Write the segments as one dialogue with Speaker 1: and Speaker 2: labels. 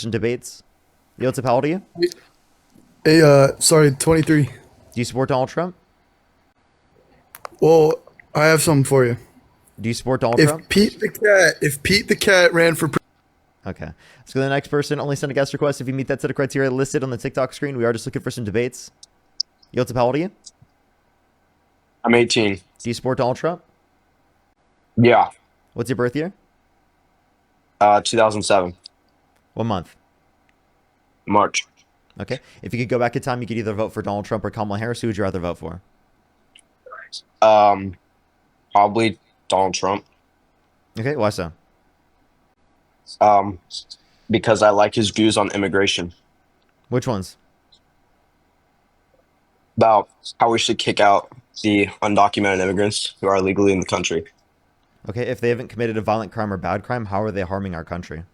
Speaker 1: Debates. Yo, what's up? How old are you?
Speaker 2: Hey, sorry, 23.
Speaker 1: Do you support Donald Trump?
Speaker 2: Well, I have something for you.
Speaker 1: Do you support Donald
Speaker 2: If
Speaker 1: Trump?
Speaker 2: Pete the cat ran for
Speaker 1: Okay. Let's go to the next person. Only send a guest request if you meet that set of criteria listed on the TikTok screen. We are just looking for some debates. Yo, what's up? How old are you?
Speaker 3: I'm 18.
Speaker 1: Do you support Donald Trump?
Speaker 3: Yeah.
Speaker 1: What's your birth year?
Speaker 3: 2007,
Speaker 1: What month?
Speaker 3: March.
Speaker 1: Okay. If you could go back in time, you could either vote for Donald Trump or Kamala Harris. Who would you rather vote for?
Speaker 3: Um, Probably Donald Trump.
Speaker 1: Okay. Why so?
Speaker 3: Um, because I like his views on immigration,
Speaker 1: Which ones?
Speaker 3: about how we should kick out the undocumented immigrants who are illegally in the country.
Speaker 1: Okay. If they haven't committed a violent crime or bad crime, how are they harming our country?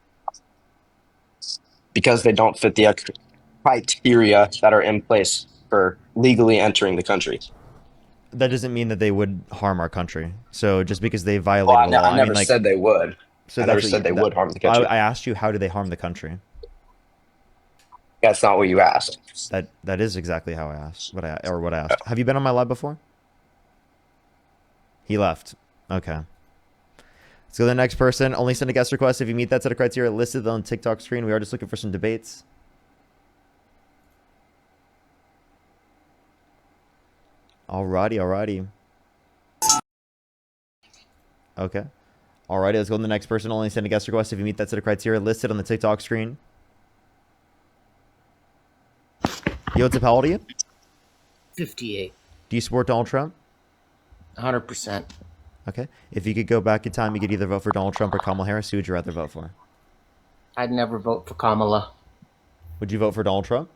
Speaker 3: Because they don't fit the criteria that are in place for legally entering the country.
Speaker 1: That doesn't mean that they would harm our country. So just because they
Speaker 3: Well,
Speaker 1: violated a law,
Speaker 3: I
Speaker 1: I mean,
Speaker 3: never
Speaker 1: like,
Speaker 3: said they would.
Speaker 1: so
Speaker 3: I never
Speaker 1: that's what
Speaker 3: said they would harm the country.
Speaker 1: I asked you, how do they harm the country?
Speaker 3: That's not what you asked.
Speaker 1: That is exactly how I asked. What I asked. Have you been on my live before? He left. Okay. Let's go to the next person. Only send a guest request if you meet that set of criteria listed on the TikTok screen. We are just looking for some debates. Alrighty. Okay. Alrighty, let's go to the next person. Only send a guest request if you meet that set of criteria listed on the TikTok screen. Yo, what's up? How old are you?
Speaker 4: 58.
Speaker 1: Do you support Donald Trump?
Speaker 4: 100%.
Speaker 1: Okay. If you could go back in time, you could either vote for Donald Trump or Kamala Harris. Who would you rather vote for?
Speaker 4: I'd never vote for Kamala.
Speaker 1: Would you vote for Donald Trump?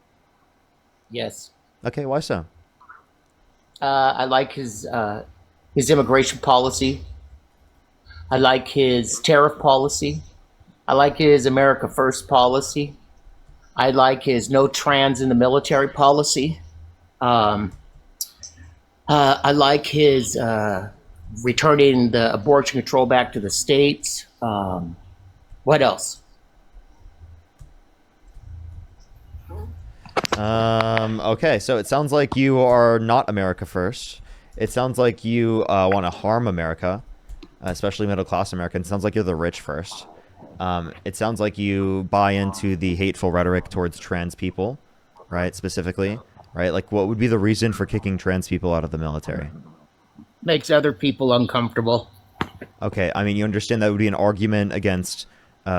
Speaker 4: Yes.
Speaker 1: Okay, why so?
Speaker 4: I like his immigration policy. I like his tariff policy. I like his America First policy. I like his no trans in the military policy. I like his returning the abortion control back to the states. What else?
Speaker 1: Okay, so it sounds like you are not America First. It sounds like you want to harm America, especially middle-class America. It sounds like you're the rich first. It sounds like you buy into the hateful rhetoric towards trans people, right, specifically, right? Like, what would be the reason for kicking trans people out of the military?
Speaker 4: Makes other people uncomfortable.
Speaker 1: Okay, I mean, you understand that would be an argument against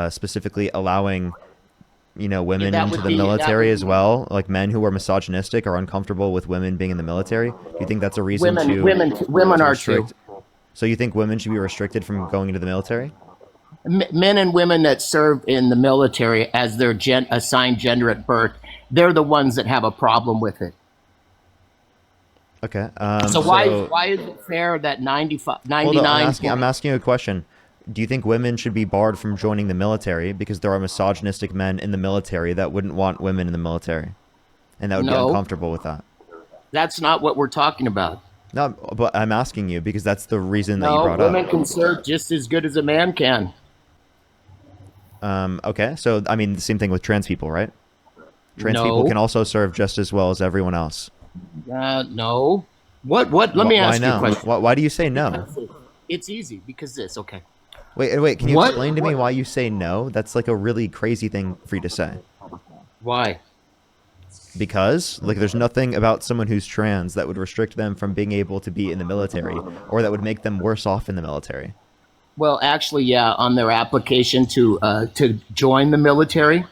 Speaker 1: specifically allowing, women
Speaker 4: That
Speaker 1: into
Speaker 4: would
Speaker 1: the
Speaker 4: be- that
Speaker 1: military
Speaker 4: would
Speaker 1: as well. Like men who are misogynistic are uncomfortable with women being in the military. Do you think that's a reason
Speaker 4: Women
Speaker 1: to
Speaker 4: are too.
Speaker 1: restrict? So you think women should be restricted from going into the military?
Speaker 4: Men and women that serve in the military as their assigned gender at birth, they're the ones that have a problem with it.
Speaker 1: Okay.
Speaker 4: So why is it fair that 95,
Speaker 1: Hold on,
Speaker 4: 99
Speaker 1: I'm asking you a question. Do you think women should be barred from joining the military because there are misogynistic men in the military that wouldn't want women in the military, and that would be
Speaker 4: No.
Speaker 1: uncomfortable with that?
Speaker 4: That's not what we're talking about.
Speaker 1: No, but I'm asking you because that's the reason that you
Speaker 4: No,
Speaker 1: brought
Speaker 4: women
Speaker 1: up.
Speaker 4: can serve just as good as a man can.
Speaker 1: Okay, so I mean the same thing with trans people, right? Trans people
Speaker 4: No.
Speaker 1: can also serve just as well as everyone else.
Speaker 4: No. What? Let me ask you a question.
Speaker 1: Why do you say no?
Speaker 4: It's easy because this, okay.
Speaker 1: Wait, can you
Speaker 4: What?
Speaker 1: explain to me why you say no? That's like a really crazy thing for you to say.
Speaker 4: Why?
Speaker 1: Because, like, there's nothing about someone who's trans that would restrict them from being able to be in the military, or that would make them worse off in the military.
Speaker 4: Well, actually, yeah, on their application to join the military,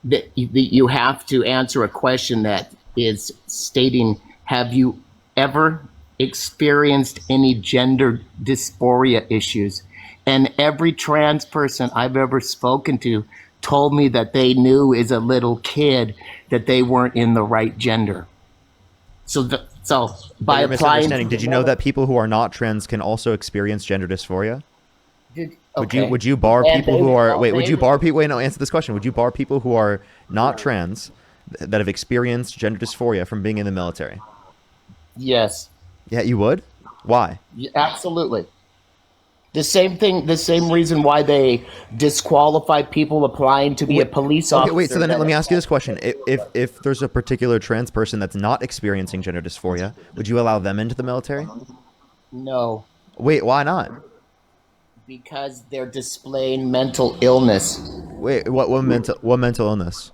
Speaker 4: that you have to answer a question that is stating, have you ever experienced any gender dysphoria issues? And every trans person I've ever spoken to told me that they knew as a little kid that they weren't in the right gender. So by
Speaker 1: But you're
Speaker 4: applying,
Speaker 1: misunderstanding. Did you know that people who are not trans can also experience gender dysphoria? Would you bar
Speaker 4: And
Speaker 1: people who
Speaker 4: they-
Speaker 1: are wait? Would
Speaker 4: they-
Speaker 1: you bar people? Wait, no. Answer this question. Would you bar people who are not trans that have experienced gender dysphoria from being in the military?
Speaker 4: Yes,
Speaker 1: Yeah, you would. Why?
Speaker 4: absolutely. The same thing, the same reason why they disqualify people applying to be a police
Speaker 1: Okay,
Speaker 4: officer.
Speaker 1: wait. So then
Speaker 4: that
Speaker 1: let me ask you this question: if there's a particular trans person that's not experiencing gender dysphoria, would you allow them into the military?
Speaker 4: No,
Speaker 1: Wait, why not?
Speaker 4: because they're displaying mental illness.
Speaker 1: Wait, what mental illness?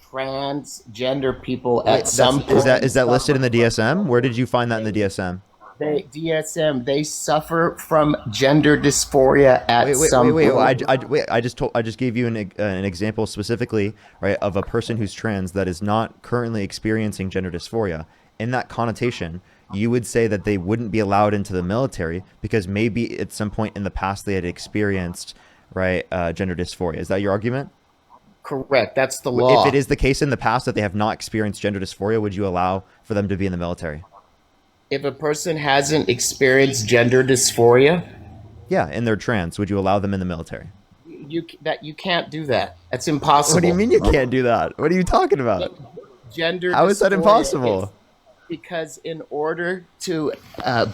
Speaker 4: Transgender people
Speaker 1: Wait,
Speaker 4: at some point
Speaker 1: is that listed in the
Speaker 4: suffer
Speaker 1: DSM? Where did you find that in the DSM?
Speaker 4: they suffer from gender dysphoria at some point.
Speaker 1: I just gave you an example specifically, right, of a person who's trans that is not currently experiencing gender dysphoria. In that connotation, you would say that they wouldn't be allowed into the military because maybe at some point in the past they had experienced, right, gender dysphoria. Is that your argument?
Speaker 4: Correct. That's the
Speaker 1: If
Speaker 4: law.
Speaker 1: it is the case in the past that they have not experienced gender dysphoria, would you allow for them to be in the military?
Speaker 4: If a person hasn't experienced gender dysphoria,
Speaker 1: Yeah, and they're trans. Would you allow them in the military?
Speaker 4: you can't do that. That's impossible.
Speaker 1: What do you mean you can't do that? What are you talking about?
Speaker 4: Gender
Speaker 1: How is that
Speaker 4: dysphoria,
Speaker 1: impossible?
Speaker 4: it's because in order to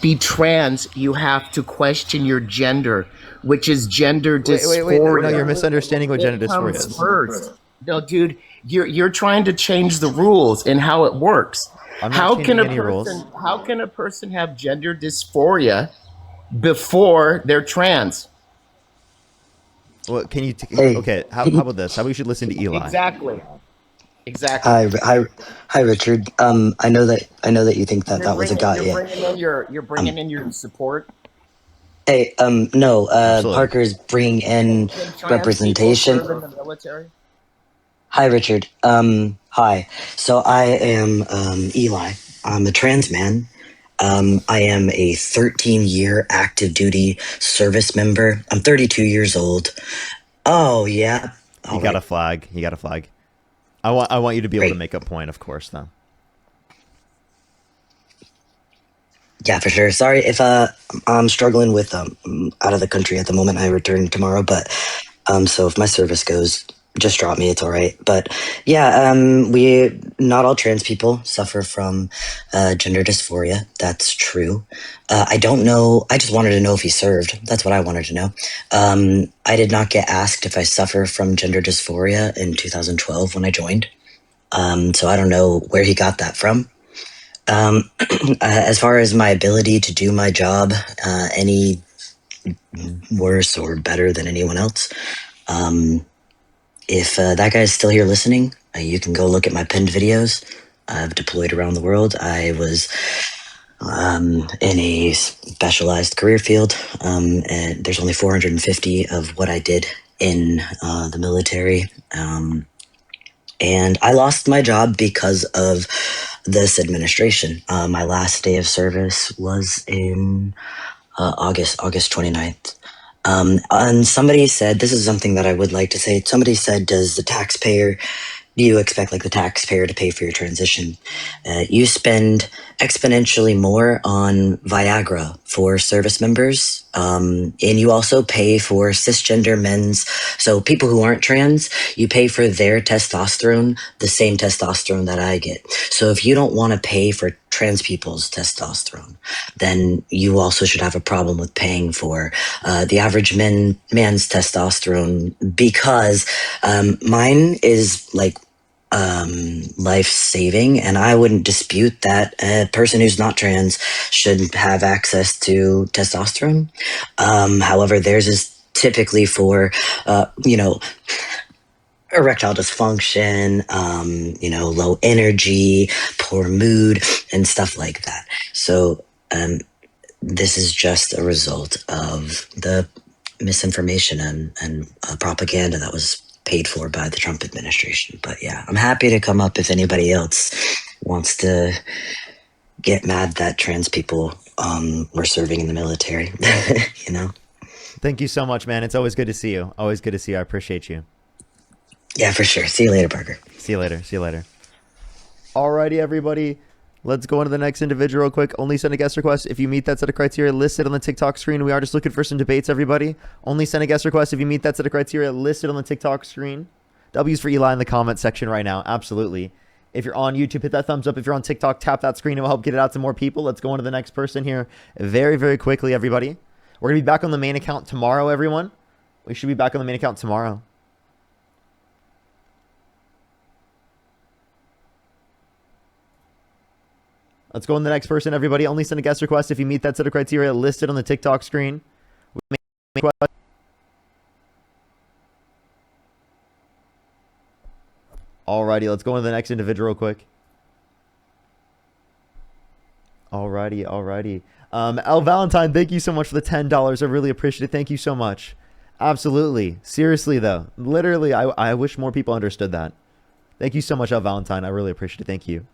Speaker 4: be trans, you have to question your gender, which is gender dysphoria.
Speaker 1: Wait. No, you're misunderstanding what gender
Speaker 4: It
Speaker 1: dysphoria
Speaker 4: comes
Speaker 1: is.
Speaker 4: first. No, dude, you're trying to change the rules and how it works.
Speaker 1: I'm not changing any rules.
Speaker 4: How can a person have gender dysphoria before they're trans?
Speaker 1: Well, can you?
Speaker 5: Hey.
Speaker 1: Okay, how about this? How about you should listen to Eli?
Speaker 4: Exactly.
Speaker 5: Hi, Richard. I know that you think that was a guy. Yeah.
Speaker 4: You're bringing in your support.
Speaker 5: Hey, no.
Speaker 1: Absolutely.
Speaker 5: Parker's bringing in
Speaker 4: Can trans people
Speaker 5: representation.
Speaker 4: serve in the military?
Speaker 5: Hi, Richard. Hi. So I am Eli. I'm a trans man. I am a 13-year active duty service member. I'm 32 years old. Oh yeah.
Speaker 1: You got a flag. You got a flag. I want you to be able to
Speaker 5: Great.
Speaker 1: make a point, of course, though.
Speaker 5: Yeah, for sure. Sorry if I'm struggling with out of the country at the moment. I return tomorrow, but so if my service goes, just drop me. It's all right. But yeah, we not all trans people suffer from gender dysphoria. That's true. I don't know. I just wanted to know if he served. That's what I wanted to know. I did not get asked if I suffer from gender dysphoria in 2012 when I joined. So I don't know where he got that from. As far as my ability to do my job any worse or better than anyone else, if that guy's still here listening, you can go look at my pinned videos. I've deployed around the world. I was in a specialized career field, and there's only 450 of what I did in the military. And I lost my job because of this administration. My last day of service was in August 29th. And somebody said, this is something that I would like to say. Somebody said, do you expect like the taxpayer to pay for your transition? You spend exponentially more on Viagra for service members. And you also pay for cisgender men's. So people who aren't trans, you pay for their testosterone, the same testosterone that I get. So if you don't want to pay for trans people's testosterone, then you also should have a problem with paying for the average man's testosterone, because mine is like life saving, and I wouldn't dispute that a person who's not trans should have access to testosterone. However, theirs is typically for erectile dysfunction, low energy, poor mood, and stuff like that. So this is just a result of the misinformation and propaganda that was paid for by the Trump administration. But yeah, I'm happy to come up if anybody else wants to get mad that trans people were serving in the military.
Speaker 1: Thank you so much, man. It's always good to see you. Always good to see you. I appreciate you.
Speaker 5: Yeah, for sure. See you later, Parker.
Speaker 1: See you later. See you later. Alrighty, everybody. Let's go on to the next individual real quick. Only send a guest request if you meet that set of criteria listed on the TikTok screen. We are just looking for some debates, everybody. Only send a guest request if you meet that set of criteria listed on the TikTok screen. W's for Eli in the comment section right now. Absolutely. If you're on YouTube, hit that thumbs up. If you're on TikTok, tap that screen. It will help get it out to more people. Let's go on to the next person here very, very quickly, everybody. We're going to be back on the main account tomorrow, everyone. We should be back on the main account tomorrow. Let's go on the next person, everybody. Only send a guest request if you meet that set of criteria listed on the TikTok screen. Alrighty, let's go on to the next individual real quick. Alrighty. L Valentine, thank you so much for the $10. I really appreciate it. Thank you so much. Absolutely. Seriously, though. Literally, I wish more people understood that. Thank you so much, L Valentine. I really appreciate it. Thank you.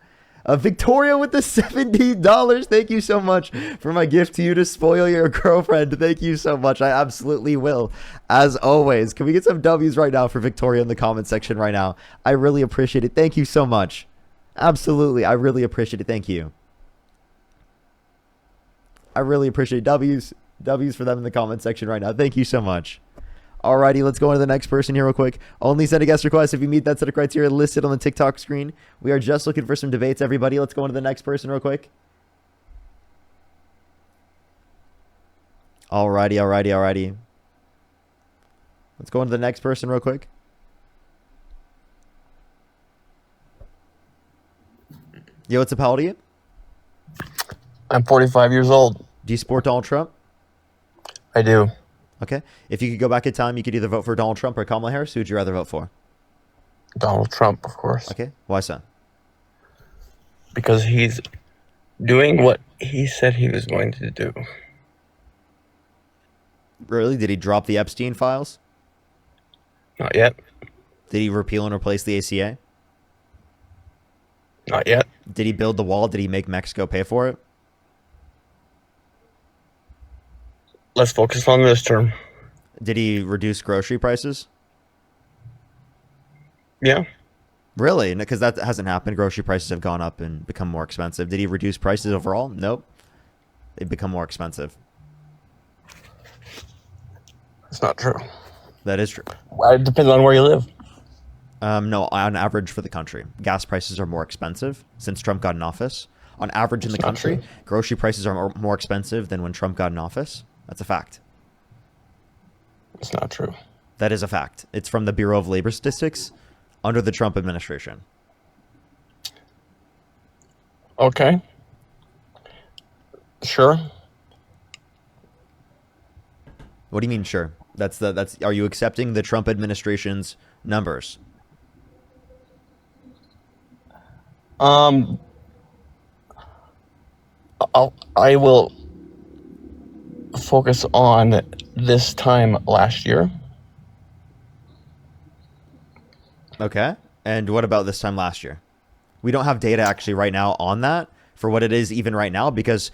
Speaker 1: Victoria with the $70. Thank you so much for my gift to you to spoil your girlfriend. Thank you so much. I absolutely will. As always, can we get some W's right now for Victoria in the comment section right now? I really appreciate it. Thank you so much. Absolutely. I really appreciate it. Thank you. I really appreciate W's for them in the comment section right now. Thank you so much. Alrighty, let's go on to the next person here real quick. Only send a guest request if you meet that set of criteria listed on the TikTok screen. We are just looking for some debates, everybody. Let's go on to the next person real quick. Alrighty. Let's go on to the next person real quick. Yo, what's up, how old are you?
Speaker 6: I'm 45 years old.
Speaker 1: Do you support Donald Trump?
Speaker 6: I do.
Speaker 1: Okay. If you could go back in time, you could either vote for Donald Trump or Kamala Harris. Who would you rather vote for?
Speaker 6: Donald Trump, of course.
Speaker 1: Okay. Why so?
Speaker 6: Because he's doing what he said he was going to do.
Speaker 1: Really? Did he drop the Epstein files?
Speaker 6: Not yet.
Speaker 1: Did he repeal and replace the ACA?
Speaker 6: Not yet.
Speaker 1: Did he build the wall? Did he make Mexico pay for it?
Speaker 6: Let's focus on this term.
Speaker 1: Did he reduce grocery prices?
Speaker 6: Yeah.
Speaker 1: Really? Because that hasn't happened. Grocery prices have gone up and become more expensive. Did he reduce prices overall? Nope. They've become more expensive.
Speaker 6: That's not true.
Speaker 1: That is true.
Speaker 6: It depends on where you live.
Speaker 1: No, on average for the country. Gas prices are more expensive since Trump got in office. On average in the country, grocery prices are more expensive than when Trump got in office. That's a fact.
Speaker 6: It's not true.
Speaker 1: That is a fact. It's from the Bureau of Labor Statistics under the Trump administration.
Speaker 6: Okay. Sure.
Speaker 1: What do you mean, sure? Are you accepting the Trump administration's numbers?
Speaker 6: I will focus on this time last year.
Speaker 1: Okay. And what about this time last year? We don't have data actually right now on that for what it is even right now because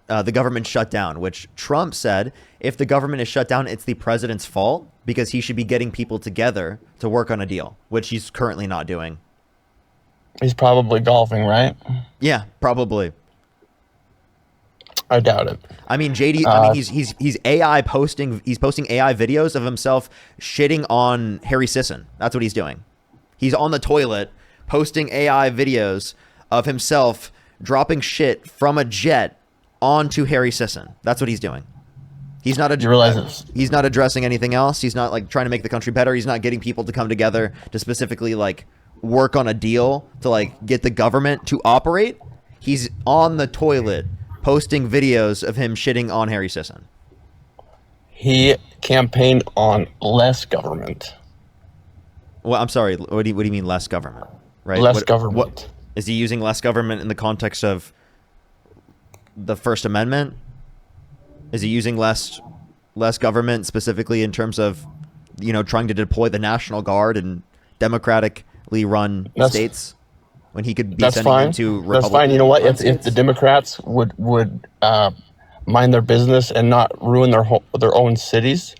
Speaker 1: the government shut down, which Trump said if the government is shut down, it's the president's fault because he should be getting people together to work on a deal, which he's currently not doing.
Speaker 6: He's probably golfing, right?
Speaker 1: Yeah, probably.
Speaker 6: I doubt it.
Speaker 1: I mean, JD. I mean, he's AI posting. He's posting AI videos of himself shitting on Harry Sisson. That's what he's doing. He's on the toilet posting AI videos of himself dropping shit from a jet onto Harry Sisson. That's what he's doing. He's not. He's not addressing anything else. He's not like trying to make the country better. He's not getting people to come together to specifically like work on a deal to like get the government to operate. He's on the toilet posting videos of him shitting on Harry Sisson.
Speaker 6: He campaigned on less government.
Speaker 1: Well, I'm sorry. What do you mean less government? Right?
Speaker 6: Less government.
Speaker 1: What is he using less government in the context of the First Amendment? Is he using less government specifically in terms of, trying to deploy the National Guard in democratically run states when he could be sending them to Republican?
Speaker 6: That's fine. You know what? If the Democrats would mind their business and not ruin their own cities.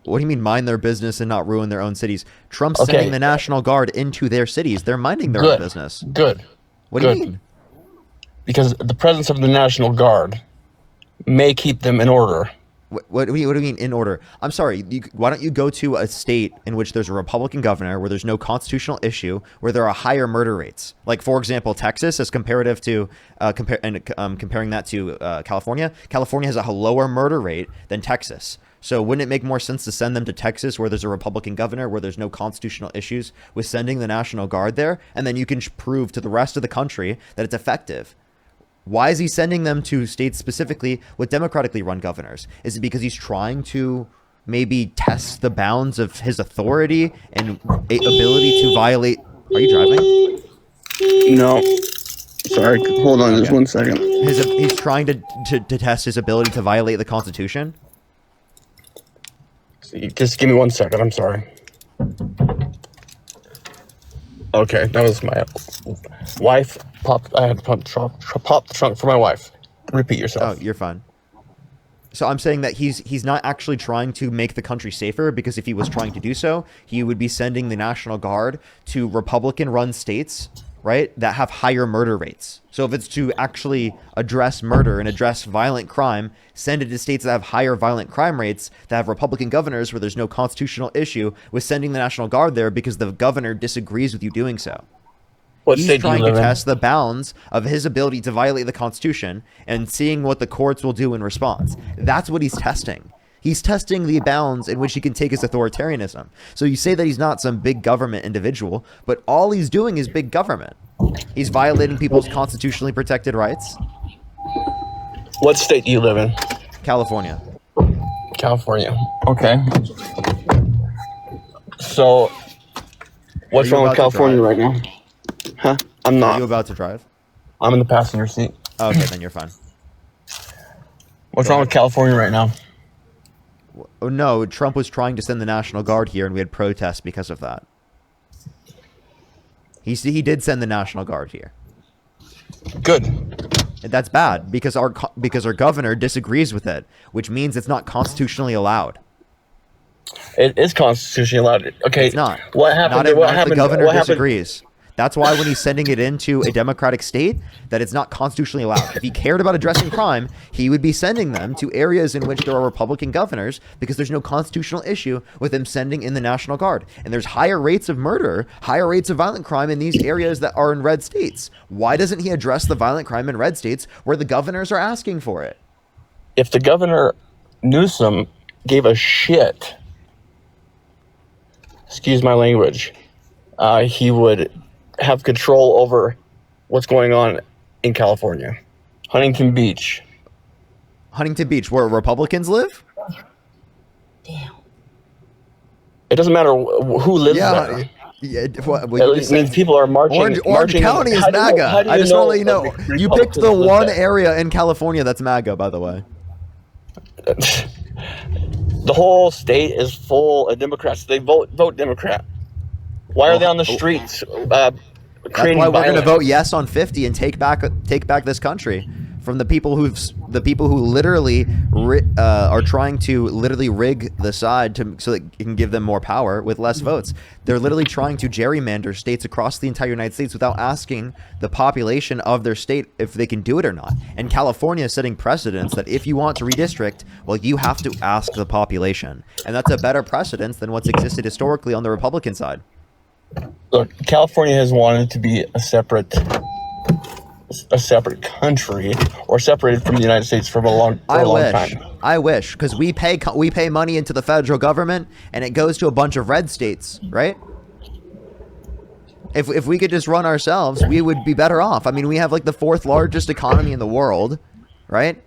Speaker 1: What do you mean mind their business and not ruin their own cities? Trump's sending the National Guard into their cities. They're minding their own business.
Speaker 6: Good.
Speaker 1: What do you mean?
Speaker 6: Because the presence of the National Guard may keep them in order.
Speaker 1: What do you mean in order? I'm sorry. Why don't you go to a state in which there's a Republican governor, where there's no constitutional issue, where there are higher murder rates? Like, for example, Texas, as comparative to comparing that to California. California has a lower murder rate than Texas. So wouldn't it make more sense to send them to Texas, where there's a Republican governor, where there's no constitutional issues, with sending the National Guard there, and then you can prove to the rest of the country that it's effective? Why is he sending them to states specifically with democratically run governors? Is it because he's trying to maybe test the bounds of his authority and ability to violate? Are you driving?
Speaker 6: No. Sorry. Hold on just 1 second.
Speaker 1: He's trying to test his ability to violate the Constitution?
Speaker 6: Just give me 1 second. I'm sorry. Okay, that was my wife. I had to pop the trunk for my wife. Repeat yourself.
Speaker 1: Oh, you're fine. So I'm saying that he's not actually trying to make the country safer, because if he was trying to do so, he would be sending the National Guard to Republican-run states, right, that have higher murder rates. So if it's to actually address murder and address violent crime, send it to states that have higher violent crime rates, that have Republican governors where there's no constitutional issue with sending the National Guard there because the governor disagrees with you doing so.
Speaker 6: What
Speaker 1: He's
Speaker 6: state do you
Speaker 1: trying to
Speaker 6: live in?
Speaker 1: test the bounds of his ability to violate the Constitution and seeing what the courts will do in response. That's what he's testing. He's testing the bounds in which he can take his authoritarianism. So you say that he's not some big government individual, but all he's doing is big government. He's violating people's constitutionally protected rights.
Speaker 6: What state do you live in?
Speaker 1: California.
Speaker 6: California. Okay. So, what's
Speaker 1: Are you
Speaker 6: wrong with
Speaker 1: about to
Speaker 6: California
Speaker 1: drive?
Speaker 6: right now? Huh? I'm
Speaker 1: Are
Speaker 6: not.
Speaker 1: you about to drive?
Speaker 6: I'm in the passenger seat.
Speaker 1: Okay, then you're fine.
Speaker 6: What's
Speaker 1: Go
Speaker 6: wrong
Speaker 1: ahead.
Speaker 6: with California right now?
Speaker 1: Oh, no, Trump was trying to send the National Guard here, and we had protests because of that. He did send the National Guard here.
Speaker 6: Good.
Speaker 1: And that's bad because our governor disagrees with it, which means it's not constitutionally allowed.
Speaker 6: It is constitutionally allowed. Okay.
Speaker 1: It's not.
Speaker 6: What happened?
Speaker 1: Not
Speaker 6: What
Speaker 1: if
Speaker 6: happened?
Speaker 1: the governor
Speaker 6: What happened?
Speaker 1: disagrees. That's why when he's sending it into a democratic state, that it's not constitutionally allowed. If he cared about addressing crime, he would be sending them to areas in which there are Republican governors, because there's no constitutional issue with him sending in the National Guard. And there's higher rates of murder, higher rates of violent crime in these areas that are in red states. Why doesn't he address the violent crime in red states where the governors are asking for it?
Speaker 6: If the governor Newsom gave a shit, excuse my language, he would have control over what's going on in California. Huntington Beach.
Speaker 1: Huntington Beach, where Republicans live?
Speaker 6: It doesn't matter who lives there.
Speaker 1: Yeah, what
Speaker 6: At
Speaker 1: you
Speaker 6: least
Speaker 1: just
Speaker 6: means
Speaker 1: said-
Speaker 6: people are marching.
Speaker 1: Orange
Speaker 6: marching
Speaker 1: County is
Speaker 6: How do you know-
Speaker 1: MAGA.
Speaker 6: how do
Speaker 1: I just want to let you know.
Speaker 6: that
Speaker 1: You picked the
Speaker 6: Republicans live
Speaker 1: one
Speaker 6: there?
Speaker 1: area in California that's MAGA, by the way.
Speaker 6: The whole state is full of Democrats. They vote Democrat. Why are they on the streets
Speaker 1: That's
Speaker 6: creating
Speaker 1: why we're going to
Speaker 6: violence?
Speaker 1: vote yes on 50 and take back this country from the people who literally are trying to literally rig the side so that it can give them more power with less votes. They're literally trying to gerrymander states across the entire United States without asking the population of their state if they can do it or not. And California is setting precedents that if you want to redistrict, well, you have to ask the population. And that's a better precedent than what's existed historically on the Republican side.
Speaker 6: Look, California has wanted to be a separate country or separated from the United States for a long time.
Speaker 1: I wish, because we pay money into the federal government, and it goes to a bunch of red states, right? If we could just run ourselves, we would be better off. I mean, we have like the 4th largest economy in the world, right?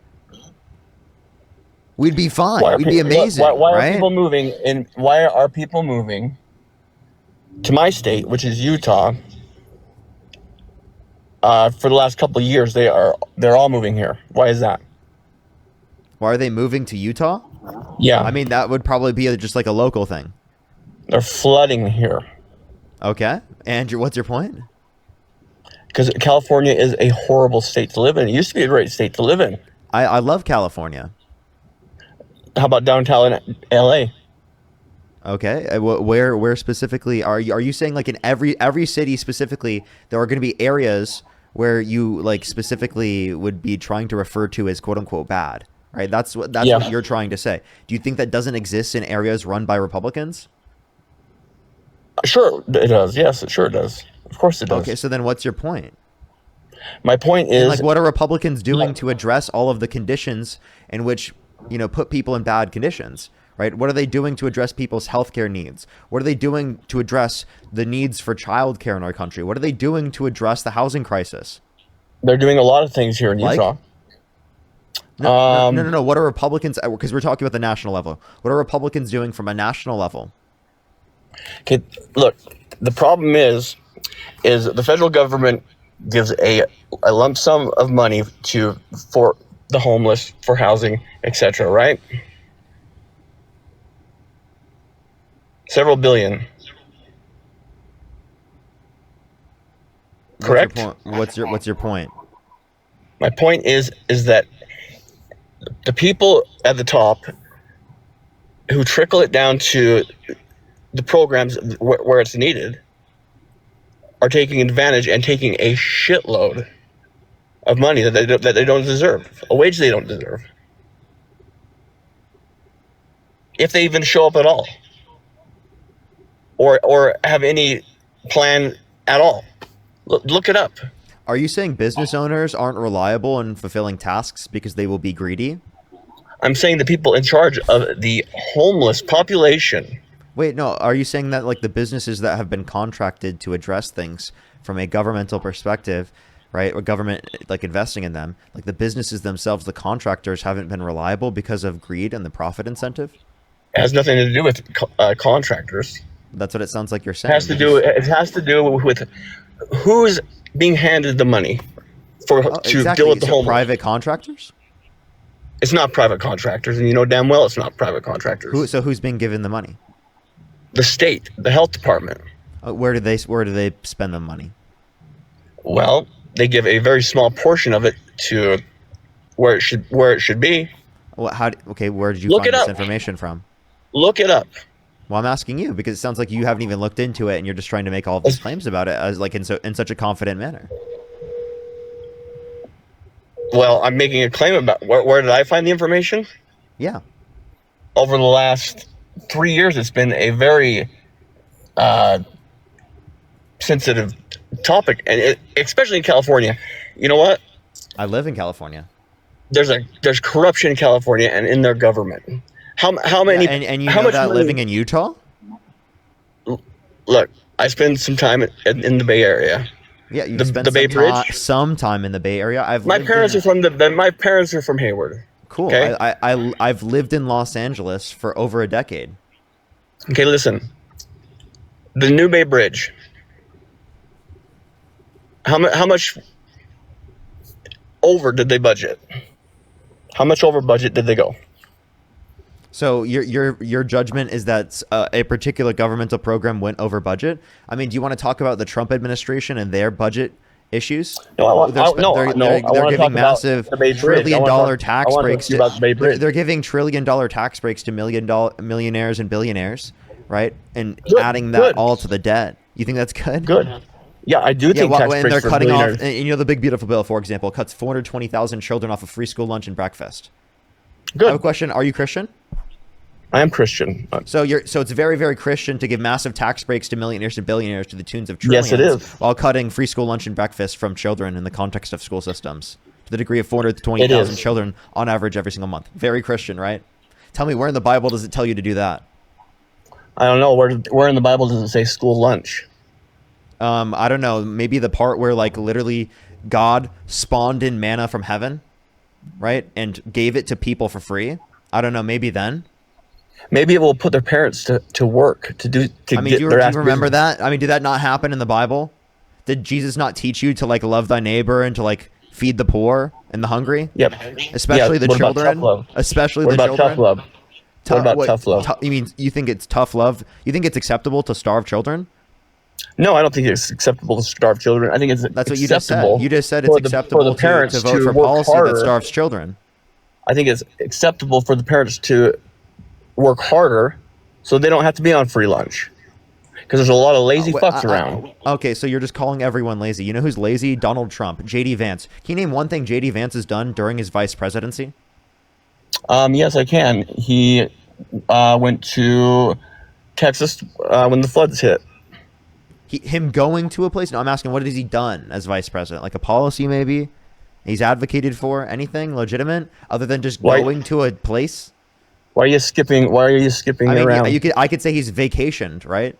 Speaker 1: We'd be fine. We'd be amazing,
Speaker 6: Why
Speaker 1: right?
Speaker 6: are people moving? And why are people moving to my state, which is Utah? For the last couple of years, they're all moving here. Why is that?
Speaker 1: Why are they moving to Utah?
Speaker 6: Yeah,
Speaker 1: I mean, that would probably be just like a local thing.
Speaker 6: they're flooding here
Speaker 1: Okay. Andrew, what's your point?
Speaker 6: because California is a horrible state to live in. It used to be a great state to live in.
Speaker 1: I love California.
Speaker 6: How about downtown LA?
Speaker 1: Okay, where specifically are you saying, like in every city specifically there are going to be areas where you like specifically would be trying to refer to as quote unquote bad, right? That's what
Speaker 6: Yeah.
Speaker 1: you're trying to say. Do you think that doesn't exist in areas run by Republicans?
Speaker 6: Sure, it does. Yes, it sure does. Of course it does.
Speaker 1: Okay, so then what's your point?
Speaker 6: My point
Speaker 1: And
Speaker 6: is,
Speaker 1: like, what are Republicans doing to address all of the conditions in which, put people in bad conditions, right? What are they doing to address people's healthcare needs? What are they doing to address the needs for childcare in our country? What are they doing to address the housing crisis?
Speaker 6: they're doing a lot of things here in
Speaker 1: Like?
Speaker 6: Utah.
Speaker 1: No. What are Republicans? Because we're talking about the national level. What are Republicans doing from a national level?
Speaker 6: Okay, look, the problem is the federal government gives a lump sum of money for the homeless, for housing, etc., right? Several billion. Correct?
Speaker 1: What's your point?
Speaker 6: My point is that the people at the top who trickle it down to the programs where it's needed are taking advantage and taking a shitload of money that they don't deserve, a wage they don't deserve, if they even show up at all, or have any plan at all. Look it up.
Speaker 1: Are you saying business owners aren't reliable in fulfilling tasks because they will be greedy?
Speaker 6: I'm saying the people in charge of the homeless population.
Speaker 1: Wait, no. Are you saying that like the businesses that have been contracted to address things from a governmental perspective, right, or government like investing in them, like the businesses themselves, the contractors haven't been reliable because of greed and the profit incentive?
Speaker 6: It has nothing to do with contractors.
Speaker 1: That's what it sounds like you're
Speaker 6: It
Speaker 1: saying.
Speaker 6: has to do with who's being handed the money to
Speaker 1: exactly.
Speaker 6: deal with the
Speaker 1: So
Speaker 6: homeless.
Speaker 1: private contractors?
Speaker 6: It's not private contractors, and you know damn well it's not private contractors.
Speaker 1: So who's being given the money?
Speaker 6: The state, the health department.
Speaker 1: Where do they spend the money?
Speaker 6: Well, they give a very small portion of it to where it should be.
Speaker 1: Well, where did you
Speaker 6: Look
Speaker 1: find
Speaker 6: it
Speaker 1: this
Speaker 6: up.
Speaker 1: information from?
Speaker 6: Look it up.
Speaker 1: Well, I'm asking you because it sounds like you haven't even looked into it and you're just trying to make all of these claims about it as like in such a confident manner.
Speaker 6: Well, I'm making a claim about where did I find the information?
Speaker 1: Yeah.
Speaker 6: Over the last 3 years, it's been a very sensitive topic, and especially in California. You know what?
Speaker 1: I live in California.
Speaker 6: There's corruption in California and in their government. How many?
Speaker 1: Yeah, and you
Speaker 6: how
Speaker 1: know
Speaker 6: much
Speaker 1: that
Speaker 6: money-
Speaker 1: living in Utah?
Speaker 6: Look, I spend some time in the Bay Area.
Speaker 1: Yeah, you
Speaker 6: The
Speaker 1: spent
Speaker 6: Bay Bridge?
Speaker 1: some time in the Bay Area.
Speaker 6: My parents are from my parents are from Hayward.
Speaker 1: Cool.
Speaker 6: Okay?
Speaker 1: I've lived in Los Angeles for over a decade.
Speaker 6: Okay, listen. The New Bay Bridge. How much over did they budget? How much over budget did they go?
Speaker 1: So your judgment is that a particular governmental program went over budget? I mean, do you want to talk about the Trump administration and their budget issues?
Speaker 6: No,
Speaker 1: They're giving massive trillion-dollar tax breaks. They're giving trillion-dollar tax breaks to millionaires and billionaires, right? And
Speaker 6: Good,
Speaker 1: adding that
Speaker 6: good.
Speaker 1: all to the debt. You think that's good?
Speaker 6: Good. Yeah, I do think tax
Speaker 1: and
Speaker 6: breaks
Speaker 1: they're
Speaker 6: for
Speaker 1: cutting off.
Speaker 6: billionaires.
Speaker 1: And, the Big Beautiful Bill, for example, cuts 420,000 children off of free school lunch and breakfast. I have a
Speaker 6: Good.
Speaker 1: question. Are you Christian?
Speaker 6: I am Christian.
Speaker 1: So it's very, very Christian to give massive tax breaks to millionaires and billionaires to the tunes of trillions.
Speaker 6: Yes, it is.
Speaker 1: While cutting free school lunch and breakfast from children in the context of school systems to the degree of 420,000
Speaker 6: is.
Speaker 1: children on average every single month. Very Christian, right? Tell me, where in the Bible does it tell you to do that?
Speaker 6: I don't know where in the Bible does it say school lunch?
Speaker 1: I don't know. Maybe the part where like literally God spawned in manna from heaven, right, and gave it to people for free. I don't know. Maybe then.
Speaker 6: Maybe it will put their parents to work to
Speaker 1: I mean,
Speaker 6: get
Speaker 1: do you
Speaker 6: their ass
Speaker 1: remember
Speaker 6: business.
Speaker 1: that? I mean, did that not happen in the Bible? Did Jesus not teach you to like love thy neighbor and to like feed the poor and the hungry?
Speaker 6: Yep.
Speaker 1: Especially
Speaker 6: Yeah,
Speaker 1: the
Speaker 6: what about
Speaker 1: children.
Speaker 6: tough love?
Speaker 1: Especially
Speaker 6: What
Speaker 1: the
Speaker 6: about
Speaker 1: children.
Speaker 6: tough love? What about tough love?
Speaker 1: You mean you think it's tough love? You think it's acceptable to starve children?
Speaker 6: No, I don't think it's acceptable to starve children. I think it's
Speaker 1: That's what you just said.
Speaker 6: acceptable
Speaker 1: You just said it's
Speaker 6: for the
Speaker 1: acceptable
Speaker 6: parents
Speaker 1: to vote for
Speaker 6: work
Speaker 1: policy
Speaker 6: harder.
Speaker 1: that starves children.
Speaker 6: I think it's acceptable for the parents to work harder so they don't have to be on free lunch. Because there's a lot of lazy fucks around.
Speaker 1: Okay, so you're just calling everyone lazy. You know who's lazy? Donald Trump, JD Vance. Can you name one thing JD Vance has done during his vice presidency?
Speaker 6: Yes, I can. He went to Texas when the floods hit.
Speaker 1: Him going to a place? No, I'm asking what has he done as vice president? Like a policy maybe? He's advocated for anything legitimate other than just
Speaker 6: Why-
Speaker 1: going to a place?
Speaker 6: Why are you skipping? Why are you skipping
Speaker 1: I mean,
Speaker 6: around?
Speaker 1: I could say he's vacationed, right?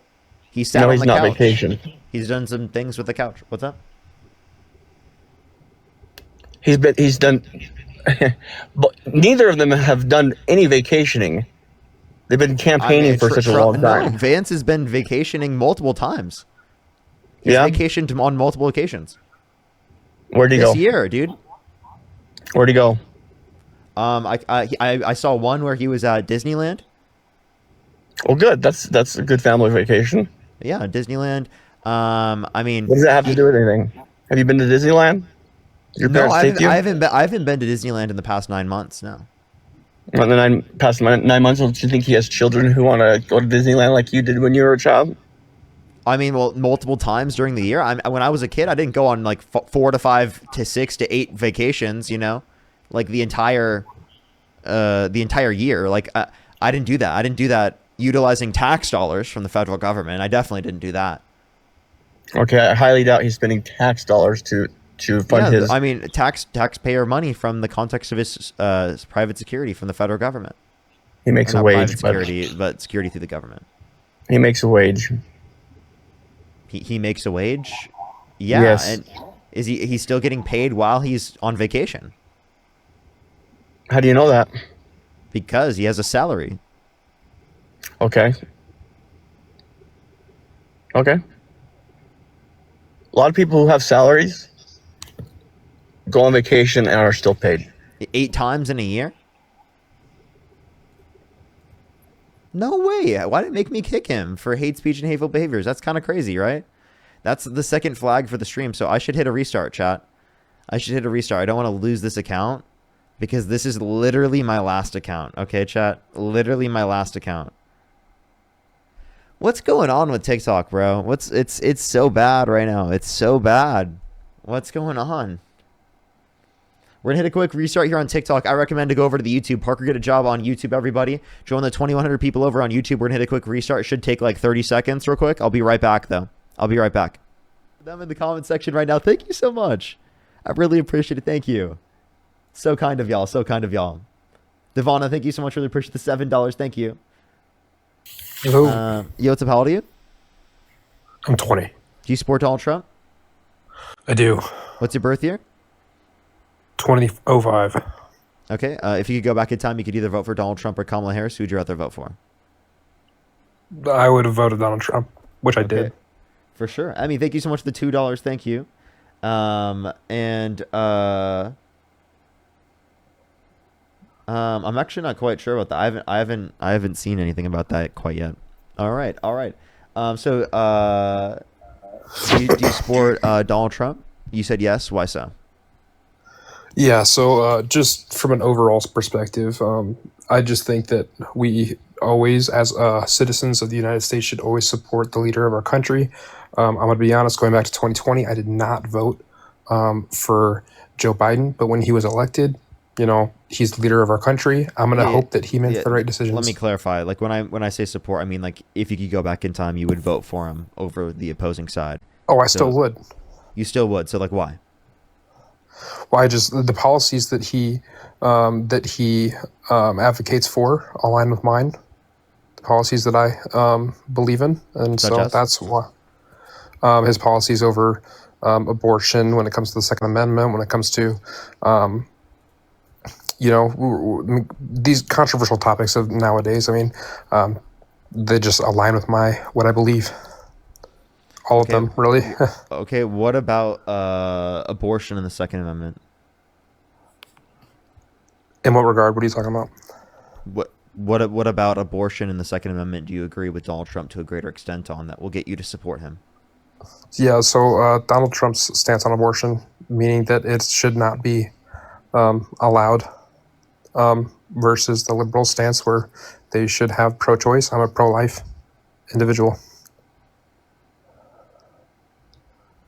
Speaker 1: He sat
Speaker 6: No,
Speaker 1: on
Speaker 6: he's
Speaker 1: the
Speaker 6: not
Speaker 1: couch.
Speaker 6: vacation.
Speaker 1: He's done some things with the couch. What's up?
Speaker 6: He's done, but neither of them have done any vacationing. They've been campaigning for such a long
Speaker 1: No,
Speaker 6: time.
Speaker 1: Vance has been vacationing multiple times. He's
Speaker 6: Yeah?
Speaker 1: vacationed on multiple occasions.
Speaker 6: Where'd he
Speaker 1: This
Speaker 6: go?
Speaker 1: year, dude.
Speaker 6: Where'd he go?
Speaker 1: I saw one where he was at Disneyland.
Speaker 6: Well, good. That's a good family vacation.
Speaker 1: Yeah, Disneyland. I mean,
Speaker 6: What does that have to do with anything? Have you been to Disneyland? Your
Speaker 1: no,
Speaker 6: parents take you?
Speaker 1: I haven't been to Disneyland in the past 9 months. No.
Speaker 6: In the past 9 months, don't you think he has children who want to go to Disneyland like you did when you were a child?
Speaker 1: I mean, well, multiple times during the year. When I was a kid, I didn't go on like 4 to 5 to 6 to 8 vacations. Like the entire year. Like I didn't do that. I didn't do that utilizing tax dollars from the federal government. I definitely didn't do that.
Speaker 6: Okay, I highly doubt he's spending tax dollars to fund his.
Speaker 1: I mean, taxpayer money from the context of his private security from the federal government.
Speaker 6: He makes
Speaker 1: Or
Speaker 6: a
Speaker 1: not
Speaker 6: wage,
Speaker 1: private
Speaker 6: but
Speaker 1: security, but security through the government.
Speaker 6: he makes a wage.
Speaker 1: He makes a wage. Yeah,
Speaker 6: Yes.
Speaker 1: and he's still getting paid while he's on vacation
Speaker 6: How do you know that?
Speaker 1: because he has a salary.
Speaker 6: Okay. Okay. A lot of people who have salaries go on vacation and are still paid.
Speaker 1: 8 times in a year? No way. Why did it make me kick him for hate speech and hateful behaviors? That's kind of crazy, right? That's the second flag for the stream. So I should hit a restart, chat. I should hit a restart. I don't want to lose this account because this is literally my last account. Okay, chat? Literally my last account. What's going on with TikTok, bro? It's so bad right now. It's so bad. What's going on? We're going to hit a quick restart here on TikTok. I recommend to go over to the YouTube. Parker, get a job on YouTube, everybody. Join the 2,100 people over on YouTube. We're going to hit a quick restart. It should take like 30 seconds real quick. I'll be right back, though. I'll be right back. Them in the comment section right now. Thank you so much. I really appreciate it. Thank you. So kind of y'all. So kind of y'all. Devonna, thank you so much. Really appreciate the $7. Thank you.
Speaker 7: Hello.
Speaker 1: Yo, what's up? How old are you?
Speaker 7: I'm 20.
Speaker 1: Do you support Donald Trump?
Speaker 7: I do.
Speaker 1: What's your birth year?
Speaker 7: 2005.
Speaker 1: Okay. If you could go back in time, you could either vote for Donald Trump or Kamala Harris. Who'd you rather vote for?
Speaker 7: I would have voted Donald Trump, which I did.
Speaker 1: For sure. I mean, thank you so much for the $2. Thank you. I'm actually not quite sure about that. I haven't seen anything about that quite yet. All right. So, do you support Donald Trump? You said yes. Why so?
Speaker 7: Yeah, so just from an overall perspective, I just think that we always, as citizens of the United States, should always support the leader of our country. I'm going to be honest, going back to 2020, I did not vote for Joe Biden, but when he was elected, he's the leader of our country. I'm going to hope that he makes the right decisions.
Speaker 1: Let me clarify. Like when I say support, I mean like if you could go back in time, you would vote for him over the opposing side.
Speaker 7: Oh, I still would.
Speaker 1: You still would. So like why?
Speaker 7: Well, the policies that he advocates for align with mine, the policies that I believe in, and that's why his policies over abortion, when it comes to the Second Amendment, when it comes to these controversial topics of nowadays. I mean, they just align with what I believe. All of them, really.
Speaker 1: Okay, what about abortion in the Second Amendment?
Speaker 7: In what regard? What are you talking about?
Speaker 1: What about abortion in the Second Amendment? Do you agree with Donald Trump to a greater extent on that? Will get you to support him.
Speaker 7: Yeah. So Donald Trump's stance on abortion, meaning that it should not be allowed, versus the liberal stance where they should have pro-choice. I'm a pro-life individual.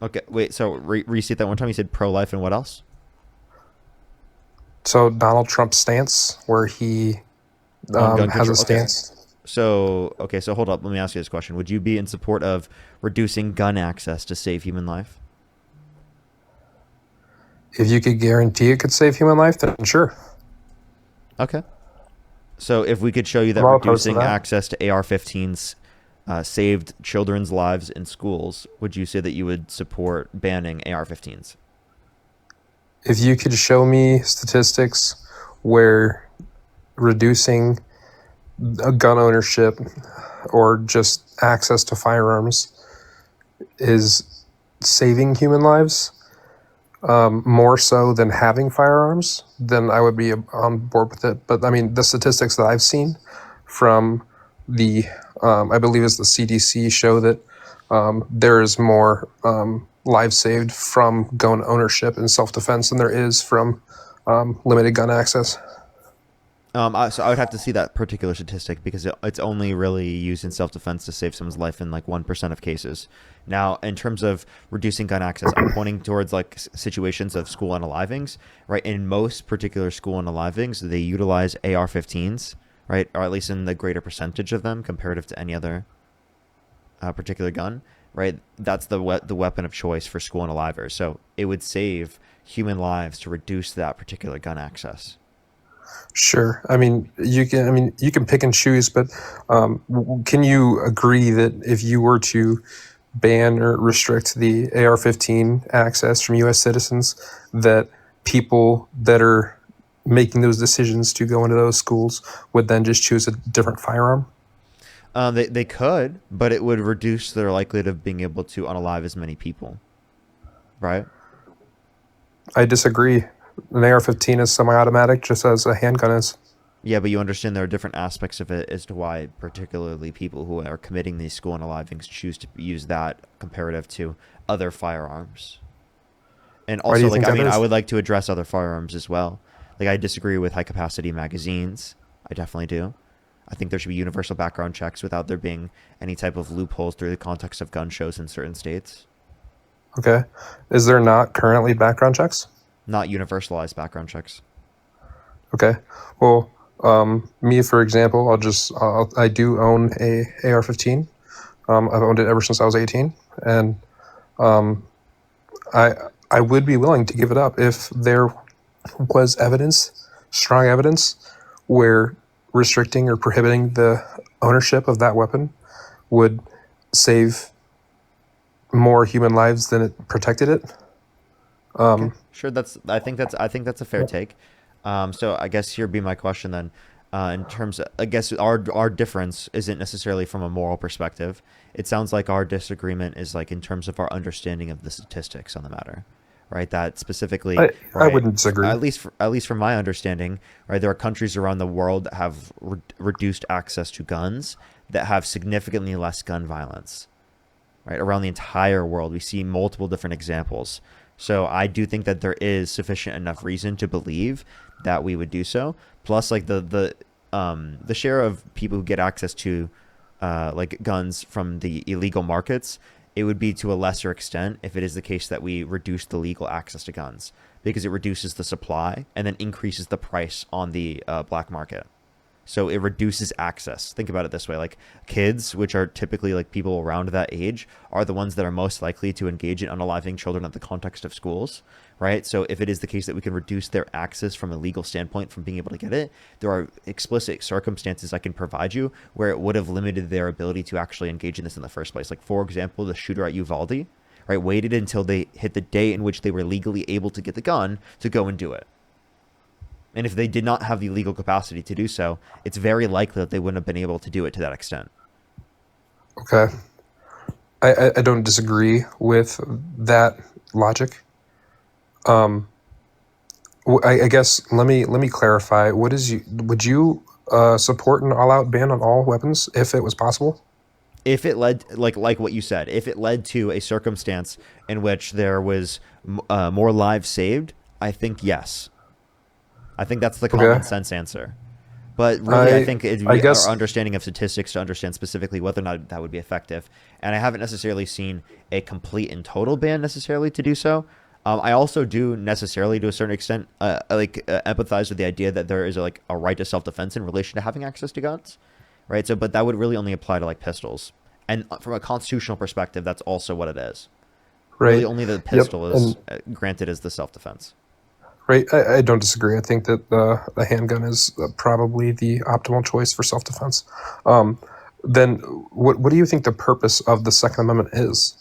Speaker 1: Okay, wait. So restate that one time. You said pro-life and what else?
Speaker 7: So Donald Trump's stance, where he
Speaker 1: On gun
Speaker 7: has a
Speaker 1: control. Okay.
Speaker 7: stance.
Speaker 1: So hold up. Let me ask you this question. Would you be in support of reducing gun access to save human life?
Speaker 7: If you could guarantee it could save human life, then sure.
Speaker 1: Okay. So if we could show you that
Speaker 7: I'm not opposed to
Speaker 1: reducing
Speaker 7: that.
Speaker 1: access to AR-15s saved children's lives in schools, would you say that you would support banning AR-15s?
Speaker 7: If you could show me statistics where reducing gun ownership or just access to firearms is saving human lives more so than having firearms, then I would be on board with it. But I mean, the statistics that I've seen from the, I believe it's the CDC, show that there is more lives saved from gun ownership and self-defense than there is from limited gun access.
Speaker 1: So I would have to see that particular statistic because it's only really used in self-defense to save someone's life in like 1% of cases. Now, in terms of reducing gun access, I'm pointing towards like situations of school unalivings, right? In most particular school unalivings, they utilize AR-15s, right? Or at least in the greater percentage of them comparative to any other particular gun, right? That's the weapon of choice for school unalivers. So it would save human lives to reduce that particular gun access.
Speaker 7: Sure. I mean, you can. I mean, you can pick and choose, but can you agree that if you were to ban or restrict the AR-15 access from U.S. citizens, that people that are making those decisions to go into those schools would then just choose a different firearm?
Speaker 1: They could, but it would reduce their likelihood of being able to unalive as many people, right?
Speaker 7: I disagree. An AR-15 is semi-automatic, just as a handgun is.
Speaker 1: Yeah, but you understand there are different aspects of it as to why particularly people who are committing these school unalivings choose to use that comparative to other firearms. And
Speaker 7: Why do
Speaker 1: also,
Speaker 7: you
Speaker 1: like,
Speaker 7: think
Speaker 1: I
Speaker 7: that
Speaker 1: mean, I
Speaker 7: is?
Speaker 1: would like to address other firearms as well. Like, I disagree with high capacity magazines. I definitely do. I think there should be universal background checks without there being any type of loopholes through the context of gun shows in certain states.
Speaker 7: Okay. Is there not currently background checks?
Speaker 1: Not universalized background checks.
Speaker 7: Okay. Well, me, for example, I do own a AR-15. I've owned it ever since I was 18, and I I would be willing to give it up if there was evidence, strong evidence, where restricting or prohibiting the ownership of that weapon would save more human lives than it protected it.
Speaker 1: Okay, sure. I think that's a fair take. So I guess here be my question then. In terms of, I guess our difference isn't necessarily from a moral perspective. It sounds like our disagreement is like in terms of our understanding of the statistics on the matter, right? That specifically,
Speaker 7: I
Speaker 1: right?
Speaker 7: wouldn't disagree.
Speaker 1: At least from my understanding, right? There are countries around the world that have reduced access to guns that have significantly less gun violence, right? Around the entire world, we see multiple different examples. So I do think that there is sufficient enough reason to believe that we would do so. Plus, like the share of people who get access to like guns from the illegal markets, it would be to a lesser extent if it is the case that we reduce the legal access to guns because it reduces the supply and then increases the price on the black market. So it reduces access. Think about it this way. Like kids, which are typically like people around that age, are the ones that are most likely to engage in unaliving children in the context of schools, right? So if it is the case that we can reduce their access from a legal standpoint from being able to get it, there are explicit circumstances I can provide you where it would have limited their ability to actually engage in this in the first place. Like, for example, the shooter at Uvalde, right, waited until they hit the day in which they were legally able to get the gun to go and do it. And if they did not have the legal capacity to do so, it's very likely that they wouldn't have been able to do it to that extent.
Speaker 7: Okay. I don't disagree with that logic. I guess let me clarify. Would you support an all-out ban on all weapons if it was possible?
Speaker 1: If it led, like what you said, if it led to a circumstance in which there was more lives saved, I think yes. I think that's the common sense answer. But really, I think it'd be our understanding of statistics to understand specifically whether or not that would be effective. And I haven't necessarily seen a complete and total ban necessarily to do so. I also do necessarily, to a certain extent, empathize with the idea that there is like a right to self-defense in relation to having access to guns, right? So, but that would really only apply to like pistols, and from a constitutional perspective, that's also what it is.
Speaker 7: Right.
Speaker 1: Really, only the pistol is granted as the self-defense.
Speaker 7: Right. I don't disagree. I think that the handgun is probably the optimal choice for self-defense. Then what do you think the purpose of the Second Amendment is?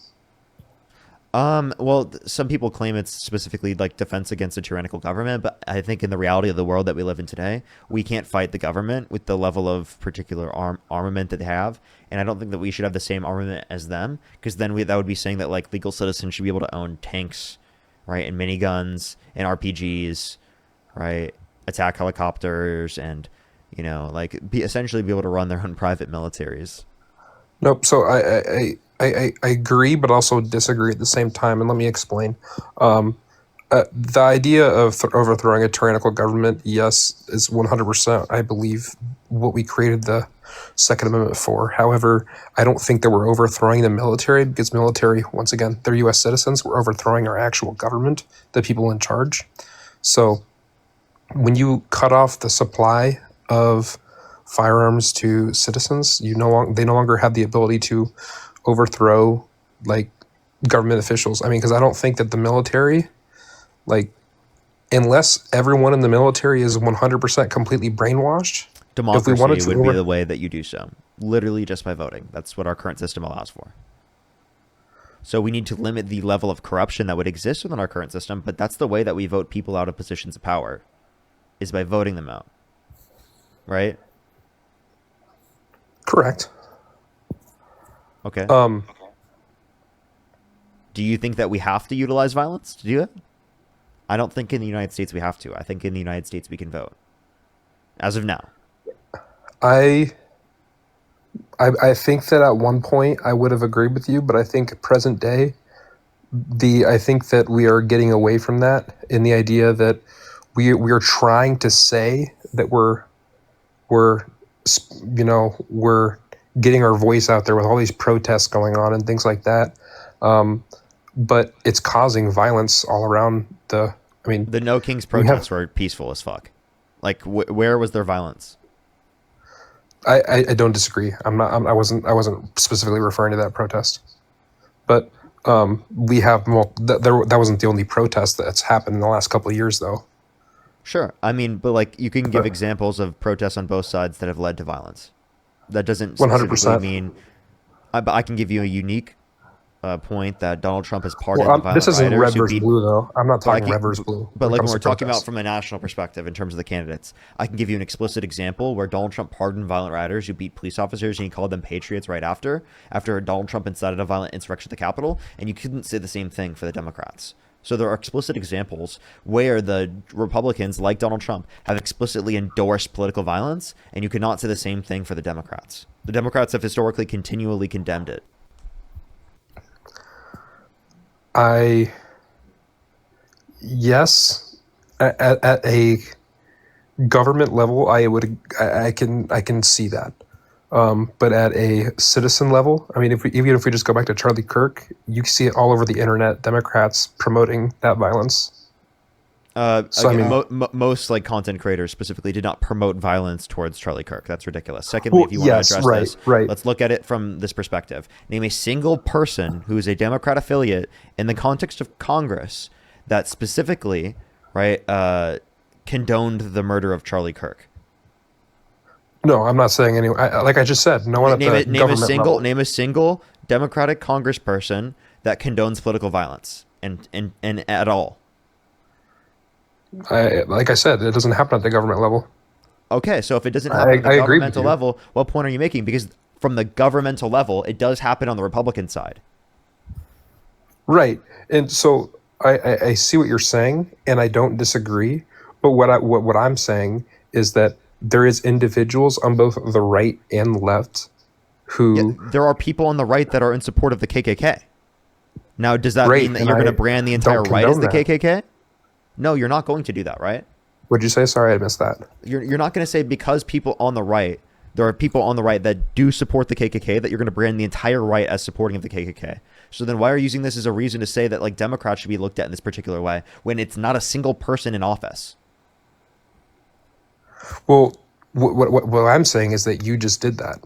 Speaker 1: Well, some people claim it's specifically like defense against a tyrannical government, but I think in the reality of the world that we live in today, we can't fight the government with the level of particular armament that they have, and I don't think that we should have the same armament as them, because then that would be saying that like legal citizens should be able to own tanks, right, and miniguns and RPGs, right, attack helicopters, and like essentially be able to run their own private militaries.
Speaker 7: Nope. So I agree, but also disagree at the same time, and let me explain. The idea of overthrowing a tyrannical government, yes, is 100%, I believe, what we created the Second Amendment for. However, I don't think that we're overthrowing the military, because military, once again, they're U.S. citizens. We're overthrowing our actual government, the people in charge. So when you cut off the supply of firearms to citizens, they no longer have the ability to overthrow like government officials. I mean, because I don't think that the military, like, unless everyone in the military is 100% completely brainwashed,
Speaker 1: Democracy
Speaker 7: if we wanted to
Speaker 1: would be the way that you do so, literally just by voting. That's what our current system allows for. So we need to limit the level of corruption that would exist within our current system, but that's the way that we vote people out of positions of power, is by voting them out. Right?
Speaker 7: Correct.
Speaker 1: Okay. Do you think that we have to utilize violence to do it? I don't think in the United States we have to. I think in the United States we can vote. As of now.
Speaker 7: I think that at one point I would have agreed with you, but I think present day, I think that we are getting away from that in the idea that we are trying to say that we're getting our voice out there with all these protests going on and things like that. But it's causing violence all around the
Speaker 1: No Kings protests were peaceful as fuck. Like, where was there violence?
Speaker 7: I don't disagree. I wasn't specifically referring to that protest, but we have that wasn't the only protest that's happened in the last couple of years, though.
Speaker 1: Sure, I mean, but like you can give examples of protests on both sides that have led to violence. That doesn't 100% mean. But I can give you a unique point that Donald Trump has pardoned violent
Speaker 7: this isn't
Speaker 1: rioters
Speaker 7: red versus blue, though. I'm not talking red versus blue.
Speaker 1: But like when we're talking about from a national perspective in terms of the candidates, I can give you an explicit example where Donald Trump pardoned violent rioters who beat police officers, and he called them patriots right after Donald Trump incited a violent insurrection at the Capitol, and you couldn't say the same thing for the Democrats. So there are explicit examples where the Republicans, like Donald Trump, have explicitly endorsed political violence, and you cannot say the same thing for the Democrats. The Democrats have historically continually condemned it.
Speaker 7: Yes, at a government level, I can see that. But at a citizen level, I mean, even if we just go back to Charlie Kirk, you see it all over the internet. Democrats promoting that violence.
Speaker 1: Most like content creators specifically did not promote violence towards Charlie Kirk. That's ridiculous. Secondly, if you want to address this, let's look at it from this perspective. Name a single person who is a Democrat affiliate in the context of Congress that specifically, condoned the murder of Charlie Kirk.
Speaker 7: No, I'm not saying any. Like I just said, no one at the government level.
Speaker 1: Name a single Democratic congressperson that condones political violence and at all.
Speaker 7: Like I said, it doesn't happen at the government level.
Speaker 1: Okay, so if it doesn't happen at the governmental level, what point are you making? Because from the governmental level, it does happen on the Republican side.
Speaker 7: Right, and so I see what you're saying, and I don't disagree. But what I'm saying is that there is individuals on both the right and left who...
Speaker 1: Yeah, there are people on the right that are in support of the KKK. Now, does that mean that you're going to brand the entire right as the KKK? No, you're not going to do that, right?
Speaker 7: What'd you say? Sorry, I missed that.
Speaker 1: You're not going to say because people on the right, there are people on the right that do support the KKK, that you're going to brand the entire right as supporting of the KKK. So then why are you using this as a reason to say that like Democrats should be looked at in this particular way when it's not a single person in office?
Speaker 7: Well, what I'm saying is that you just did that.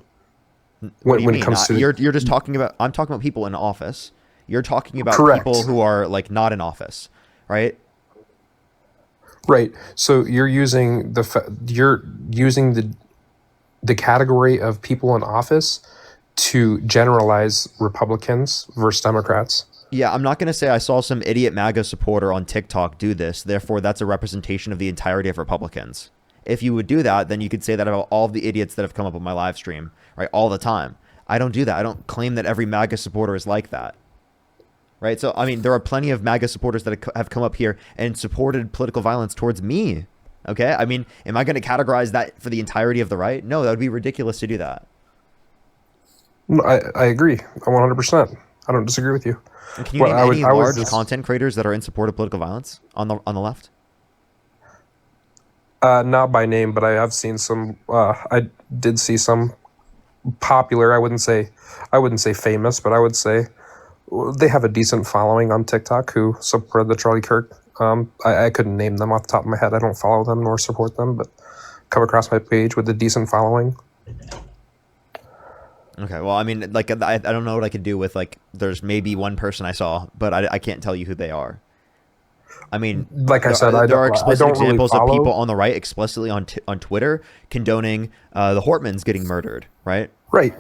Speaker 1: What do you
Speaker 7: When
Speaker 1: mean?
Speaker 7: it comes to
Speaker 1: You're just talking about. I'm talking about people in office. You're talking about
Speaker 7: Correct.
Speaker 1: people who are like not in office, right?
Speaker 7: right. So you're using the category of people in office to generalize Republicans versus Democrats.
Speaker 1: Yeah, I'm not going to say I saw some idiot MAGA supporter on TikTok do this. Therefore, that's a representation of the entirety of Republicans. If you would do that, then you could say that about all of the idiots that have come up on my live stream, right? All the time. I don't do that. I don't claim that every MAGA supporter is like that. Right? So, I mean, there are plenty of MAGA supporters that have come up here and supported political violence towards me. Okay? I mean, am I going to categorize that for the entirety of the right? No, that would be ridiculous to do that.
Speaker 7: No, I agree 100%. I don't disagree with you.
Speaker 1: And can you name any large content creators that are in support of political violence on the left?
Speaker 7: Not by name, but I have seen some. I did see some popular. I wouldn't say famous, but I would say they have a decent following on TikTok who supported the Charlie Kirk. I couldn't name them off the top of my head. I don't follow them nor support them, but come across my page with a decent following.
Speaker 1: Okay, well, I mean, like, I don't know what I could do with, like, there's maybe one person I saw, but I can't tell you who they are. I mean,
Speaker 7: like I said,
Speaker 1: there are explicit examples
Speaker 7: really
Speaker 1: of people on the right explicitly on Twitter condoning the Hortmans getting murdered, right?
Speaker 7: Right.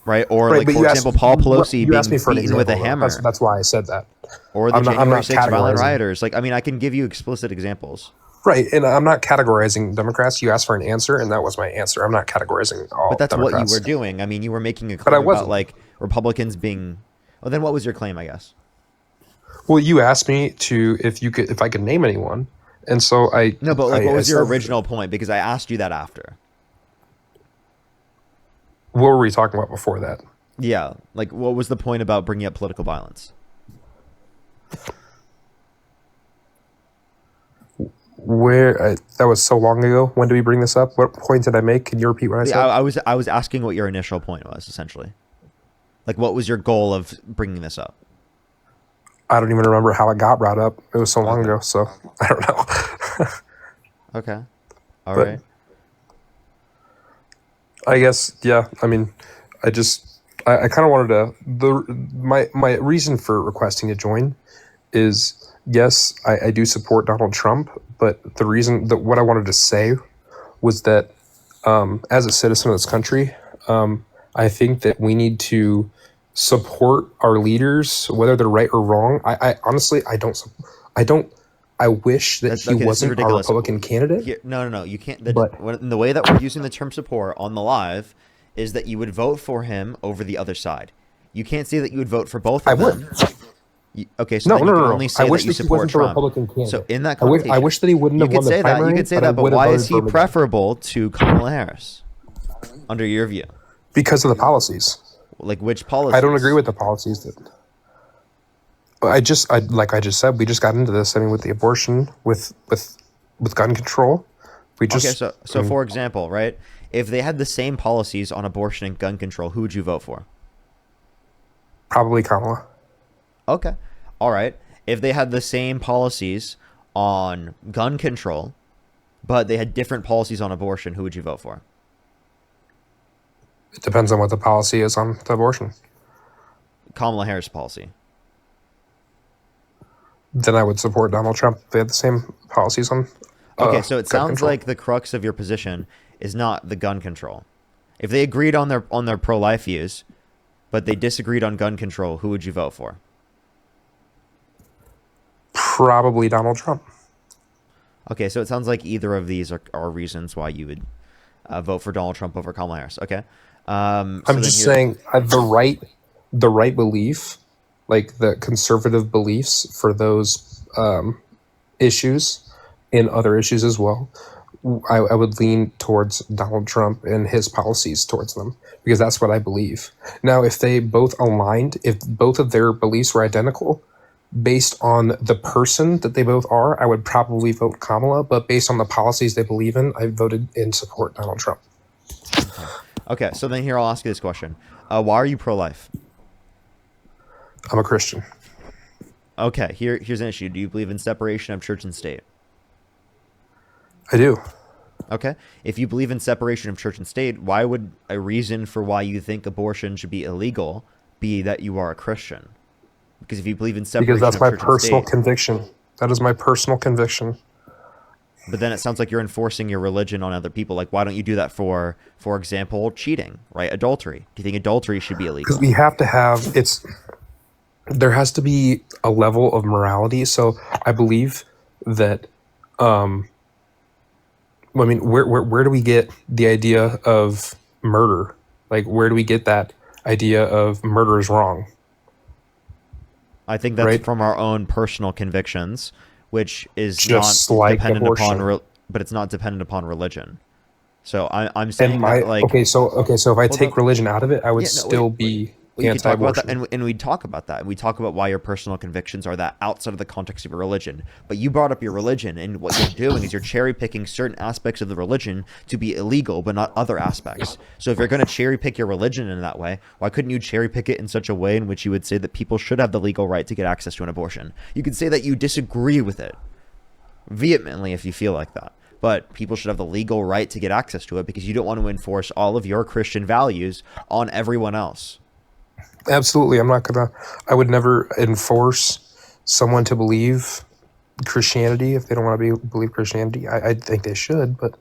Speaker 1: Right, or like for example, Paul Pelosi being beaten with a hammer.
Speaker 7: That's why I said that.
Speaker 1: Or the January 6th violent rioters. Like, I mean, I can give you explicit examples.
Speaker 7: Right, and I'm not categorizing Democrats. You asked for an answer, and that was my answer. I'm not categorizing all.
Speaker 1: But that's
Speaker 7: Democrats.
Speaker 1: what you were doing. I mean, you were making a claim about like Republicans being. Well, then what was your claim? I guess.
Speaker 7: Well, you asked me if I could name anyone, and so I.
Speaker 1: No, but like, what was your original point? Because I asked you that after.
Speaker 7: What were we talking about before that?
Speaker 1: Yeah, like what was the point about bringing up political violence?
Speaker 7: That was so long ago. When did we bring this up? What point did I make? Can you repeat what I said?
Speaker 1: I was asking what your initial point was, essentially. Like, what was your goal of bringing this up?
Speaker 7: I don't even remember how it got brought up. It was so long ago, so I don't know.
Speaker 1: Okay. All right.
Speaker 7: I guess, yeah. I mean, I kind of wanted to. My reason for requesting to join is, yes, I do support Donald Trump, but the reason that what I wanted to say was that as a citizen of this country, I think that we need to support our leaders, whether they're right or wrong. I honestly, I don't. I wish that he wasn't our Republican candidate.
Speaker 1: No. You can't. The way that we're using the term support on the live is that you would vote for him over the other side. You can't say that you would vote for both of them. Okay, so then you can only say that you support Trump. So in that conversation,
Speaker 7: I wish that he wouldn't have won the primary.
Speaker 1: You could say that, but why is he preferable to Kamala Harris, under your view?
Speaker 7: Because of the policies.
Speaker 1: Like which policies?
Speaker 7: I don't agree with the policies that. Like I just said, we just got into this. I mean, with the abortion, with gun control,
Speaker 1: so for example, right? If they had the same policies on abortion and gun control, who would you vote for?
Speaker 7: Probably Kamala.
Speaker 1: Okay. All right. If they had the same policies on gun control, but they had different policies on abortion, who would you vote for?
Speaker 7: It depends on what the policy is on the abortion.
Speaker 1: Kamala Harris policy.
Speaker 7: Then I would support Donald Trump if they had the same policies on
Speaker 1: okay, so it sounds
Speaker 7: control.
Speaker 1: like the crux of your position is not the gun control. If they agreed on their pro-life views, but they disagreed on gun control, who would you vote for?
Speaker 7: Probably Donald Trump.
Speaker 1: Okay, so it sounds like either of these are reasons why you would vote for Donald Trump over Kamala Harris. Okay,
Speaker 7: I'm just saying the right belief, like the conservative beliefs for those issues and other issues as well. I would lean towards Donald Trump and his policies towards them because that's what I believe. Now, if they both aligned, if both of their beliefs were identical, based on the person that they both are, I would probably vote Kamala. But based on the policies they believe in, I voted in support Donald Trump.
Speaker 1: Okay, so then here I'll ask you this question: why are you pro-life?
Speaker 7: I'm a Christian.
Speaker 1: Okay, here's an issue. Do you believe in separation of church and state?
Speaker 7: I do.
Speaker 1: Okay. If you believe in separation of church and state, why would a reason for why you think abortion should be illegal be that you are a Christian? Because if you believe in
Speaker 7: Because
Speaker 1: separation
Speaker 7: that's
Speaker 1: of
Speaker 7: my
Speaker 1: church and
Speaker 7: personal
Speaker 1: state,
Speaker 7: conviction. That is my personal conviction.
Speaker 1: but then it sounds like you're enforcing your religion on other people. Like, why don't you do that for example, cheating, right? Adultery. Do you think adultery should be
Speaker 7: Because
Speaker 1: illegal?
Speaker 7: we have to have there has to be a level of morality. So I believe that I mean, where do we get the idea of murder? Like, where do we get that idea of murder is wrong?
Speaker 1: I think that's
Speaker 7: Right?
Speaker 1: from our own personal convictions, which is
Speaker 7: Just
Speaker 1: not
Speaker 7: like
Speaker 1: dependent upon,
Speaker 7: abortion.
Speaker 1: but it's not dependent upon religion. So I'm saying
Speaker 7: And
Speaker 1: that, like,
Speaker 7: so if I
Speaker 1: hold
Speaker 7: take
Speaker 1: up.
Speaker 7: religion out of it, I would
Speaker 1: Yeah, no, wait,
Speaker 7: still
Speaker 1: wait.
Speaker 7: be
Speaker 1: Well, you could talk about that,
Speaker 7: anti-abortion.
Speaker 1: and we talk about that. We talk about why your personal convictions are that outside of the context of your religion. But you brought up your religion, and what you're doing is you're cherry picking certain aspects of the religion to be illegal, but not other aspects. So if you're going to cherry pick your religion in that way, why couldn't you cherry pick it in such a way in which you would say that people should have the legal right to get access to an abortion? You could say that you disagree with it vehemently if you feel like that. But people should have the legal right to get access to it because you don't want to enforce all of your Christian values on everyone else.
Speaker 7: Absolutely. I would never enforce someone to believe Christianity if they don't want to believe Christianity. I think they should, but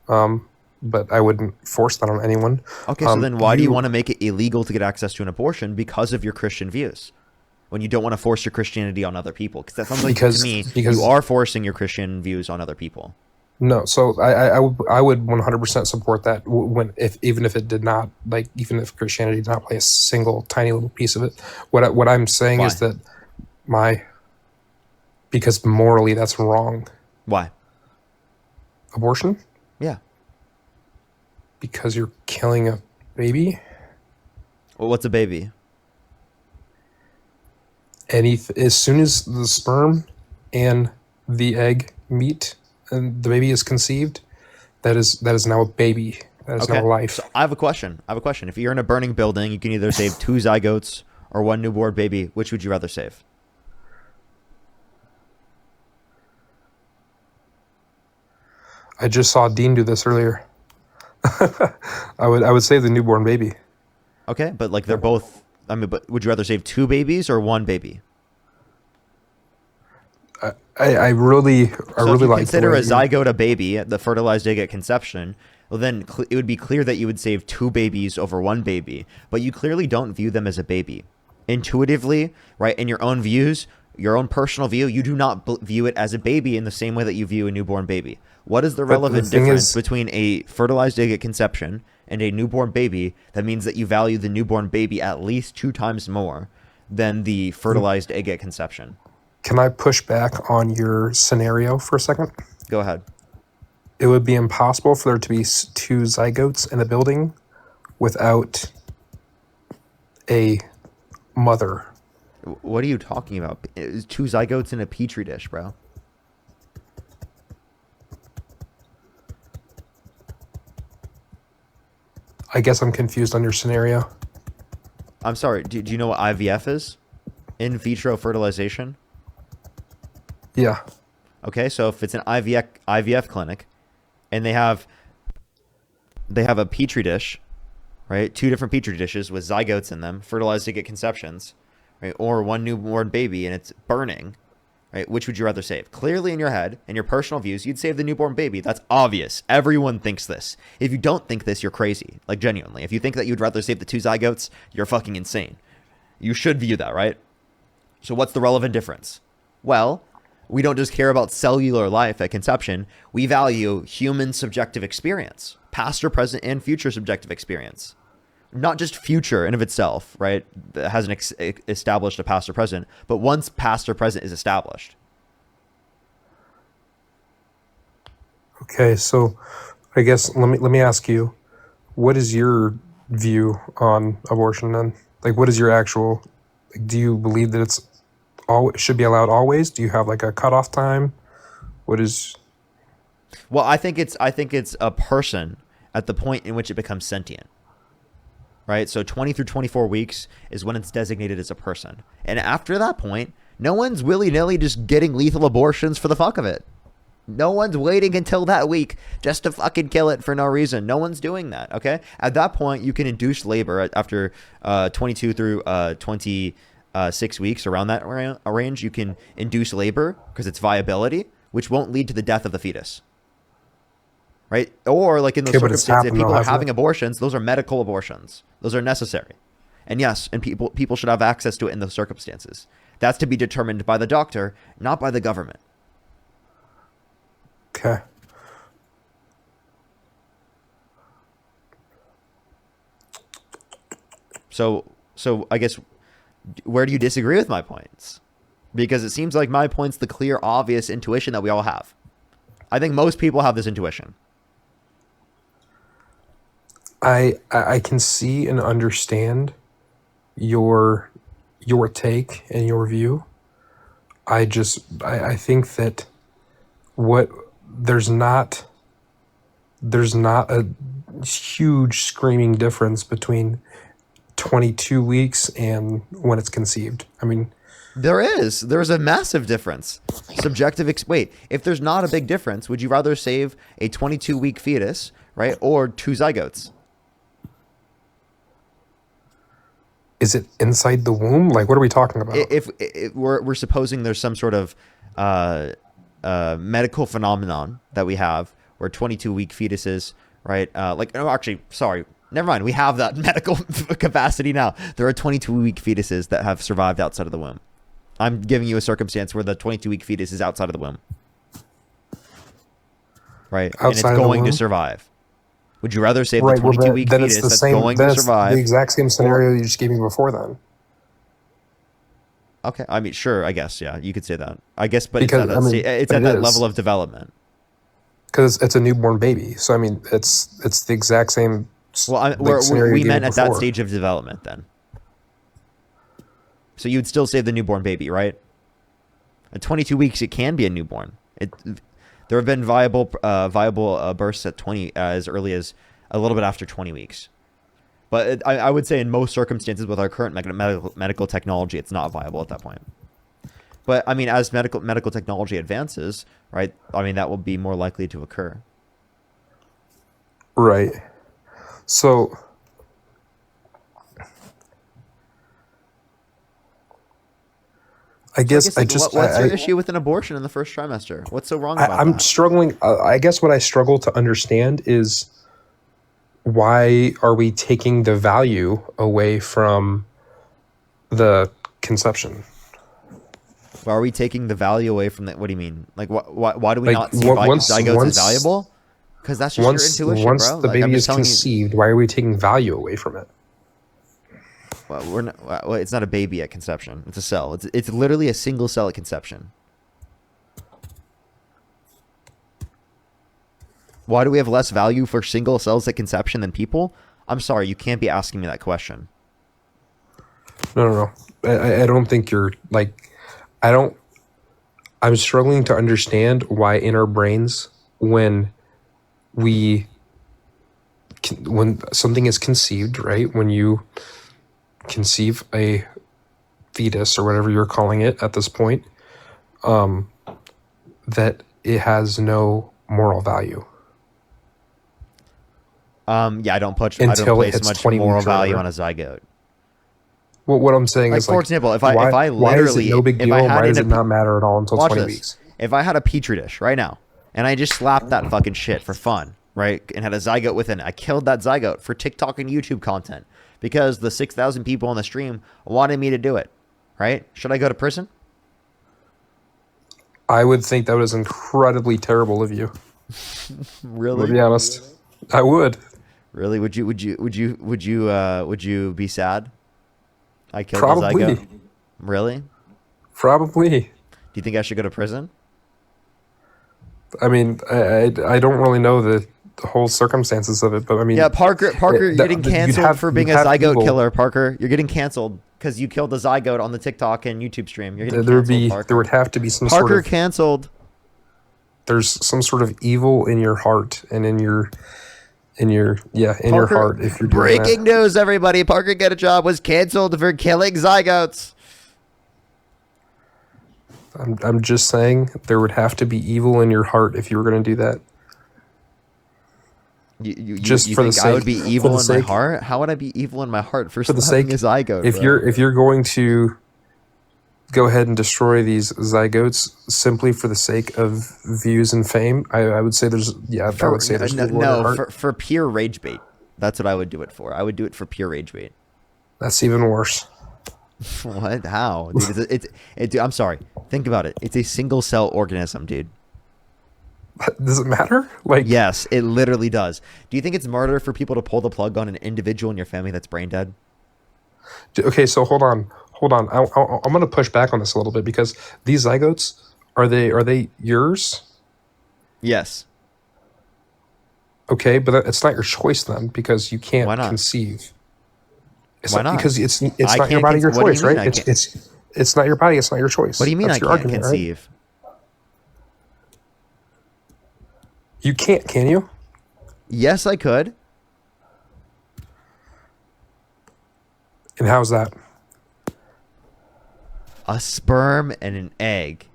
Speaker 7: I wouldn't force that on anyone.
Speaker 1: Okay, so then why do you want to make it illegal to get access to an abortion because of your Christian views? When you don't want to force your Christianity on other people? Because that sounds like, to me, you are forcing your Christian views on other people.
Speaker 7: No, so I would 100% support that even if it did not, like, even if Christianity did not play a single tiny little piece of it. What I'm saying is
Speaker 1: Why?
Speaker 7: that because morally that's wrong.
Speaker 1: Why?
Speaker 7: Abortion?
Speaker 1: Yeah.
Speaker 7: Because you're killing a baby.
Speaker 1: Well, what's a baby?
Speaker 7: As soon as the sperm and the egg meet and the baby is conceived, that is now a baby. That is now a life.
Speaker 1: So I have a question. If you're in a burning building, you can either save 2 zygotes or 1 newborn baby. Which would you rather save?
Speaker 7: I just saw Dean do this earlier. I would save the newborn baby.
Speaker 1: Okay, but like they're both. I mean, but would you rather save 2 babies or 1 baby?
Speaker 7: I really
Speaker 1: So if you
Speaker 7: like
Speaker 1: consider a zygote a baby, the fertilized egg at conception, well then it would be clear that you would save 2 babies over 1 baby, but you clearly don't view them as a baby. Intuitively, right, in your own views, your own personal view, you do not view it as a baby in the same way that you view a newborn baby. What is the relevant difference between a fertilized egg at conception and a newborn baby that means that you value the newborn baby at least 2 times more than the fertilized egg at conception?
Speaker 7: Can I push back on your scenario for a second?
Speaker 1: Go ahead.
Speaker 7: It would be impossible for there to be 2 zygotes in a building without a mother.
Speaker 1: What are you talking about? It's 2 zygotes in a petri dish, bro.
Speaker 7: I guess I'm confused on your scenario.
Speaker 1: I'm sorry. Do you know what IVF is? In vitro fertilization.
Speaker 7: Yeah.
Speaker 1: Okay, so if it's an IVF clinic, and they have a petri dish, right? 2 different petri dishes with zygotes in them, fertilized to get conceptions, right? Or 1 newborn baby and it's burning, right? Which would you rather save? Clearly in your head and your personal views, you'd save the newborn baby. That's obvious. Everyone thinks this. If you don't think this, you're crazy. Like, genuinely. If you think that you'd rather save the 2 zygotes, you're fucking insane. You should view that, right? So what's the relevant difference? Well, we don't just care about cellular life at conception. We value human subjective experience, past or present and future subjective experience. Not just future in of itself, right? That hasn't established a past or present, but once past or present is established.
Speaker 7: Okay, so I guess let me ask you, what is your view on abortion then? Like, what is your actual? Like, do you believe that it should be allowed always? Do you have like a cutoff time? What is?
Speaker 1: Well, I think it's a person at the point in which it becomes sentient. right? So 20 through 24 weeks is when it's designated as a person. And after that point, no one's willy-nilly just getting lethal abortions for the fuck of it. No one's waiting until that week just to fucking kill it for no reason. No one's doing that, okay? At that point, you can induce labor after 22 through 26 weeks, around that range. You can induce labor because it's viability, which won't lead to the death of the fetus. Right? Or like in those circumstances, if people are having abortions, those are medical abortions. Those are necessary. And yes, and people should have access to it in those circumstances. That's to be determined by the doctor, not by the government.
Speaker 7: Okay.
Speaker 1: So I guess, where do you disagree with my points? Because it seems like my point's the clear, obvious intuition that we all have. I think most people have this intuition.
Speaker 7: I can see and understand your take and your view. I think that there's not a huge screaming difference between 22 weeks and when it's conceived. I mean,
Speaker 1: there's a massive difference. Wait, if there's not a big difference, would you rather save a 22-week fetus, right, or 2 zygotes?
Speaker 7: Is it inside the womb? Like, what are we talking about?
Speaker 1: If we're supposing there's some sort of medical phenomenon that we have where 22-week fetuses, right? Never mind. We have that medical capacity now. There are 22-week fetuses that have survived outside of the womb. I'm giving you a circumstance where the 22-week fetus is outside of the womb, right? And it's going to survive. Would you rather save the 22-week fetus that's going to survive?
Speaker 7: The exact same scenario you just gave me before then.
Speaker 1: Okay, I mean, sure, I guess, yeah, you could say that. I guess, but it's at that level of development.
Speaker 7: Because it's a newborn baby, so I mean, it's the exact same.
Speaker 1: Well, we meant at that stage of development then. So you'd still save the newborn baby, right? At 22 weeks, it can be a newborn. There have been viable births at 20, as early as a little bit after 20 weeks. But I would say in most circumstances with our current medical technology, it's not viable at that point. But I mean, as medical technology advances, right? I mean, that will be more likely to occur.
Speaker 7: Right. So I guess
Speaker 1: what's your issue with an abortion in the first trimester? What's so wrong about that?
Speaker 7: I'm struggling. I guess what I struggle to understand is, why are we taking the value away from the conception?
Speaker 1: Why are we taking the value away from that? What do you mean? Like, why do we not see zygotes as valuable? Because that's just your intuition,
Speaker 7: once
Speaker 1: bro.
Speaker 7: Once the baby is conceived, why are we taking value away from it?
Speaker 1: Well, it's not a baby at conception. It's a cell. It's literally a single cell at conception. Why do we have less value for single cells at conception than people? I'm sorry, you can't be asking me that question.
Speaker 7: No. I don't think you're like. I'm struggling to understand why in our brains, when something is conceived, right? When you conceive a fetus or whatever you're calling it at this point, that it has no moral value.
Speaker 1: Yeah, I don't place much moral value on a zygote.
Speaker 7: Well, what I'm saying is,
Speaker 1: for example, if I literally,
Speaker 7: why is it no big deal? Why does it not matter at all until 20 weeks?
Speaker 1: If I had a petri dish right now and I just slapped that fucking shit for fun, right, and had a zygote within it, I killed that zygote for TikTok and YouTube content because the 6,000 people on the stream wanted me to do it, right? Should I go to prison?
Speaker 7: I would think that was incredibly terrible of you.
Speaker 1: Really?
Speaker 7: To be honest, I would.
Speaker 1: Really? Would you be sad? I killed
Speaker 7: Probably.
Speaker 1: a zygote. Really?
Speaker 7: Probably.
Speaker 1: Do you think I should go to prison?
Speaker 7: I mean, I don't really know the whole circumstances of it, but I mean,
Speaker 1: yeah, Parker, you're getting canceled for being a zygote killer. Parker, you're getting canceled because you killed a zygote on the TikTok and YouTube stream. You're getting canceled,
Speaker 7: there would have to be some
Speaker 1: Parker
Speaker 7: sort of
Speaker 1: canceled.
Speaker 7: There's some sort of evil in your heart and in in your heart if you're doing
Speaker 1: breaking
Speaker 7: that.
Speaker 1: news, everybody. Parker Get a Job was canceled for killing zygotes.
Speaker 7: I'm just saying there would have to be evil in your heart if you were going to do that.
Speaker 1: You
Speaker 7: Just for the
Speaker 1: think I would
Speaker 7: sake-
Speaker 1: be
Speaker 7: for
Speaker 1: evil
Speaker 7: the
Speaker 1: in my
Speaker 7: sake-
Speaker 1: heart? How would I be evil in my heart for
Speaker 7: For the
Speaker 1: having
Speaker 7: sake,
Speaker 1: a zygote?
Speaker 7: if
Speaker 1: bro?
Speaker 7: you're going to go ahead and destroy these zygotes simply for the sake of views and fame, I would say there's there's evil in your heart.
Speaker 1: for pure rage bait. That's what I would do it for. I would do it for pure rage bait.
Speaker 7: That's even worse.
Speaker 1: What? How? Dude, dude, I'm sorry. Think about it. It's a single cell organism, dude.
Speaker 7: Does it matter? Like,
Speaker 1: Yes, it literally does. Do you think it's murder for people to pull the plug on an individual in your family that's brain dead?
Speaker 7: okay, so hold on. I'm going to push back on this a little bit because these zygotes are they yours?
Speaker 1: Yes.
Speaker 7: Okay, but it's not your choice then because you can't
Speaker 1: Why not?
Speaker 7: conceive.
Speaker 1: Why not?
Speaker 7: Because it's
Speaker 1: I
Speaker 7: not your
Speaker 1: can't
Speaker 7: body, your
Speaker 1: what do you
Speaker 7: choice,
Speaker 1: mean
Speaker 7: right?
Speaker 1: I can't?
Speaker 7: It's not your body, it's not your choice.
Speaker 1: What do you mean
Speaker 7: That's
Speaker 1: I
Speaker 7: your
Speaker 1: can't
Speaker 7: argument, right?
Speaker 1: conceive?
Speaker 7: You can't, can you?
Speaker 1: Yes, I could.
Speaker 7: And how's that?
Speaker 1: A sperm and an egg.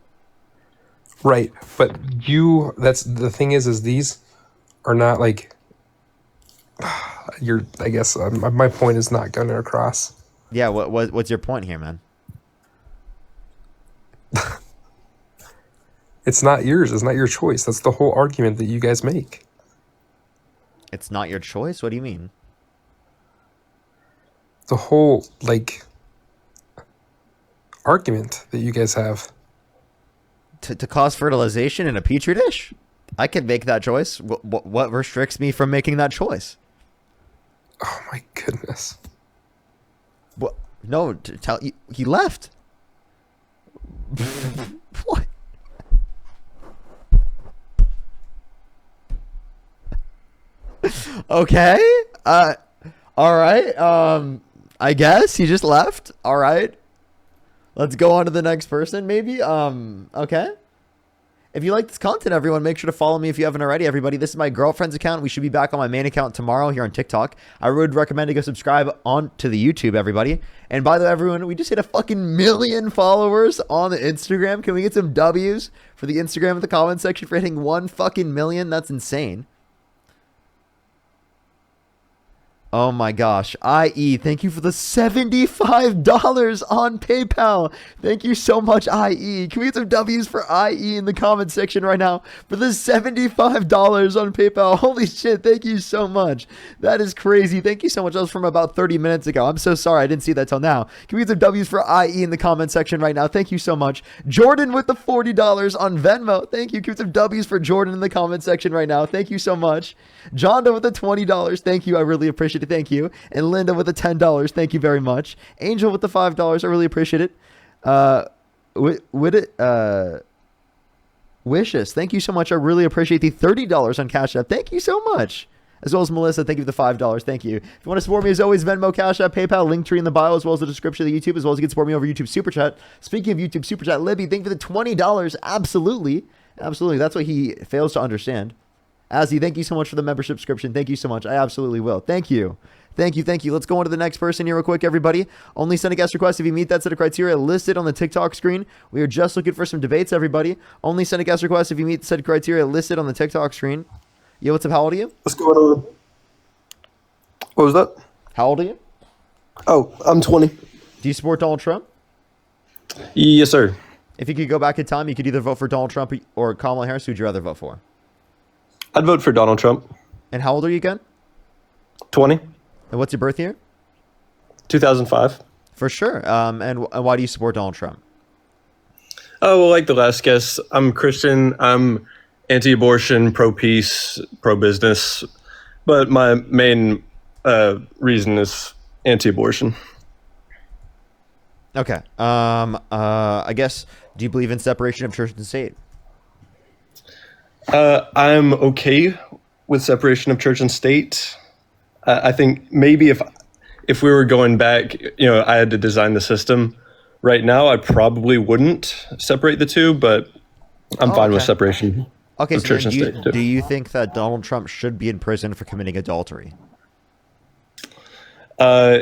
Speaker 7: Right, but that's the thing is these are not like I guess my point is not going across.
Speaker 1: Yeah, what's your point here, man?
Speaker 7: It's not yours. It's not your choice. That's the whole argument that you guys make.
Speaker 1: It's not your choice? What do you mean?
Speaker 7: The whole argument that you guys have.
Speaker 1: To cause fertilization in a petri dish? I can make that choice. What restricts me from making that choice?
Speaker 7: Oh my goodness.
Speaker 1: What? No, tell you, he left. What? Okay. All right. I guess he just left. All right. Let's go on to the next person, maybe. Okay. If you like this content, everyone, make sure to follow me if you haven't already. Everybody, this is my girlfriend's account. We should be back on my main account tomorrow here on TikTok. I would recommend to go subscribe on to the YouTube, everybody. And by the way, everyone, we just hit a fucking million followers on the Instagram. Can we get some W's for the Instagram in the comment section for hitting 1 fucking million? That's insane. Oh my gosh. IE, thank you for the $75 on PayPal. Thank you so much, IE. Can we get some W's for IE in the comment section right now for the $75 on PayPal? Holy shit, thank you so much. That is crazy. Thank you so much. That was from about 30 minutes ago. I'm so sorry I didn't see that till now. Can we get some W's for IE in the comment section right now? Thank you so much. Jordan with the $40 on Venmo. Thank you. Can we get some W's for Jordan in the comment section right now? Thank you so much. Jonda with the $20. Thank you. I really appreciate it. Thank you. And Linda with the $10. Thank you very much. Angel with the $5. I really appreciate it. Wishes. Thank you so much. I really appreciate the $30 on Cash App. Thank you so much. As well as Melissa, thank you for the $5. Thank you. If you want to support me, as always, Venmo, Cash App, PayPal, Linktree in the bio, as well as the description of the YouTube, as well as you can support me over YouTube Super Chat. Speaking of YouTube Super Chat, Libby, thank you for the $20. Absolutely. Absolutely. That's what he fails to understand. Azzy, thank you so much for the membership subscription. Thank you so much. I absolutely will. Thank you. Thank you. Thank you. Let's go on to the next person here real quick, everybody. Only send a guest request if you meet that set of criteria listed on the TikTok screen. We are just looking for some debates, everybody. Only send a guest request if you meet the set of criteria listed on the TikTok screen. Yo, what's up? How old are you?
Speaker 8: What's going on? What was that?
Speaker 1: How old are you?
Speaker 8: Oh, I'm 20.
Speaker 1: Do you support Donald Trump?
Speaker 8: Yes, sir.
Speaker 1: If you could go back in time, you could either vote for Donald Trump or Kamala Harris. Who'd you rather vote for?
Speaker 8: I'd vote for Donald Trump.
Speaker 1: And how old are you again?
Speaker 8: 20.
Speaker 1: And what's your birth year?
Speaker 8: 2005.
Speaker 1: For sure. And why do you support Donald Trump?
Speaker 8: Oh, well, like the last guest, I'm Christian. I'm anti-abortion, pro-peace, pro-business. But my main reason is anti-abortion.
Speaker 1: Okay. I guess, do you believe in separation of church and state?
Speaker 8: I'm okay with separation of church and state. I think maybe if we were going back, I had to design the system. Right now, I probably wouldn't separate the two, but I'm fine with separation.
Speaker 1: Okay,
Speaker 8: of
Speaker 1: so
Speaker 8: church
Speaker 1: then
Speaker 8: and
Speaker 1: do
Speaker 8: state.
Speaker 1: do
Speaker 8: Too.
Speaker 1: you think that Donald Trump should be in prison for committing adultery?
Speaker 8: Uh,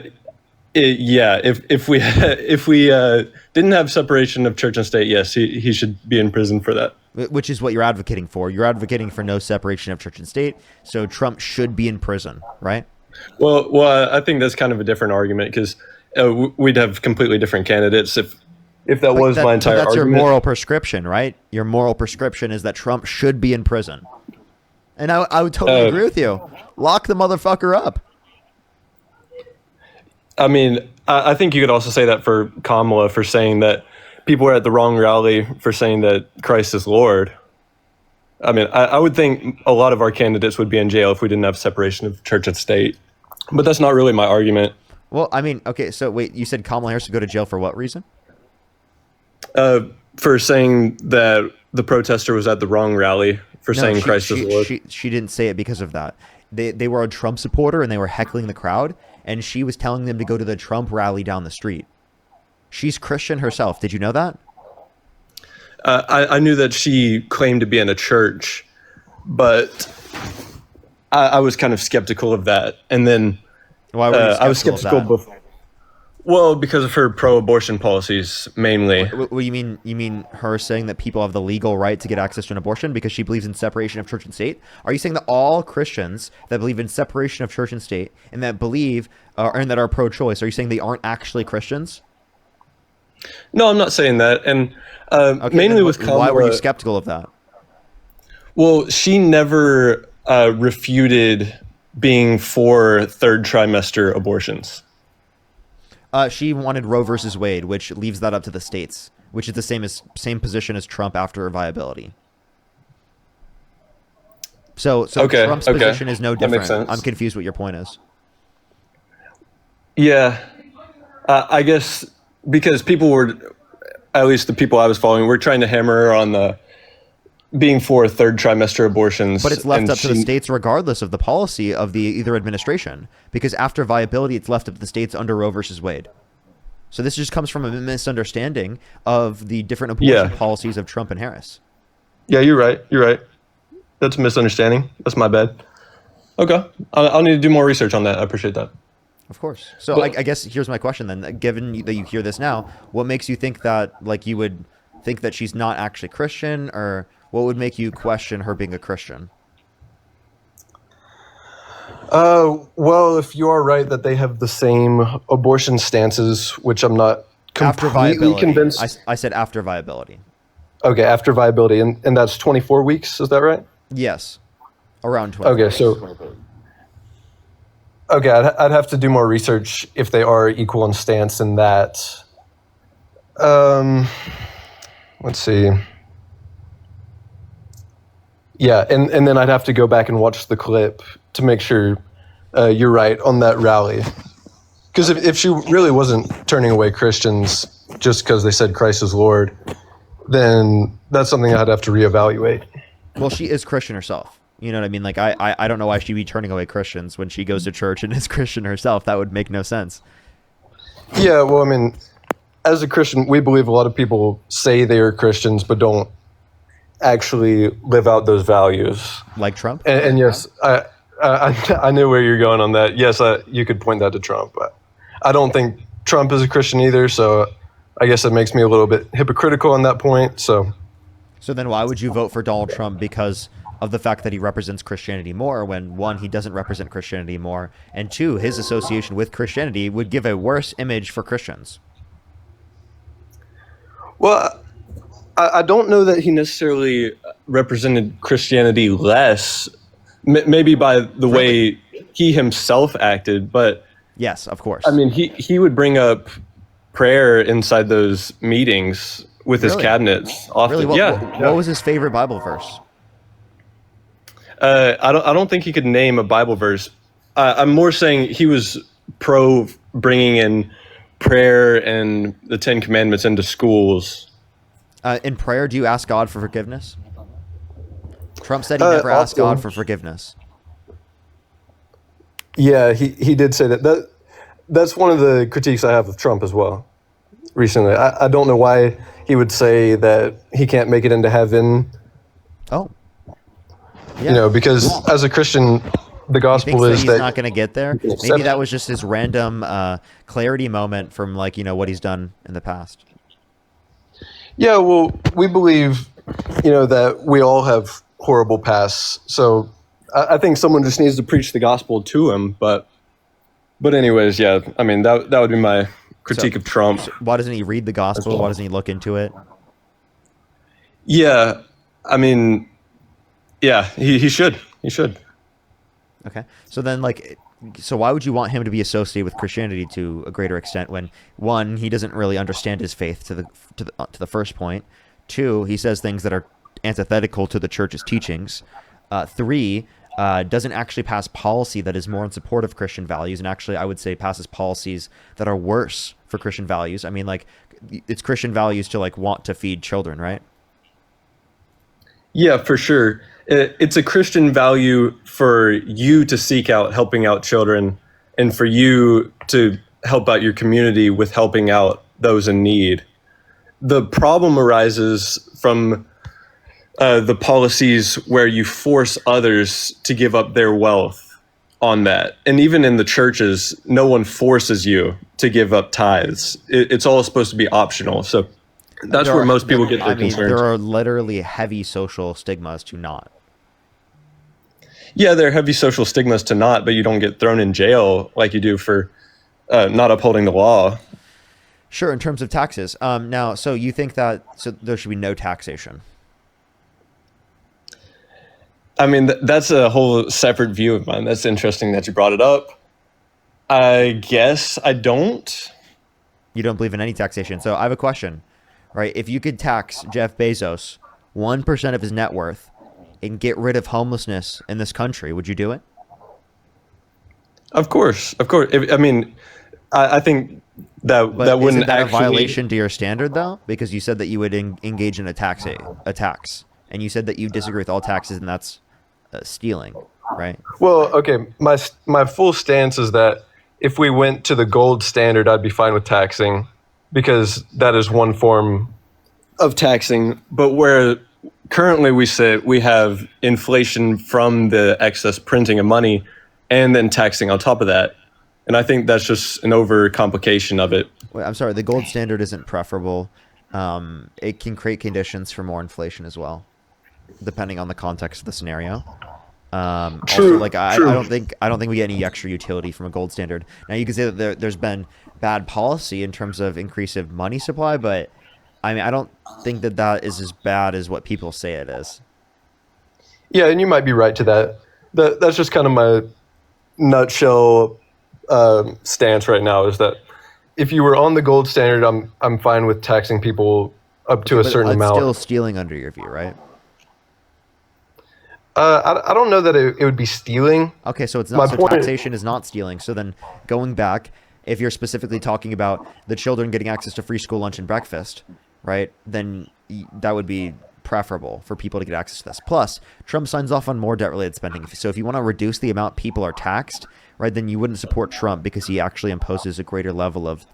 Speaker 8: yeah, if we didn't have separation of church and state, yes, he should be in prison for that.
Speaker 1: Which is what you're advocating for. You're advocating for no separation of church and state, so Trump should be in prison, right?
Speaker 8: Well, I think that's kind of a different argument because we'd have completely different candidates if that was my entire
Speaker 1: that's
Speaker 8: argument.
Speaker 1: your moral prescription, right? Your moral prescription is that Trump should be in prison. And I would totally agree with you. Lock the motherfucker up.
Speaker 8: I mean, I think you could also say that for Kamala for saying that people were at the wrong rally for saying that Christ is Lord. I mean, I would think a lot of our candidates would be in jail if we didn't have separation of church and state. But that's not really my argument.
Speaker 1: Well, I mean, okay, so wait, you said Kamala Harris would go to jail for what reason?
Speaker 8: For saying that the protester was at the wrong rally for saying Christ is Lord.
Speaker 1: She didn't say it because of that. They were a Trump supporter and they were heckling the crowd, and she was telling them to go to the Trump rally down the street. She's Christian herself. Did you know that?
Speaker 8: I knew that she claimed to be in a church, but I was kind of skeptical of that. And then
Speaker 1: Why were you skeptical
Speaker 8: I was skeptical
Speaker 1: of that?
Speaker 8: before. Well, because of her pro-abortion policies, mainly.
Speaker 1: What you mean? You mean her saying that people have the legal right to get access to an abortion because she believes in separation of church and state? Are you saying that all Christians that believe in separation of church and state and that believe and that are pro-choice, are you saying they aren't actually Christians?
Speaker 8: No, I'm not saying that. And
Speaker 1: Okay,
Speaker 8: mainly
Speaker 1: then
Speaker 8: with Kamala.
Speaker 1: why were you skeptical of that?
Speaker 8: Well, she never refuted being for third trimester abortions.
Speaker 1: She wanted Roe versus Wade, which leaves that up to the states, which is the same position as Trump after viability. So
Speaker 8: Okay,
Speaker 1: Trump's
Speaker 8: okay.
Speaker 1: position is no
Speaker 8: That makes
Speaker 1: different.
Speaker 8: sense.
Speaker 1: I'm confused what your point is.
Speaker 8: Yeah, I guess because people were, at least the people I was following, were trying to hammer her on the being for third trimester abortions.
Speaker 1: But it's left
Speaker 8: and
Speaker 1: up to the states regardless of the policy of the either administration, because after viability, it's left up to the states under Roe versus Wade. So this just comes from a misunderstanding of the different abortion policies of Trump and Harris.
Speaker 8: Yeah, you're right. You're right. That's a misunderstanding. That's my bad. Okay, I'll need to do more research on that. I appreciate that.
Speaker 1: Of course. So I guess here's my question then. Given that you hear this now, what makes you think that, like, you would think that she's not actually Christian, or what would make you question her being a Christian?
Speaker 8: Well, if you are right that they have the same abortion stances, which I'm not
Speaker 1: After
Speaker 8: completely
Speaker 1: viability.
Speaker 8: convinced.
Speaker 1: I said after viability.
Speaker 8: Okay, after viability, and that's 24 weeks. Is that right?
Speaker 1: Yes. Around 20.
Speaker 8: Okay, so okay, I'd have to do more research if they are equal in stance in that. Let's see. Yeah, and then I'd have to go back and watch the clip to make sure you're right on that rally. Because if she really wasn't turning away Christians just because they said Christ is Lord, then that's something I'd have to reevaluate.
Speaker 1: Well, she is Christian herself. You know what I mean? Like, I don't know why she'd be turning away Christians when she goes to church and is Christian herself. That would make no sense.
Speaker 8: Yeah, well, I mean, as a Christian, we believe a lot of people say they are Christians but don't actually live out those values.
Speaker 1: Like Trump?
Speaker 8: And yes, I knew where you're going on that. Yes, you could point that to Trump. But I don't think Trump is a Christian either, so I guess it makes me a little bit hypocritical on that point. So
Speaker 1: then why would you vote for Donald Trump? Because of the fact that he represents Christianity more, when one, he doesn't represent Christianity more, and two, his association with Christianity would give a worse image for Christians.
Speaker 8: Well, I don't know that he necessarily represented Christianity less, maybe by the way he himself acted, but
Speaker 1: yes, of course.
Speaker 8: I mean, he would bring up prayer inside those meetings with his cabinets often.
Speaker 1: Really?
Speaker 8: Yeah.
Speaker 1: What was his favorite Bible verse?
Speaker 8: I don't think he could name a Bible verse. I'm more saying he was pro bringing in prayer and the Ten Commandments into schools.
Speaker 1: In prayer, do you ask God for forgiveness? Trump said he never asked God for forgiveness.
Speaker 8: Yeah, he did say that. That's one of the critiques I have of Trump as well. Recently, I don't know why he would say that he can't make it into heaven.
Speaker 1: Oh. Yeah.
Speaker 8: because as a Christian, the
Speaker 1: Thinks
Speaker 8: gospel
Speaker 1: that
Speaker 8: is
Speaker 1: he's
Speaker 8: that
Speaker 1: not going to get there.
Speaker 8: can accept
Speaker 1: Maybe that
Speaker 8: it.
Speaker 1: was just his random clarity moment from like what he's done in the past.
Speaker 8: Yeah, well, we believe, that we all have horrible pasts. So I think someone just needs to preach the gospel to him. But anyways, yeah, I mean that would be my critique of Trump.
Speaker 1: So why doesn't he read the gospel? Why doesn't he look into it?
Speaker 8: Yeah, I mean, yeah, he should. He should.
Speaker 1: Okay. So then, so why would you want him to be associated with Christianity to a greater extent when, one, he doesn't really understand his faith to the first point. Two, he says things that are antithetical to the church's teachings. Three, doesn't actually pass policy that is more in support of Christian values, and actually, I would say, passes policies that are worse for Christian values. I mean, it's Christian values to want to feed children, right?
Speaker 8: Yeah, for sure. It's a Christian value for you to seek out helping out children and for you to help out your community with helping out those in need. The problem arises from the policies where you force others to give up their wealth on that. And even in the churches, no one forces you to give up tithes. It's all supposed to be optional. So that's where most people get their concerns.
Speaker 1: There are literally heavy social stigmas to not.
Speaker 8: Yeah, there are heavy social stigmas to not, but you don't get thrown in jail like you do for not upholding the law.
Speaker 1: Sure, in terms of taxes. Now, so you think that there should be no taxation?
Speaker 8: I mean, that's a whole separate view of mine. That's interesting that you brought it up. I guess I don't.
Speaker 1: You don't believe in any taxation. So I have a question, right? If you could tax Jeff Bezos 1% of his net worth and get rid of homelessness in this country, would you do it?
Speaker 8: Of course. I mean, I think that
Speaker 1: But
Speaker 8: that wouldn't
Speaker 1: isn't that
Speaker 8: actually
Speaker 1: a violation to your standard, though? Because you said that you would engage in a tax, and you said that you disagree with all taxes, and that's stealing, right?
Speaker 8: Well, okay. My full stance is that if we went to the gold standard, I'd be fine with taxing because that is one form of taxing. But where currently we sit, we have inflation from the excess printing of money and then taxing on top of that. And I think that's just an overcomplication of it.
Speaker 1: Wait, I'm sorry, the gold standard isn't preferable. It can create conditions for more inflation as well, depending on the context of the scenario.
Speaker 8: True.
Speaker 1: Also, I
Speaker 8: true.
Speaker 1: don't think we get any extra utility from a gold standard. Now you can say that there's been bad policy in terms of increase of money supply, but I mean I don't think that is as bad as what people say it is.
Speaker 8: Yeah, and you might be right to that. That's just kind of my nutshell stance right now. Is that if you were on the gold standard, I'm fine with taxing people up to a certain
Speaker 1: It's
Speaker 8: amount.
Speaker 1: still stealing under your view, right?
Speaker 8: I don't know that it would be stealing.
Speaker 1: Okay, so it's
Speaker 8: My
Speaker 1: not. So
Speaker 8: point-
Speaker 1: taxation is not stealing. So then, going back, if you're specifically talking about the children getting access to free school lunch and breakfast, right? Then that would be preferable for people to get access to this. Plus, Trump signs off on more debt-related spending. So if you want to reduce the amount people are taxed, right, then you wouldn't support Trump because he actually imposes a greater level of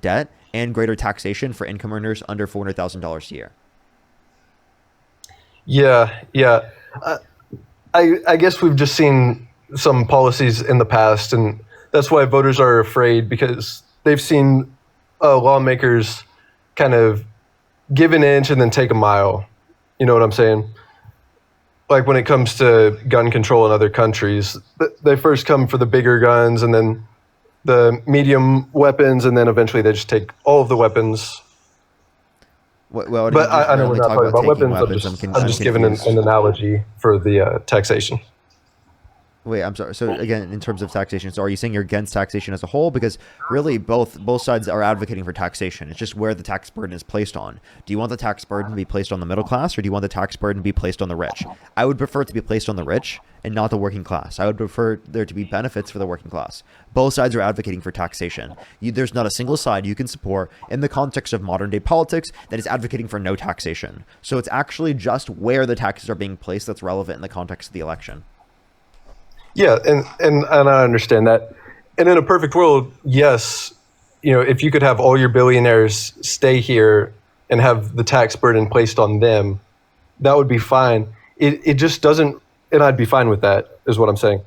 Speaker 1: debt and greater taxation for income earners under $400,000 a year.
Speaker 8: Yeah. I guess we've just seen some policies in the past, and that's why voters are afraid because they've seen lawmakers kind of give an inch and then take a mile. You know what I'm saying? Like when it comes to gun control in other countries, they first come for the bigger guns and then the medium weapons, and then eventually they just take all of the weapons.
Speaker 1: Well,
Speaker 8: But I know we're not talking about weapons.
Speaker 1: I'm
Speaker 8: I'm just giving an analogy for the taxation.
Speaker 1: Wait, I'm sorry. So again, in terms of taxation, so are you saying you're against taxation as a whole? Because really, both sides are advocating for taxation. It's just where the tax burden is placed on. Do you want the tax burden to be placed on the middle class, or do you want the tax burden to be placed on the rich? I would prefer it to be placed on the rich and not the working class. I would prefer there to be benefits for the working class. Both sides are advocating for taxation. There's not a single side you can support in the context of modern day politics that is advocating for no taxation. So it's actually just where the taxes are being placed that's relevant in the context of the election.
Speaker 8: Yeah, and I understand that. And in a perfect world, yes, if you could have all your billionaires stay here and have the tax burden placed on them, that would be fine. It just doesn't and I'd be fine with that, is what I'm saying.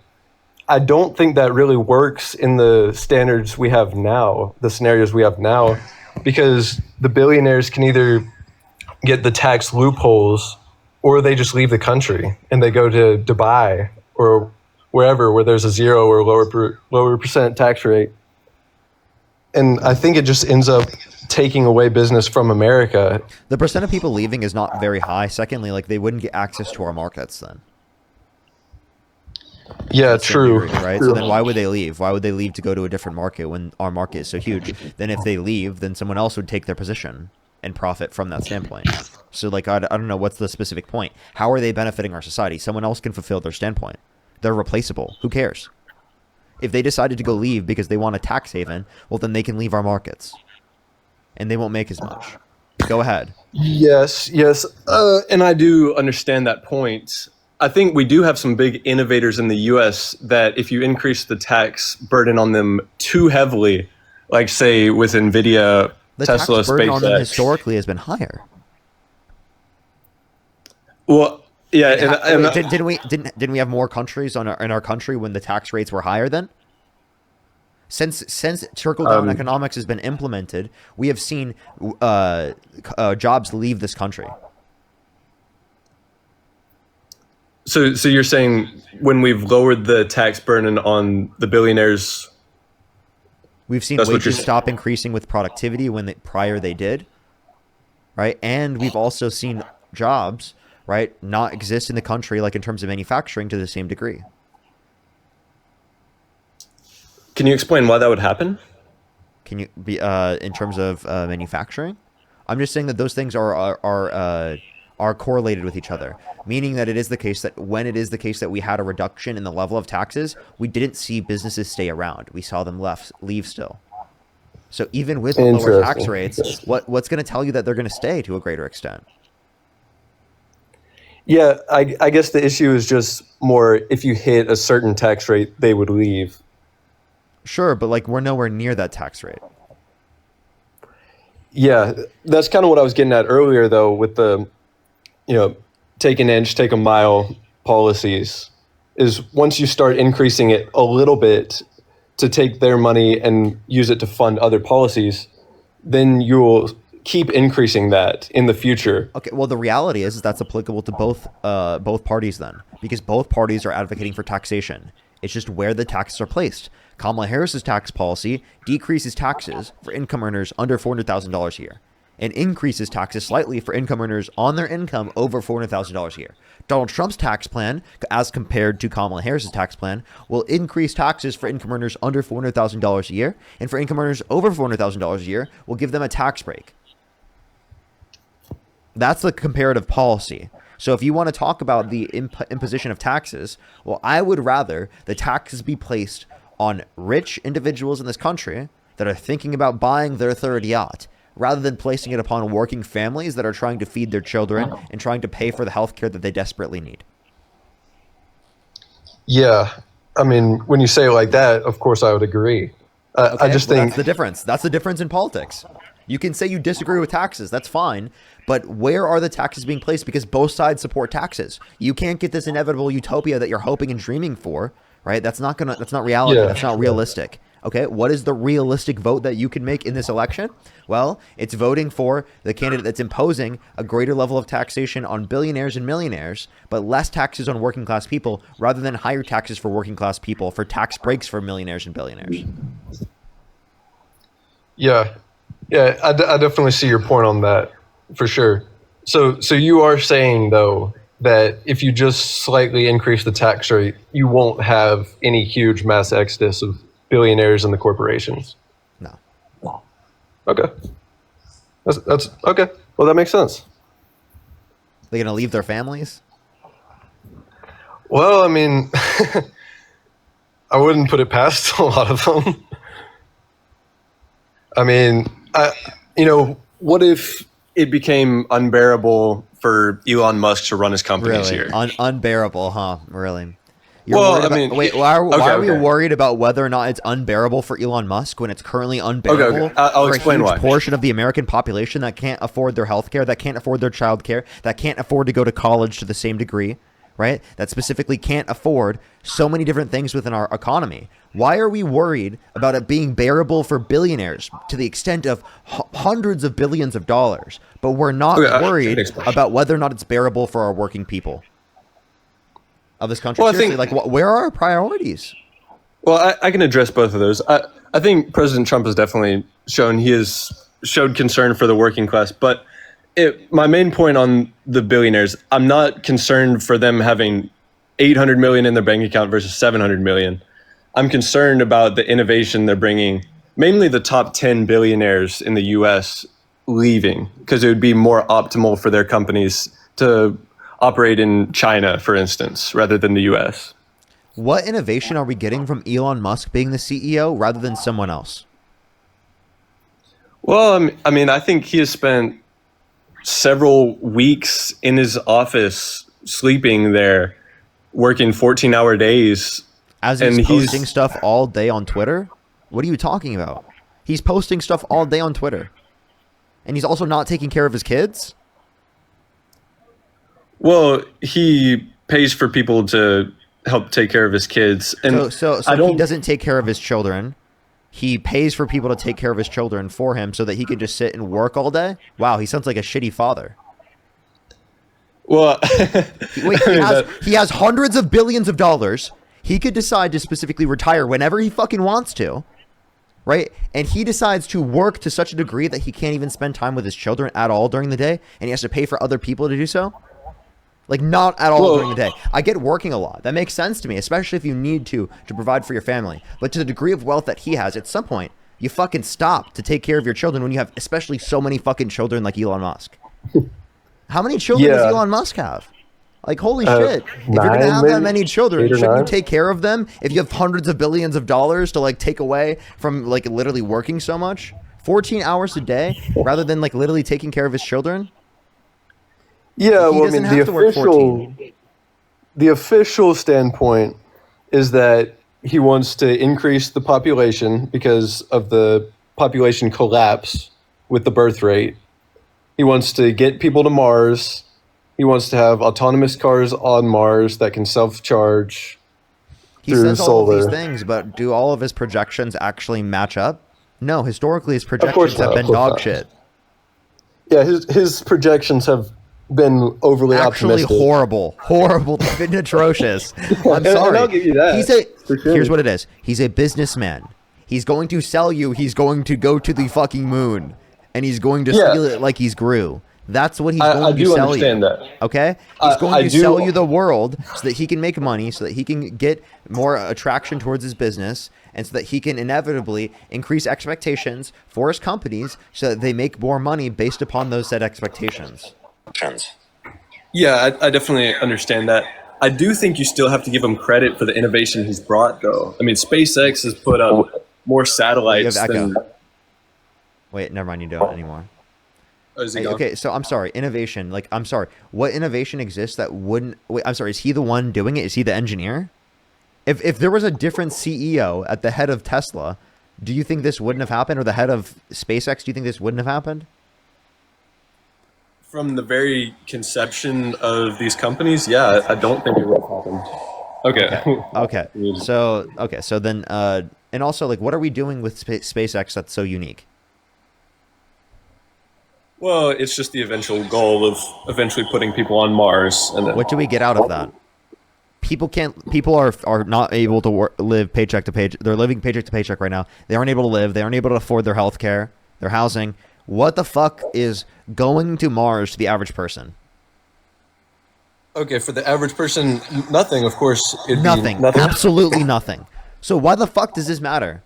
Speaker 8: I don't think that really works in the standards we have now, the scenarios we have now, because the billionaires can either get the tax loopholes or they just leave the country and they go to Dubai or wherever where there's a 0 or lower percent tax rate. And I think it just ends up taking away business from America.
Speaker 1: The percent of people leaving is not very high. Secondly, like, they wouldn't get access to our markets then.
Speaker 8: Yeah,
Speaker 1: Same
Speaker 8: true.
Speaker 1: degree, right?
Speaker 8: True.
Speaker 1: So then why would they leave? Why would they leave to go to a different market when our market is so huge? Then if they leave, then someone else would take their position and profit from that standpoint. So, like, I don't know, what's the specific point? How are they benefiting our society? Someone else can fulfill their standpoint. They're replaceable. Who cares? If they decided to go leave because they want a tax haven, well, then they can leave our markets. And they won't make as much. Go ahead.
Speaker 8: Yes. And I do understand that point. I think we do have some big innovators in the U.S. that if you increase the tax burden on them too heavily, like say with NVIDIA,
Speaker 1: The
Speaker 8: Tesla,
Speaker 1: tax burden on them
Speaker 8: SpaceX.
Speaker 1: historically has been higher.
Speaker 8: Well, yeah, and
Speaker 1: Didn't we have more countries in our country when the tax rates were higher then? Since trickle down economics has been implemented, we have seen jobs leave this country.
Speaker 8: so you're saying when we've lowered the tax burden on the billionaires,
Speaker 1: We've seen
Speaker 8: That's what you're
Speaker 1: wages stop increasing with productivity when prior they did, right? And we've also seen jobs, right, not exist in the country, like in terms of manufacturing, to the same degree.
Speaker 8: can you explain why that would happen?
Speaker 1: Can you be in terms of manufacturing? I'm just saying that those things are correlated with each other, meaning that it is the case that when it is the case that we had a reduction in the level of taxes, we didn't see businesses stay around. We saw them leave still. So even with lower tax rates, what's going to tell you that they're going to stay to a greater extent?
Speaker 8: Yeah, I guess the issue is just more if you hit a certain tax rate, they would leave.
Speaker 1: Sure, but like we're nowhere near that tax rate.
Speaker 8: Yeah, that's kind of what I was getting at earlier, though, with the, take an inch, take a mile policies, is once you start increasing it a little bit to take their money and use it to fund other policies, then you'll keep increasing that in the future.
Speaker 1: Okay, well, the reality is that's applicable to both parties then, because both parties are advocating for taxation. It's just where the taxes are placed. Kamala Harris's tax policy decreases taxes for income earners under $400,000 a year and increases taxes slightly for income earners on their income over $400,000 a year. Donald Trump's tax plan, as compared to Kamala Harris's tax plan, will increase taxes for income earners under $400,000 a year, and for income earners over $400,000 a year, will give them a tax break. That's the comparative policy. So if you want to talk about the imposition of taxes, well, I would rather the taxes be placed on rich individuals in this country that are thinking about buying their third yacht, rather than placing it upon working families that are trying to feed their children and trying to pay for the health care that they desperately need.
Speaker 8: Yeah, I mean, when you say it like that, of course I would agree.
Speaker 1: Okay,
Speaker 8: I just think
Speaker 1: that's the difference. That's the difference in politics. You can say you disagree with taxes. That's fine. But where are the taxes being placed? Because both sides support taxes. You can't get this inevitable utopia that you're hoping and dreaming for, right? That's not reality.
Speaker 8: Yeah.
Speaker 1: That's not realistic. Okay, what is the realistic vote that you can make in this election? Well, it's voting for the candidate that's imposing a greater level of taxation on billionaires and millionaires, but less taxes on working class people, rather than higher taxes for working class people for tax breaks for millionaires and billionaires.
Speaker 8: Yeah, I definitely see your point on that, for sure. So you are saying, though, that if you just slightly increase the tax rate, you won't have any huge mass exodus of billionaires and the corporations?
Speaker 1: No.
Speaker 8: Okay. That's okay. Well, that makes sense.
Speaker 1: They're going to leave their families?
Speaker 8: Well, I mean, I wouldn't put it past a lot of them. I mean, what if it became unbearable for Elon Musk to run his companies
Speaker 1: Really?
Speaker 8: here?
Speaker 1: Unbearable, huh? Really?
Speaker 8: Well, I mean,
Speaker 1: wait, why are we
Speaker 8: okay.
Speaker 1: worried about whether or not it's unbearable for Elon Musk when it's currently unbearable
Speaker 8: Okay. I'll
Speaker 1: for
Speaker 8: explain
Speaker 1: a huge
Speaker 8: why.
Speaker 1: portion of the American population that can't afford their health care, that can't afford their child care, that can't afford to go to college to the same degree, right? That specifically can't afford so many different things within our economy. Why are we worried about it being bearable for billionaires to the extent of hundreds of billions of dollars, but we're not worried about whether or not it's bearable for our working people of this country?
Speaker 8: Well,
Speaker 1: Seriously, like, where are our priorities?
Speaker 8: Well, I can address both of those. I think President Trump has definitely showed concern for the working class, but my main point on the billionaires, I'm not concerned for them having 800 million in their bank account versus 700 million. I'm concerned about the innovation they're bringing, mainly the top 10 billionaires in the US leaving, because it would be more optimal for their companies to operate in China, for instance, rather than the US.
Speaker 1: What innovation are we getting from Elon Musk being the CEO rather than someone else?
Speaker 8: Well, I mean, I think he has spent several weeks in his office sleeping there, working 14-hour days.
Speaker 1: As he's posting stuff all day on Twitter? What are you talking about? He's posting stuff all day on Twitter. And he's also not taking care of his kids?
Speaker 8: Well, he pays for people to help take care of his kids. And
Speaker 1: so he doesn't take care of his children. He pays for people to take care of his children for him so that he can just sit and work all day? Wow, he sounds like a shitty father.
Speaker 8: Well,
Speaker 1: wait, he has hundreds of billions of dollars. He could decide to specifically retire whenever he fucking wants to, right? And he decides to work to such a degree that he can't even spend time with his children at all during the day, and he has to pay for other people to do so? Like, not at all during the day. I get working a lot. That makes sense to me, especially if you need to provide for your family. But to the degree of wealth that he has, at some point, you fucking stop to take care of your children when you have especially so many fucking children like Elon Musk. How many children does Elon Musk have? Like, holy shit. If you're going to have that many children, shouldn't you take care of them? If you have hundreds of billions of dollars to, like, take away from, like, literally working so much? 14 hours a day rather than, like, literally taking care of his children?
Speaker 9: Yeah, well, I mean, the official standpoint is that he wants to increase the population because of the population collapse with the birth rate. He wants to get people to Mars. He wants to have autonomous cars on Mars that can self-charge through solar. He says all of these
Speaker 1: things, but do all of his projections actually match up? No, historically his projections have been dog shit.
Speaker 9: Yeah, his projections have been overly optimistic.
Speaker 1: Horrible. They've been atrocious. I'm sorry.
Speaker 9: And I'll give you that.
Speaker 1: Here's what it is. He's a businessman. He's going to sell you. He's going to go to the fucking moon, and he's going to steal it like he's Gru. That's what he's going to sell you.
Speaker 9: That.
Speaker 1: Okay? He's going to sell you the world so that he can make money, so that he can get more attraction towards his business, and so that he can inevitably increase expectations for his companies so that they make more money based upon those said expectations.
Speaker 8: Yeah, I definitely understand that. I do think you still have to give him credit for the innovation he's brought, though. I mean, SpaceX has put up more satellites than...
Speaker 1: Wait, never mind, you don't anymore.
Speaker 8: Oh, is he gone?
Speaker 1: Okay, so I'm sorry, innovation. Like, I'm sorry. What innovation exists that wouldn't... Wait, I'm sorry, is he the one doing it? Is he the engineer? If there was a different CEO at the head of Tesla, do you think this wouldn't have happened? Or the head of SpaceX, do you think this wouldn't have happened?
Speaker 8: From the very conception of these companies, yeah, I don't think it would have happened. Okay.
Speaker 1: So then, and also, like, what are we doing with SpaceX that's so unique?
Speaker 8: Well, it's just the eventual goal of eventually putting people on Mars. And then...
Speaker 1: What do we get out of that? People are not able to live paycheck to paycheck. They're living paycheck to paycheck right now. They aren't able to live. They aren't able to afford their health care, their housing. What the fuck is going to Mars to the average person?
Speaker 9: Okay, for the average person, nothing, of course.
Speaker 1: Nothing. Absolutely nothing. So why the fuck does this matter?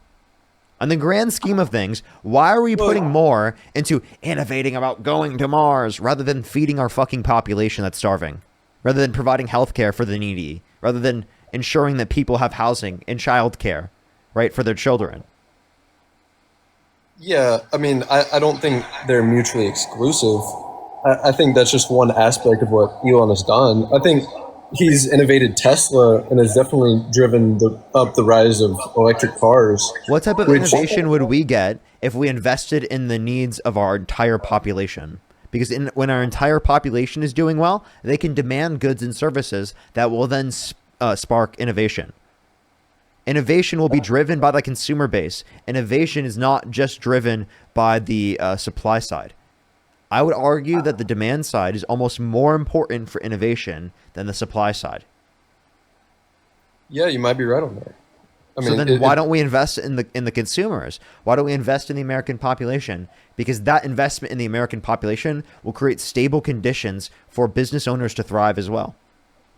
Speaker 1: On the grand scheme of things, why are we putting more into innovating about going to Mars rather than feeding our fucking population that's starving? Rather than providing healthcare for the needy? Rather than ensuring that people have housing and childcare, right, for their children?
Speaker 9: Yeah, I mean, I don't think they're mutually exclusive. I think that's just one aspect of what Elon has done. I think he's innovated Tesla and has definitely driven up the rise of electric cars.
Speaker 1: What type of innovation would we get if we invested in the needs of our entire population? Because when our entire population is doing well, they can demand goods and services that will then spark innovation. Innovation will be driven by the consumer base. Innovation is not just driven by the supply side. I would argue that the demand side is almost more important for innovation than the supply side.
Speaker 9: Yeah, you might be right on that. I mean,
Speaker 1: So then why don't we invest in the consumers? Why don't we invest in the American population? Because that investment in the American population will create stable conditions for business owners to thrive as well.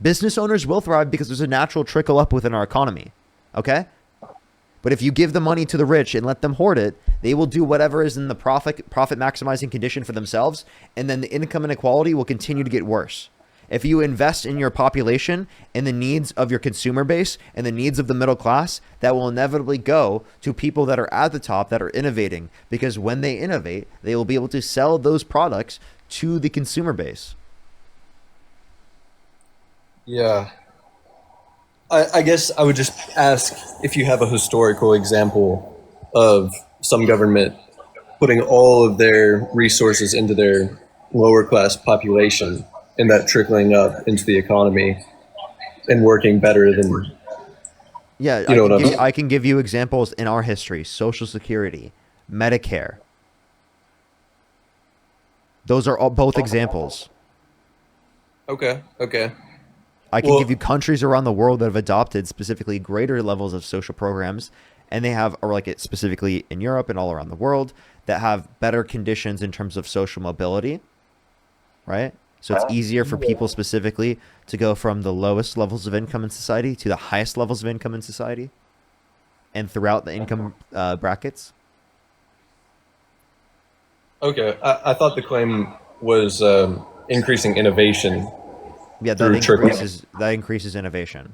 Speaker 1: Business owners will thrive because there's a natural trickle up within our economy. Okay? But if you give the money to the rich and let them hoard it, they will do whatever is in the profit maximizing condition for themselves, and then the income inequality will continue to get worse. If you invest in your population and the needs of your consumer base and the needs of the middle class, that will inevitably go to people that are at the top that are innovating, because when they innovate, they will be able to sell those products to the consumer base.
Speaker 9: Yeah. I guess I would just ask if you have a historical example of some government putting all of their resources into their lower class population and that trickling up into the economy and working better than,
Speaker 1: Yeah,
Speaker 9: you know what I mean?
Speaker 1: I can give you examples in our history: Social Security, Medicare. Those are all both examples.
Speaker 9: Okay.
Speaker 1: I can
Speaker 9: Well-
Speaker 1: give you countries around the world that have adopted specifically greater levels of social programs, and they have, or like it specifically in Europe and all around the world, that have better conditions in terms of social mobility, right? So it's easier for people specifically to go from the lowest levels of income in society to the highest levels of income in society and throughout the income brackets.
Speaker 9: Okay. I thought the claim was increasing innovation.
Speaker 1: Yeah,
Speaker 9: Through trickling.
Speaker 1: that increases innovation.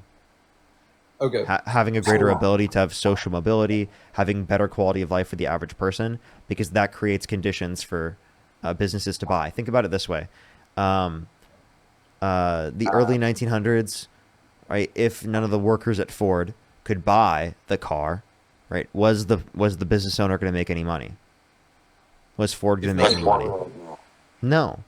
Speaker 9: Okay.
Speaker 1: Having a greater ability to have social mobility, having better quality of life for the average person, because that creates conditions for businesses to buy. Think about it this way. The early 1900s, right? If none of the workers at Ford could buy the car, right? Was the business owner going to make any money? Was Ford going to make any money? No.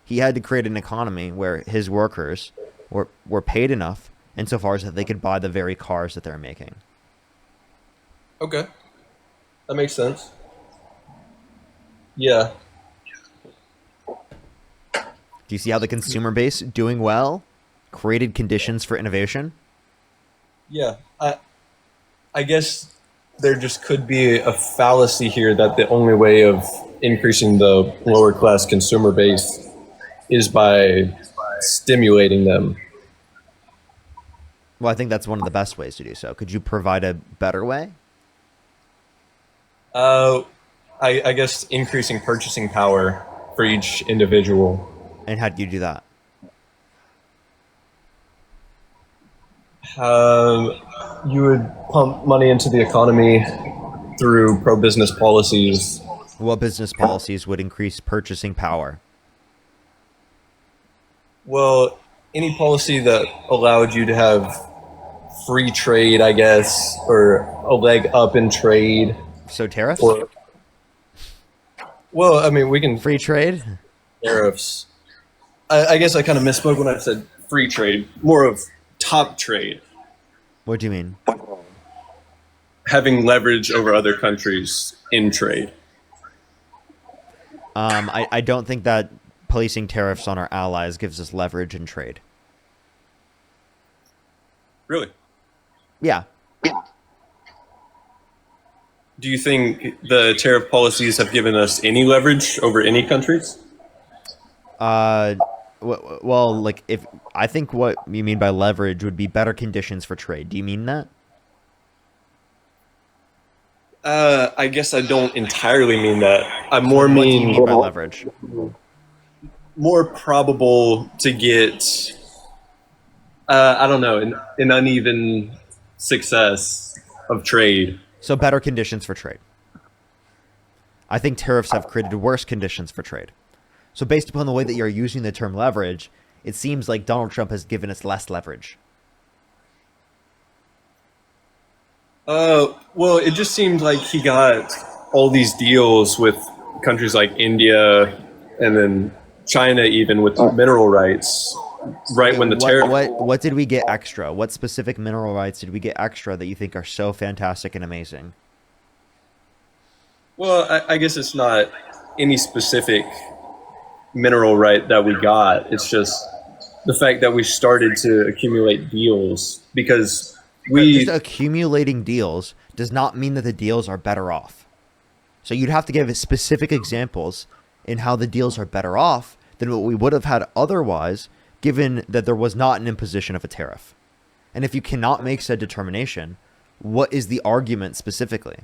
Speaker 1: He had to create an economy where his workers were paid enough insofar as that they could buy the very cars that they're making.
Speaker 9: Okay. That makes sense. Yeah.
Speaker 1: Do you see how the consumer base doing well created conditions for innovation?
Speaker 9: Yeah. I guess there just could be a fallacy here that the only way of increasing the lower class consumer base is by stimulating them.
Speaker 1: Well, I think that's one of the best ways to do so. Could you provide a better way?
Speaker 9: I guess increasing purchasing power for each individual.
Speaker 1: And how do you do that?
Speaker 9: You would pump money into the economy through pro-business policies.
Speaker 1: What business policies would increase purchasing power?
Speaker 9: Well, any policy that allowed you to have free trade, I guess, or a leg up in trade.
Speaker 1: So tariffs?
Speaker 9: Or, well, I mean, we can
Speaker 1: Free trade?
Speaker 9: tariffs. I guess I kind of misspoke when I said free trade. More of top trade.
Speaker 1: What do you mean?
Speaker 8: Having leverage over other countries in trade.
Speaker 1: I don't think that placing tariffs on our allies gives us leverage in trade.
Speaker 8: Really?
Speaker 1: Yeah.
Speaker 8: Do you think the tariff policies have given us any leverage over any countries?
Speaker 1: Well, like if I think what you mean by leverage would be better conditions for trade. Do you mean that?
Speaker 8: I guess I don't entirely mean that. I more
Speaker 1: What do you
Speaker 8: mean
Speaker 1: mean by leverage?
Speaker 8: more probable to get, I don't know, an uneven success of trade.
Speaker 1: So better conditions for trade. I think tariffs have created worse conditions for trade. So based upon the way that you're using the term leverage, it seems like Donald Trump has given us less leverage.
Speaker 8: Well, it just seemed like he got all these deals with countries like India and then China even with mineral rights. Right when the tariff.
Speaker 1: What did we get extra? What specific mineral rights did we get extra that you think are so fantastic and amazing?
Speaker 8: Well, I guess it's not any specific mineral right that we got. It's just the fact that we started to accumulate deals because
Speaker 1: just accumulating deals does not mean that the deals are better off. So you'd have to give specific examples in how the deals are better off than what we would have had otherwise, given that there was not an imposition of a tariff. And if you cannot make said determination, what is the argument specifically?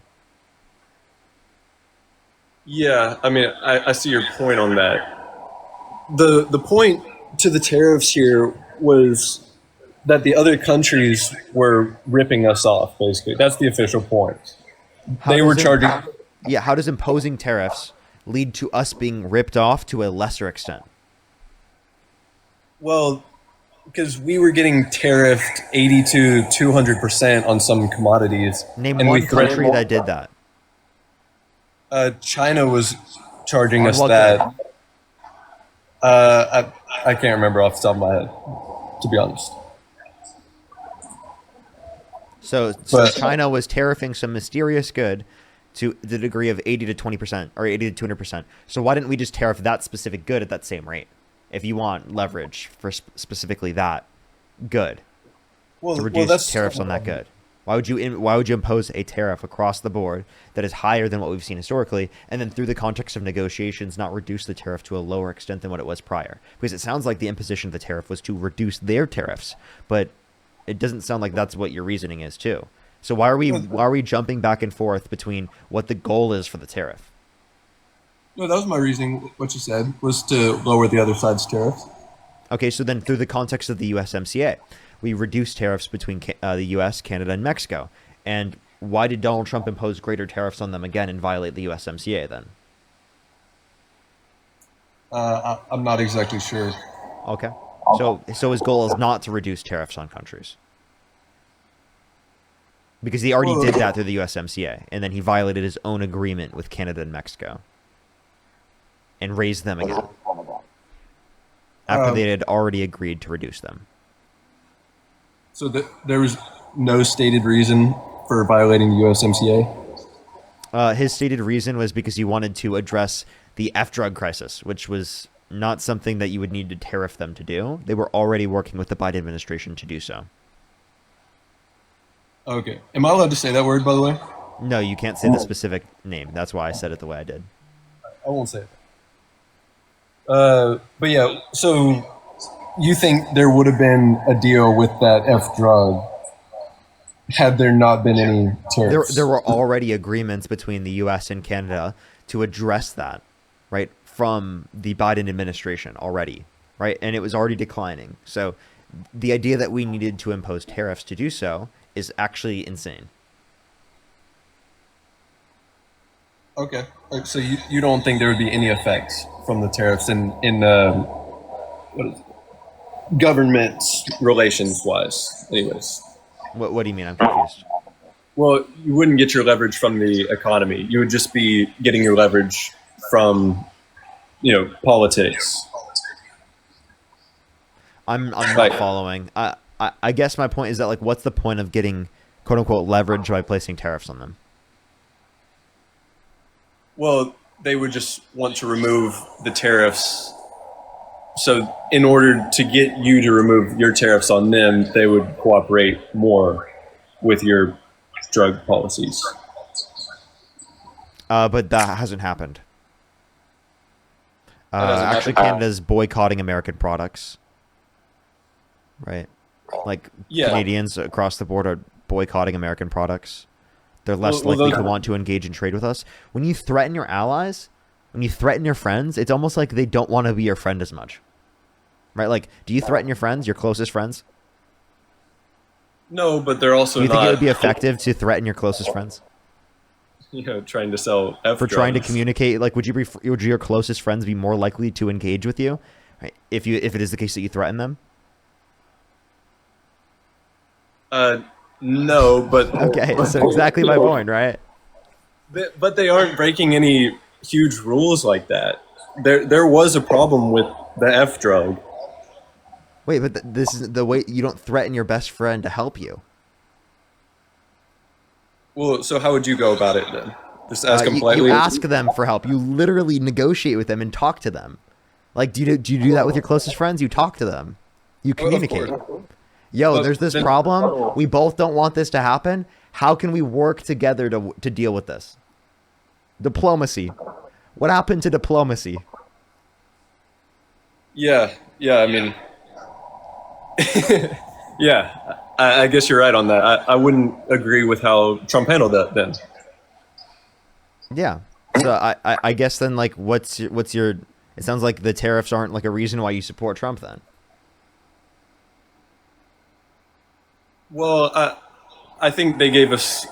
Speaker 8: Yeah, I mean, I see your point on that. The point to the tariffs here was that the other countries were ripping us off, basically. That's the official point. They were charging...
Speaker 1: Yeah, how does imposing tariffs lead to us being ripped off to a lesser extent?
Speaker 8: Well, because we were getting tariffed 80 to 200% on some commodities.
Speaker 1: Name one country that did that.
Speaker 8: China was charging us
Speaker 1: what
Speaker 8: that. I can't remember off the top of my head, to be honest.
Speaker 1: So China was tariffing some mysterious good to the degree of 80 to 20% or 80 to 200%. So why didn't we just tariff that specific good at that same rate? If you want leverage for specifically that good, to reduce tariffs on that good, why would you impose a tariff across the board that is higher than what we've seen historically, and then through the context of negotiations, not reduce the tariff to a lower extent than what it was prior? Because it sounds like the imposition of the tariff was to reduce their tariffs, but it doesn't sound like that's what your reasoning is too. So why are we jumping back and forth between what the goal is for the tariff?
Speaker 8: No, that was my reasoning. What you said was to lower the other side's tariffs.
Speaker 1: Okay, so then through the context of the USMCA, we reduced tariffs between the U.S., Canada, and Mexico. And why did Donald Trump impose greater tariffs on them again and violate the USMCA then?
Speaker 8: I'm not exactly sure.
Speaker 1: Okay. So his goal is not to reduce tariffs on countries. Because he already did that through the USMCA, and then he violated his own agreement with Canada and Mexico and raised them again after they had already agreed to reduce them.
Speaker 8: So there was no stated reason for violating the USMCA?
Speaker 1: His stated reason was because he wanted to address the F-drug crisis, which was not something that you would need to tariff them to do. They were already working with the Biden administration to do so.
Speaker 8: Okay. Am I allowed to say that word, by the way?
Speaker 1: No, you can't say the specific name. That's why I said it the way I did.
Speaker 8: I won't say it. But yeah, so you think there would have been a deal with that F drug had there not been any tariffs?
Speaker 1: There were already agreements between the U.S. and Canada to address that, right, from the Biden administration already, right? And it was already declining. So the idea that we needed to impose tariffs to do so is actually insane.
Speaker 8: Okay. So you don't think there would be any effects from the tariffs in what is it? Government relations wise, anyways?
Speaker 1: What do you mean? I'm confused.
Speaker 8: Well, you wouldn't get your leverage from the economy. You would just be getting your leverage from, politics.
Speaker 1: I'm not following. I guess my point is that, like, what's the point of getting quote unquote leverage by placing tariffs on them?
Speaker 8: Well, they would just want to remove the tariffs. So in order to get you to remove your tariffs on them, they would cooperate more with your drug policies.
Speaker 1: But that hasn't happened. Actually, Canada's boycotting American products. Right? Like,
Speaker 8: yeah.
Speaker 1: Canadians across the board are boycotting American products. They're less likely to want to engage in trade with us. When you threaten your allies, when you threaten your friends, it's almost like they don't want to be your friend as much. Right? Like, do you threaten your friends, your closest friends?
Speaker 8: No, but they're also
Speaker 1: Do you think
Speaker 8: not,
Speaker 1: it would be effective to threaten your closest friends?
Speaker 8: Trying to sell F
Speaker 1: For
Speaker 8: drugs.
Speaker 1: trying to communicate, like, would your closest friends be more likely to engage with you, right, if it is the case that you threaten them?
Speaker 8: No, but
Speaker 1: Okay, so exactly my point, right?
Speaker 8: But they aren't breaking any huge rules like that. there was a problem with the F drug.
Speaker 1: Wait, but this is the way you don't threaten your best friend to help you.
Speaker 8: Well, so how would you go about it then? Just ask them politely.
Speaker 1: You ask them for help. You literally negotiate with them and talk to them. Like, do you do that with your closest friends? You talk to them. You communicate. Yo,
Speaker 8: But
Speaker 1: there's this
Speaker 8: then-
Speaker 1: problem. We both don't want this to happen. How can we work together to deal with this? Diplomacy. What happened to diplomacy?
Speaker 8: Yeah, I mean, yeah, I guess you're right on that. I wouldn't agree with how Trump handled that then.
Speaker 1: Yeah. So I guess then, like, what's your? It sounds like the tariffs aren't like a reason why you support Trump then.
Speaker 8: Well, I think they gave us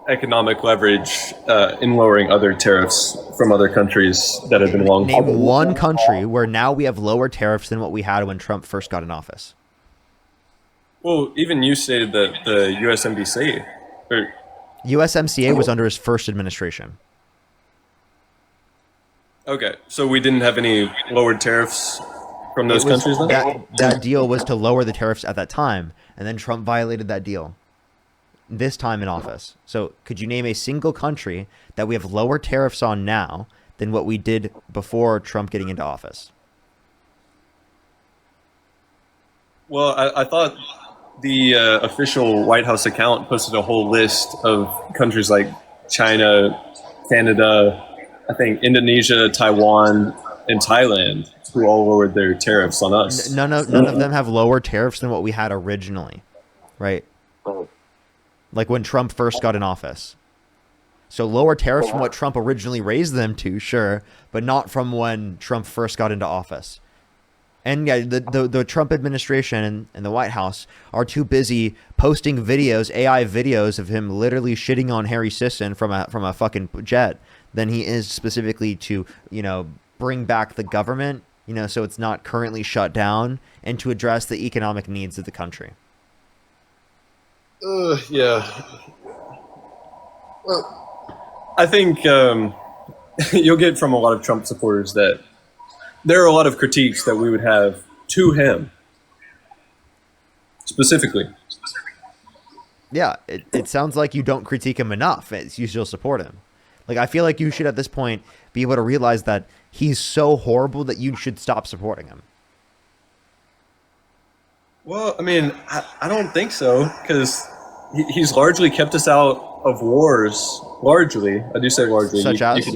Speaker 8: economic leverage in lowering other tariffs from other countries that have been long.
Speaker 1: Name one country where now we have lower tariffs than what we had when Trump first got in office.
Speaker 8: Well, even you stated that the USMDC, or
Speaker 1: USMCA was under his first administration.
Speaker 8: okay, so we didn't have any lowered tariffs from those countries then?
Speaker 1: That deal was to lower the tariffs at that time, and then Trump violated that deal this time in office. So could you name a single country that we have lower tariffs on now than what we did before Trump getting into office?
Speaker 8: Well, I thought the official White House account posted a whole list of countries like China, Canada, I think Indonesia, Taiwan, and Thailand who all lowered their tariffs on us.
Speaker 1: None of them have lower tariffs than what we had originally, right? Like when Trump first got in office. So lower tariffs from what Trump originally raised them to, sure, but not from when Trump first got into office. And yeah, the Trump administration and the White House are too busy posting videos, AI videos of him literally shitting on Harry Sisson from a fucking jet than he is specifically to, bring back the government, so it's not currently shut down, and to address the economic needs of the country.
Speaker 8: Yeah. Well, I think you'll get from a lot of Trump supporters that there are a lot of critiques that we would have to him specifically.
Speaker 1: Yeah, it sounds like you don't critique him enough. You still support him. Like, I feel like you should at this point be able to realize that he's so horrible that you should stop supporting him.
Speaker 8: Well, I mean, I don't think so, because he's largely kept us out of wars. Largely. I do say largely.
Speaker 1: Such as?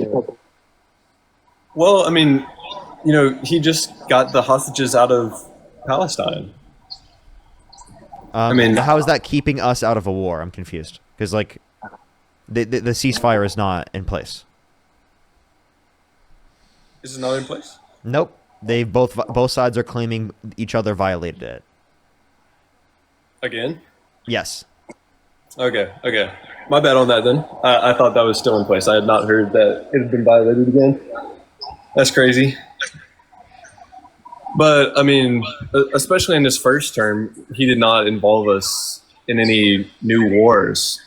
Speaker 8: Well, I mean, he just got the hostages out of Palestine. I mean,
Speaker 1: how is that keeping us out of a war? I'm confused. Because, like, the ceasefire is not in place.
Speaker 8: Is it not in place?
Speaker 1: Nope. They both sides are claiming each other violated it.
Speaker 8: Again?
Speaker 1: Yes.
Speaker 8: Okay. My bad on that then. I thought that was still in place. I had not heard that it had been violated again. That's crazy. But, I mean, especially in his first term, he did not involve us in any new wars.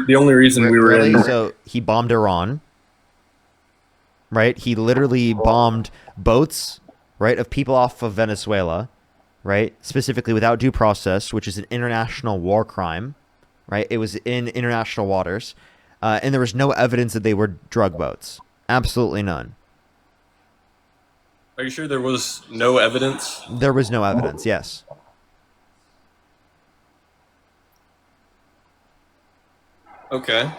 Speaker 8: The only reason we were in...
Speaker 1: So he bombed Iran, right? He literally bombed boats, right, of people off of Venezuela, right? Specifically without due process, which is an international war crime, right? It was in international waters. And there was no evidence that they were drug boats. Absolutely none.
Speaker 8: Are you sure there was no evidence?
Speaker 1: There was no evidence, yes.
Speaker 8: Okay.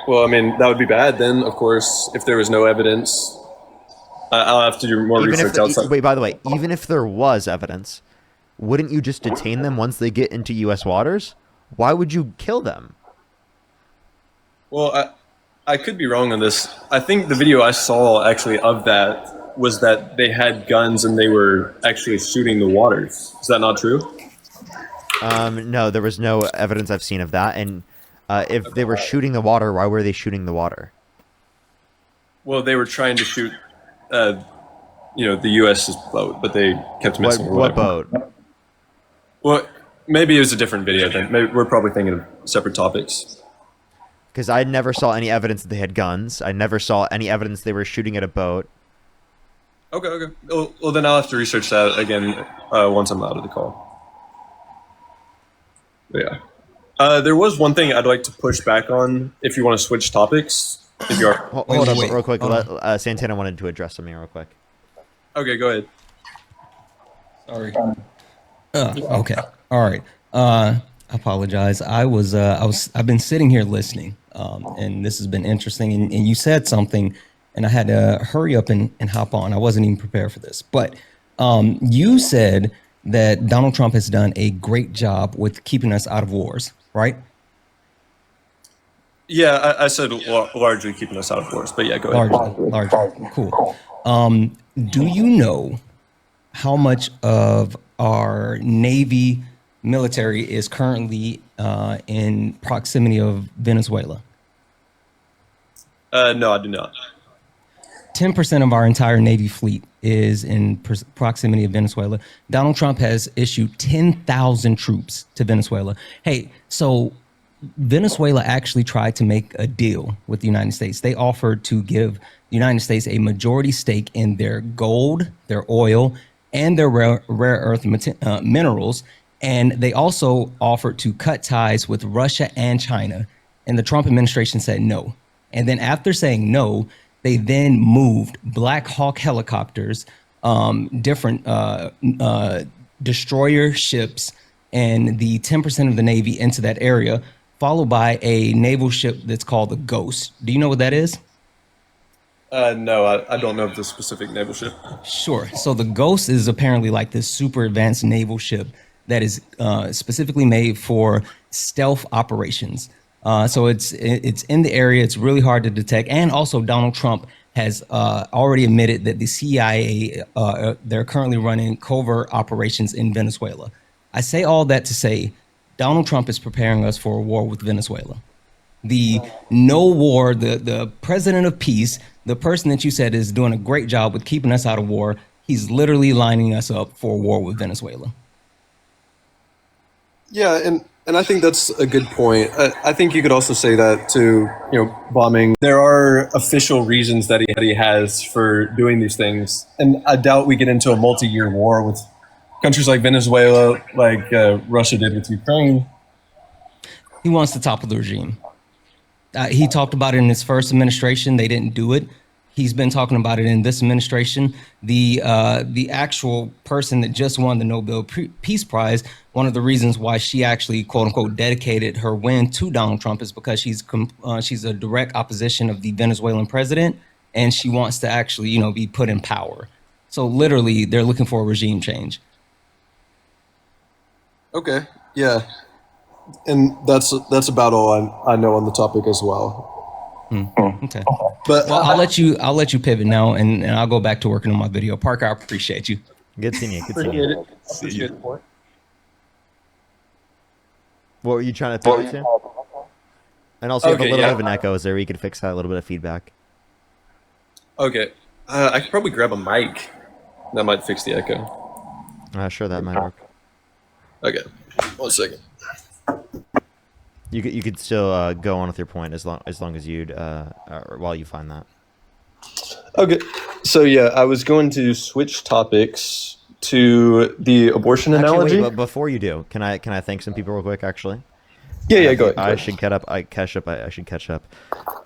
Speaker 8: Well, I mean, that would be bad then, of course, if there was no evidence. I'll have to do more research outside.
Speaker 1: Wait, by the way, even if there was evidence, wouldn't you just detain them once they get into U.S. waters? Why would you kill them?
Speaker 8: Well, I could be wrong on this. I think the video I saw actually of that was that they had guns and they were actually shooting the waters. Is that not true?
Speaker 1: No, there was no evidence I've seen of that. And if they were shooting the water, why were they shooting the water?
Speaker 8: Well, they were trying to shoot, the U.S.'s boat, but they kept missing.
Speaker 1: What boat?
Speaker 8: Well, maybe it was a different video then. Maybe we're probably thinking of separate topics.
Speaker 1: Because I never saw any evidence that they had guns. I never saw any evidence they were shooting at a boat.
Speaker 8: Okay. Well, then I'll have to research that again once I'm out of the call. But yeah. There was one thing I'd like to push back on if you want to switch topics. If you are.
Speaker 1: Hold up
Speaker 10: wait.
Speaker 1: real quick. Santana wanted to address something real quick.
Speaker 8: Okay, go ahead.
Speaker 10: Sorry. Okay. All right. I apologize. I've been sitting here listening, and this has been interesting. And you said something, and I had to hurry up and hop on. I wasn't even prepared for this, but you said that Donald Trump has done a great job with keeping us out of wars, right?
Speaker 8: Yeah, I said largely keeping us out of wars, but yeah, go ahead.
Speaker 10: Largely. Cool. Do you know how much of our Navy military is currently in proximity of Venezuela?
Speaker 8: No, I do not.
Speaker 10: 10% of our entire Navy fleet is in proximity of Venezuela. Donald Trump has issued 10,000 troops to Venezuela. Hey, so Venezuela actually tried to make a deal with the United States. They offered to give the United States a majority stake in their gold, their oil, and their rare earth minerals. And they also offered to cut ties with Russia and China. And the Trump administration said no. And then after saying no, they then moved Black Hawk helicopters, different destroyer ships, and the 10% of the Navy into that area, followed by a naval ship that's called the Ghost. Do you know what that is?
Speaker 8: No, I don't know of the specific naval ship.
Speaker 10: Sure. So the Ghost is apparently like this super advanced naval ship that is specifically made for stealth operations. So it's in the area. It's really hard to detect. And also Donald Trump has already admitted that the CIA, they're currently running covert operations in Venezuela. I say all that to say Donald Trump is preparing us for a war with Venezuela. The no war, the president of peace, the person that you said is doing a great job with keeping us out of war, he's literally lining us up for a war with Venezuela.
Speaker 9: Yeah, and I think that's a good point. I think you could also say that to, bombing.
Speaker 8: There are official reasons that he has for doing these things, and I doubt we get into a multi-year war with countries like Venezuela, like Russia did with Ukraine.
Speaker 10: He wants to topple the regime. He talked about it in his first administration. They didn't do it. He's been talking about it in this administration. The actual person that just won the Nobel Peace Prize, one of the reasons why she actually, quote unquote, dedicated her win to Donald Trump is because she's a direct opposition of the Venezuelan president, and she wants to actually, be put in power. So literally, they're looking for a regime change.
Speaker 9: Okay, yeah. And that's about all I know on the topic as well.
Speaker 10: Okay.
Speaker 9: But
Speaker 10: well, I'll let you pivot now, and I'll go back to working on my video. Parker, I appreciate you.
Speaker 1: Good seeing you. Good seeing you.
Speaker 8: Appreciate it.
Speaker 1: What were you trying to pivot to? And also, you have a little bit of an echo. Is there where you could fix that? A little bit of feedback.
Speaker 8: Okay. I could probably grab a mic. That might fix the echo.
Speaker 1: Sure, that might work.
Speaker 8: Okay. 1 second.
Speaker 1: You could still go on with your point as long as you'd while you find that.
Speaker 9: Okay, so yeah, I was going to switch topics to the abortion analogy.
Speaker 1: Wait, but before you do, can I thank some people real quick? Actually.
Speaker 9: Yeah, go ahead.
Speaker 1: I should catch up. I should catch up.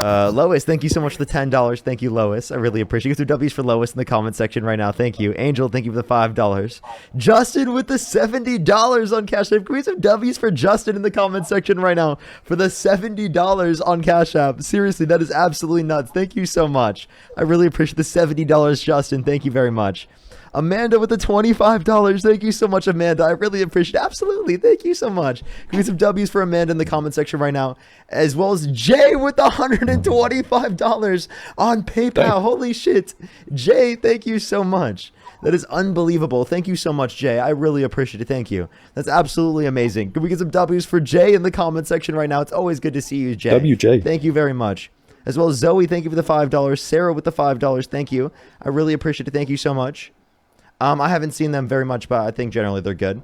Speaker 1: Lois, thank you so much for the $10. Thank you, Lois. I really appreciate it. Get through W's for Lois in the comment section right now. Thank you. Angel, thank you for the $5. Justin with the $70 on Cash App. Can we have some W's for Justin in the comment section right now for the $70 on Cash App? Seriously, that is absolutely nuts. Thank you so much. I really appreciate the $70, Justin. Thank you very much. Amanda with the $25. Thank you so much, Amanda. I really appreciate it. Absolutely. Thank you so much. Can we get some W's for Amanda in the comment section right now? As well as Jay with the $125 on PayPal. Holy shit. Jay, thank you so much. That is unbelievable. Thank you so much, Jay. I really appreciate it. Thank you. That's absolutely amazing. Can we get some W's for Jay in the comment section right now? It's always good to see you, Jay.
Speaker 9: WJ.
Speaker 1: Thank you very much. As well as Zoe, thank you for the $5. Sarah with the $5. Thank you. I really appreciate it. Thank you so much. I haven't seen them very much, but I think generally they're good.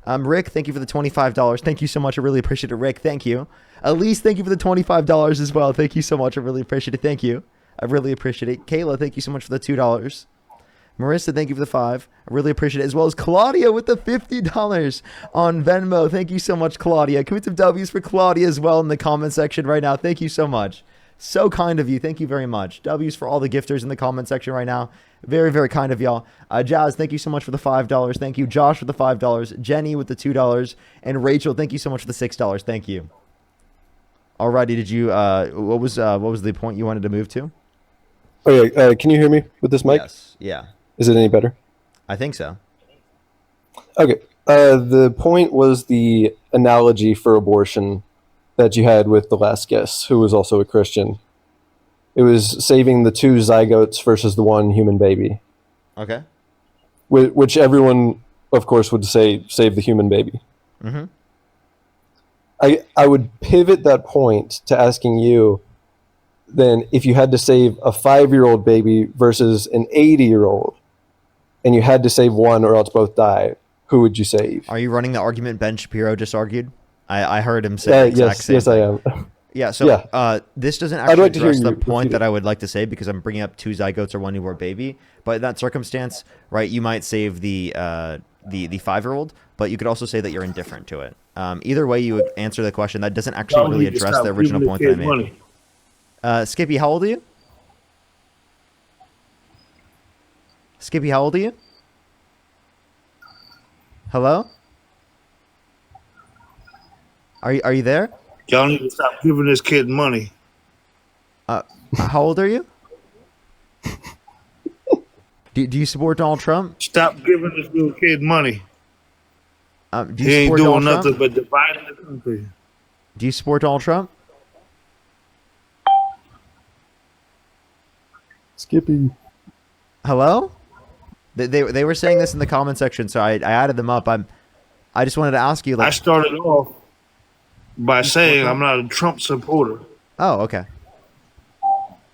Speaker 1: Rick, thank you for the $25. Thank you so much. I really appreciate it, Rick. Thank you. Elise, thank you for the $25 as well. Thank you so much. I really appreciate it. Thank you. I really appreciate it. Kayla, thank you so much for the $2. Marissa, thank you for the 5. I really appreciate it. As well as Claudia with the $50 on Venmo. Thank you so much, Claudia. Can we get some W's for Claudia as well in the comment section right now? Thank you so much. So kind of you. Thank you very much. W's for all the gifters in the comment section right now. Very, very kind of y'all. Jazz, thank you so much for the $5. Thank you. Josh for the $5. Jenny with the $2. And Rachel, thank you so much for the $6. Thank you. Alrighty, did you what was the point you wanted to move to?
Speaker 9: Oh yeah, can you hear me with this mic?
Speaker 1: Yes. Yeah.
Speaker 9: Is it any better?
Speaker 1: I think so.
Speaker 9: Okay. The point was the analogy for abortion that you had with the last guest, who was also a Christian. It was saving the 2 zygotes versus the 1 human baby.
Speaker 1: Okay.
Speaker 9: Which everyone, of course, would say save the human baby.
Speaker 1: Mm-hmm.
Speaker 9: I would pivot that point to asking you, then, if you had to save a 5-year-old baby versus an 80-year-old, and you had to save one or else both die, who would you save?
Speaker 1: Are you running the argument Ben Shapiro just argued? I heard him say the exact same
Speaker 9: yes,
Speaker 1: thing.
Speaker 9: I am.
Speaker 1: Yeah, so this doesn't
Speaker 9: I'd
Speaker 1: actually
Speaker 9: like to hear
Speaker 1: address the
Speaker 9: you
Speaker 1: point
Speaker 9: repeat
Speaker 1: that
Speaker 9: it.
Speaker 1: I would like to say because I'm bringing up 2 zygotes or 1 newborn baby. But in that circumstance, right, you might save the 5-year-old, but you could also say that you're indifferent to it. Either way you would answer the question, that doesn't actually really address the original point that I made. Skippy, how old are you? Skippy, how old are you? Hello? Are you there?
Speaker 11: Y'all need to stop giving this kid money.
Speaker 1: How old are you? Do you support Donald Trump?
Speaker 11: Stop giving this little kid money.
Speaker 1: Do
Speaker 11: He
Speaker 1: you
Speaker 11: ain't
Speaker 1: support
Speaker 11: doing
Speaker 1: Donald
Speaker 11: nothing
Speaker 1: Trump?
Speaker 11: but dividing the country.
Speaker 1: Do you support Donald Trump?
Speaker 9: Skippy.
Speaker 1: Hello? They were saying this in the comment section, so I added them up. I just wanted to ask you,
Speaker 11: I
Speaker 1: like,
Speaker 11: started off by saying I'm not a Trump supporter.
Speaker 1: oh, okay,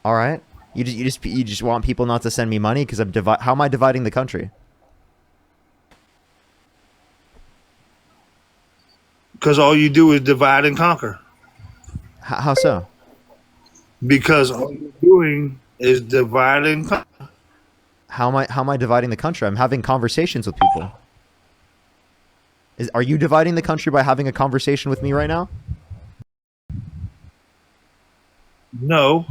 Speaker 1: all right. You just want people not to send me money because how am I dividing the country?
Speaker 11: Because all you do is divide and conquer.
Speaker 1: How so?
Speaker 11: Because all you're doing is divide and conquer.
Speaker 1: How am I dividing the country? I'm having conversations with people. Are you dividing the country by having a conversation with me right now?
Speaker 11: No,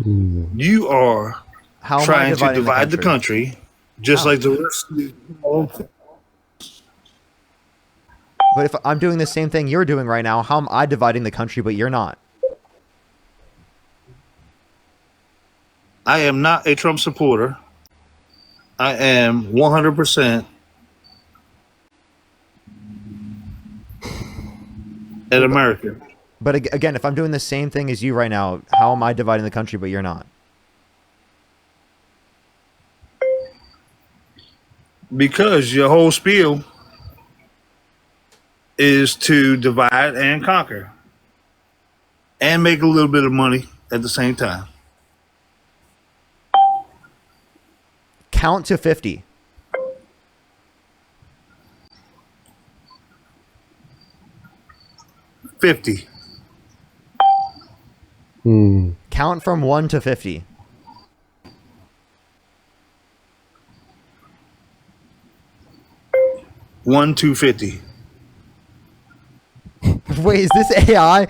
Speaker 11: you are
Speaker 1: How am I
Speaker 11: trying to
Speaker 1: dividing
Speaker 11: divide the country, just
Speaker 1: How?
Speaker 11: like the rest of the
Speaker 1: But if I'm doing the same thing you're doing right now, how am I dividing the country but you're not?
Speaker 11: I am not a Trump supporter. I am 100% an American.
Speaker 1: But again, if I'm doing the same thing as you right now, how am I dividing the country but you're not?
Speaker 11: Because your whole spiel is to divide and conquer and make a little bit of money at the same time.
Speaker 1: Count to 50.
Speaker 11: $50.
Speaker 1: Count from 1 to 50.
Speaker 11: $1 to $50.
Speaker 1: Wait, is this AI?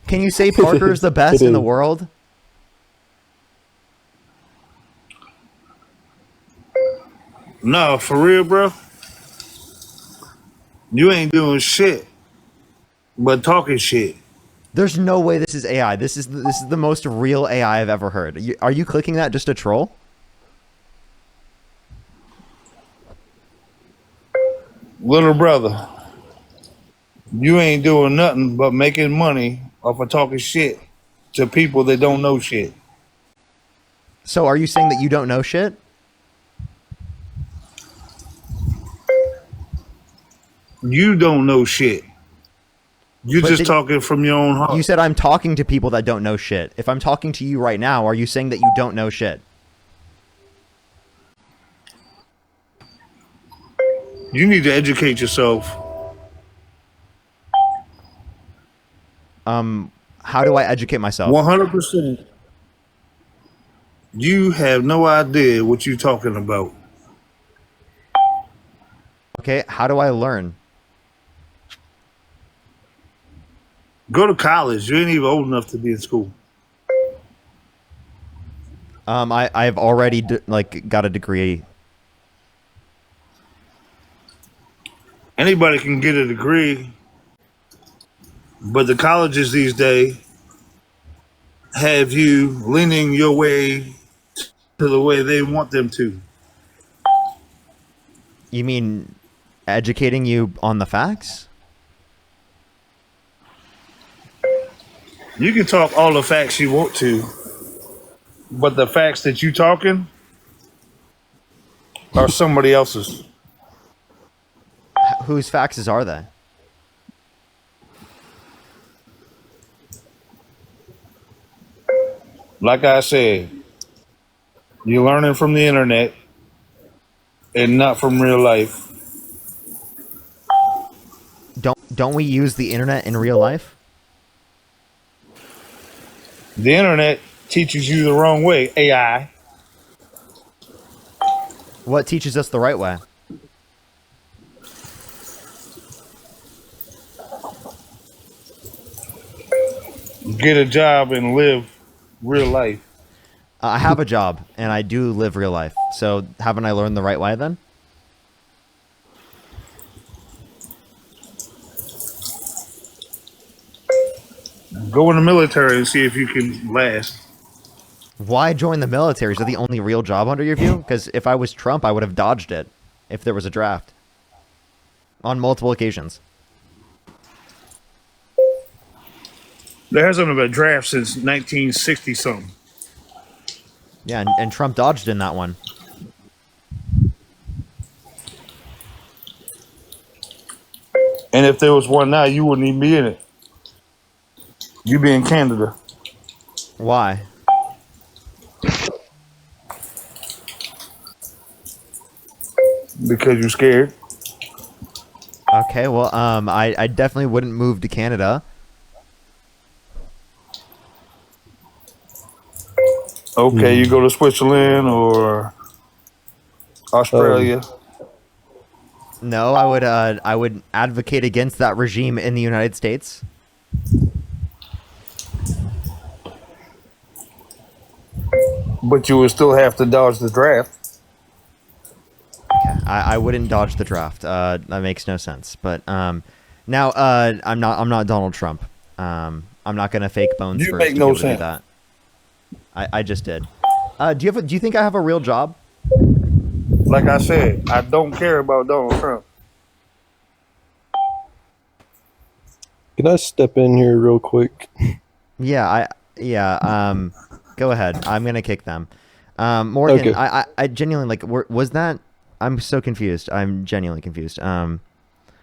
Speaker 1: Can you say Parker is the best in the world?
Speaker 11: No, for real, bro. You ain't doing shit but talking shit.
Speaker 1: There's no way this is AI. This is the most real AI I've ever heard. Are you clicking that just to troll?
Speaker 11: Little brother, you ain't doing nothing but making money off of talking shit to people that don't know shit.
Speaker 1: So are you saying that you don't know shit?
Speaker 11: You don't know shit. You're
Speaker 1: But
Speaker 11: just talking from your own heart.
Speaker 1: You said I'm talking to people that don't know shit. If I'm talking to you right now, are you saying that you don't know shit?
Speaker 11: You need to educate yourself.
Speaker 1: How do I educate myself?
Speaker 11: 100%. You have no idea what you're talking about.
Speaker 1: Okay, how do I learn?
Speaker 11: Go to college. You ain't even old enough to be in school.
Speaker 1: I've already got a degree.
Speaker 11: Anybody can get a degree, but the colleges these days have you leaning your way to the way they want them to.
Speaker 1: You mean educating you on the facts?
Speaker 11: You can talk all the facts you want to, but the facts that you talking are somebody else's.
Speaker 1: Whose faxes are they?
Speaker 11: Like I said, you're learning from the internet and not from real life.
Speaker 1: Don't we use the internet in real life?
Speaker 11: The internet teaches you the wrong way, AI.
Speaker 1: What teaches us the right way?
Speaker 11: Get a job and live real life.
Speaker 1: I have a job and I do live real life. So haven't I learned the right way then?
Speaker 11: Go in the military and see if you can last.
Speaker 1: Why join the military? Is that the only real job under your view? Because if I was Trump, I would have dodged it if there was a draft. On multiple occasions.
Speaker 11: There hasn't been a draft since 1960 something.
Speaker 1: Yeah, and Trump dodged in that one.
Speaker 11: And if there was one now, you wouldn't even be in it. You'd be in Canada.
Speaker 1: Why?
Speaker 11: Because you're scared.
Speaker 1: Okay, well, I definitely wouldn't move to Canada.
Speaker 11: Okay, you go to Switzerland or Australia.
Speaker 1: No, I would advocate against that regime in the United States.
Speaker 11: But you would still have to dodge the draft.
Speaker 1: Okay, I wouldn't dodge the draft. That makes no sense. But now I'm not Donald Trump. I'm not gonna fake bones
Speaker 11: You
Speaker 1: first
Speaker 11: make
Speaker 1: to
Speaker 11: no
Speaker 1: be able to do
Speaker 11: sense.
Speaker 1: that. I just did. Do you think I have a real job?
Speaker 11: Like I said, I don't care about Donald Trump.
Speaker 9: Can I step in here real quick?
Speaker 1: Yeah, go ahead. I'm gonna kick them. Morgan,
Speaker 9: Okay.
Speaker 1: I genuinely was that? I'm so confused. I'm genuinely confused.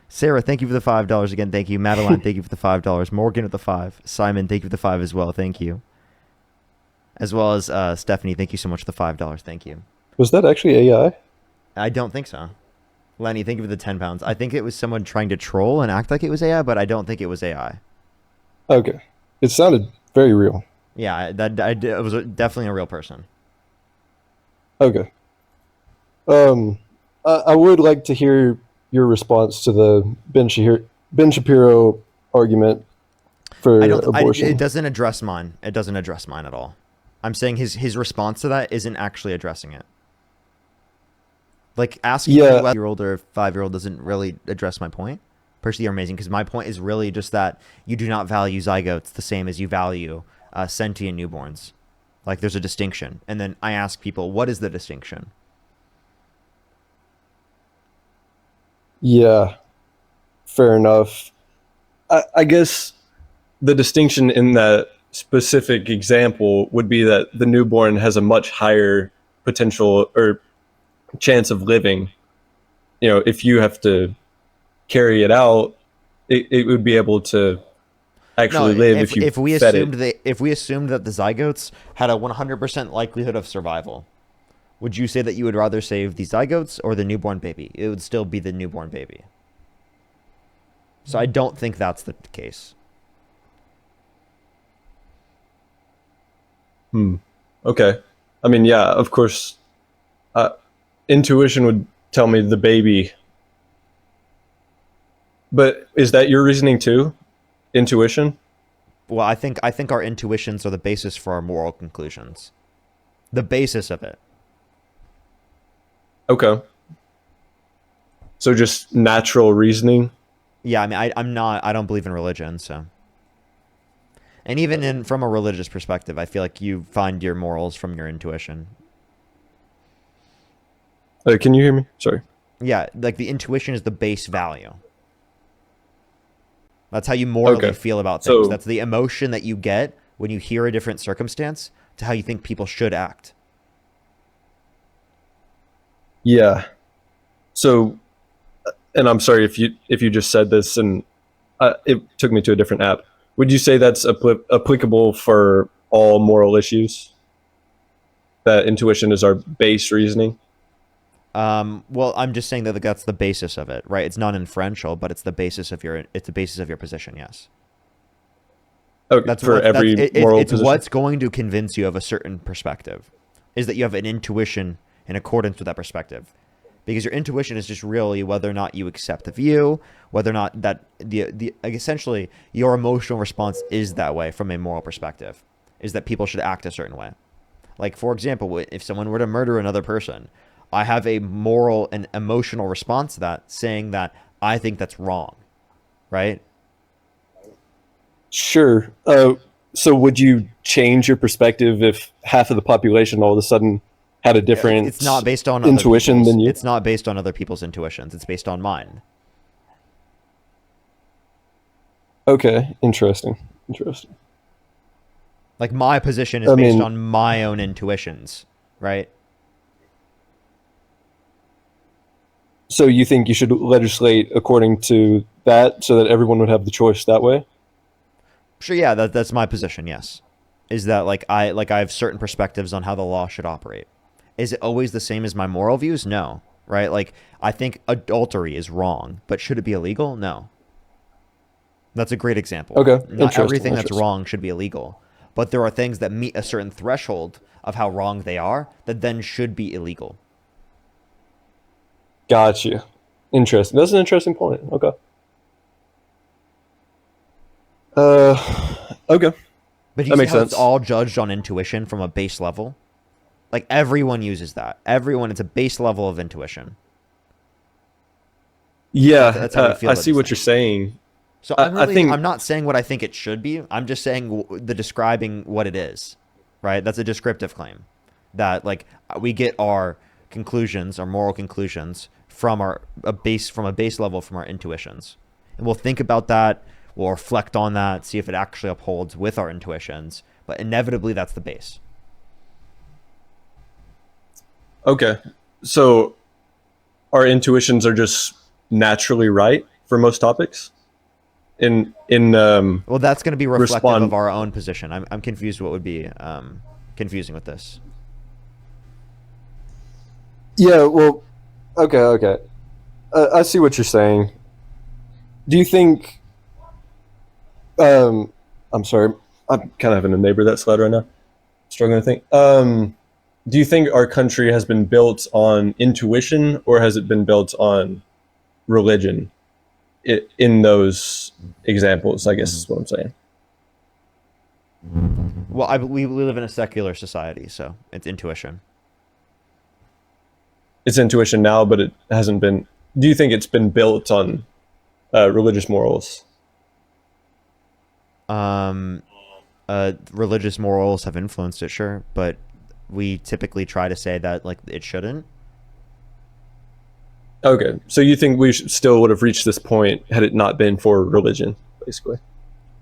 Speaker 1: Sarah, thank you for the $5 again. Thank you, Madeline. Thank you for the $5. Morgan with the 5. Simon, thank you for the 5 as well. Thank you. As well as Stephanie, thank you so much for the $5. Thank you.
Speaker 9: Was that actually AI?
Speaker 1: I don't think so. Lenny, thank you for the £10. I think it was someone trying to troll and act like it was AI, but I don't think it was AI.
Speaker 9: Okay. It sounded very real.
Speaker 1: Yeah, it was definitely a real person.
Speaker 9: Okay. I would like to hear your response to the Ben Shapiro argument for abortion.
Speaker 1: It doesn't address mine. It doesn't address mine at all. I'm saying his response to that isn't actually addressing it. Like asking a 2-year-old or a 5-year-old doesn't really address my point. Personally, you're amazing because my point is really just that you do not value zygotes the same as you value sentient newborns. Like there's a distinction, and then I ask people, what is the distinction?
Speaker 9: Yeah, fair enough.
Speaker 8: I guess the distinction in that specific example would be that the newborn has a much higher potential or chance of living. You know, if you have to carry it out, it would be able to actually live if we assumed
Speaker 1: that the zygotes had a 100% likelihood of survival. Would you say that you would rather save the zygotes or the newborn baby? It would still be the newborn baby. So I don't think that's the case.
Speaker 8: Okay. I mean, yeah, of course, intuition would tell me the baby But is that your reasoning too? Intuition?
Speaker 1: Well, I think our intuitions are the basis for our moral conclusions. The basis of it.
Speaker 8: Okay. So just natural reasoning?
Speaker 1: Yeah, I mean, I don't believe in religion, so. And even from a religious perspective, I feel like you find your morals from your intuition.
Speaker 8: Can you hear me? Sorry.
Speaker 1: Yeah, like the intuition is the base value. That's how you morally feel about things.
Speaker 8: So,
Speaker 1: That's the emotion that you get when you hear a different circumstance to how you think people should act.
Speaker 8: yeah. So, and I'm sorry if you just said this and it took me to a different app. Would you say that's applicable for all moral issues? That intuition is our base reasoning?
Speaker 1: Well, I'm just saying that that's the basis of it, right? It's non-inferential, but it's the basis of your position. Yes.
Speaker 8: Okay,
Speaker 1: That's
Speaker 8: for every moral
Speaker 1: it's
Speaker 8: position?
Speaker 1: what's going to convince you of a certain perspective, is that you have an intuition in accordance with that perspective, because your intuition is just really whether or not you accept the view, whether or not that like essentially your emotional response is that way from a moral perspective, is that people should act a certain way. Like, for example, if someone were to murder another person, I have a moral and emotional response to that, saying that I think that's wrong, right?
Speaker 8: Sure. So would you change your perspective if half of the population all of a sudden had a different
Speaker 1: It's not based on
Speaker 8: intuition
Speaker 1: other
Speaker 8: than you?
Speaker 1: It's not based on other people's intuitions. It's based on mine.
Speaker 8: Okay, interesting.
Speaker 1: Like, my position is based on my own intuitions, right?
Speaker 8: So you think you should legislate according to that so that everyone would have the choice that way?
Speaker 1: Sure, yeah, that's my position, yes. Is that I have certain perspectives on how the law should operate. Is it always the same as my moral views? No, right? Like, I think adultery is wrong, but should it be illegal? No. That's a great example.
Speaker 8: Okay,
Speaker 1: Not everything that's wrong should be illegal, but there are things that meet a certain threshold of how wrong they are that then should be illegal.
Speaker 8: Got you. Interesting. That's an interesting point. Okay. Okay.
Speaker 1: But
Speaker 8: That
Speaker 1: you see
Speaker 8: makes
Speaker 1: how
Speaker 8: sense.
Speaker 1: it's all judged on intuition from a base level? Like, everyone uses that. Everyone, it's a base level of intuition.
Speaker 8: Yeah,
Speaker 1: That's how we feel
Speaker 8: I
Speaker 1: about
Speaker 8: see
Speaker 1: these
Speaker 8: what
Speaker 1: things.
Speaker 8: you're saying.
Speaker 1: So
Speaker 8: I think
Speaker 1: I'm not saying what I think it should be. I'm just saying describing what it is, right? That's a descriptive claim. That, like, we get our conclusions, our moral conclusions, from a base level from our intuitions, and we'll think about that. We'll reflect on that, see if it actually upholds with our intuitions. But inevitably, that's the base.
Speaker 8: Okay. So our intuitions are just naturally right for most topics?
Speaker 1: Well, that's going to be reflective
Speaker 8: respond-
Speaker 1: of our own position. I'm confused what would be confusing with this.
Speaker 8: Yeah, well, okay. I see what you're saying. Do you think I'm sorry. I'm kind of having a neighbor that's loud right now. Struggling to think. Do you think our country has been built on intuition or has it been built on religion? In those examples, I guess is what I'm saying.
Speaker 1: Well, we live in a secular society, so it's intuition.
Speaker 8: It's intuition now, but it hasn't been. Do you think it's been built on religious morals?
Speaker 1: Religious morals have influenced it, sure, but we typically try to say that, like, it shouldn't.
Speaker 8: Okay, so you think we still would have reached this point had it not been for religion, basically?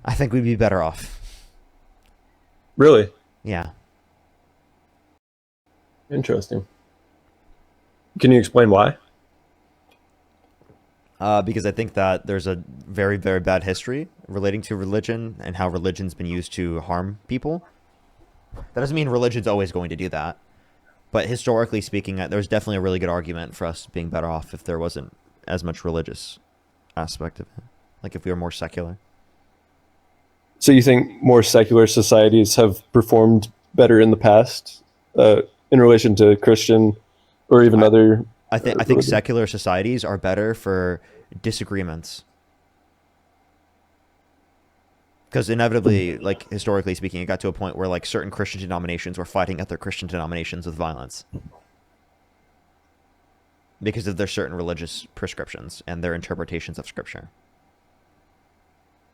Speaker 1: I think we'd be better off.
Speaker 8: Really?
Speaker 1: Yeah.
Speaker 8: Interesting. Can you explain why?
Speaker 1: Because I think that there's a very, very bad history relating to religion and how religion's been used to harm people. That doesn't mean religion's always going to do that. But historically speaking, there's definitely a really good argument for us being better off if there wasn't as much religious aspect of it. Like, if we were more secular.
Speaker 8: So you think more secular societies have performed better in the past in relation to Christian or even other?
Speaker 1: I think secular societies are better for disagreements. Because inevitably, like historically speaking, it got to a point where like certain Christian denominations were fighting other Christian denominations with violence because of their certain religious prescriptions and their interpretations of Scripture.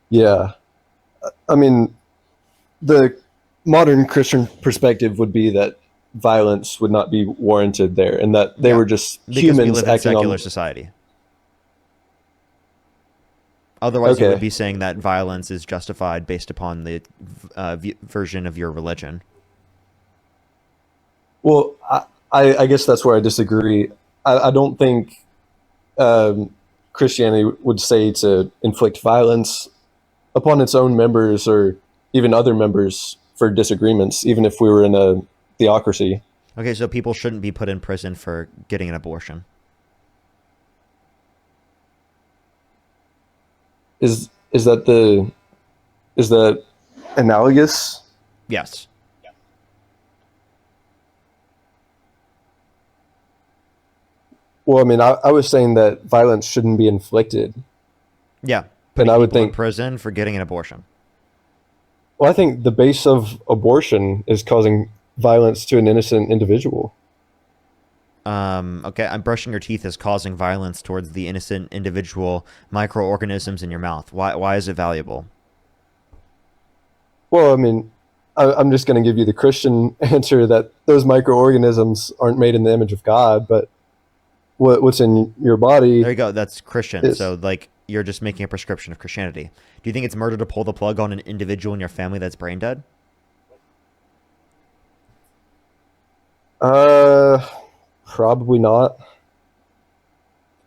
Speaker 9: Yeah. I mean, the modern Christian perspective would be that violence would not be warranted there, and that they were just
Speaker 1: Because we
Speaker 9: humans
Speaker 1: live in
Speaker 9: acting
Speaker 1: secular
Speaker 9: on.
Speaker 1: society. Otherwise, you
Speaker 9: Okay.
Speaker 1: would be saying that violence is justified based upon the version of your religion.
Speaker 9: Well, I guess that's where I disagree. I don't think Christianity would say to inflict violence upon its own members or even other members for disagreements, even if we were in a theocracy.
Speaker 1: Okay, so people shouldn't be put in prison for getting an abortion.
Speaker 9: Is that analogous?
Speaker 1: Yes.
Speaker 9: Well, I mean, I was saying that violence shouldn't be inflicted.
Speaker 1: Yeah.
Speaker 9: And I would
Speaker 1: People in
Speaker 9: think,
Speaker 1: prison for getting an abortion.
Speaker 9: well, I think the base of abortion is causing violence to an innocent individual.
Speaker 1: Okay, I'm brushing your teeth is causing violence towards the innocent individual microorganisms in your mouth. Why is it valuable?
Speaker 9: Well, I mean, I'm just going to give you the Christian answer that those microorganisms aren't made in the image of God, but what's in your body.
Speaker 1: There you go. That's Christian.
Speaker 9: Is,
Speaker 1: So, like, you're just making a prescription of Christianity. Do you think it's murder to pull the plug on an individual in your family that's brain dead?
Speaker 9: Probably not.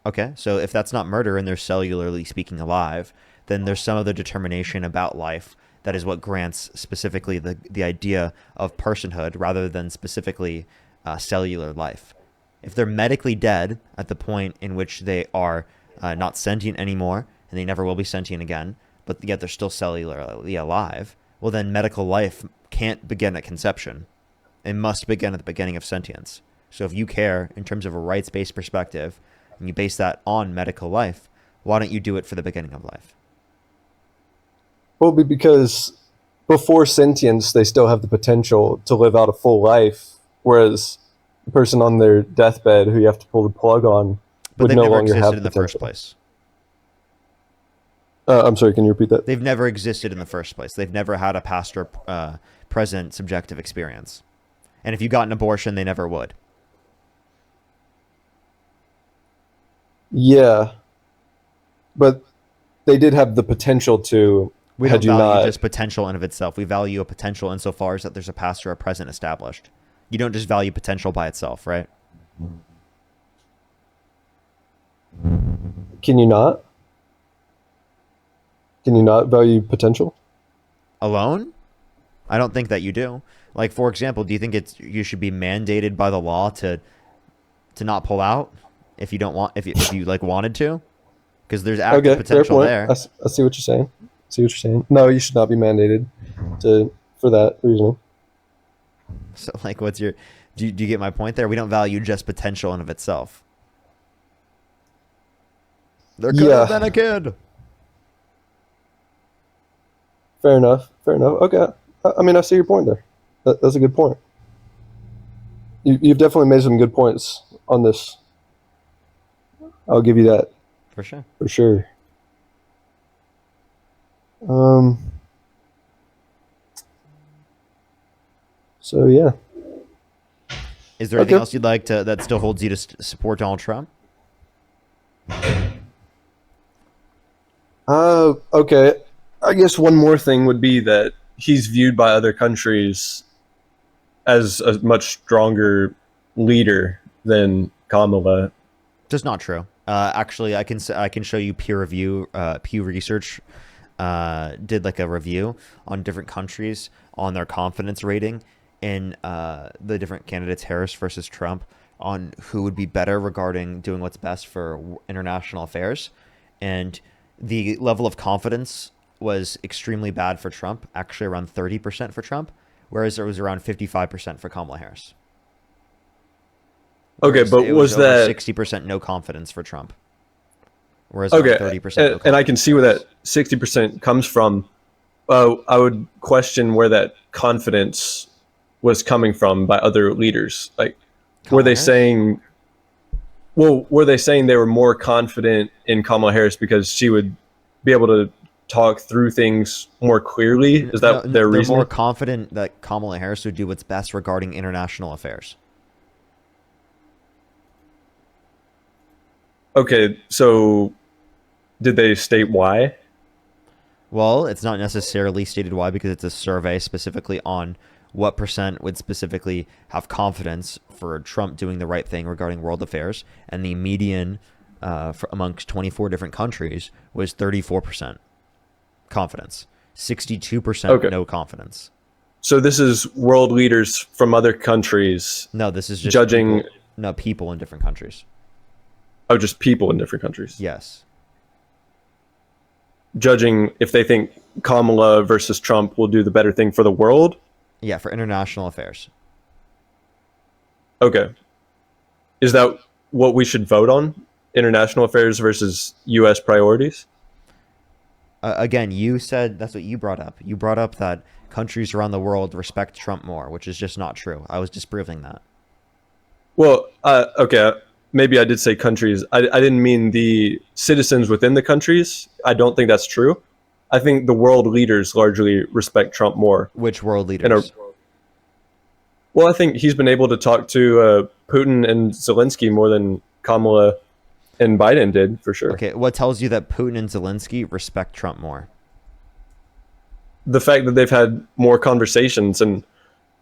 Speaker 1: Okay, so if that's not murder and they're cellularly speaking alive, then there's some other determination about life that is what grants specifically the idea of personhood rather than specifically cellular life. If they're medically dead at the point in which they are not sentient anymore, and they never will be sentient again, but yet they're still cellularly alive, well then medical life can't begin at conception. It must begin at the beginning of sentience. So if you care in terms of a rights-based perspective, and you base that on medical life, why don't you do it for the beginning of life?
Speaker 9: Well, because before sentience, they still have the potential to live out a full life, whereas the person on their deathbed who you have to pull the plug on
Speaker 1: But
Speaker 9: would
Speaker 1: they've
Speaker 9: no
Speaker 1: never
Speaker 9: longer have
Speaker 1: existed in the
Speaker 9: potential.
Speaker 1: first place.
Speaker 9: I'm sorry, can you repeat that?
Speaker 1: They've never existed in the first place. They've never had a past or present subjective experience. And if you got an abortion, they never would.
Speaker 9: Yeah, but they did have the potential to.
Speaker 1: We
Speaker 9: had
Speaker 1: don't
Speaker 9: you
Speaker 1: value
Speaker 9: not,
Speaker 1: just potential in of itself. We value a potential insofar as that there's a past or a present established. You don't just value potential by itself, right?
Speaker 9: Can you not? Can you not value potential?
Speaker 1: Alone? I don't think that you do. Like, for example, do you think you should be mandated by the law to not pull out if you don't want if you like wanted to? Because there's active
Speaker 9: Okay, fair
Speaker 1: potential
Speaker 9: point.
Speaker 1: there.
Speaker 9: I see what you're saying. See what you're saying. No, you should not be mandated for that reason.
Speaker 1: So, like, what's your? Do you get my point there? We don't value just potential in of itself. There could have been a kid.
Speaker 9: Fair enough. Fair enough. Okay. I mean, I see your point there. That's a good point. You've definitely made some good points on this. I'll give you that.
Speaker 1: For sure.
Speaker 9: For sure. So yeah.
Speaker 1: Is there anything else you'd like to that still holds you to support Donald Trump?
Speaker 9: Okay. I guess one more thing would be that he's viewed by other countries as a much stronger leader than Kamala.
Speaker 1: Just not true. Actually, I can show you peer review. Pew Research did like a review on different countries on their confidence rating in the different candidates, Harris versus Trump, on who would be better regarding doing what's best for international affairs. And the level of confidence was extremely bad for Trump, actually around 30% for Trump, whereas it was around 55% for Kamala Harris.
Speaker 9: Okay, but
Speaker 1: It
Speaker 9: was
Speaker 1: over
Speaker 9: that
Speaker 1: 60% no confidence for Trump? Whereas
Speaker 9: okay?
Speaker 1: 30% no
Speaker 9: And I can see where that 60% comes from.
Speaker 8: I would question where that confidence was coming from by other leaders. Like, were they
Speaker 1: Kamala Harris?
Speaker 8: saying? Well, were they saying they were more confident in Kamala Harris because she would be able to talk through things more clearly? Is that their
Speaker 1: they're
Speaker 8: reason?
Speaker 1: more confident that Kamala Harris would do what's best regarding international affairs.
Speaker 8: Okay, so did they state why?
Speaker 1: Well, it's not necessarily stated why because it's a survey specifically on what percent would specifically have confidence for Trump doing the right thing regarding world affairs, and the median amongst 24 different countries was 34% confidence, 62%
Speaker 8: Okay.
Speaker 1: no confidence.
Speaker 8: So this is world leaders from other countries.
Speaker 1: No, this is just
Speaker 8: judging.
Speaker 1: people in different countries.
Speaker 8: Oh, just people in different countries.
Speaker 1: Yes.
Speaker 8: Judging if they think Kamala versus Trump will do the better thing for the world.
Speaker 1: Yeah, for international affairs.
Speaker 8: Okay. Is that what we should vote on? International affairs versus U.S. priorities?
Speaker 1: Again, you said that's what you brought up. You brought up that countries around the world respect Trump more, which is just not true. I was disproving that.
Speaker 8: Well, okay. Maybe I did say countries. I didn't mean the citizens within the countries. I don't think that's true. I think the world leaders largely respect Trump more.
Speaker 1: Which world leaders?
Speaker 8: Well, I think he's been able to talk to Putin and Zelensky more than Kamala and Biden did, for sure.
Speaker 1: Okay, what tells you that Putin and Zelensky respect Trump more?
Speaker 8: The fact that they've had more conversations and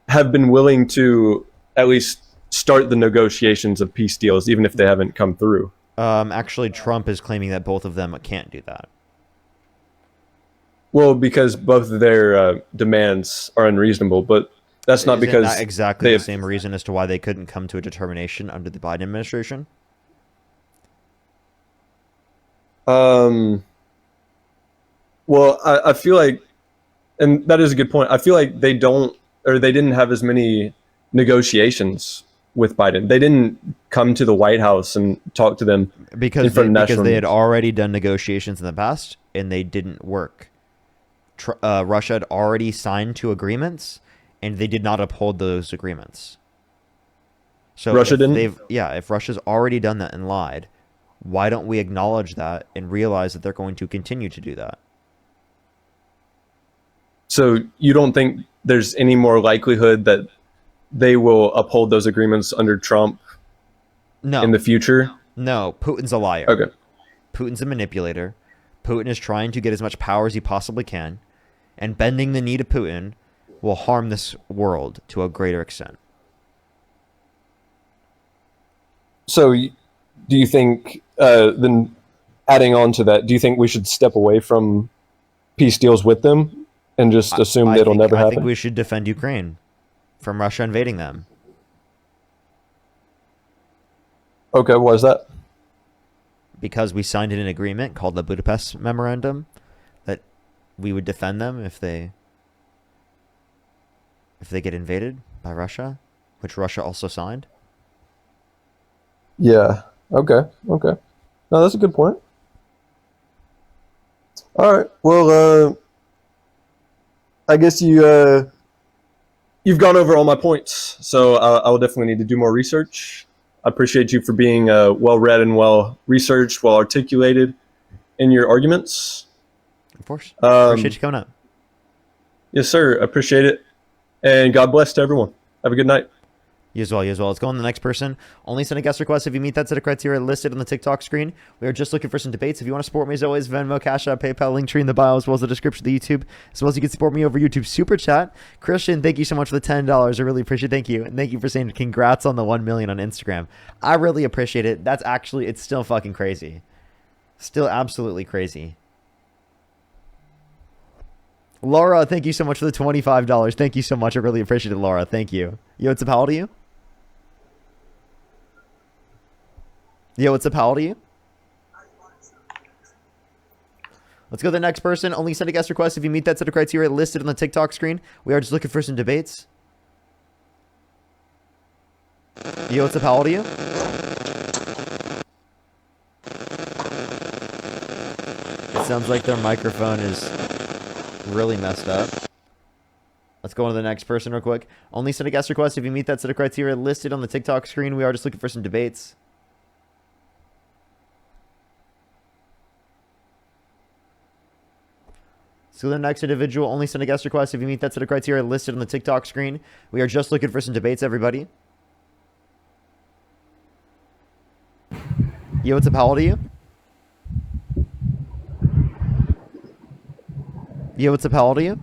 Speaker 8: have been willing to at least start the negotiations of peace deals, even if they haven't come through.
Speaker 1: Actually, Trump is claiming that both of them can't do that.
Speaker 8: Well, because both of their demands are unreasonable, but that's not because
Speaker 1: not exactly the same reason as to why they couldn't come to a determination under the Biden administration.
Speaker 8: Well, I feel like, and that is a good point. I feel like they didn't have as many negotiations with Biden. They didn't come to the White House and talk to them
Speaker 1: because they had already done negotiations in the past and they didn't work. Russia had already signed 2 agreements and they did not uphold those agreements. So
Speaker 8: Russia didn't?
Speaker 1: If Russia's already done that and lied, why don't we acknowledge that and realize that they're going to continue to do that?
Speaker 8: So you don't think there's any more likelihood that they will uphold those agreements under Trump in the future?
Speaker 1: No, Putin's a liar.
Speaker 8: Okay.
Speaker 1: Putin's a manipulator. Putin is trying to get as much power as he possibly can, and bending the knee to Putin will harm this world to a greater extent.
Speaker 8: So do you think, then adding on to that, do you think we should step away from peace deals with them and just assume that it'll never happen?
Speaker 1: I think we should defend Ukraine from Russia invading them.
Speaker 8: Okay, why is that?
Speaker 1: Because we signed an agreement called the Budapest Memorandum that we would defend them if they get invaded by Russia, which Russia also signed.
Speaker 8: Yeah. Okay. No, that's a good point. All right. Well, I guess you've gone over all my points, so I will definitely need to do more research. I appreciate you for being well-read and well-researched, well-articulated in your arguments.
Speaker 1: Of course. Appreciate you coming up.
Speaker 8: Yes, sir. Appreciate it. And God bless to everyone. Have a good night.
Speaker 1: You as well. Let's go on to the next person. Only send a guest request if you meet that set of criteria listed on the TikTok screen. We are just looking for some debates. If you want to support me, as always, Venmo, Cash App, PayPal, link tree in the bio, as well as the description of the YouTube, as well as you can support me over YouTube Super Chat. Christian, thank you so much for the $10. I really appreciate it. Thank you. And thank you for saying congrats on the 1 million on Instagram. I really appreciate it. That's actually, it's still fucking crazy. Still absolutely crazy. Laura, thank you so much for the $25. Thank you so much. I really appreciate it, Laura. Thank you. Yo, what's up? How old are you? How old are you? Let's go to the next person. Only send a guest request if you meet that set of criteria listed on the TikTok screen. We are just looking for some debates. Yo, what's up? How old are you? It sounds like their microphone is really messed up. Let's go on to the next person real quick. Only send a guest request if you meet that set of criteria listed on the TikTok screen. We are just looking for some debates. So the next individual, only send a guest request if you meet that set of criteria listed on the TikTok screen. We are just looking for some debates, everybody. Yo, what's up? How old are you? Yo, what's up? How old are you?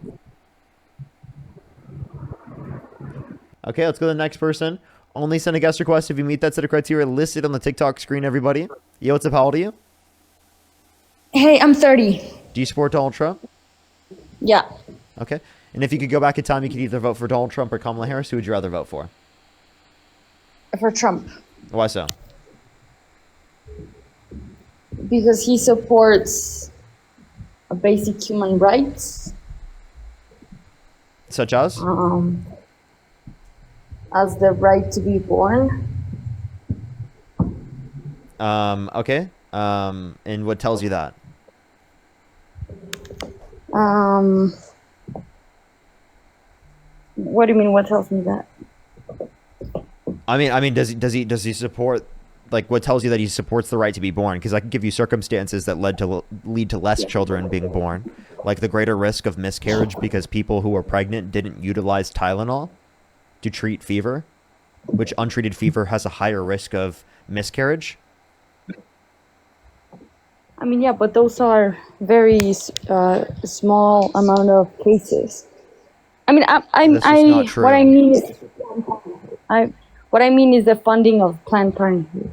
Speaker 1: Okay, let's go to the next person. Only send a guest request if you meet that set of criteria listed on the TikTok screen, everybody. Yo, what's up? How old are you?
Speaker 12: Hey, I'm 30.
Speaker 1: Do you support Donald Trump?
Speaker 12: Yeah.
Speaker 1: Okay. And if you could go back in time, you could either vote for Donald Trump or Kamala Harris. Who would you rather vote for?
Speaker 12: For Trump.
Speaker 1: Why so?
Speaker 12: Because he supports basic human rights.
Speaker 1: Such as?
Speaker 12: As the right to be born.
Speaker 1: Okay. And what tells you that?
Speaker 12: What do you mean? What tells me that?
Speaker 1: I mean, does he support, like, what tells you that he supports the right to be born? Because I can give you circumstances that lead to less children being born, like the greater risk of miscarriage because people who were pregnant didn't utilize Tylenol to treat fever, which untreated fever has a higher risk of miscarriage.
Speaker 12: I mean, yeah, but those are very small amount of cases. I mean,
Speaker 1: not true.
Speaker 12: what I mean is, what I mean is the funding of Planned Parenthood.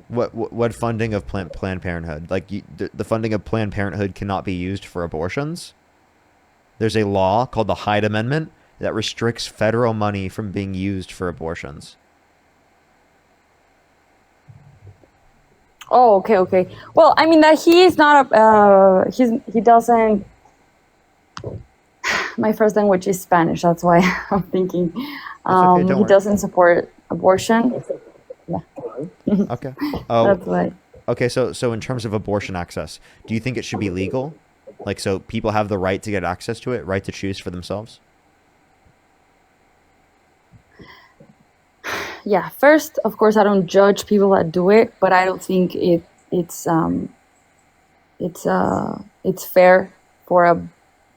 Speaker 1: What funding of Planned Parenthood? Like the funding of Planned Parenthood cannot be used for abortions. There's a law called the Hyde Amendment that restricts federal money from being used for abortions.
Speaker 12: Oh, okay. Well, I mean that he is not a he doesn't. My first language is Spanish. That's why I'm thinking.
Speaker 1: Okay,
Speaker 12: he
Speaker 1: worry.
Speaker 12: doesn't support abortion. Yeah.
Speaker 1: Okay. Oh,
Speaker 12: That's why.
Speaker 1: okay. So in terms of abortion access, do you think it should be legal? Like, so people have the right to get access to it, right to choose for themselves?
Speaker 12: Yeah. First, of course, I don't judge people that do it, but I don't think it's fair for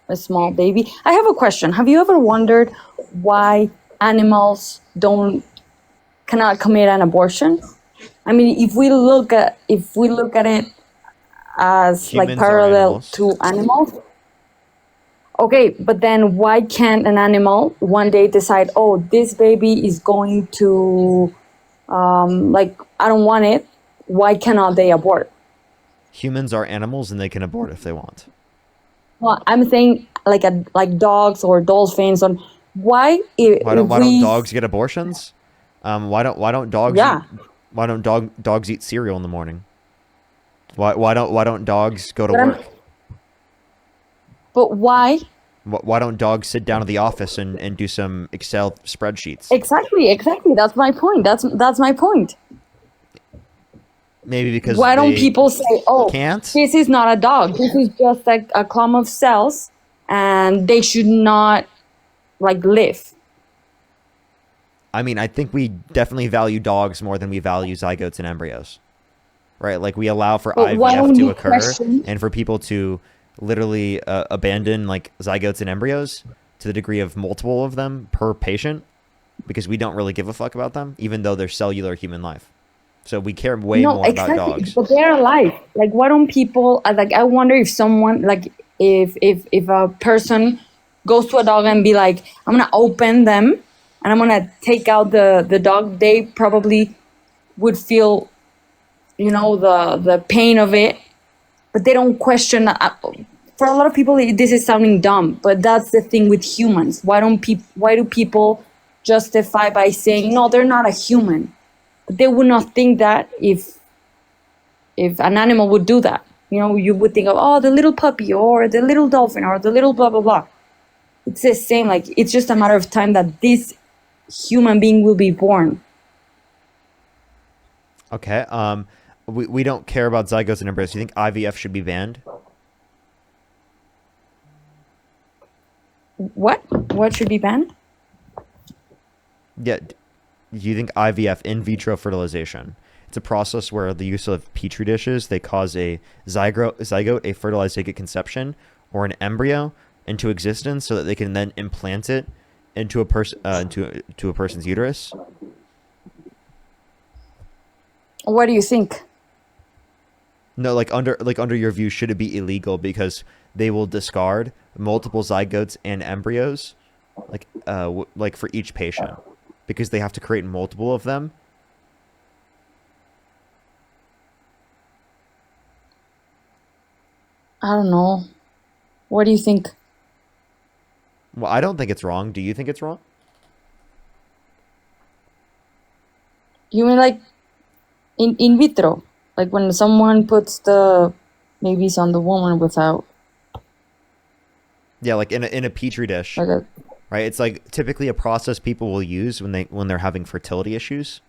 Speaker 12: a small baby. I have a question. Have you ever wondered why animals cannot commit an abortion? I mean, if we look at it as
Speaker 1: Humans
Speaker 12: like
Speaker 1: are
Speaker 12: parallel
Speaker 1: animals.
Speaker 12: to animals. Okay, but then why can't an animal one day decide, oh, this baby is going to, like, I don't want it. Why cannot they abort?
Speaker 1: Humans are animals and they can abort if they want.
Speaker 12: Well, I'm saying like dogs or dolphins. On why
Speaker 1: Why don't dogs get abortions? Why don't dogs?
Speaker 12: Yeah.
Speaker 1: Why don't dogs eat cereal in the morning? Why don't dogs go to
Speaker 12: But I'm-
Speaker 1: work?
Speaker 12: But why?
Speaker 1: Why don't dogs sit down at the office and do some Excel spreadsheets?
Speaker 12: Exactly. That's my point. That's my point.
Speaker 1: Maybe because
Speaker 12: Why don't
Speaker 1: they
Speaker 12: people say, oh,
Speaker 1: can't?
Speaker 12: this is not a dog. This is just like a clump of cells and they should not like live.
Speaker 1: I mean, I think we definitely value dogs more than we value zygotes and embryos, right? Like, we allow for
Speaker 12: But why
Speaker 1: IVF
Speaker 12: don't
Speaker 1: to
Speaker 12: you
Speaker 1: occur
Speaker 12: question-
Speaker 1: and for people to literally abandon like zygotes and embryos to the degree of multiple of them per patient because we don't really give a fuck about them, even though they're cellular human life. So we care way more about dogs.
Speaker 12: But they're alive. Like, why don't people like? I wonder if someone like if a person goes to a dog and be like, I'm gonna open them and I'm gonna take out the dog. They probably would feel, the pain of it, but they don't question. For a lot of people, this is sounding dumb, but that's the thing with humans. Why do people justify by saying no, they're not a human? But they would not think that if an animal would do that. You would think of, oh, the little puppy or the little dolphin or the little blah blah blah. It's the same. Like, it's just a matter of time that this human being will be born.
Speaker 1: Okay. We don't care about zygotes and embryos. Do you think IVF should be banned?
Speaker 12: What? What should be banned?
Speaker 1: Yeah. Do you think IVF, in vitro fertilization, it's a process where the use of petri dishes, they cause a zygote, a fertilized egg at conception, or an embryo into existence, so that they can then implant it into a person into a person's uterus?
Speaker 12: What do you think?
Speaker 1: No, like under your view, should it be illegal because they will discard multiple zygotes and embryos, like for each patient, because they have to create multiple of them?
Speaker 12: I don't know. What do you think?
Speaker 1: Well, I don't think it's wrong. Do you think it's wrong?
Speaker 12: You mean like in vitro? Like when someone puts the babies on the woman without
Speaker 1: Yeah, like in a petri dish,
Speaker 12: like a
Speaker 1: right? It's like typically a process people will use when they're having fertility issues.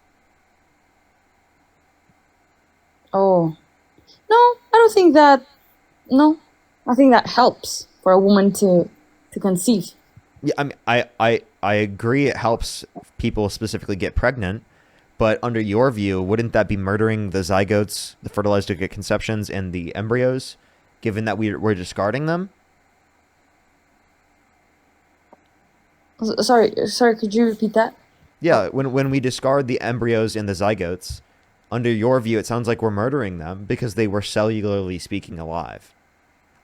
Speaker 12: oh. No, I don't think that no. I think that helps for a woman to conceive.
Speaker 1: Yeah, I mean, I agree it helps people specifically get pregnant, but under your view, wouldn't that be murdering the zygotes, the fertilized egg conceptions, and the embryos, given that we're discarding them?
Speaker 12: Sorry, could you repeat that?
Speaker 1: Yeah, when we discard the embryos and the zygotes, under your view, it sounds like we're murdering them because they were cellularly speaking alive.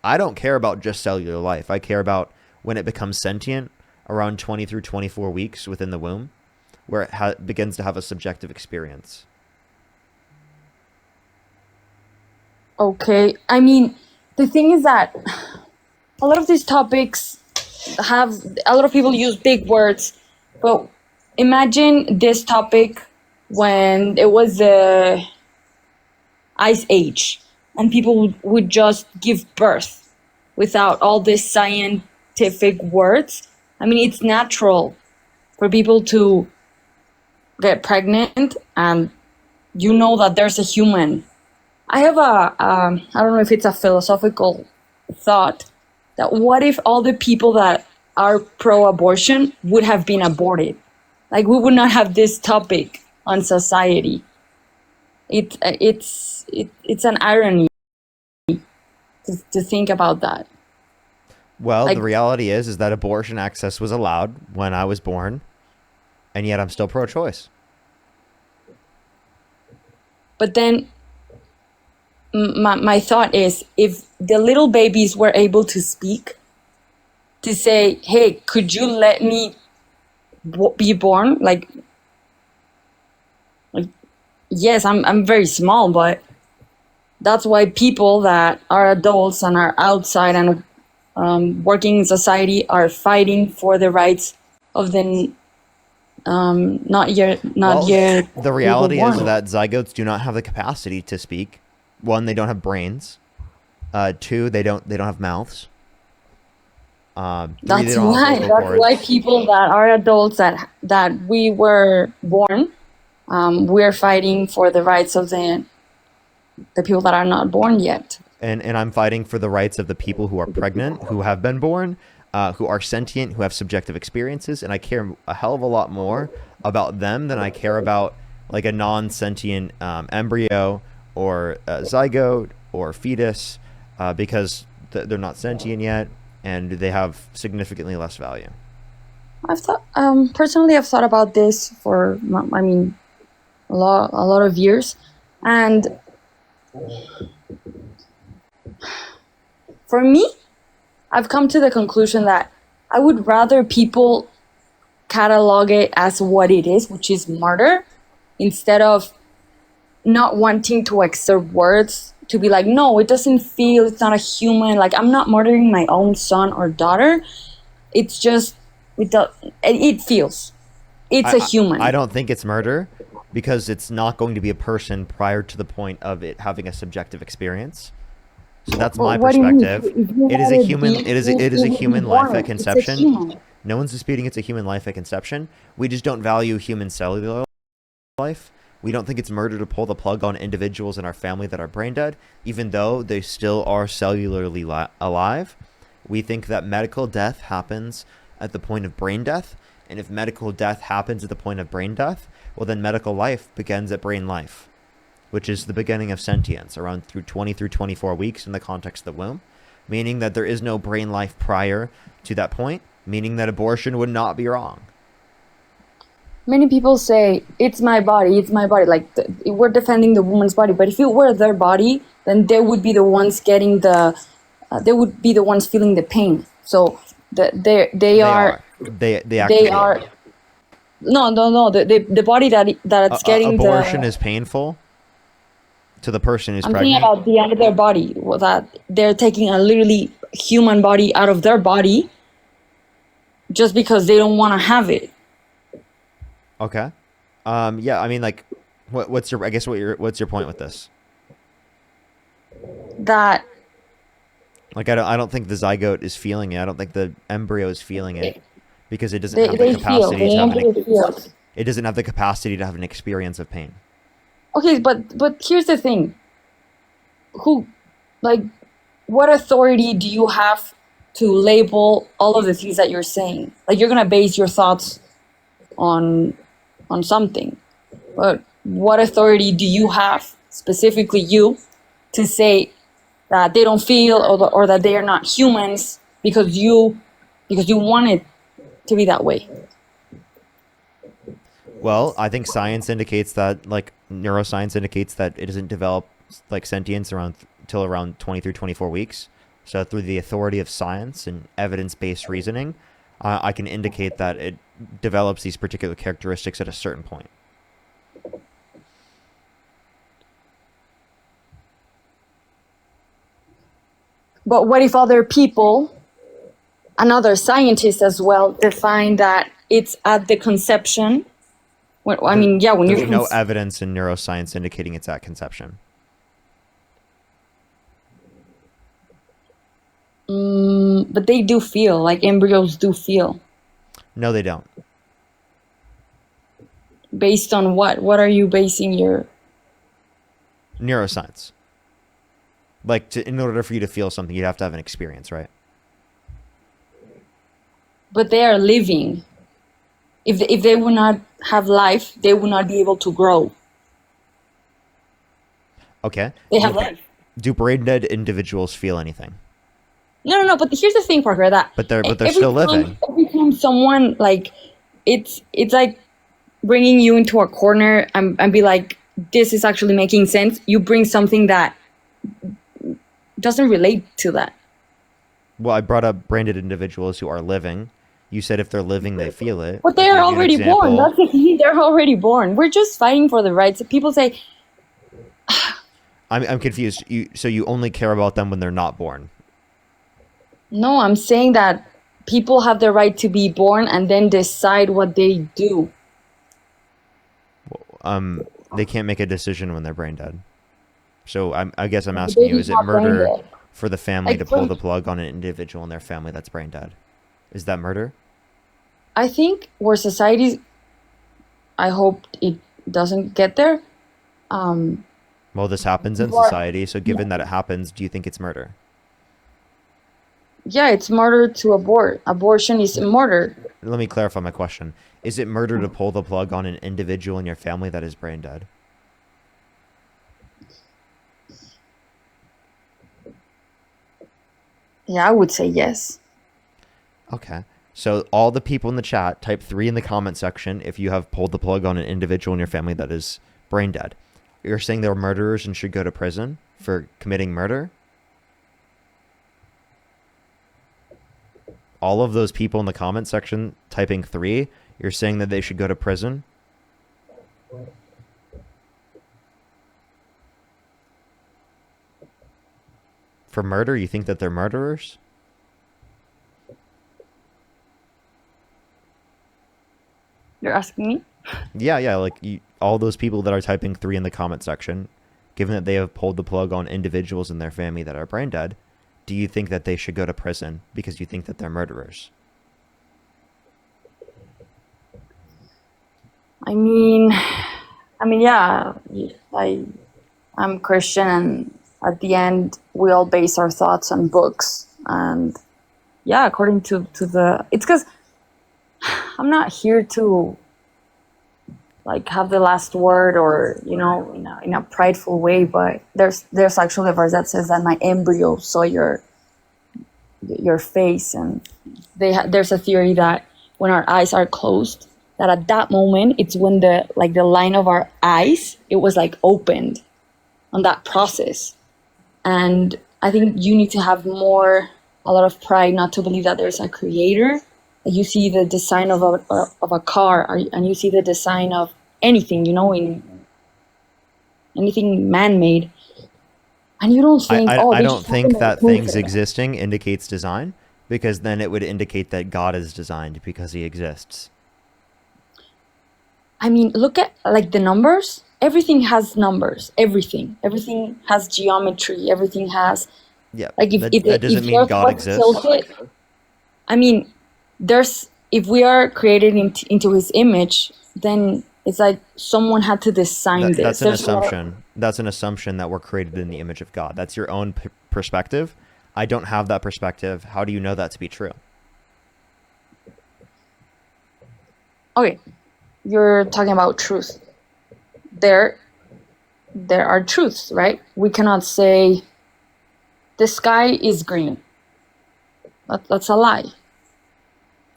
Speaker 1: I don't care about just cellular life. I care about when it becomes sentient, around 20 through 24 weeks within the womb, where it begins to have a subjective experience.
Speaker 12: Okay. I mean, the thing is that a lot of these topics have a lot of people use big words, but imagine this topic when it was the Ice Age and people would just give birth without all these scientific words. I mean, it's natural for people to get pregnant and you know that there's a human. I have I don't know if it's a philosophical thought, that what if all the people that are pro-abortion would have been aborted? Like, we would not have this topic on society. It's an irony to think about that.
Speaker 1: Well,
Speaker 12: Like,
Speaker 1: the reality is that abortion access was allowed when I was born, and yet I'm still pro-choice.
Speaker 12: but then my thought is, if the little babies were able to speak, to say, hey, could you let me be born? Like yes, I'm very small, but that's why people that are adults and are outside and working in society are fighting for the rights of the not yet
Speaker 1: The reality
Speaker 12: legal
Speaker 1: is
Speaker 12: born.
Speaker 1: that zygotes do not have the capacity to speak. One, they don't have brains. Two, they don't have mouths. Three, they
Speaker 12: That's
Speaker 1: don't have
Speaker 12: why.
Speaker 1: vocal
Speaker 12: That's
Speaker 1: cords.
Speaker 12: why people that are adults that we were born, we're fighting for the rights of the people that are not born yet.
Speaker 1: And I'm fighting for the rights of the people who are pregnant, who have been born, who are sentient, who have subjective experiences, and I care a hell of a lot more about them than I care about like a non-sentient embryo or zygote or fetus, because they're not sentient yet and they have significantly less value.
Speaker 12: I've thought personally, I've thought about this for I mean a lot of years, and for me, I've come to the conclusion that I would rather people catalog it as what it is, which is murder, instead of not wanting to exert words to be like, no, it doesn't feel, it's not a human. Like, I'm not murdering my own son or daughter. It's just, it feels. It's a human.
Speaker 1: I don't think it's murder because it's not going to be a person prior to the point of it having a subjective experience. So that's my
Speaker 12: What do you mean?
Speaker 1: perspective.
Speaker 12: If you
Speaker 1: It is
Speaker 12: let
Speaker 1: a
Speaker 12: it
Speaker 1: human.
Speaker 12: be,
Speaker 1: It is a
Speaker 12: will be
Speaker 1: human
Speaker 12: born.
Speaker 1: life at
Speaker 12: It's a
Speaker 1: conception.
Speaker 12: human.
Speaker 1: No one's disputing it's a human life at conception. We just don't value human cellular life. We don't think it's murder to pull the plug on individuals in our family that are brain dead, even though they still are cellularly alive. We think that medical death happens at the point of brain death, and if medical death happens at the point of brain death, well, then medical life begins at brain life, which is the beginning of sentience, around through 20 through 24 weeks in the context of the womb, meaning that there is no brain life prior to that point, meaning that abortion would not be wrong.
Speaker 12: Many people say it's my body, it's my body. Like we're defending the woman's body, but if it were their body, then they would be the ones getting they would be the ones feeling the pain. So they are.
Speaker 1: They actually
Speaker 12: are. No. The body that's getting
Speaker 1: abortion is painful to the person who's
Speaker 12: I'm
Speaker 1: pregnant.
Speaker 12: thinking about the end of their body, that they're taking a literally human body out of their body just because they don't want to have it.
Speaker 1: Okay. Yeah, I mean, like, what's your point with this?
Speaker 12: That,
Speaker 1: like, I don't think the zygote is feeling it. I don't think the embryo is feeling it because it doesn't have the capacity to have it doesn't have the capacity to have an experience of pain.
Speaker 12: Okay, but here's the thing. What authority do you have to label all of the things that you're saying? Like, you're gonna base your thoughts on something, but what authority do you have, specifically you, to say that they don't feel or that they are not humans because you want it to be that way?
Speaker 1: Well, I think science indicates that, like, neuroscience indicates that it doesn't develop like sentience till around 20 through 24 weeks. So through the authority of science and evidence-based reasoning, I can indicate that it develops these particular characteristics at a certain point.
Speaker 12: But what if other people, and other scientists as well, define that it's at the conception? When
Speaker 1: There's
Speaker 12: you're
Speaker 1: no evidence in neuroscience indicating it's at conception.
Speaker 12: But they do feel, like embryos do feel.
Speaker 1: No, they don't.
Speaker 12: Based on what? What are you basing your...
Speaker 1: Neuroscience. Like, in order for you to feel something, you'd have to have an experience, right?
Speaker 12: But they are living. If they would not have life, they would not be able to grow.
Speaker 1: Okay.
Speaker 12: They have life.
Speaker 1: Do brain dead individuals feel anything?
Speaker 12: No. But here's the thing, Parker. That
Speaker 1: But they're still living.
Speaker 12: Every time someone, like, it's like bringing you into a corner and be like, this is actually making sense. You bring something that doesn't relate to that.
Speaker 1: Well, I brought up brain dead individuals who are living. You said if they're living, they feel it.
Speaker 12: But they are already born. That's the thing. They're already born. We're just fighting for the rights. People say...
Speaker 1: I'm confused. So you only care about them when they're not born?
Speaker 12: No, I'm saying that people have the right to be born and then decide what they do.
Speaker 1: They can't make a decision when they're brain dead. So I guess I'm asking you, is it murder for the family to pull the plug on an individual in their family that's brain dead? Is that murder?
Speaker 12: I think where society's... I hope it doesn't get there.
Speaker 1: Well, this happens in society, so given that it happens, do you think it's murder?
Speaker 12: Yeah, it's murder to abort. Abortion is murder.
Speaker 1: Let me clarify my question. Is it murder to pull the plug on an individual in your family that is brain dead?
Speaker 12: Yeah, I would say yes.
Speaker 1: Okay. So all the people in the chat, type 3 in the comment section if you have pulled the plug on an individual in your family that is brain dead. You're saying they're murderers and should go to prison for committing murder? All of those people in the comment section typing 3, you're saying that they should go to prison? For murder? You think that they're murderers?
Speaker 12: You're asking me?
Speaker 1: Yeah, like all those people that are typing 3 in the comment section, given that they have pulled the plug on individuals in their family that are brain dead, do you think that they should go to prison because you think that they're murderers?
Speaker 12: I mean, yeah, I'm Christian, and at the end, we all base our thoughts on books, and yeah, according to the, it's because I'm not here to like have the last word, or in a prideful way, but there's actually a verse that says that my embryo saw your face, and there's a theory that when our eyes are closed, that at that moment it's when the line of our eyes, it was like opened on that process. And I think you need to have a lot of pride not to believe that there's a creator. Like you see the design of a car, and you see the design of anything, in anything man-made, and you don't think,
Speaker 1: I
Speaker 12: they
Speaker 1: don't
Speaker 12: just
Speaker 1: think
Speaker 12: happened on
Speaker 1: that things
Speaker 12: coincidence.
Speaker 1: existing indicates design, because then it would indicate that God is designed because he exists.
Speaker 12: I mean, look at like the numbers. Everything has numbers. Everything has geometry. Everything has,
Speaker 1: Yeah,
Speaker 12: like,
Speaker 1: that doesn't
Speaker 12: if
Speaker 1: mean
Speaker 12: Earth
Speaker 1: God
Speaker 12: was
Speaker 1: exists.
Speaker 12: tilted, I mean, if we are created into his image, then it's like someone had to design this.
Speaker 1: That's an
Speaker 12: There's a lot of,
Speaker 1: assumption. That's an assumption that we're created in the image of God. That's your own perspective. I don't have that perspective. How do you know that to be true?
Speaker 12: okay, you're talking about truth. There are truths, right? We cannot say the sky is green. That's a lie.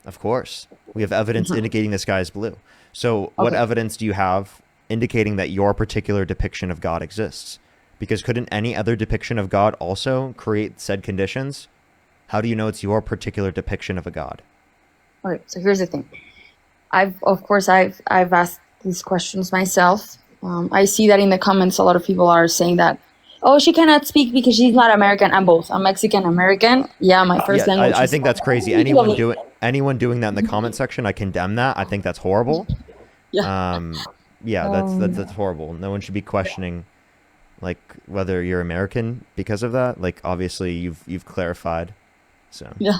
Speaker 1: Of course. We have evidence indicating the sky is blue. So what
Speaker 12: Okay.
Speaker 1: evidence do you have indicating that your particular depiction of God exists? Because couldn't any other depiction of God also create said conditions? How do you know it's your particular depiction of a God?
Speaker 12: Okay, so here's the thing. I've asked these questions myself. I see that in the comments, a lot of people are saying that, oh, she cannot speak because she's not American. I'm both. I'm Mexican American. Yeah, my first
Speaker 1: Yeah,
Speaker 12: language
Speaker 1: I
Speaker 12: is
Speaker 1: think that's crazy. Anyone doing that in the comment section, I condemn that. I think that's horrible.
Speaker 12: Yeah.
Speaker 1: Yeah, that's horrible. No one should be questioning like whether you're American because of that. Like obviously you've clarified. So
Speaker 12: Yeah.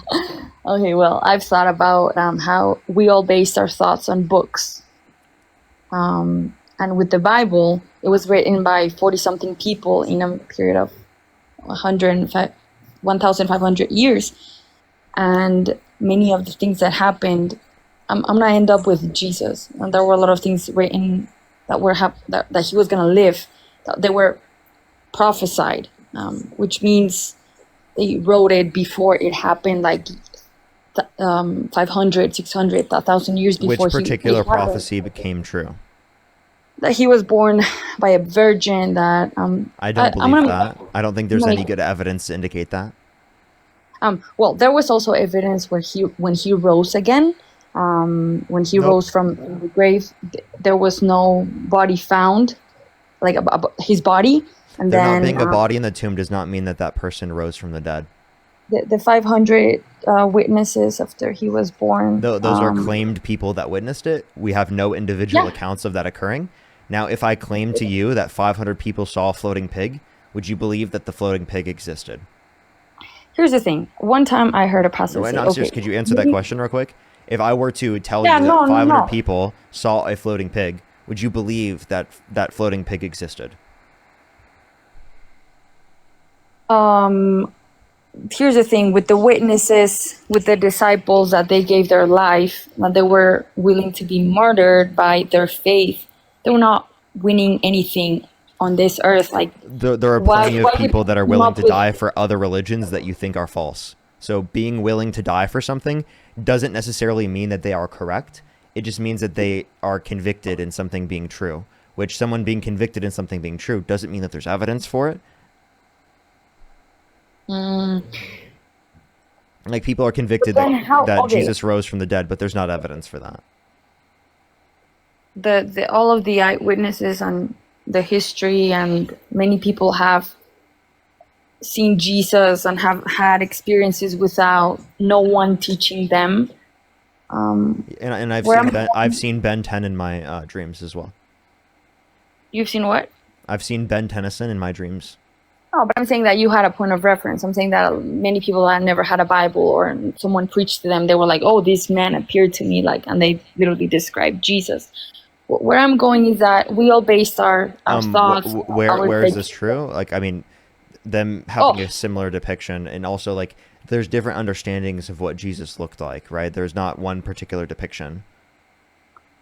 Speaker 12: Okay, well, I've thought about how we all based our thoughts on books. And with the Bible, it was written by 40-something people in a period of 1,500 years. And many of the things that happened, I'm going to end up with Jesus. And there were a lot of things written that that he was going to live, that they were prophesied, which means they wrote it before it happened, like 500, 600, 1,000 years before
Speaker 1: which particular
Speaker 12: it happened.
Speaker 1: prophecy became true?
Speaker 12: That he was born by a virgin. That
Speaker 1: I don't believe that. I don't think there's any good evidence to indicate that.
Speaker 12: Well, there was also evidence when he rose again. When he rose from the grave, there was no body found, like his body. And
Speaker 1: There
Speaker 12: then
Speaker 1: not being a body in the tomb does not mean that that person rose from the dead.
Speaker 12: the 500 witnesses after he was born.
Speaker 1: Those are claimed people that witnessed it. We have no individual accounts of that occurring. Now, if I claim to you that 500 people saw a floating pig, would you believe that the floating pig existed?
Speaker 12: Here's the thing. One time I heard a pastor say,
Speaker 1: I'm serious. Could you answer that question real quick? If I were to tell you that 500 people saw a floating pig, would you believe that that floating pig existed?
Speaker 12: Here's the thing with the witnesses, with the disciples, that they gave their life, that they were willing to be martyred by their faith. They were not winning anything on this earth. Like
Speaker 1: there are plenty of people that are willing to die for other religions that you think are false. So being willing to die for something doesn't necessarily mean that they are correct. It just means that they are convicted in something being true, which someone being convicted in something being true doesn't mean that there's evidence for it. Like people are convicted that Jesus rose from the dead, but there's not evidence for that.
Speaker 12: The all of the eyewitnesses and the history, and many people have seen Jesus and have had experiences without no one teaching them.
Speaker 1: And I've seen Ben 10 in my dreams as well.
Speaker 12: You've seen what?
Speaker 1: I've seen Ben Tennyson in my dreams.
Speaker 12: No, but I'm saying that you had a point of reference. I'm saying that many people that never had a Bible or someone preached to them, they were like, "Oh, this man appeared to me," like, and they literally described Jesus. Where I'm going is that we all based our thoughts.
Speaker 1: Where is this true? Like, I mean, them having a similar depiction, and also like there's different understandings of what Jesus looked like, right? There's not one particular depiction.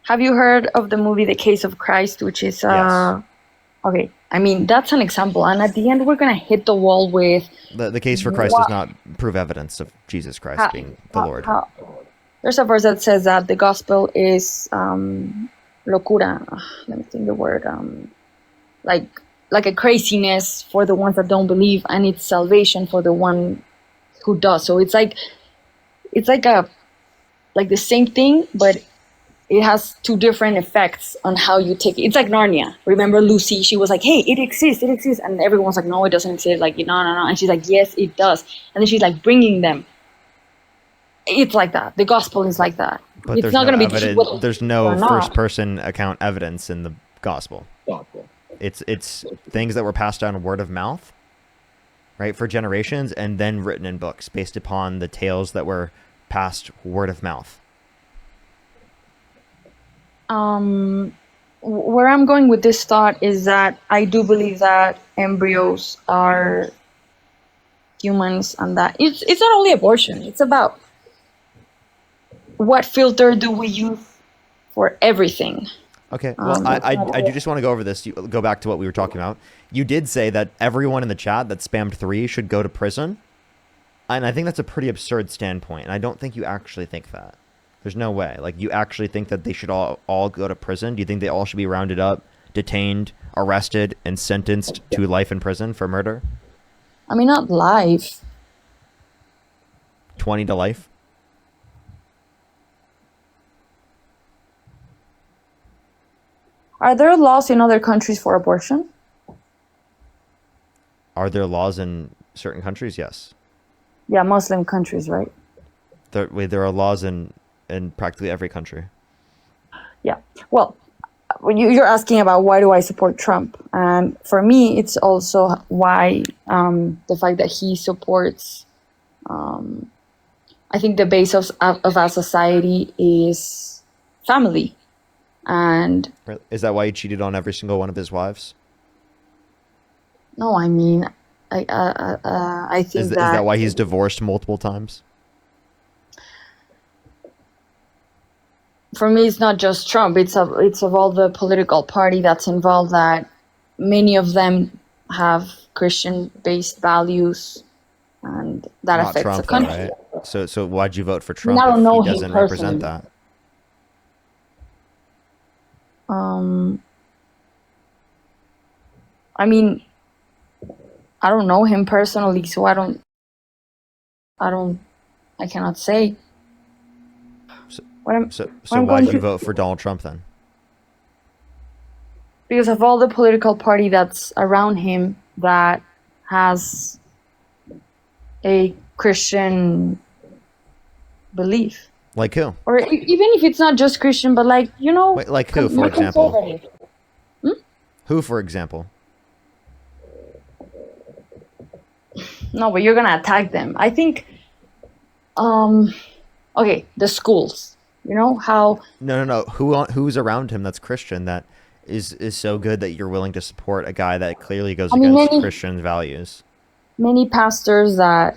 Speaker 12: Have you heard of the movie The Case of Christ, which is
Speaker 1: Yes.
Speaker 12: okay. I mean, that's an example, and at the end we're gonna hit the wall with
Speaker 1: The case for Christ does not prove evidence of Jesus Christ
Speaker 12: how,
Speaker 1: being the Lord.
Speaker 12: there's a verse that says that the gospel is locura. Let me think the word. Like a craziness for the ones that don't believe, and it's salvation for the one who does. So it's like the same thing, but it has two different effects on how you take it. It's like Narnia. Remember Lucy? She was like, "Hey, it exists," and everyone's like, "No, it doesn't exist." Like, no, and she's like, "Yes, it does." And then she's like bringing them. It's like that. The gospel is like that.
Speaker 1: But
Speaker 12: It's
Speaker 1: there's
Speaker 12: not
Speaker 1: no
Speaker 12: going to be
Speaker 1: evidence. There's no
Speaker 12: or not.
Speaker 1: first-person account evidence in the gospel. It's things that were passed down word of mouth, right, for generations, and then written in books based upon the tales that were passed word of mouth.
Speaker 12: Where I'm going with this thought is that I do believe that embryos are humans, and that it's not only abortion. It's about what filter do we use for everything.
Speaker 1: Okay, well, I do just want to go over this. You go back to what we were talking about. You did say that everyone in the chat that spammed 3 should go to prison, and I think that's a pretty absurd standpoint, and I don't think you actually think that. There's no way. Like, you actually think that they should all go to prison? Do you think they all should be rounded up, detained, arrested, and sentenced to life in prison for murder?
Speaker 12: I mean, not life.
Speaker 1: 20 to life?
Speaker 12: Are there laws in other countries for abortion?
Speaker 1: Are there laws in certain countries? Yes.
Speaker 12: Yeah, Muslim countries, right?
Speaker 1: There are laws in practically every country.
Speaker 12: Yeah. Well, you're asking about why do I support Trump, and for me, it's also why the fact that he supports. I think the base of our society is family, and
Speaker 1: Is that why he cheated on every single one of his wives?
Speaker 12: no, I mean, I think
Speaker 1: Is that why he's divorced multiple times?
Speaker 12: For me, it's not just Trump. It's of all the political party that's involved. That many of them have Christian-based values, and that
Speaker 1: Not
Speaker 12: affects
Speaker 1: Trump,
Speaker 12: the country.
Speaker 1: right? So why'd you vote for Trump
Speaker 12: I don't
Speaker 1: if
Speaker 12: know
Speaker 1: he
Speaker 12: him
Speaker 1: doesn't represent
Speaker 12: personally.
Speaker 1: that?
Speaker 12: I mean, I don't know him personally, so I cannot say.
Speaker 1: So
Speaker 12: I'm
Speaker 1: why'd
Speaker 12: going
Speaker 1: you
Speaker 12: to-
Speaker 1: vote for Donald Trump then?
Speaker 12: Because of all the political party that's around him that has a Christian belief.
Speaker 1: Like who?
Speaker 12: Or even if it's not just Christian, but like,
Speaker 1: Wait, like who, for
Speaker 12: more
Speaker 1: example?
Speaker 12: conservative.
Speaker 1: Who, for example?
Speaker 12: No, but you're gonna attack them. I think, okay, the schools. You know how
Speaker 1: No. Who's around him that's Christian that is so good that you're willing to support a guy that clearly goes against Christian values?
Speaker 12: many pastors that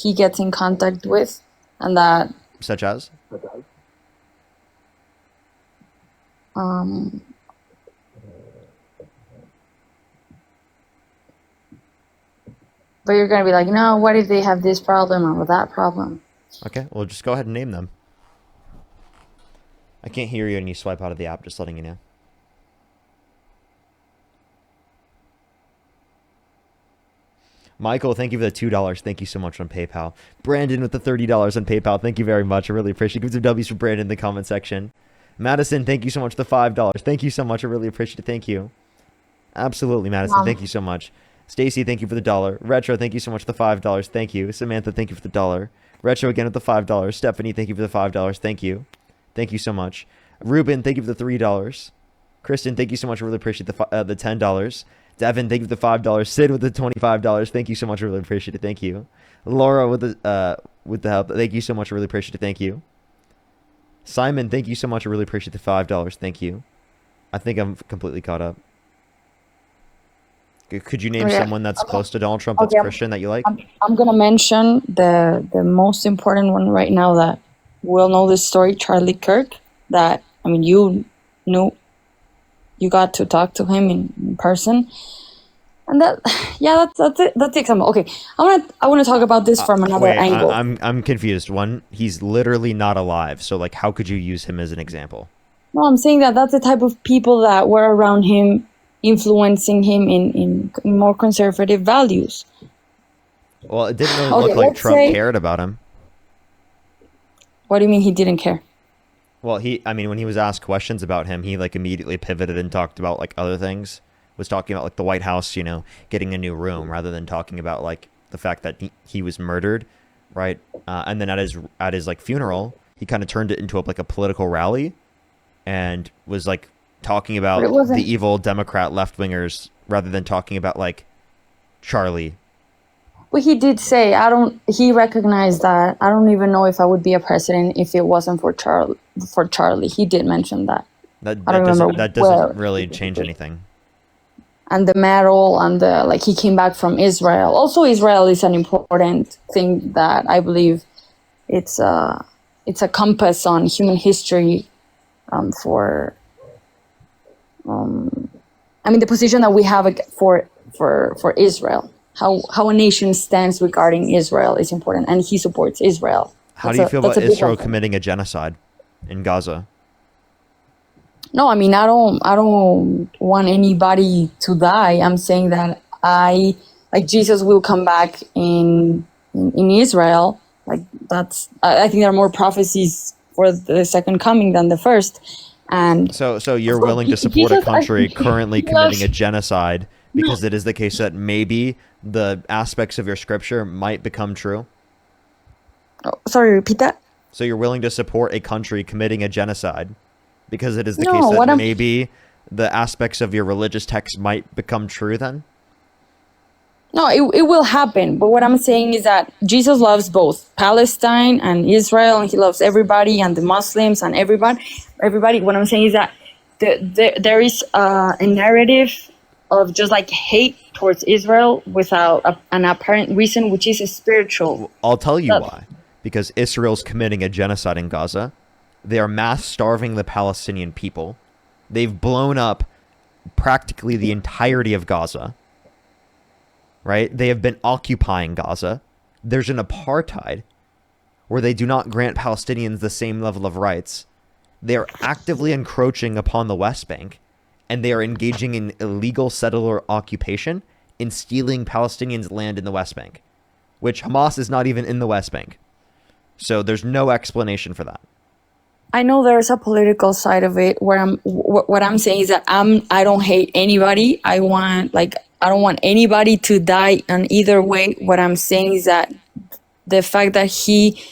Speaker 12: he gets in contact with, and that
Speaker 1: Such as?
Speaker 12: But you're gonna be like, no, what if they have this problem or that problem?
Speaker 1: Okay, well, just go ahead and name them. I can't hear you and you swipe out of the app, just letting you know. Michael, thank you for the $2. Thank you so much on PayPal. Brandon with the $30 on PayPal. Thank you very much. I really appreciate it. Give some W's for Brandon in the comment section. Madison, thank you so much for the $5. Thank you so much. I really appreciate it. Thank you. Absolutely, Madison. Thank you so much. Stacy, thank you for the $1. Retro, thank you so much for the $5. Thank you. Samantha, thank you for the $1. Retro again with the $5. Stephanie, thank you for the $5. Thank you. Thank you so much. Ruben, thank you for the $3. Kristen, thank you so much. I really appreciate the $10. Devin, thank you for the $5. Sid with the $25. Thank you so much. I really appreciate it. Thank you. Laura with the help. Thank you so much. I really appreciate it. Thank you. Simon, thank you so much. I really appreciate the $5. Thank you. I think I'm completely caught up. Could you name
Speaker 12: Okay.
Speaker 1: someone that's close to Donald Trump that's
Speaker 12: Okay,
Speaker 1: Christian that you like?
Speaker 12: I'm gonna mention the most important one right now that we all know this story, Charlie Kirk. That I mean, you knew, you got to talk to him in person, and that yeah, that's it. That's the example. Okay, I wanna talk about this from another
Speaker 1: Wait,
Speaker 12: angle.
Speaker 1: I'm confused. One, he's literally not alive. So like, how could you use him as an example?
Speaker 12: No, I'm saying that that's the type of people that were around him, influencing him in more conservative values.
Speaker 1: Well, it didn't really
Speaker 12: Okay,
Speaker 1: look like
Speaker 12: let's
Speaker 1: Trump
Speaker 12: say-
Speaker 1: cared about him.
Speaker 12: What do you mean he didn't care?
Speaker 1: Well, I mean, when he was asked questions about him, he like immediately pivoted and talked about like other things. Was talking about like the White House, you know, getting a new room rather than talking about like the fact that he was murdered, right? And then at his like funeral, he kind of turned it into like a political rally, and was like talking about
Speaker 12: But it wasn't-
Speaker 1: the evil Democrat left wingers rather than talking about like Charlie.
Speaker 12: But he did say, he recognized that I don't even know if I would be a president if it wasn't for Charlie. He did mention that.
Speaker 1: That
Speaker 12: I don't remember
Speaker 1: doesn't
Speaker 12: where.
Speaker 1: really change anything.
Speaker 12: And the medal and he came back from Israel. Also, Israel is an important thing that I believe it's a compass on human history for I mean the position that we have for Israel. How a nation stands regarding Israel is important, and he supports Israel.
Speaker 1: How do you feel about Israel committing a genocide in Gaza?
Speaker 12: No, I mean I don't want anybody to die. I'm saying that Jesus will come back in Israel. Like I think there are more prophecies for the second coming than the first. And
Speaker 1: so you're willing to support a country currently committing a genocide because it is the case that maybe the aspects of your scripture might become true?
Speaker 12: Sorry, repeat that.
Speaker 1: So you're willing to support a country committing a genocide because it is the
Speaker 12: No,
Speaker 1: case
Speaker 12: what
Speaker 1: that
Speaker 12: I'm-
Speaker 1: maybe the aspects of your religious text might become true then?
Speaker 12: No, it will happen. But what I'm saying is that Jesus loves both Palestine and Israel, and he loves everybody, and the Muslims and everybody. What I'm saying is that there is a narrative of just like hate towards Israel without an apparent reason, which is a spiritual.
Speaker 1: I'll tell you why. Because Israel's committing a genocide in Gaza. They are mass starving the Palestinian people. They've blown up practically the entirety of Gaza. Right? They have been occupying Gaza. There's an apartheid where they do not grant Palestinians the same level of rights. They are actively encroaching upon the West Bank, and they are engaging in illegal settler occupation in stealing Palestinians' land in the West Bank, which Hamas is not even in the West Bank. So there's no explanation for that.
Speaker 12: I know there's a political side of it where what I'm saying is that I don't hate anybody. I don't want anybody to die in either way. What I'm saying is that the fact that he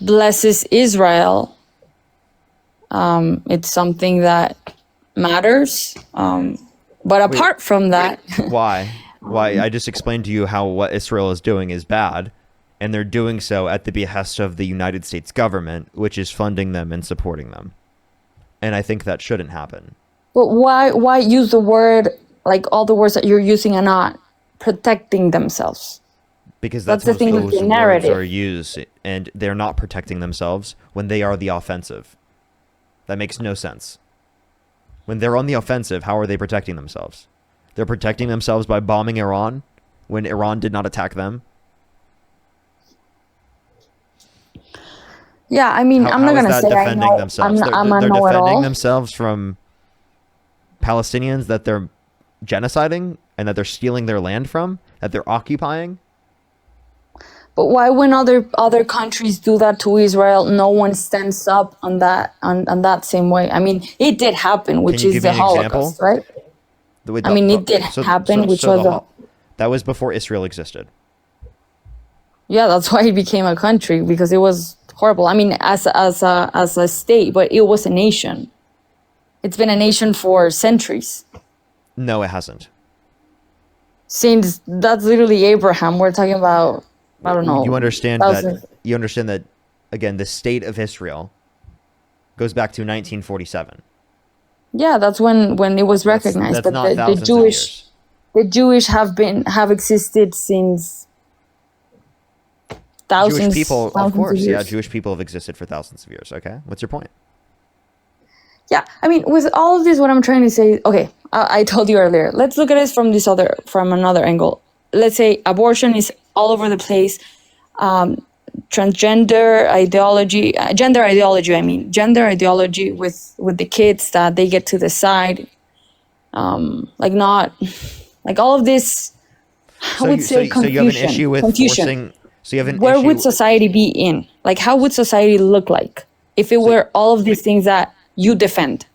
Speaker 12: blesses Israel, it's something that matters. But apart from that,
Speaker 1: Why? I just explained to you how what Israel is doing is bad, and they're doing so at the behest of the United States government, which is funding them and supporting them. And I think that shouldn't happen.
Speaker 12: but why use the word, like all the words that you're using are not protecting themselves?
Speaker 1: Because that's
Speaker 12: the
Speaker 1: what
Speaker 12: thing with
Speaker 1: those
Speaker 12: the
Speaker 1: words
Speaker 12: narrative.
Speaker 1: are used, and they're not protecting themselves when they are the offensive. That makes no sense. When they're on the offensive, how are they protecting themselves? They're protecting themselves by bombing Iran when Iran did not attack them.
Speaker 12: Yeah, I mean, I'm not
Speaker 1: how is
Speaker 12: gonna
Speaker 1: that
Speaker 12: say I
Speaker 1: defending
Speaker 12: know.
Speaker 1: themselves?
Speaker 12: I'm a
Speaker 1: They're defending
Speaker 12: know-it-all.
Speaker 1: themselves from Palestinians that they're genociding and that they're stealing their land from, that they're occupying.
Speaker 12: But why, when other countries do that to Israel, no one stands up on that same way? I mean, it did happen, which
Speaker 1: you
Speaker 12: is
Speaker 1: give
Speaker 12: the
Speaker 1: me an
Speaker 12: Holocaust,
Speaker 1: example?
Speaker 12: right? I mean, it did happen, which was
Speaker 1: that was before Israel existed.
Speaker 12: yeah. That's why it became a country, because it was horrible. I mean, as a state, but it was a nation. It's been a nation for centuries.
Speaker 1: No, it hasn't.
Speaker 12: Since that's literally Abraham. We're talking about, I don't know.
Speaker 1: You understand
Speaker 12: thousands.
Speaker 1: that again, the state of Israel goes back to 1947.
Speaker 12: Yeah, that's when it was recognized.
Speaker 1: That's
Speaker 12: But
Speaker 1: not
Speaker 12: the
Speaker 1: thousands of
Speaker 12: Jewish
Speaker 1: years.
Speaker 12: the Jewish have existed since
Speaker 1: Jewish people, of
Speaker 12: thousands of
Speaker 1: course, yeah,
Speaker 12: years.
Speaker 1: Jewish people have existed for thousands of years. Okay, what's your point?
Speaker 12: Yeah, I mean, with all of this, what I'm trying to say, okay, I told you earlier. Let's look at it from another angle. Let's say abortion is all over the place. Transgender ideology, gender ideology. I mean, gender ideology with the kids that they get to decide. Like not like all of this. I would say
Speaker 1: So you have an
Speaker 12: confusion.
Speaker 1: issue with
Speaker 12: Confusion.
Speaker 1: forcing. So you have an
Speaker 12: Where
Speaker 1: issue.
Speaker 12: would society be in? Like, how would society look like if it were all of these things that you defend?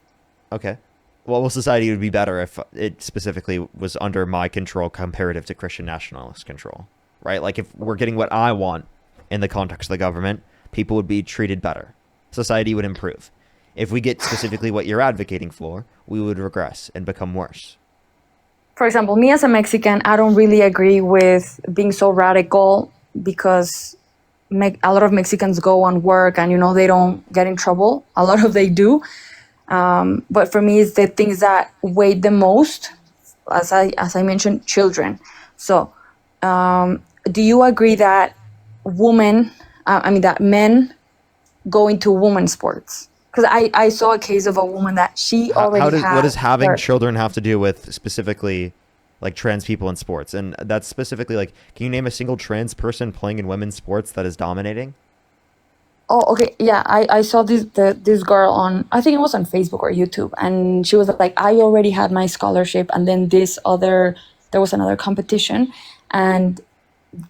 Speaker 1: Okay. Well, society would be better if it specifically was under my control comparative to Christian nationalist control, right? Like if we're getting what I want in the context of the government, people would be treated better. Society would improve. If we get specifically what you're advocating for, we would regress and become worse.
Speaker 12: For example, me as a Mexican, I don't really agree with being so radical because a lot of Mexicans go on work and, they don't get in trouble. A lot of they do. But for me, it's the things that weigh the most, as I mentioned, children. So do you agree that that men go into women's sports? Because I saw a case of a woman that she already had.
Speaker 1: What does having children have to do with specifically like trans people in sports? And that's specifically like, can you name a single trans person playing in women's sports that is dominating?
Speaker 12: Oh, okay. Yeah, I saw this girl on, I think it was on Facebook or YouTube, and she was like, I already had my scholarship, and then there was another competition, and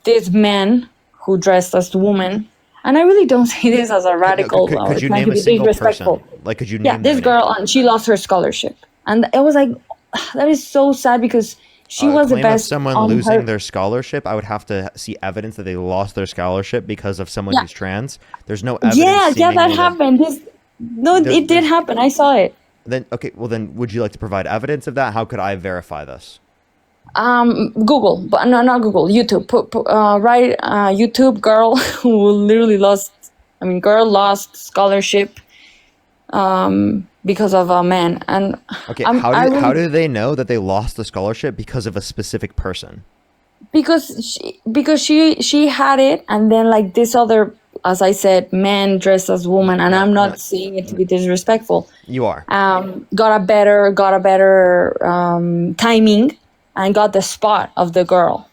Speaker 12: this man who dressed as woman, and I really don't see this as a radical.
Speaker 1: Could you
Speaker 12: trying
Speaker 1: name
Speaker 12: to
Speaker 1: a
Speaker 12: be
Speaker 1: single
Speaker 12: disrespectful.
Speaker 1: person? Like, could you name
Speaker 12: Yeah, this
Speaker 1: their name?
Speaker 12: girl, and she lost her scholarship, and it was like, that is so sad because she was the
Speaker 1: Claim of
Speaker 12: best.
Speaker 1: someone
Speaker 12: on
Speaker 1: losing
Speaker 12: her.
Speaker 1: their scholarship, I would have to see evidence that they lost their scholarship because of someone
Speaker 12: Yeah.
Speaker 1: who's trans. There's no evidence.
Speaker 12: Yeah, that
Speaker 1: seemingly
Speaker 12: happened. It did happen. I saw it.
Speaker 1: Then would you like to provide evidence of that? How could I verify this?
Speaker 12: Google, but no, not Google. YouTube. Write YouTube girl who literally lost scholarship because of a man. And
Speaker 1: Okay,
Speaker 12: how
Speaker 1: do they know that they lost the scholarship because of a specific person?
Speaker 12: because she had it, and then like this other, as I said, man dressed as woman, and I'm not saying it to be disrespectful.
Speaker 1: You are.
Speaker 12: Got a better timing and got the spot of the girl,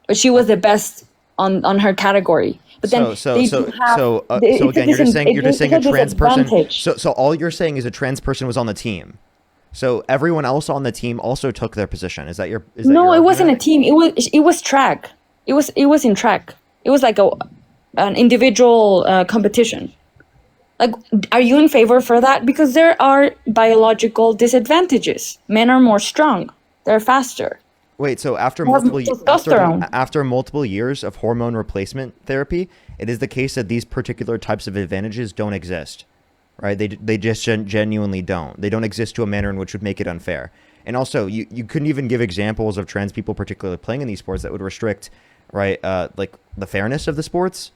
Speaker 12: but she was the best on her category. But then
Speaker 1: again, you're just saying a trans person. So all you're saying is a trans person was on the team. So everyone else on the team also took their position. Is that your?
Speaker 12: No, it wasn't a team. It was track. It was in track. It was like an individual competition. Like, are you in favor for that? Because there are biological disadvantages. Men are more strong. They're faster.
Speaker 1: Wait, so after
Speaker 12: They have
Speaker 1: multiple years of hormone replacement therapy, it is the case that these particular types of advantages don't exist, right? They just genuinely don't. They don't exist to a manner in which would make it unfair. And also, you couldn't even give examples of trans people particularly playing in these sports that would restrict, right, like the fairness of the sports.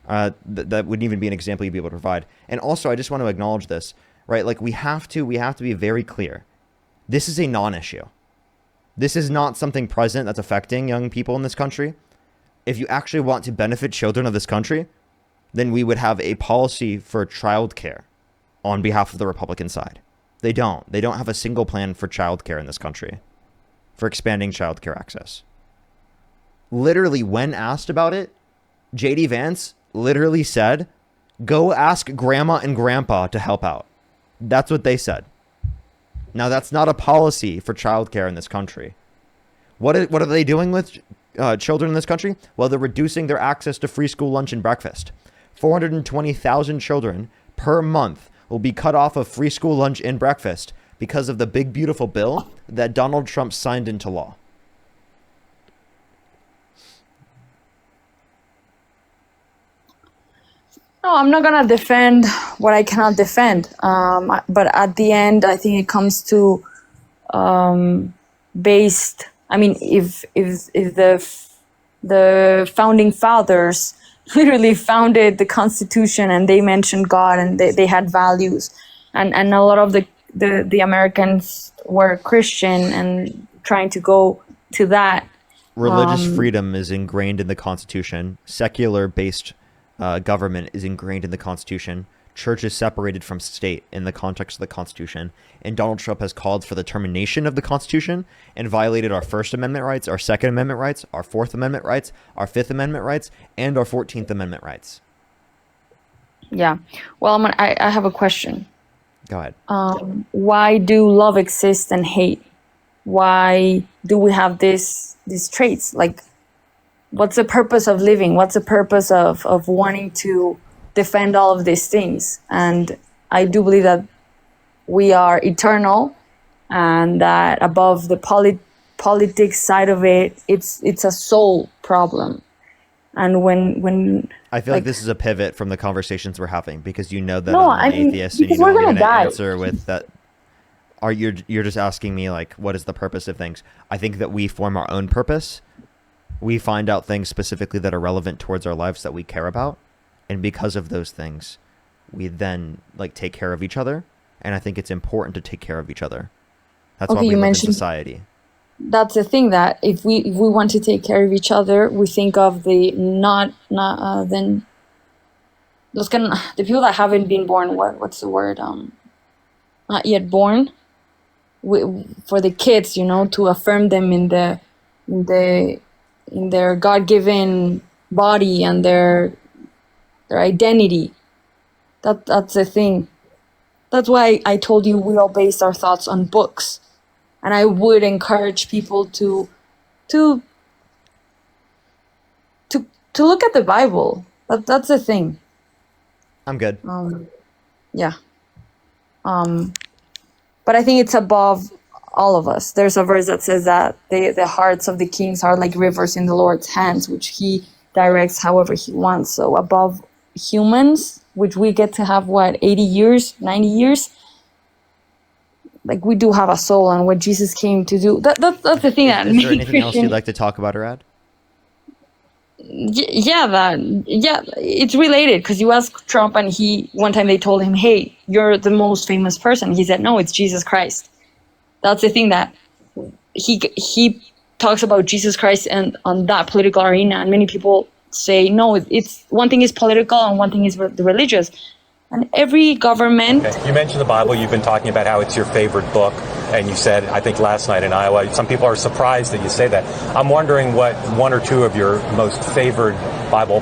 Speaker 1: That wouldn't even be an example you'd be able to provide. And also, I just want to acknowledge this, right? Like we have to be very clear. This is a non-issue. This is not something present that's affecting young people in this country. If you actually want to benefit children of this country, then we would have a policy for childcare on behalf of the Republican side. They don't. They don't have a single plan for childcare in this country, for expanding childcare access. Literally, when asked about it, J.D. Vance literally said, go ask grandma and grandpa to help out. That's what they said. Now, that's not a policy for childcare in this country. What are they doing with children in this country? Well, they're reducing their access to free school lunch and breakfast. 420,000 children per month will be cut off of free school lunch and breakfast because of the big, beautiful bill that Donald Trump signed into law.
Speaker 12: No, I'm not gonna defend what I cannot defend. But at the end, I think it comes to based. I mean, if the founding fathers literally founded the Constitution and they mentioned God and they had values, and a lot of the Americans were Christian and trying to go to that.
Speaker 1: Religious freedom is ingrained in the Constitution. Secular-based government is ingrained in the Constitution. Church is separated from state in the context of the Constitution. And Donald Trump has called for the termination of the Constitution and violated our First Amendment rights, our Second Amendment rights, our Fourth Amendment rights, our Fifth Amendment rights, and our 14th Amendment rights.
Speaker 12: Yeah. Well, I have a question.
Speaker 1: Go ahead.
Speaker 12: Why do love exist and hate? Why do we have these traits? Like, what's the purpose of living? What's the purpose of wanting to defend all of these things? And I do believe that we are eternal, and that above the politics side of it, it's a soul problem. And when
Speaker 1: I feel like this is a pivot from the conversations we're having, because you know that
Speaker 12: No,
Speaker 1: I'm an
Speaker 12: I mean,
Speaker 1: atheist, and you
Speaker 12: because
Speaker 1: know
Speaker 12: we're
Speaker 1: I'm
Speaker 12: gonna
Speaker 1: going to
Speaker 12: die.
Speaker 1: answer with that. You're just asking me, like, what is the purpose of things? I think that we form our own purpose. We find out things specifically that are relevant towards our lives that we care about, and because of those things, we then like take care of each other. And I think it's important to take care of each other. That's why
Speaker 12: Okay,
Speaker 1: we
Speaker 12: you
Speaker 1: live in
Speaker 12: mentioned-
Speaker 1: society.
Speaker 12: that's the thing, that if we want to take care of each other, we think of the then the people that haven't been born. What's the word? Not yet born. For the kids, to affirm them in their God-given body and their identity. That's the thing. That's why I told you we all base our thoughts on books. And I would encourage people to look at the Bible. That's the thing.
Speaker 1: I'm good.
Speaker 12: Yeah. But I think it's above all of us. There's a verse that says that the hearts of the kings are like rivers in the Lord's hands, which he directs however he wants. So above humans, which we get to have, 80 years, 90 years? Like, we do have a soul, and what Jesus came to do. That's the thing that
Speaker 1: Is
Speaker 12: made
Speaker 1: there anything else
Speaker 12: Christian.
Speaker 1: you'd like to talk about, Arad?
Speaker 12: Yeah, it's related, because you asked Trump, and one time they told him, "Hey, you're the most famous person." He said, "No, it's Jesus Christ." That's the thing, that he talks about Jesus Christ and on that political arena, and many people say, no, it's one thing is political and one thing is the religious. And every government.
Speaker 13: Okay. You mentioned the Bible. You've been talking about how it's your favorite book. And you said, I think last night in Iowa, some people are surprised that you say that. I'm wondering what one or two of your most favored Bible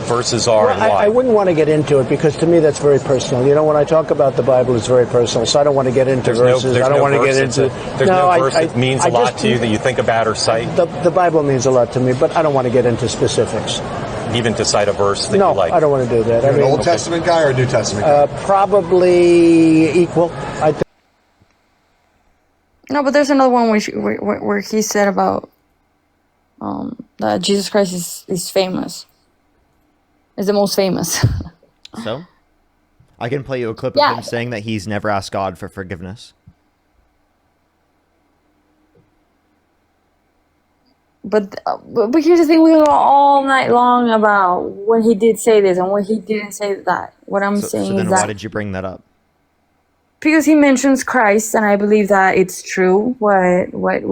Speaker 13: verses are and why.
Speaker 14: I wouldn't want to get into it, because to me that's very personal. When I talk about the Bible, it's very personal. So I don't want to get into verses. I don't want to get into.
Speaker 13: There's no verse that means a lot to you that you think about or cite?
Speaker 14: The Bible means a lot to me, but I don't want to get into specifics.
Speaker 13: Even to cite a verse that you like?
Speaker 14: No, I don't want to do that.
Speaker 15: You're an Old Testament guy or a New Testament guy?
Speaker 14: Probably equal, I think.
Speaker 12: No, but there's another one where he said about that Jesus Christ is famous. Is the most famous.
Speaker 1: So? I can play you a clip of him saying that he's never asked God for forgiveness.
Speaker 12: But here's the thing, we go all night long about when he did say this and when he didn't say that. What I'm saying
Speaker 1: So then
Speaker 12: is
Speaker 1: why
Speaker 12: that
Speaker 1: did you bring that up?
Speaker 12: because he mentions Christ, and I believe that it's true what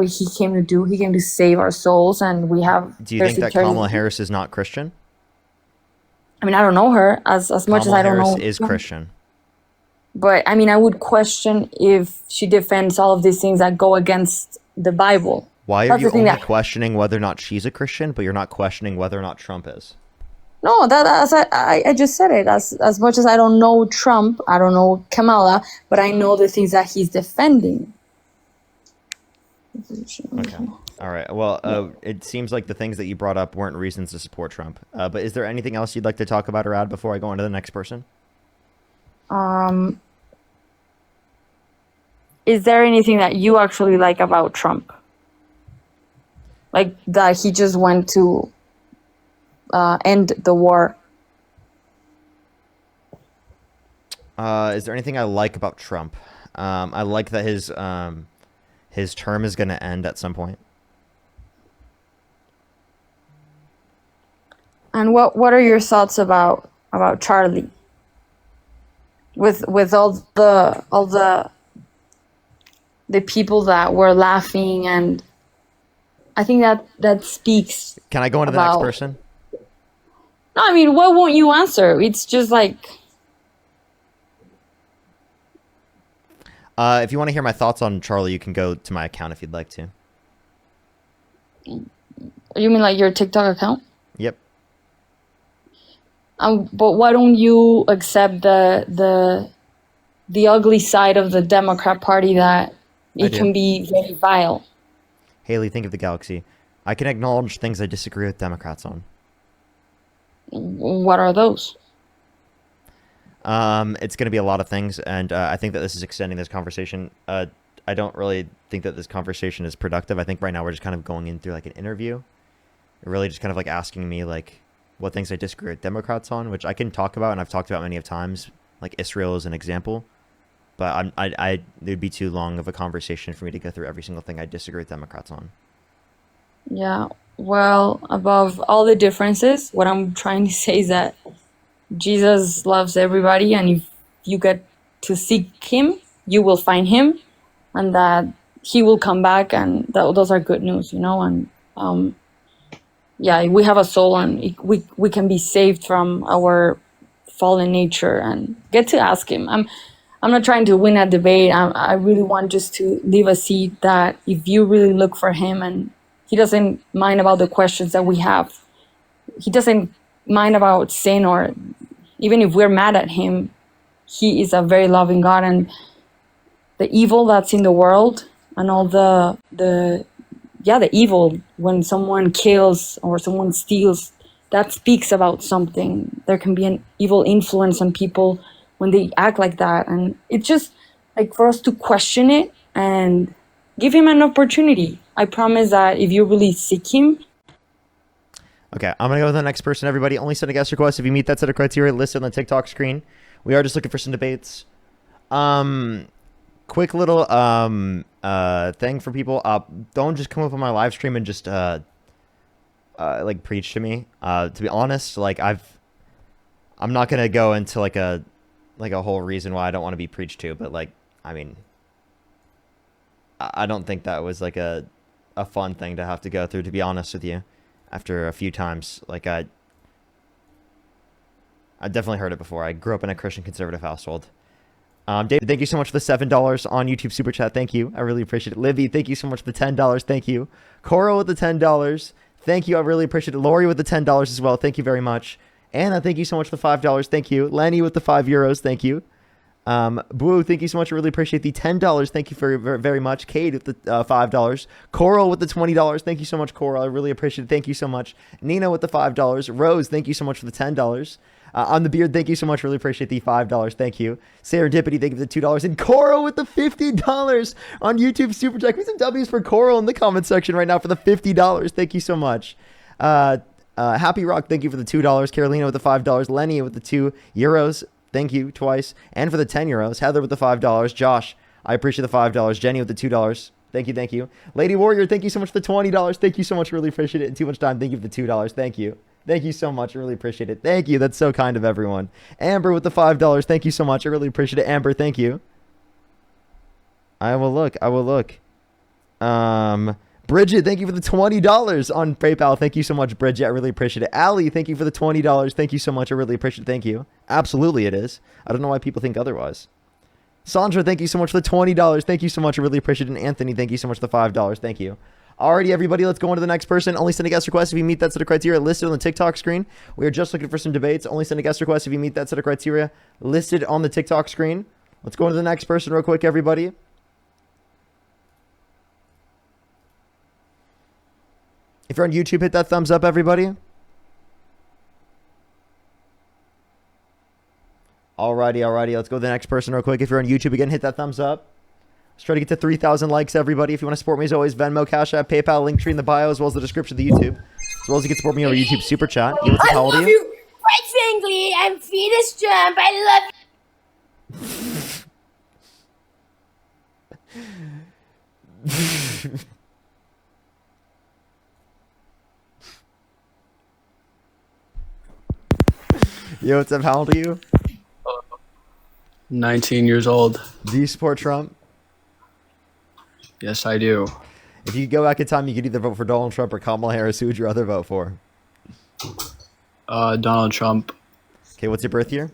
Speaker 12: he came to do. He came to save our souls, and we have.
Speaker 1: Do you think that Kamala Harris is not Christian?
Speaker 12: I mean, I don't know her as much as I don't know.
Speaker 1: Kamala Harris is Christian.
Speaker 12: But I mean, I would question if she defends all of these things that go against the Bible.
Speaker 1: Why are you only questioning whether or not she's a Christian, but you're not questioning whether or not Trump is?
Speaker 12: No, I just said it. As much as I don't know Trump, I don't know Kamala, but I know the things that he's defending.
Speaker 1: Okay. All right. Well, it seems like the things that you brought up weren't reasons to support Trump. But is there anything else you'd like to talk about, Arad, before I go on to the next person?
Speaker 12: Is there anything that you actually like about Trump? Like that he just went to end the war?
Speaker 1: Is there anything I like about Trump? I like that his term is going to end at some point.
Speaker 12: And what are your thoughts about Charlie? With all the the people that were laughing, and I think that speaks.
Speaker 1: Can I go into the next person?
Speaker 12: No, I mean, what won't you answer? It's just like.
Speaker 1: If you want to hear my thoughts on Charlie, you can go to my account if you'd like to.
Speaker 12: You mean like your TikTok account?
Speaker 1: Yep.
Speaker 12: But why don't you accept the ugly side of the Democrat Party, that it can be very vile?
Speaker 1: Haley, think of the galaxy. I can acknowledge things I disagree with Democrats on.
Speaker 12: What are those?
Speaker 1: It's going to be a lot of things, and I think that this is extending this conversation. I don't really think that this conversation is productive. I think right now we're just kind of going in through like an interview. Really just kind of like asking me like what things I disagree with Democrats on, which I can talk about, and I've talked about many of times, like Israel is an example. But it would be too long of a conversation for me to go through every single thing I disagree with Democrats on.
Speaker 12: Yeah, well, above all the differences, what I'm trying to say is that Jesus loves everybody, and if you get to seek him, you will find him, and that he will come back, and those are good news, you know. And yeah, we have a soul, and we can be saved from our fallen nature and get to ask him. I'm not trying to win a debate. I really want just to leave a seed that if you really look for him, and he doesn't mind about the questions that we have, he doesn't mind about sin, or even if we're mad at him, he is a very loving God. And the evil that's in the world, and all the evil, when someone kills or someone steals, that speaks about something. There can be an evil influence on people when they act like that, and it's just like for us to question it and give him an opportunity. I promise that if you really seek him.
Speaker 1: Okay, I'm going to go to the next person, everybody. Only send a guest request if you meet that set of criteria listed on the TikTok screen. We are just looking for some debates. Quick little thing for people. Don't just come up on my live stream and just like preach to me. To be honest, like I'm not going to go into like a whole reason why I don't want to be preached to, but like, I mean, I don't think that was like a fun thing to have to go through, to be honest with you. After a few times, like I definitely heard it before. I grew up in a Christian conservative household. David, thank you so much for the $7 on YouTube Super Chat. Thank you. I really appreciate it. Livy, thank you so much for the $10. Thank you. Coral with the $10. Thank you. I really appreciate it. Lori with the $10 as well. Thank you very much. Anna, thank you so much for the $5. Thank you. Lenny with the €5. Thank you. Boo, thank you so much. I really appreciate the $10. Thank you very, very much. Kate with the $5. Coral with the $20. Thank you so much, Coral. I really appreciate it. Thank you so much. Nina with the $5. Rose, thank you so much for the $10. On the beard, thank you so much. Really appreciate the $5. Thank you. Serendipity, thank you for the $2. And Coral with the $50 on YouTube Super Chat. Give me some W's for Coral in the comment section right now for the $50. Thank you so much. Happy Rock, thank you for the $2. Carolina with the $5. Lenny with the €2. Thank you twice. And for the €10. Heather with the $5. Josh, I appreciate the $5. Jenny with the $2. Thank you, thank you. Lady Warrior, thank you so much for the $20. Thank you so much. Really appreciate it. And Too Much Time, thank you for the $2. Thank you. Thank you so much. I really appreciate it. Thank you. That's so kind of everyone. Amber with the $5. Thank you so much. I really appreciate it. Amber, thank you. I will look. Bridget, thank you for the $20 on PayPal. Thank you so much, Bridget. I really appreciate it. Allie, thank you for the $20. Thank you so much. I really appreciate it. Thank you. Absolutely it is. I don't know why people think otherwise. Sandra, thank you so much for the $20. Thank you so much. I really appreciate it. And Anthony, thank you so much for the $5. Thank you. Alrighty, everybody, let's go on to the next person. Only send a guest request if you meet that set of criteria listed on the TikTok screen. We are just looking for some debates. Only send a guest request if you meet that set of criteria listed on the TikTok screen. Let's go on to the next person real quick, everybody. If you're on YouTube, hit that thumbs up, everybody. Alrighty. Let's go to the next person real quick. If you're on YouTube, again, hit that thumbs up. Let's try to get to 3,000 likes, everybody. If you want to support me, as always, Venmo, Cash App, PayPal, Linktree in the bio, as well as the description of the YouTube. As well as you can support me over YouTube Super Chat. How old are you?
Speaker 16: Quite frankly, I'm fetus jump. I love
Speaker 1: Yo, what's up? How old are you?
Speaker 17: 19 years old.
Speaker 1: Do you support Trump?
Speaker 17: Yes, I do.
Speaker 1: If you could go back in time, you could either vote for Donald Trump or Kamala Harris. Who would your other vote for?
Speaker 17: Donald Trump.
Speaker 1: Okay, what's your birth year?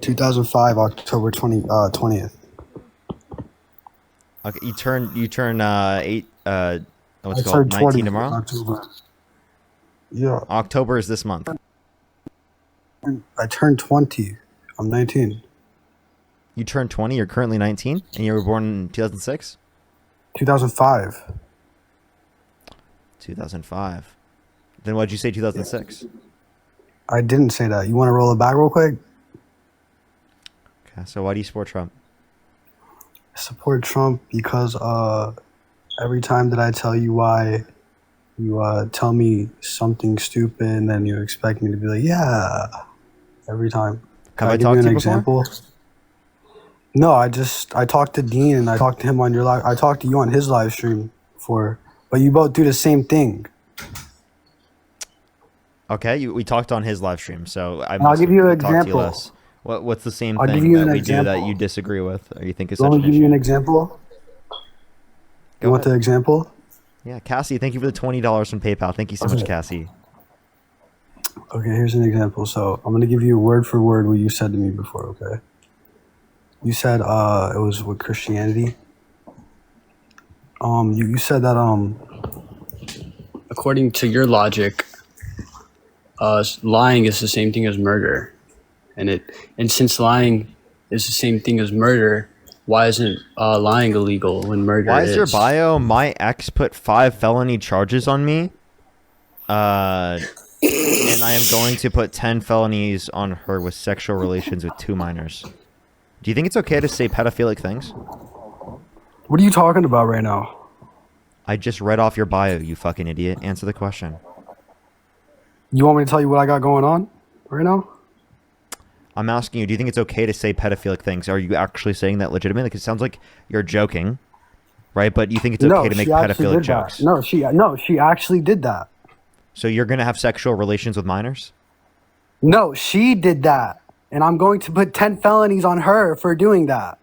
Speaker 18: 2005, October 20th.
Speaker 1: Okay, you turn eight. What's it
Speaker 18: I
Speaker 1: called?
Speaker 18: turned
Speaker 1: 19
Speaker 18: 20
Speaker 1: tomorrow.
Speaker 18: October. Yeah.
Speaker 1: October is this month.
Speaker 18: I turned 20. I'm 19.
Speaker 1: You turned 20. You're currently 19, and you were born in 2006.
Speaker 18: 2005.
Speaker 1: 2005. Then why'd you say 2006?
Speaker 18: I didn't say that. You want to roll it back real quick?
Speaker 1: Okay, so why do you support Trump?
Speaker 18: I support Trump because every time that I tell you why, you tell me something stupid, and then you expect me to be like, yeah, every time. Can
Speaker 1: Have I
Speaker 18: give
Speaker 1: talked
Speaker 18: you
Speaker 1: to
Speaker 18: an
Speaker 1: you before?
Speaker 18: example? No, I talked to Dean, and I talked to him on your live. I talked to you on his live stream before, but you both do the same thing.
Speaker 1: Okay, we talked on his live stream, so
Speaker 18: I'll give you an example.
Speaker 1: What's the same
Speaker 18: I'll give
Speaker 1: thing
Speaker 18: you
Speaker 1: that
Speaker 18: an
Speaker 1: we do that
Speaker 18: example.
Speaker 1: you disagree with, or you think is
Speaker 18: You
Speaker 1: such
Speaker 18: want
Speaker 1: an
Speaker 18: me to give you
Speaker 1: issue?
Speaker 18: an example?
Speaker 1: Go
Speaker 18: You want
Speaker 1: ahead.
Speaker 18: the example?
Speaker 1: Yeah, Cassie, thank you for the $20 from PayPal. Thank you so much,
Speaker 18: Okay.
Speaker 1: Cassie.
Speaker 18: Okay, here's an example. So I'm gonna give you word for word what you said to me before. Okay. You said it was with Christianity. You said that
Speaker 17: According to your logic, lying is the same thing as murder, and since lying is the same thing as murder, why isn't lying illegal when murder
Speaker 1: Why
Speaker 17: is?
Speaker 1: is your bio? My ex put 5 felony charges on me. And I am going to put 10 felonies on her with sexual relations with 2 minors. Do you think it's okay to say pedophilic things?
Speaker 18: what are you talking about right now?
Speaker 1: I just read off your bio, you fucking idiot. Answer the question.
Speaker 18: You want me to tell you what I got going on right now?
Speaker 1: I'm asking you, do you think it's okay to say pedophilic things? Are you actually saying that legitimately? Because it sounds like you're joking, right? But you think it's okay to make
Speaker 18: she actually
Speaker 1: pedophilic
Speaker 18: did
Speaker 1: jokes?
Speaker 18: that. No, she actually did that.
Speaker 1: So you're going to have sexual relations with minors?
Speaker 18: No, she did that, and I'm going to put 10 felonies on her for doing that.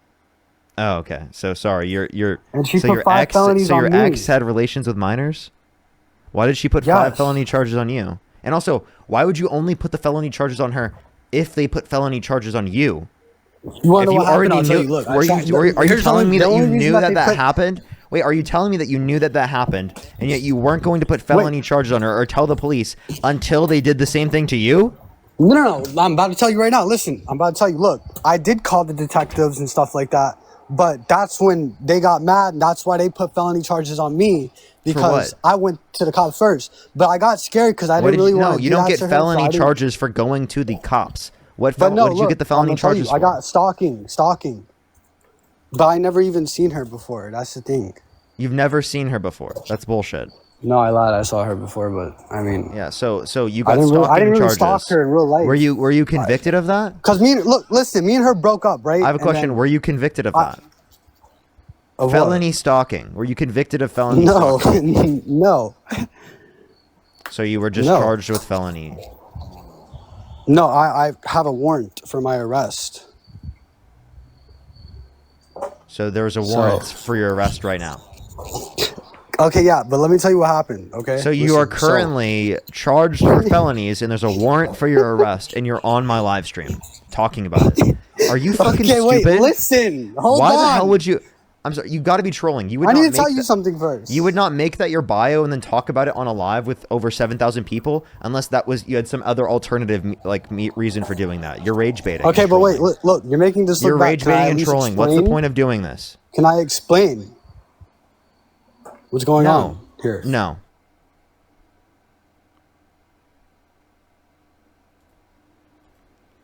Speaker 1: Oh, okay. So sorry,
Speaker 18: And she
Speaker 1: so
Speaker 18: put
Speaker 1: your
Speaker 18: 5
Speaker 1: ex,
Speaker 18: felonies
Speaker 1: so your
Speaker 18: on me.
Speaker 1: ex had relations with minors? Why did she put 5
Speaker 18: Yes.
Speaker 1: felony charges on you? And also, why would you only put the felony charges on her if they put felony charges on you?
Speaker 18: You want
Speaker 1: If
Speaker 18: to know what happened? I'll tell
Speaker 1: knew,
Speaker 18: you. Look,
Speaker 1: are you
Speaker 18: here's
Speaker 1: telling me
Speaker 18: the
Speaker 1: that you
Speaker 18: only
Speaker 1: knew
Speaker 18: reason
Speaker 1: that
Speaker 18: they put-
Speaker 1: happened? Wait, are you telling me that you knew that happened, and yet you weren't going to put felony charges on her or tell the police until they did the same thing to you?
Speaker 18: No. I'm about to tell you right now. Listen, I'm about to tell you. Look, I did call the detectives and stuff like that, but that's when they got mad, and that's why they put felony charges on me because I went to the cops first. But I got scared because I
Speaker 1: What
Speaker 18: didn't
Speaker 1: did
Speaker 18: really
Speaker 1: you,
Speaker 18: want
Speaker 1: no,
Speaker 18: to.
Speaker 1: you don't get felony charges for going to the cops. What did you get the felony charges for?
Speaker 18: I got stalking. But I never even seen her before. That's the thing.
Speaker 1: You've never seen her before. That's bullshit.
Speaker 17: No, I lied. I saw her before, but I mean,
Speaker 1: Yeah, so you
Speaker 18: I
Speaker 1: got
Speaker 18: didn't
Speaker 1: stalking
Speaker 18: really
Speaker 1: charges.
Speaker 18: stalk her in real life.
Speaker 1: Were you convicted of that?
Speaker 18: Cause me and her broke up, right?
Speaker 1: I have a
Speaker 18: And
Speaker 1: question.
Speaker 18: then-
Speaker 1: Were you convicted of that?
Speaker 18: Of what?
Speaker 1: Felony stalking. Were you convicted of felony
Speaker 18: No,
Speaker 1: stalking?
Speaker 18: no,
Speaker 1: So you were just
Speaker 18: No.
Speaker 1: charged with felony.
Speaker 18: no. I have a warrant for my arrest.
Speaker 1: So there was a warrant for your arrest right now.
Speaker 18: Okay, yeah, but let me tell you what happened. Okay.
Speaker 1: So you are
Speaker 18: Listen,
Speaker 1: currently charged for felonies, and there's a warrant for your arrest, and you're on my live stream talking about it. Are you fucking
Speaker 18: Okay,
Speaker 1: stupid?
Speaker 18: wait, listen. Hold
Speaker 1: Why
Speaker 18: on.
Speaker 1: the hell would you? I'm sorry. You got to be trolling. You would.
Speaker 18: I
Speaker 1: not
Speaker 18: need to
Speaker 1: make
Speaker 18: tell you
Speaker 1: that-
Speaker 18: something first.
Speaker 1: You would not make that your bio and then talk about it on a live with over 7,000 people unless that was you had some other alternative reason for doing that. You're rage baiting.
Speaker 18: Okay,
Speaker 1: and
Speaker 18: but wait,
Speaker 1: trolling.
Speaker 18: look, you're making this look
Speaker 1: You're
Speaker 18: bad.
Speaker 1: rage
Speaker 18: Can I
Speaker 1: baiting
Speaker 18: at
Speaker 1: and
Speaker 18: least
Speaker 1: trolling. What's the
Speaker 18: explain?
Speaker 1: point of doing this?
Speaker 18: Can I explain what's going on here?
Speaker 1: No.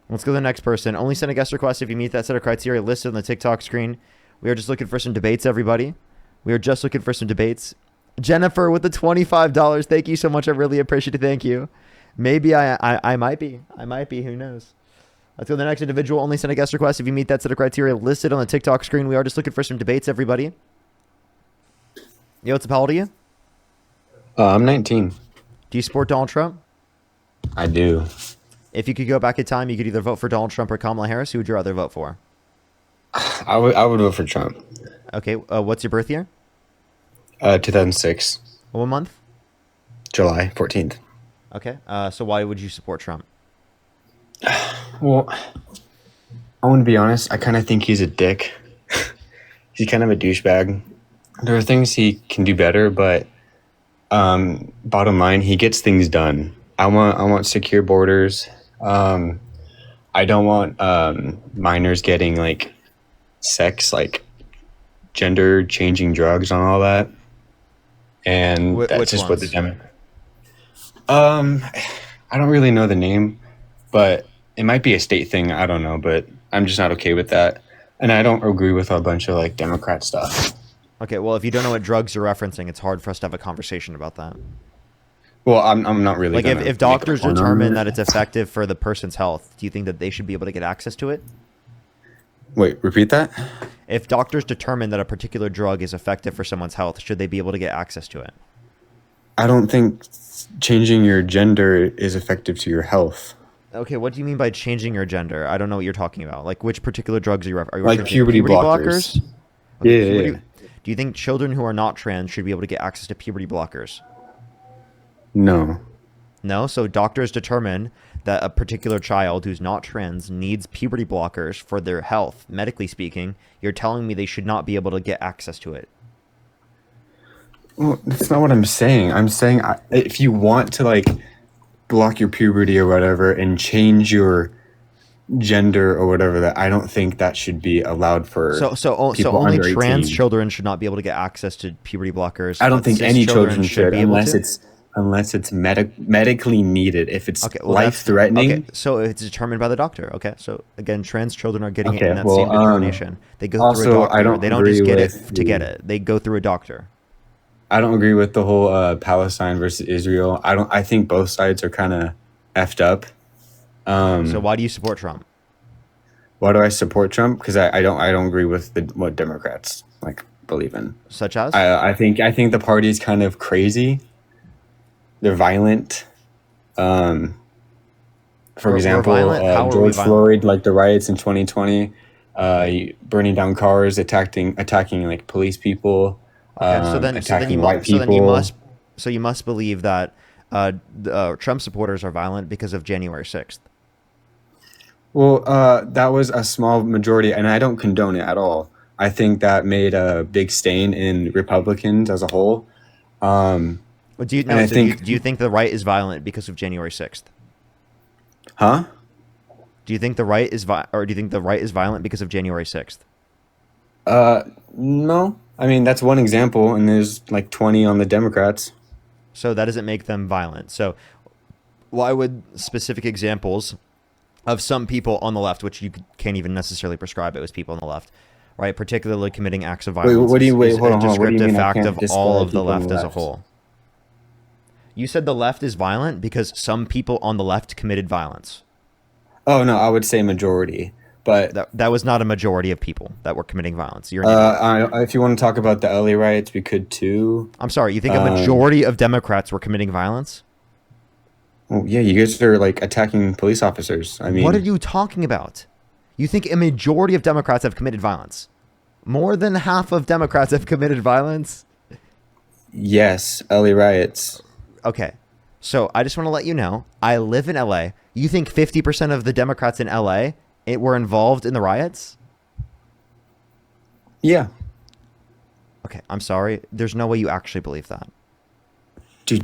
Speaker 1: Let's go to the next person. Only send a guest request if you meet that set of criteria listed on the TikTok screen. We are just looking for some debates, everybody. We are just looking for some debates. Jennifer with the $25. Thank you so much. I really appreciate it. Thank you. Maybe I might be. I might be. Who knows? Let's go to the next individual. Only send a guest request if you meet that set of criteria listed on the TikTok screen. We are just looking for some debates, everybody. Yo, what's up? How old are you?
Speaker 19: I'm 19.
Speaker 1: Do you support Donald Trump?
Speaker 19: I do.
Speaker 1: If you could go back in time, you could either vote for Donald Trump or Kamala Harris. Who would you rather vote for?
Speaker 19: I would vote for Trump.
Speaker 1: Okay. What's your birth year?
Speaker 19: 2006,
Speaker 1: What month?
Speaker 19: July 14th.
Speaker 1: Okay. So why would you support Trump?
Speaker 19: Well, I want to be honest. I kind of think he's a dick. He's kind of a douchebag. There are things he can do better, but bottom line, he gets things done. I want secure borders. I don't want minors getting like sex, like gender changing drugs and all that. And that's
Speaker 1: which
Speaker 19: just what the
Speaker 1: ones?
Speaker 19: Democrats. I don't really know the name, but it might be a state thing. I don't know, but I'm just not okay with that. And I don't agree with a bunch of like Democrat stuff.
Speaker 1: Okay. Well, if you don't know what drugs you're referencing, it's hard for us to have a conversation about that.
Speaker 19: Well, I'm not really
Speaker 1: Like,
Speaker 19: gonna
Speaker 1: if
Speaker 19: make a
Speaker 1: doctors
Speaker 19: point on
Speaker 1: determine
Speaker 19: it.
Speaker 1: that it's effective for the person's health, do you think that they should be able to get access to it?
Speaker 19: Wait, repeat that.
Speaker 1: If doctors determine that a particular drug is effective for someone's health, should they be able to get access to it?
Speaker 19: I don't think changing your gender is effective to your health.
Speaker 1: Okay, what do you mean by changing your gender? I don't know what you're talking about. Like, which particular drugs are you are you
Speaker 19: Like
Speaker 1: referring to?
Speaker 19: puberty blockers.
Speaker 1: Okay,
Speaker 19: Yeah.
Speaker 1: do you think children who are not trans should be able to get access to puberty blockers?
Speaker 19: No.
Speaker 1: No? So doctors determine that a particular child who's not trans needs puberty blockers for their health, medically speaking. You're telling me they should not be able to get access to it.
Speaker 19: Well, that's not what I'm saying. I'm saying if you want to like block your puberty or whatever and change your gender or whatever, that I don't think that should be allowed for.
Speaker 1: So
Speaker 19: people
Speaker 1: only
Speaker 19: under
Speaker 1: trans
Speaker 19: 18.
Speaker 1: children should not be able to get access to puberty blockers.
Speaker 19: I don't
Speaker 1: but
Speaker 19: think
Speaker 1: cis
Speaker 19: any children should
Speaker 1: be able
Speaker 19: unless
Speaker 1: to?
Speaker 19: it's medically needed. If it's
Speaker 1: Okay, well,
Speaker 19: life threatening.
Speaker 1: Okay, so it's determined by the doctor. Okay, so again, trans children are getting it
Speaker 19: Okay,
Speaker 1: in that
Speaker 19: well,
Speaker 1: same determination. They go through a
Speaker 19: also,
Speaker 1: doctor.
Speaker 19: I don't
Speaker 1: They don't just
Speaker 19: agree
Speaker 1: get it
Speaker 19: with
Speaker 1: to get
Speaker 19: the-
Speaker 1: it. They go through a doctor.
Speaker 19: I don't agree with the whole Palestine versus Israel. I think both sides are kind of effed up.
Speaker 1: So why do you support Trump?
Speaker 19: Why do I support Trump? Because I don't agree with what Democrats like believe in.
Speaker 1: Such as?
Speaker 19: I think the party's kind of crazy. They're violent. For
Speaker 1: We're
Speaker 19: example,
Speaker 1: violent? How are we
Speaker 19: George
Speaker 1: violent?
Speaker 19: Floyd, like the riots in 2020, burning down cars, attacking like police people,
Speaker 1: Okay, so then
Speaker 19: attacking
Speaker 1: you
Speaker 19: white people.
Speaker 1: you must believe that Trump supporters are violent because of January 6th.
Speaker 19: Well, that was a small majority, and I don't condone it at all. I think that made a big stain in Republicans as a whole.
Speaker 1: But do you
Speaker 19: and I think,
Speaker 1: do you think the right is violent because of January 6th?
Speaker 19: huh?
Speaker 1: Do you think the right is violent because of January 6th?
Speaker 19: No. I mean, that's one example, and there's like 20 on the Democrats.
Speaker 1: So that doesn't make them violent. So why would specific examples of some people on the left, which you can't even necessarily prescribe it as people on the left, right, particularly committing acts of violence,
Speaker 19: Hold on,
Speaker 1: is
Speaker 19: hold
Speaker 1: a
Speaker 19: on. What do you
Speaker 1: descriptive
Speaker 19: mean I
Speaker 1: fact
Speaker 19: can't
Speaker 1: of
Speaker 19: describe
Speaker 1: all of the
Speaker 19: people on
Speaker 1: left
Speaker 19: the
Speaker 1: as a
Speaker 19: left?
Speaker 1: whole. You said the left is violent because some people on the left committed violence.
Speaker 19: Oh no, I would say majority, but
Speaker 1: that was not a majority of people that were committing violence. You're an idiot.
Speaker 19: if you want to talk about the LA riots, we could too.
Speaker 1: I'm sorry. You think a majority of Democrats were committing violence?
Speaker 19: Well, yeah, you guys are like attacking police officers. I mean,
Speaker 1: What are you talking about? You think a majority of Democrats have committed violence? More than half of Democrats have committed violence?
Speaker 19: Yes, LA riots.
Speaker 1: Okay. So I just want to let you know, I live in LA. You think 50% of the Democrats in LA were involved in the riots?
Speaker 19: Yeah.
Speaker 1: Okay, I'm sorry. There's no way you actually believe that.
Speaker 19: Do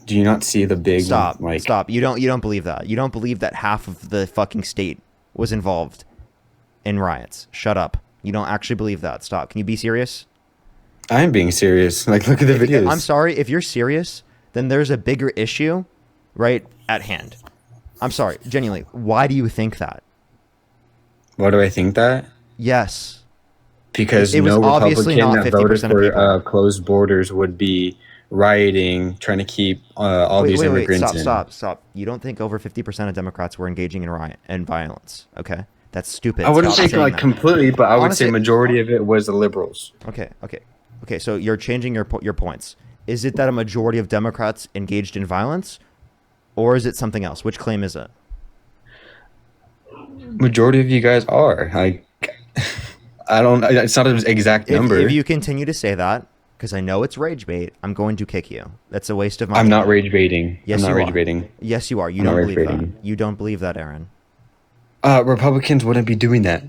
Speaker 19: you not see the big
Speaker 1: Stop.
Speaker 19: like
Speaker 1: Stop. You don't believe that. You don't believe that half of the fucking state was involved in riots. Shut up. You don't actually believe that. Stop. Can you be serious?
Speaker 19: I am being serious. Like, look at the videos.
Speaker 1: I'm sorry. If you're serious, then there's a bigger issue right at hand. I'm sorry. Genuinely. Why do you think that?
Speaker 19: Why do I think that?
Speaker 1: Yes.
Speaker 19: Because
Speaker 1: It was
Speaker 19: no
Speaker 1: obviously
Speaker 19: Republican
Speaker 1: not
Speaker 19: that voted
Speaker 1: 50% of
Speaker 19: for
Speaker 1: people.
Speaker 19: closed borders would be rioting, trying to keep all these immigrants in.
Speaker 1: Stop. You don't think over 50% of Democrats were engaging in riot and violence, okay? That's stupid.
Speaker 19: I wouldn't
Speaker 1: Stop
Speaker 19: say
Speaker 1: saying
Speaker 19: like
Speaker 1: that.
Speaker 19: completely, but I would
Speaker 1: Honestly-
Speaker 19: say majority of it was the liberals.
Speaker 1: Okay, so you're changing your points. Is it that a majority of Democrats engaged in violence, or is it something else? Which claim is it?
Speaker 19: Majority of you guys are like, I don't. It's not an exact number.
Speaker 1: If you continue to say that, because I know it's rage bait, I'm going to kick you. That's a waste of my
Speaker 19: I'm
Speaker 1: time.
Speaker 19: not rage baiting.
Speaker 1: Yes,
Speaker 19: I'm not
Speaker 1: you
Speaker 19: rage
Speaker 1: are.
Speaker 19: baiting.
Speaker 1: Yes, you are. You
Speaker 19: I'm not
Speaker 1: don't
Speaker 19: rage
Speaker 1: believe that.
Speaker 19: baiting.
Speaker 1: You don't believe that, Aaron.
Speaker 19: Republicans wouldn't be doing that.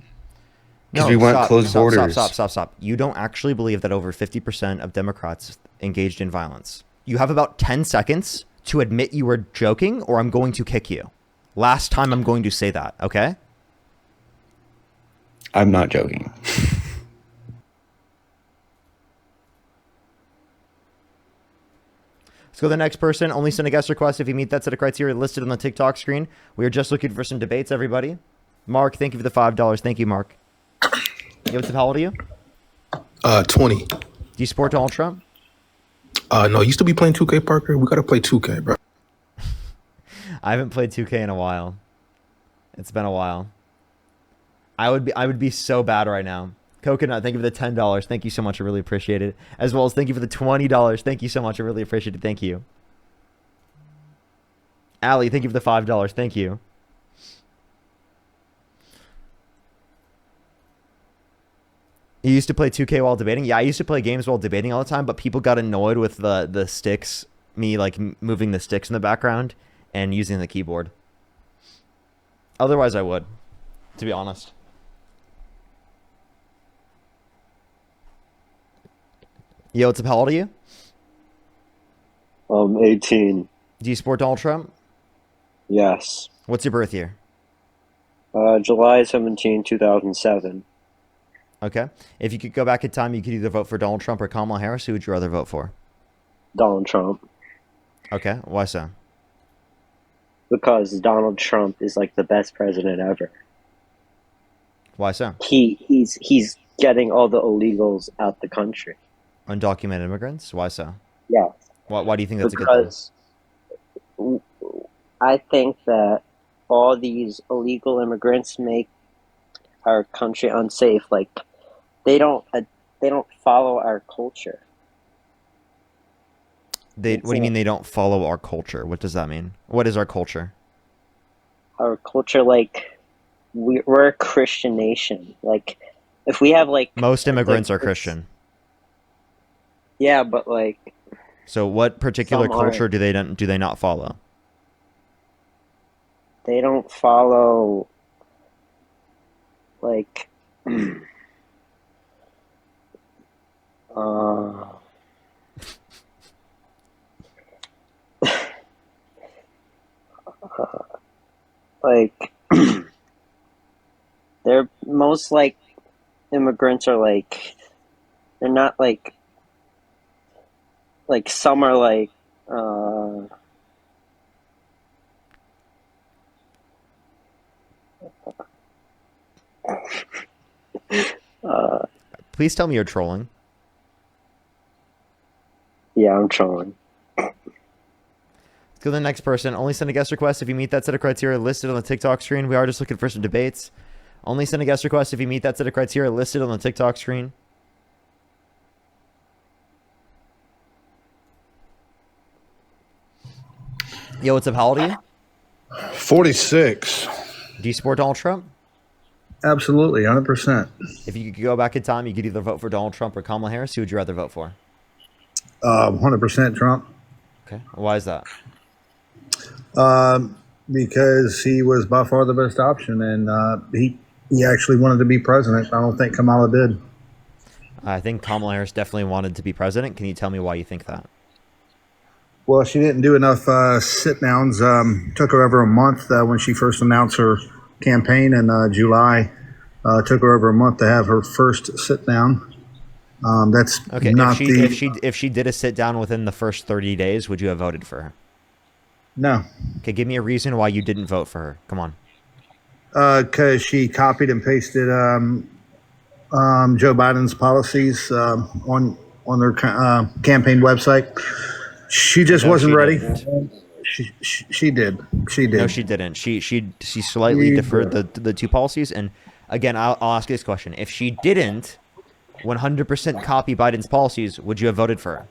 Speaker 19: Because
Speaker 1: No,
Speaker 19: we want
Speaker 1: stop,
Speaker 19: closed
Speaker 1: stop,
Speaker 19: borders.
Speaker 1: Stop. You don't actually believe that over 50% of Democrats engaged in violence. You have about 10 seconds to admit you were joking, or I'm going to kick you. Last time I'm going to say that, okay?
Speaker 19: I'm not joking.
Speaker 1: Let's go to the next person. Only send a guest request if you meet that set of criteria listed on the TikTok screen. We are just looking for some debates, everybody. Mark, thank you for the $5. Thank you, Mark. Yo, what's up? How old are you?
Speaker 20: 20.
Speaker 1: Do you support Donald Trump?
Speaker 20: No, you used to be playing 2K, Parker. We gotta play 2K, bro.
Speaker 1: I haven't played 2K in a while. It's been a while. I would be so bad right now. Coconut, thank you for the $10. Thank you so much. I really appreciate it. As well as thank you for the $20. Thank you so much. I really appreciate it. Thank you. Allie, thank you for the $5. Thank you. You used to play 2K while debating? Yeah, I used to play games while debating all the time, but people got annoyed with the sticks, me like moving the sticks in the background and using the keyboard. Otherwise, I would, to be honest. Yo, what's up? How old are you?
Speaker 21: 18.
Speaker 1: Do you support Donald Trump?
Speaker 21: Yes.
Speaker 1: What's your birth year?
Speaker 21: July 17, 2007.
Speaker 1: Okay. If you could go back in time, you could either vote for Donald Trump or Kamala Harris. Who would you rather vote for?
Speaker 21: Donald Trump.
Speaker 1: Okay. Why so?
Speaker 21: Because Donald Trump is like the best president ever.
Speaker 1: Why so?
Speaker 21: He's getting all the illegals out the country.
Speaker 1: Undocumented immigrants? Why so?
Speaker 21: Yes.
Speaker 1: Why do you think that's
Speaker 21: because a good thing? I think that all these illegal immigrants make our country unsafe. Like they don't follow our culture.
Speaker 1: What do you mean they don't follow our culture? What does that mean? What is our culture?
Speaker 21: Our culture, like we're a Christian nation. Like if we have like
Speaker 1: most immigrants are Christian.
Speaker 21: Yeah, but like.
Speaker 1: So what particular culture
Speaker 21: aren't.
Speaker 1: do they not follow?
Speaker 21: They don't follow. Like. Like they're most like immigrants are like they're not like some are like
Speaker 1: please tell me you're trolling.
Speaker 21: Yeah, I'm trolling.
Speaker 1: Let's go to the next person. Only send a guest request if you meet that set of criteria listed on the TikTok screen. We are just looking for some debates. Only send a guest request if you meet that set of criteria listed on the TikTok screen. Yo, what's up? How old are you?
Speaker 20: 46.
Speaker 1: Do you support Donald Trump?
Speaker 20: Absolutely, 100%.
Speaker 1: If you could go back in time, you could either vote for Donald Trump or Kamala Harris. Who would you rather vote for?
Speaker 20: 100% Trump.
Speaker 1: Okay. Why is that?
Speaker 20: Because he was by far the best option, and he actually wanted to be president. I don't think Kamala did.
Speaker 1: I think Kamala Harris definitely wanted to be president. Can you tell me why you think that?
Speaker 20: Well, she didn't do enough sit-downs. Took her over a month when she first announced her campaign in July. Took her over a month to have her first sit-down. That's
Speaker 1: okay.
Speaker 20: Not
Speaker 1: if she did a sit-down within the first 30 days, would you have voted for her?
Speaker 20: No.
Speaker 1: Okay, give me a reason why you didn't vote for her. Come on.
Speaker 20: Because she copied and pasted Joe Biden's policies on their campaign website. She just wasn't ready. She did.
Speaker 1: No, she didn't. She slightly deferred the two policies. And again, I'll ask you this question: if she didn't 100% copy Biden's policies, would you have voted for her?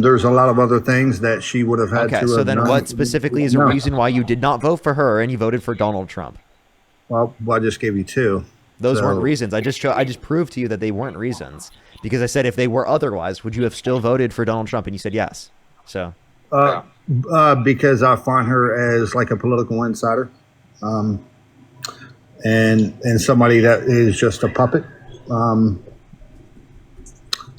Speaker 20: There's a lot of other things that she would have had to.
Speaker 1: Okay, so then what specifically is a reason why you did not vote for her and you voted for Donald Trump?
Speaker 20: Well, I just gave you two.
Speaker 1: Those weren't
Speaker 20: So-
Speaker 1: reasons. I just proved to you that they weren't reasons, because I said if they were otherwise, would you have still voted for Donald Trump? And you said yes. So
Speaker 20: Because I find her as like a political insider, and somebody that is just a puppet.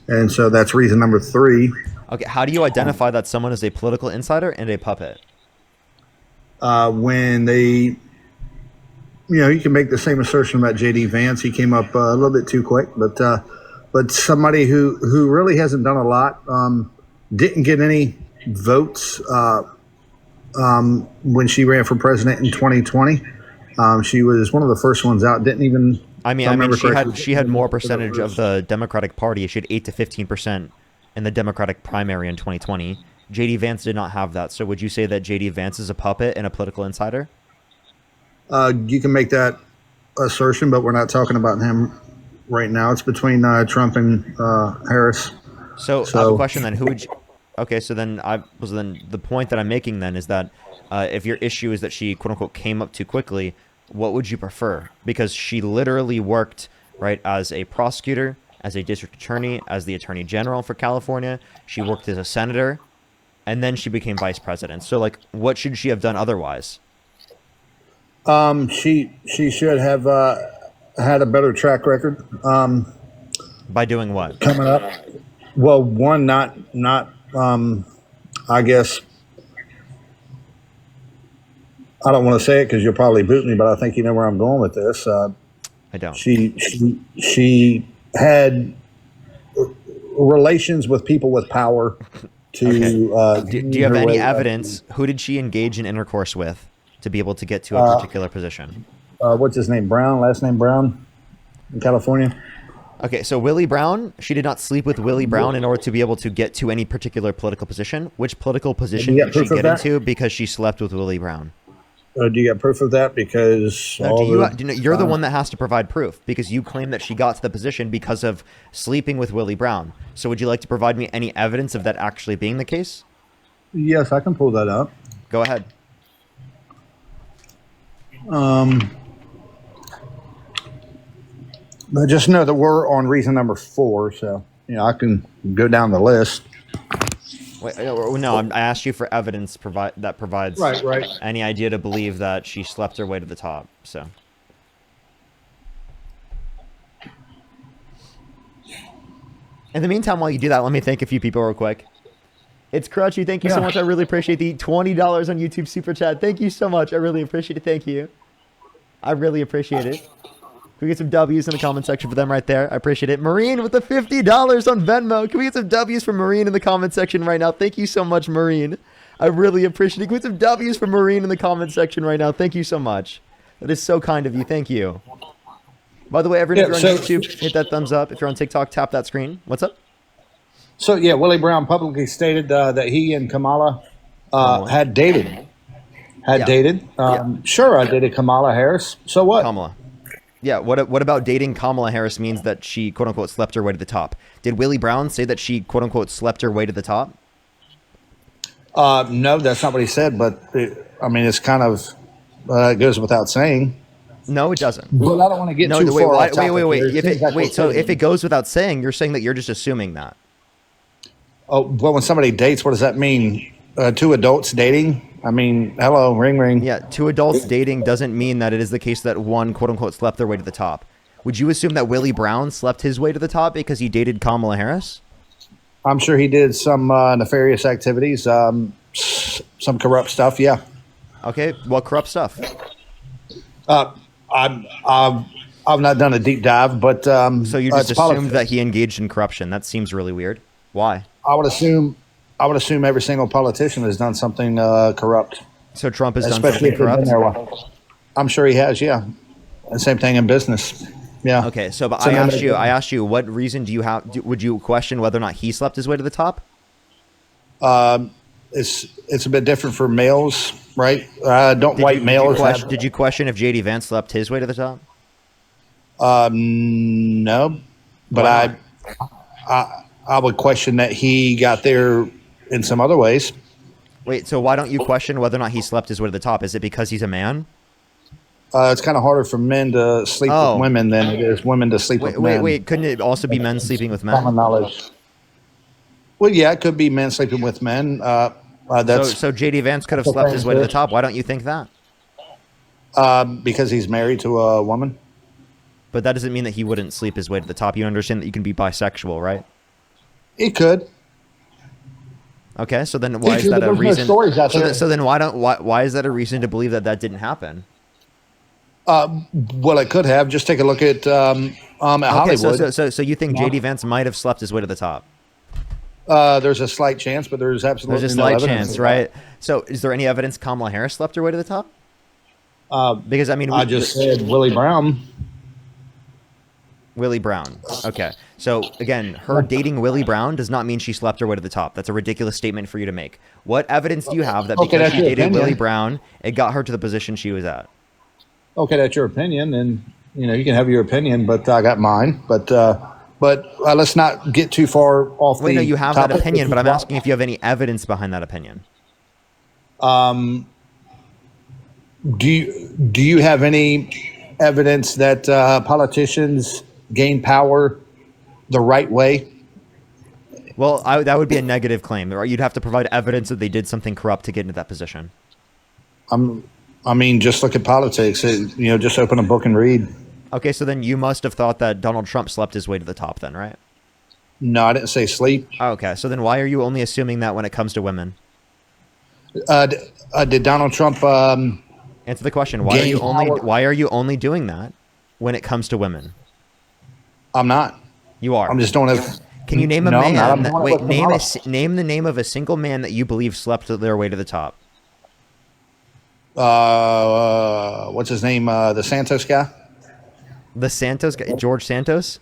Speaker 20: And so that's reason number 3.
Speaker 1: okay, how do you identify that someone is a political insider and a puppet?
Speaker 20: When they, you can make the same assertion about JD Vance. He came up a little bit too quick, but somebody who really hasn't done a lot, didn't get any votes when she ran for president in 2020. She was one of the first ones out. Didn't even.
Speaker 1: I mean,
Speaker 20: correctly.
Speaker 1: she had more percentage of the Democratic Party. She had 8 to 15% in the Democratic primary in 2020. JD Vance did not have that. So would you say that JD Vance is a puppet and a political insider?
Speaker 20: You can make that assertion, but we're not talking about him right now. It's between Trump and Harris.
Speaker 1: So I have a question then. Who would you, okay, so then the point that I'm making then is that if your issue is that she quote unquote came up too quickly, what would you prefer? Because she literally worked right as a prosecutor, as a district attorney, as the attorney general for California. She worked as a senator, and then she became vice president. So like, what should she have done otherwise?
Speaker 20: She should have had a better track record.
Speaker 1: By doing what?
Speaker 20: Coming up. Well, one, not I guess. I don't want to say it because you'll probably boot me, but I think you know where I'm going with this.
Speaker 1: I don't.
Speaker 20: She had relations with people with power to.
Speaker 1: Okay. Do you have any evidence? Who did she engage in intercourse with to be able to get to a particular position?
Speaker 20: What's his name? Brown, last name Brown, in California.
Speaker 1: Okay, so Willie Brown, she did not sleep with Willie Brown in order to be able to get to any particular political position. Which political position did she get into because she slept with Willie Brown?
Speaker 20: Do you got proof of that? Because
Speaker 1: you're the one that has to provide proof, because you claim that she got to the position because of sleeping with Willie Brown. So would you like to provide me any evidence of that actually being the case?
Speaker 20: Yes, I can pull that up.
Speaker 1: Go ahead.
Speaker 20: But just know that we're on reason number 4, so I can go down the list.
Speaker 1: Wait, no, I asked you for evidence that provides
Speaker 20: Right.
Speaker 1: any idea to believe that she slept her way to the top. So, in the meantime, while you do that, let me thank a few people real quick. It's Crutchy. Thank you so much. I really appreciate the $20 on YouTube Super Chat. Thank you so much. I really appreciate it. Thank you. I really appreciate it. Can we get some W's in the comment section for them right there? I appreciate it. Marine with the $50 on Venmo. Can we get some W's for Marine in the comment section right now? Thank you so much, Marine. I really appreciate it. Can we get some W's for Marine in the comment section right now? Thank you so much. That is so kind of you. Thank you. By the way, everyone, if you're on YouTube, hit that thumbs up. If you're on TikTok, tap that screen. What's up?
Speaker 20: So, Willie Brown publicly stated that he and Kamala had dated. Sure, I dated Kamala Harris. So what?
Speaker 1: Kamala. Yeah, what about dating Kamala Harris means that she, quote-unquote, slept her way to the top? Did Willie Brown say that she, quote-unquote, slept her way to the top?
Speaker 20: No, that's not what he said, but, it's kind of, it goes without saying.
Speaker 1: No, it doesn't.
Speaker 20: But I don't want to get too far off topic
Speaker 1: Wait. So if it goes without saying, you're saying that you're just assuming that.
Speaker 20: Oh, well, when somebody dates, what does that mean? 2 adults dating? Hello, ring, ring.
Speaker 1: Yeah, 2 adults dating doesn't mean that it is the case that one, quote-unquote, slept their way to the top. Would you assume that Willie Brown slept his way to the top because he dated Kamala Harris?
Speaker 20: I'm sure he did some nefarious activities, some corrupt stuff, yeah.
Speaker 1: Okay, what corrupt stuff?
Speaker 20: I've not done a deep dive, but...
Speaker 1: so you just assumed that he engaged in corruption. That seems really weird. Why?
Speaker 20: I would assume every single politician has done something corrupt.
Speaker 1: So Trump has done something corrupt?
Speaker 20: I'm sure he has, yeah. And same thing in business. Yeah.
Speaker 1: Okay, so but I asked you, what reason do you have? Would you question whether or not he slept his way to the top?
Speaker 20: It's a bit different for males, right? Did
Speaker 1: you question if JD Vance slept his way to the top?
Speaker 20: No, but I would question that he got there in some other ways.
Speaker 1: Wait, so why don't you question whether or not he slept his way to the top? Is it because he's a man?
Speaker 20: It's kind of harder for men to sleep with women than it is women to sleep with men.
Speaker 1: Wait. Couldn't it also be men sleeping with men?
Speaker 20: Common knowledge. Well, yeah, it could be men sleeping with men.
Speaker 1: So JD Vance could have slept his way to the top. Why don't you think that?
Speaker 20: Because he's married to a woman.
Speaker 1: But that doesn't mean that he wouldn't sleep his way to the top. You understand that you can be bisexual, right?
Speaker 20: He could.
Speaker 1: Okay, so then why is that a reason? So then why is that a reason to believe that that didn't happen?
Speaker 20: Well, it could have. Just take a look at Hollywood.
Speaker 1: So you think JD Vance might have slept his way to the top?
Speaker 20: There's a slight chance, but there's absolutely
Speaker 1: There's a slight chance, right? So is there any evidence Kamala Harris slept her way to the top? Because I mean,
Speaker 20: I just said Willie Brown.
Speaker 1: Willie Brown. Okay. So again, her dating Willie Brown does not mean she slept her way to the top. That's a ridiculous statement for you to make. What evidence do you have that because she dated Willie Brown, it got her to the position she was at?
Speaker 20: Okay, that's your opinion, and you can have your opinion, but I got mine. But let's not get too far off.
Speaker 1: Wait, no, you have that opinion, but I'm asking if you have any evidence behind that opinion.
Speaker 20: Do you have any evidence that politicians gain power the right way?
Speaker 1: Well, that would be a negative claim. You'd have to provide evidence that they did something corrupt to get into that position.
Speaker 20: I mean, just look at politics. Just open a book and read.
Speaker 1: Okay, so then you must have thought that Donald Trump slept his way to the top then, right?
Speaker 20: No, I didn't say sleep.
Speaker 1: Okay, so then why are you only assuming that when it comes to women?
Speaker 20: Did Donald Trump
Speaker 1: answer the question? Why are you only doing that when it comes to women?
Speaker 20: I'm not.
Speaker 1: You are.
Speaker 20: I'm just doing it.
Speaker 1: Can you name a man? Name the name of a single man that you believe slept their way to the top.
Speaker 20: What's his name? The Santos guy?
Speaker 1: The Santos guy? George Santos?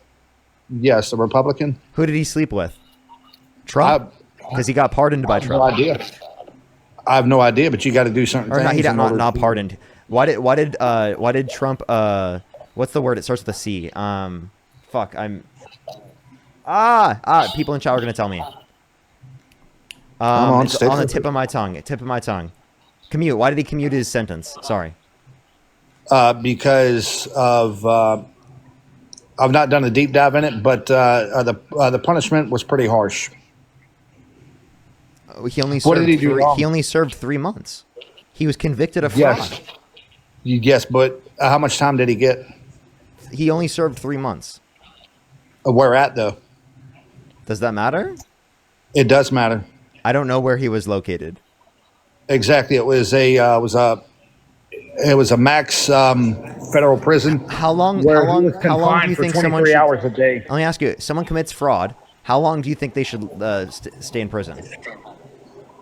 Speaker 20: Yes, the Republican.
Speaker 1: Who did he sleep with? Trump? Because he got pardoned by Trump.
Speaker 20: No idea. I have no idea, but you got to do certain things.
Speaker 1: Or he got not pardoned. Why did Trump? What's the word? It starts with a C. People in chat are gonna tell me. It's on the tip of my tongue. Commute. Why did he commute his sentence? Sorry.
Speaker 20: Because of I've not done a deep dive in it, but the punishment was pretty harsh.
Speaker 1: He only served
Speaker 20: what did he do wrong?
Speaker 1: He only served 3 months. He was convicted of fraud.
Speaker 20: Yes, but how much time did he get?
Speaker 1: He only served 3 months.
Speaker 20: Where at though?
Speaker 1: Does that matter?
Speaker 20: It does matter.
Speaker 1: I don't know where he was located.
Speaker 20: Exactly. It was a max federal prison.
Speaker 1: How long do you think someone should,
Speaker 20: hours a day?
Speaker 1: Let me ask you, someone commits fraud, how long do you think they should stay in prison?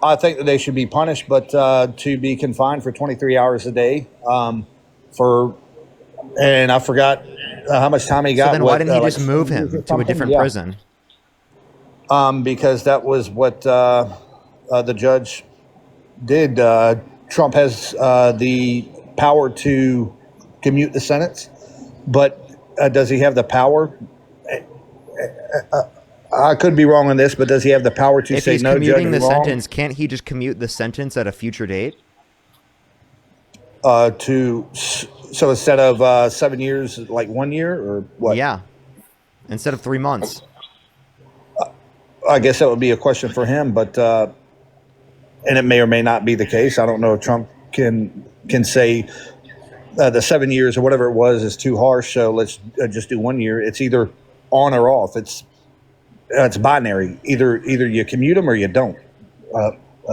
Speaker 20: I think that they should be punished, but to be confined for 23 hours a day and I forgot how much time he got.
Speaker 1: So then why didn't he just move him to a different prison?
Speaker 20: Because that was what the judge did. Trump has the power to commute the sentence, but does he have the power? I could be wrong on this, but does he have the power to say no? If he's commuting
Speaker 1: the sentence, can't he just commute the sentence at a future date?
Speaker 20: So instead of 7 years, like 1 year or what?
Speaker 1: Yeah, instead of 3 months.
Speaker 20: I guess that would be a question for him, but and it may or may not be the case. I don't know if Trump can say the 7 years or whatever it was is too harsh, so let's just do 1 year. It's either on or off. It's binary. Either you commute them or you don't.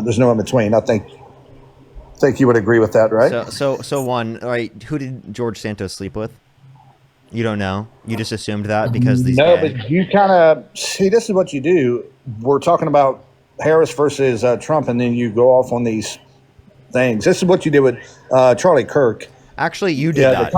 Speaker 20: There's no in between. I think you would agree with that, right?
Speaker 1: So one, all right. Who did George Santos sleep with? You don't know. You just assumed that because these.
Speaker 20: No, but you kind of see. This is what you do. We're talking about Harris versus Trump, and then you go off on these things. This is what you did with Charlie Kirk.
Speaker 1: Actually, you did that.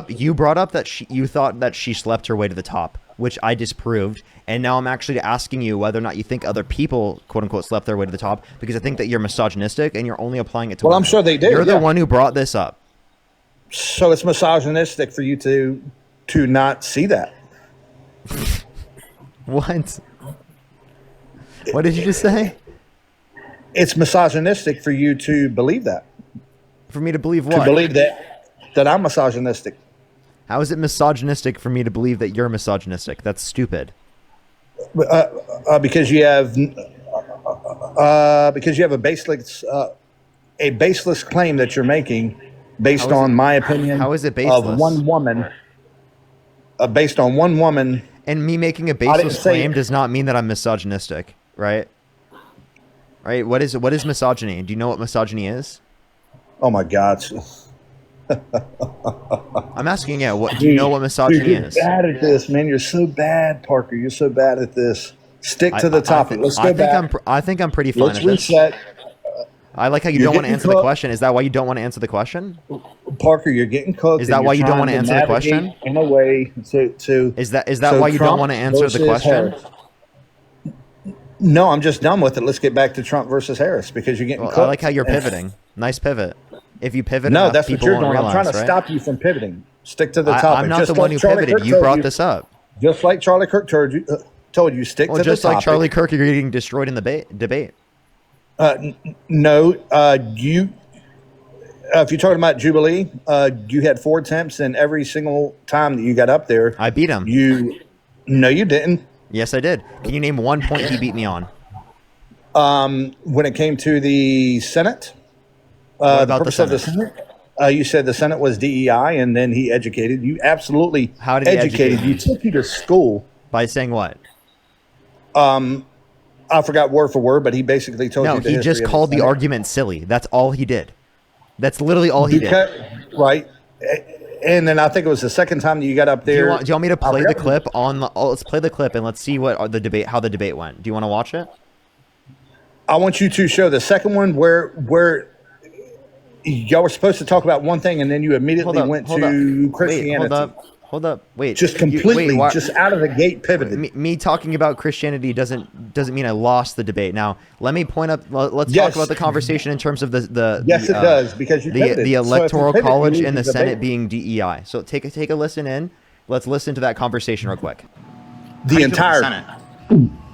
Speaker 1: You brought up that you thought that she slept her way to the top, which I disproved. And now I'm actually asking you whether or not you think other people, quote unquote, slept their way to the top, because I think that you're misogynistic and you're only applying it to women.
Speaker 20: I'm sure they did.
Speaker 1: You're the one who brought this up.
Speaker 20: So it's misogynistic for you to not see that.
Speaker 1: What? What did you just say?
Speaker 20: It's misogynistic for you to believe that.
Speaker 1: For me to believe what?
Speaker 20: To believe that that I'm misogynistic.
Speaker 1: How is it misogynistic for me to believe that you're misogynistic? That's stupid.
Speaker 20: Because you have a baseless claim that you're making based on my opinion.
Speaker 1: How is it baseless?
Speaker 20: Of one woman. Based on one woman.
Speaker 1: And me making a baseless claim does not mean that I'm misogynistic, right? Right? What is misogyny? Do you know what misogyny is?
Speaker 20: Oh my God.
Speaker 1: I'm asking you, do you know what misogyny
Speaker 20: is? You're bad at this, man. You're so bad, Parker. You're so bad at this. Stick to the topic. Let's go back.
Speaker 1: I think I'm pretty fine.
Speaker 20: Let's reset.
Speaker 1: I like how you don't want to answer the question. Is that why you don't want to answer the question?
Speaker 20: Parker, you're getting cooked.
Speaker 1: Is that why you don't want to answer the question?
Speaker 20: In a way to
Speaker 1: is that why you don't want to answer the question?
Speaker 20: Harris. No, I'm just done with it. Let's get back to Trump versus Harris because you're getting cooked.
Speaker 1: I like how you're pivoting. Nice pivot. If you pivot,
Speaker 20: no,
Speaker 1: enough,
Speaker 20: that's what you're doing.
Speaker 1: Realize,
Speaker 20: I'm trying to stop you from pivoting. Stick to the topic.
Speaker 1: I'm not the one who pivoted. You brought this up.
Speaker 20: Just like Charlie Kirk told you, stick to the topic.
Speaker 1: Just like Charlie Kirk, you're getting destroyed in the debate.
Speaker 20: No, if you're talking about Jubilee, you had 4 attempts, and every single time that you got up there,
Speaker 1: I beat him.
Speaker 20: No, you didn't.
Speaker 1: Yes, I did. Can you name one point he beat me on?
Speaker 20: When it came to the Senate, the purpose of the Senate, you said the Senate was DEI, and then he educated you. Absolutely,
Speaker 1: how did he educate
Speaker 20: you? Took you to school
Speaker 1: by saying what?
Speaker 20: I forgot word for word, but he basically told you.
Speaker 1: No, he just called the argument silly. That's all he did. That's literally all he did.
Speaker 20: Right. And then I think it was the second time that you got up there.
Speaker 1: Do you want me to play the clip on the? Let's play the clip and let's see what how the debate went. Do you want to watch it?
Speaker 20: I want you to show the second one where y'all were supposed to talk about one thing and then you immediately went to Christianity.
Speaker 1: Hold up. Wait.
Speaker 20: Just completely, just out of the gate pivoted.
Speaker 1: Me talking about Christianity doesn't mean I lost the debate. Now, let me point up. Let's talk about the conversation in terms of the
Speaker 20: yes, it does because you
Speaker 1: the electoral college and the Senate being DEI. So take a listen in. Let's listen to that conversation real quick.
Speaker 20: The entire
Speaker 2: Senate.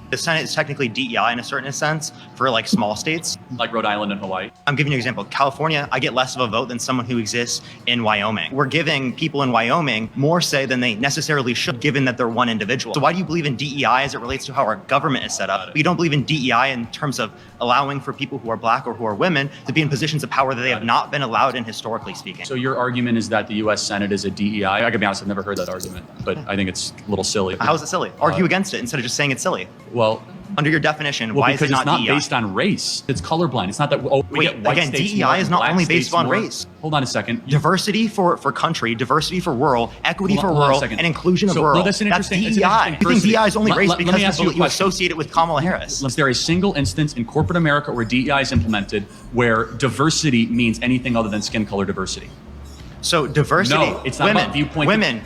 Speaker 2: The Senate is technically DEI in a certain sense for like small states.
Speaker 22: Like Rhode Island and Hawaii.
Speaker 2: I'm giving you an example. California, I get less of a vote than someone who exists in Wyoming. We're giving people in Wyoming more say than they necessarily should, given that they're one individual. So why do you believe in DEI as it relates to how our government is set up? But you don't believe in DEI in terms of allowing for people who are black or who are women to be in positions of power that they have not been allowed in historically speaking.
Speaker 22: So your argument is that the U.S. Senate is a DEI? I gotta be honest, I've never heard that argument, but I think it's a little silly.
Speaker 2: How is it silly? Argue against it instead of just saying it's silly.
Speaker 22: Well,
Speaker 2: under your definition, why is it not DEI?
Speaker 22: Because it's not based on race. It's colorblind. It's not that we get white
Speaker 2: again,
Speaker 22: states
Speaker 2: DEI
Speaker 22: more,
Speaker 2: is not
Speaker 22: black
Speaker 2: only
Speaker 22: states
Speaker 2: based on
Speaker 22: more.
Speaker 2: race.
Speaker 22: Hold on a second.
Speaker 2: Diversity for country, diversity for rural, equity for rural, and inclusion of rural.
Speaker 22: No, that's
Speaker 2: DEI.
Speaker 22: DEI.
Speaker 2: You think DEI is only race
Speaker 22: let me
Speaker 2: because
Speaker 22: ask
Speaker 2: you associate it with Kamala Harris.
Speaker 22: Is there a single instance in corporate America where DEI is implemented where diversity means anything other than skin color diversity?
Speaker 2: So diversity.
Speaker 22: No, it's not about viewpoint.
Speaker 2: Women.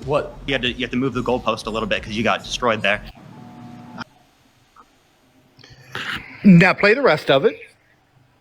Speaker 22: What?
Speaker 2: You have to move the goalpost a little bit because you got destroyed there.
Speaker 20: Now play the rest of it.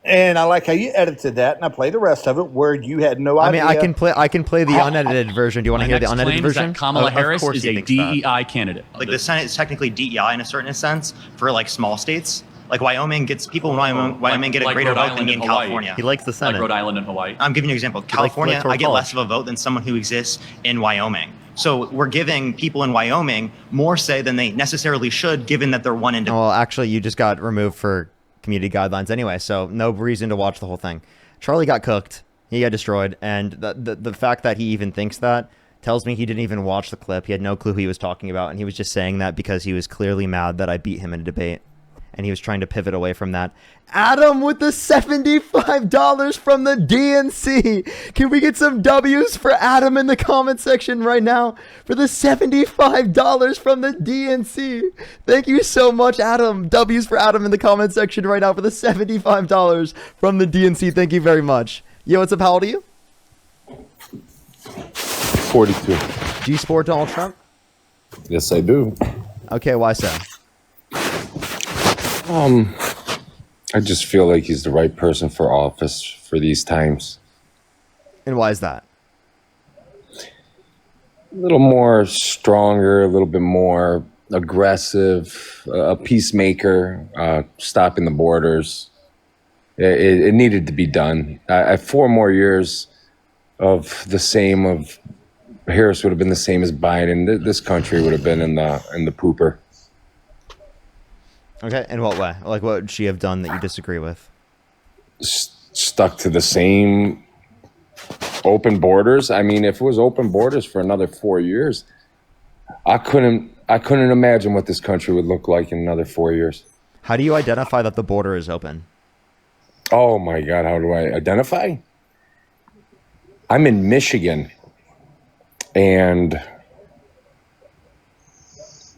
Speaker 20: And I like how you edited that. Now play the rest of it where you had no idea.
Speaker 1: I mean, I can play the unedited version. Do you want to hear the unedited version?
Speaker 22: Kamala Harris is a DEI candidate.
Speaker 2: Like the Senate is technically DEI in a certain sense for like small states. Like Wyoming gets people in Wyoming get a greater vote than in California.
Speaker 1: He likes the Senate.
Speaker 22: Like Rhode Island and Hawaii.
Speaker 2: I'm giving you an example. California, I get less of a vote than someone who exists in Wyoming. So we're giving people in Wyoming more say than they necessarily should, given that they're one individual.
Speaker 1: Well, actually, you just got removed for community guidelines anyway, so no reason to watch the whole thing. Charlie got cooked. He got destroyed. And the fact that he even thinks that tells me he didn't even watch the clip. He had no clue who he was talking about. And he was just saying that because he was clearly mad that I beat him in a debate. And he was trying to pivot away from that. Adam with the $75 from the DNC. Can we get some W's for Adam in the comment section right now? For the $75 from the DNC. Thank you so much, Adam. W's for Adam in the comment section right now for the $75 from the DNC. Thank you very much. Yo, what's up? How old are you?
Speaker 23: 42.
Speaker 1: Do you support Donald Trump?
Speaker 23: Yes, I do.
Speaker 1: Okay, why so?
Speaker 23: I just feel like he's the right person for office for these times.
Speaker 1: And why is that?
Speaker 23: A little more stronger, a little bit more aggressive, a peacemaker, stopping the borders. It needed to be done. 4 more years of the same of Harris would have been the same as Biden. This country would have been in the pooper.
Speaker 1: Okay, in what way? Like, what would she have done that you disagree with?
Speaker 23: Stuck to the same open borders. I mean, if it was open borders for another 4 years, I couldn't imagine what this country would look like in another 4 years.
Speaker 1: How do you identify that the border is open?
Speaker 23: Oh my God, how do I identify? I'm in Michigan, and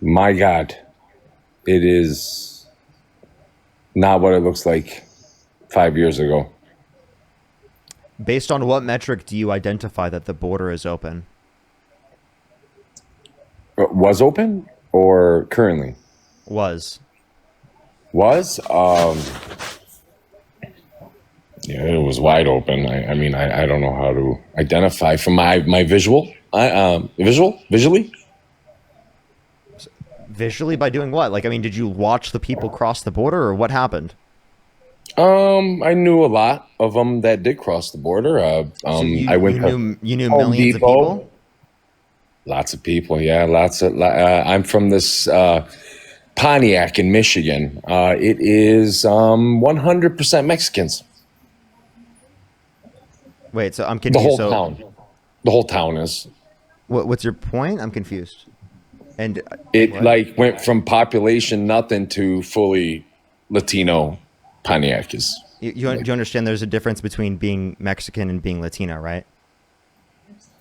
Speaker 23: my God, it is not what it looks like 5 years ago.
Speaker 1: Based on what metric do you identify that the border is open?
Speaker 23: Was open or currently?
Speaker 1: Was.
Speaker 23: Yeah, it was wide open. I mean, I don't know how to identify from my visually.
Speaker 1: Visually by doing what? Like, I mean, did you watch the people cross the border, or what happened?
Speaker 23: I knew a lot of them that did cross the border. I went
Speaker 1: you knew
Speaker 23: Home
Speaker 1: millions
Speaker 23: Depot.
Speaker 1: of people?
Speaker 23: Lots of people, yeah, I'm from this Pontiac in Michigan. It is 100% Mexicans.
Speaker 1: Wait, so I'm
Speaker 23: The
Speaker 1: confused.
Speaker 23: whole town. The whole town is.
Speaker 1: What's your point? I'm confused. And
Speaker 23: It
Speaker 1: what?
Speaker 23: like went from population nothing to fully Latino. Pontiac is.
Speaker 1: Do you understand there's a difference between being Mexican and being Latino, right?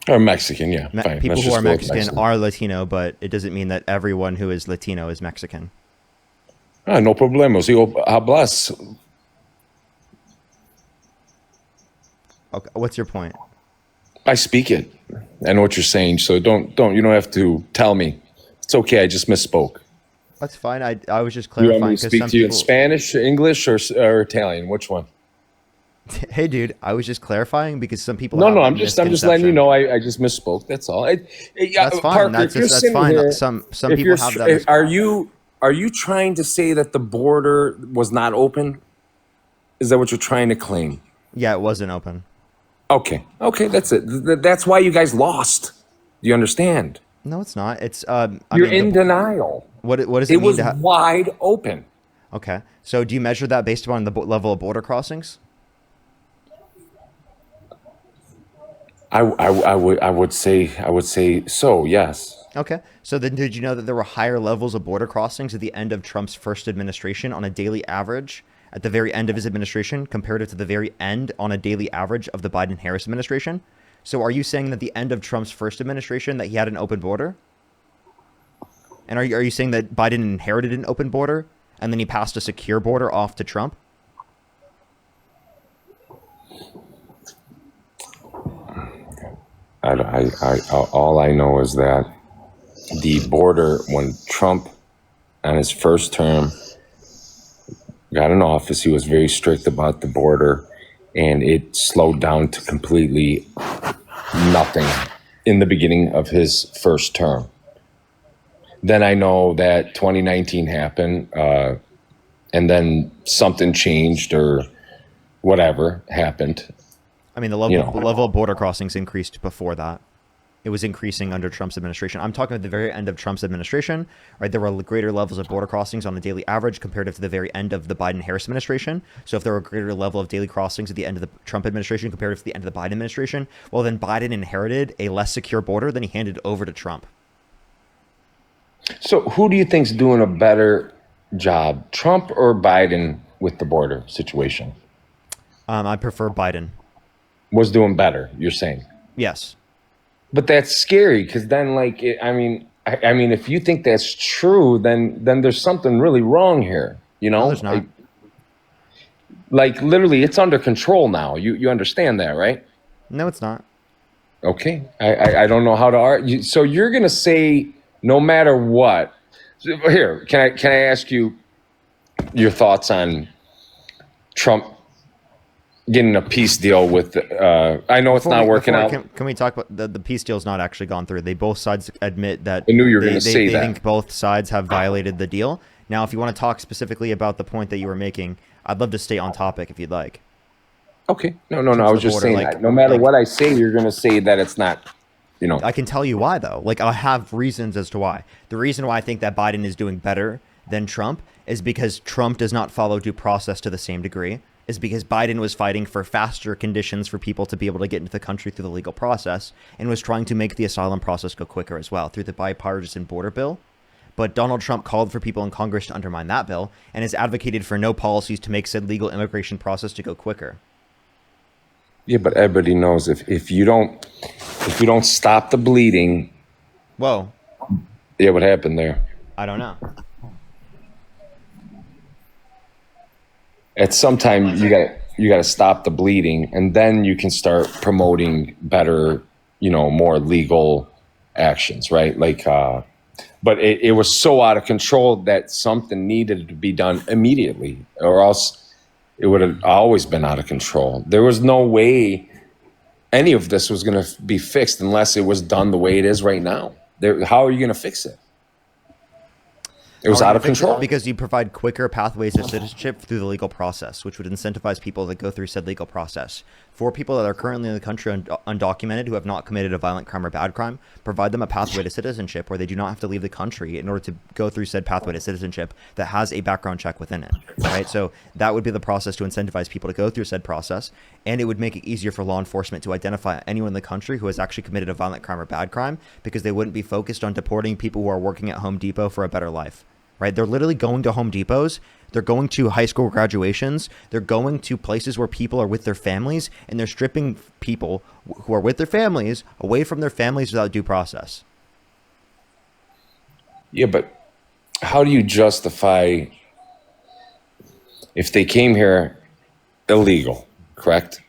Speaker 23: Or Mexican, yeah. Fine.
Speaker 1: People
Speaker 23: Let's
Speaker 1: who
Speaker 23: just
Speaker 1: are
Speaker 23: go with
Speaker 1: Mexican are Latino, but it doesn't mean that everyone who is Latino is Mexican.
Speaker 23: No problemos. Hablas.
Speaker 1: Okay, what's your point?
Speaker 23: I speak it. I know what you're saying, so you don't have to tell me. It's okay. I just misspoke.
Speaker 1: That's fine. I was just
Speaker 23: You
Speaker 1: clarifying.
Speaker 23: want me to speak to you in Spanish, English, or Italian? Which one?
Speaker 1: Hey, dude, I was just clarifying because some people.
Speaker 23: No,
Speaker 1: have
Speaker 23: I'm just letting you know. I just misspoke. That's all.
Speaker 1: That's fine.
Speaker 23: Parker,
Speaker 1: That's fine.
Speaker 23: Here,
Speaker 1: some people have that.
Speaker 23: Are you trying to say that the border was not open? Is that what you're trying to claim?
Speaker 1: Yeah, it wasn't open.
Speaker 23: Okay, that's it. That's why you guys lost. Do you understand?
Speaker 1: No, it's not. It's
Speaker 23: you're in denial.
Speaker 1: What does it
Speaker 23: It
Speaker 1: mean
Speaker 23: was
Speaker 1: to
Speaker 23: wide open.
Speaker 1: Okay, so do you measure that based upon the level of border crossings?
Speaker 23: I would say so. Yes.
Speaker 1: Okay, so then did you know that there were higher levels of border crossings at the end of Trump's first administration on a daily average, at the very end of his administration, comparative to the very end on a daily average of the Biden-Harris administration? So are you saying that the end of Trump's first administration that he had an open border? And are you saying that Biden inherited an open border and then he passed a secure border off to Trump?
Speaker 23: All I know is that the border, when Trump on his first term got in office, he was very strict about the border, and it slowed down to completely nothing in the beginning of his first term. Then I know that 2019 happened, and then something changed or whatever happened.
Speaker 1: I mean, the level of border crossings increased before that. It was increasing under Trump's administration. I'm talking at the very end of Trump's administration, right? There were greater levels of border crossings on a daily average comparative to the very end of the Biden-Harris administration. So if there were a greater level of daily crossings at the end of the Trump administration comparative to the end of the Biden administration, well, then Biden inherited a less secure border than he handed over to Trump.
Speaker 23: So who do you think's doing a better job, Trump or Biden, with the border situation?
Speaker 1: I prefer Biden.
Speaker 23: Was doing better, you're saying?
Speaker 1: Yes.
Speaker 23: But that's scary because then, I mean, if you think that's true, then there's something really wrong here. You know,
Speaker 1: no, there's not.
Speaker 23: Like literally, it's under control now. You understand that, right?
Speaker 1: No, it's not.
Speaker 23: Okay, I don't know how to argue. So you're gonna say no matter what. Here, can I ask you your thoughts on Trump getting a peace deal with? I know it's not working out.
Speaker 1: Can we talk about the peace deal's not actually gone through? Both sides admit that.
Speaker 23: I knew you were going to say that.
Speaker 1: They think both sides have violated the deal. Now, if you want to talk specifically about the point that you were making, I'd love to stay on topic if you'd like.
Speaker 23: Okay. No.
Speaker 1: terms
Speaker 23: I
Speaker 1: of
Speaker 23: was
Speaker 1: the
Speaker 23: just
Speaker 1: border,
Speaker 23: saying,
Speaker 1: like-
Speaker 23: no matter
Speaker 1: like-
Speaker 23: what I say, you're going to say that it's not, you know.
Speaker 1: I can tell you why, though. Like, I have reasons as to why. The reason why I think that Biden is doing better than Trump is because Trump does not follow due process to the same degree, is because Biden was fighting for faster conditions for people to be able to get into the country through the legal process and was trying to make the asylum process go quicker as well through the bipartisan border bill. But Donald Trump called for people in Congress to undermine that bill and has advocated for no policies to make said legal immigration process to go quicker.
Speaker 23: Yeah, but everybody knows if you don't stop the bleeding.
Speaker 1: Whoa.
Speaker 23: Yeah, what happened there?
Speaker 1: I don't know.
Speaker 23: At some time you got to stop the bleeding, and then you can start promoting better, more legal actions, right? Like, but it was so out of control that something needed to be done immediately, or else it would have always been out of control. There was no way any of this was going to be fixed unless it was done the way it is right now. How are you going to fix it? It was out of control.
Speaker 1: Because you provide quicker pathways to citizenship through the legal process, which would incentivize people that go through said legal process. For people that are currently in the country undocumented who have not committed a violent crime or bad crime, provide them a pathway to citizenship where they do not have to leave the country in order to go through said pathway to citizenship that has a background check within it, right? So that would be the process to incentivize people to go through said process, and it would make it easier for law enforcement to identify anyone in the country who has actually committed a violent crime or bad crime, because they wouldn't be focused on deporting people who are working at Home Depot for a better life. Right? They're literally going to Home Depots. They're going to high school graduations. They're going to places where people are with their families, and they're stripping people who are with their families away from their families without due process.
Speaker 23: Yeah, but how do you justify if they came here illegal, correct?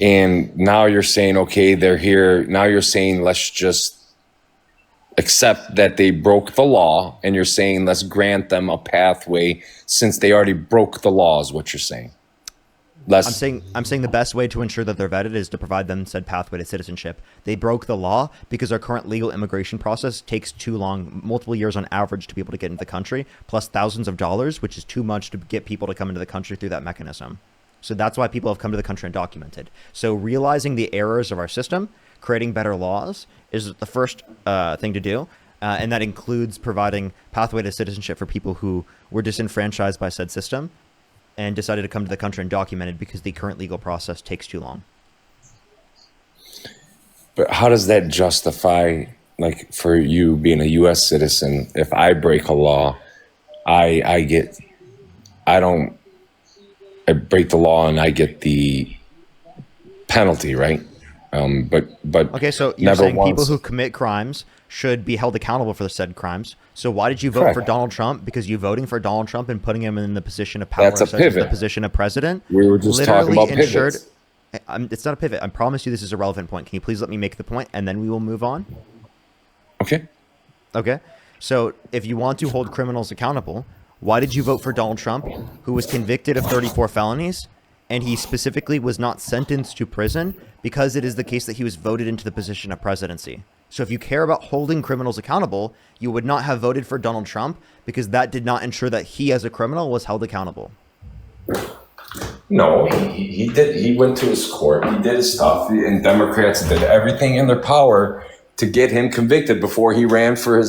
Speaker 23: And now you're saying, okay, they're here. Now you're saying, let's just accept that they broke the law, and you're saying let's grant them a pathway since they already broke the law, is what you're saying. I'm
Speaker 1: saying the best way to ensure that they're vetted is to provide them said pathway to citizenship. They broke the law because our current legal immigration process takes too long, multiple years on average, to be able to get into the country, plus thousands of dollars, which is too much to get people to come into the country through that mechanism. So that's why people have come to the country undocumented. So realizing the errors of our system, creating better laws is the first thing to do, and that includes providing pathway to citizenship for people who were disenfranchised by said system and decided to come to the country undocumented because the current legal process takes too long.
Speaker 23: But how does that justify, like, for you being a U.S. citizen, if I break a law, I break the law and I get the penalty, right? But
Speaker 1: okay, so you're saying people who commit crimes should be held accountable for the said crimes. So why did you vote for Donald Trump? Because you voting for Donald Trump and putting him in the position of power,
Speaker 23: That's a
Speaker 1: such as the
Speaker 23: pivot.
Speaker 1: position of president,
Speaker 23: We were just talking about pivots.
Speaker 1: It's not a pivot. I promise you this is a relevant point. Can you please let me make the point, and then we will move on?
Speaker 23: Okay.
Speaker 1: Okay. So if you want to hold criminals accountable, why did you vote for Donald Trump, who was convicted of 34 felonies? And he specifically was not sentenced to prison because it is the case that he was voted into the position of presidency. So if you care about holding criminals accountable, you would not have voted for Donald Trump because that did not ensure that he as a criminal was held accountable.
Speaker 23: No, he did. He went to his court. He did his stuff, and Democrats did everything in their power to get him convicted before he ran for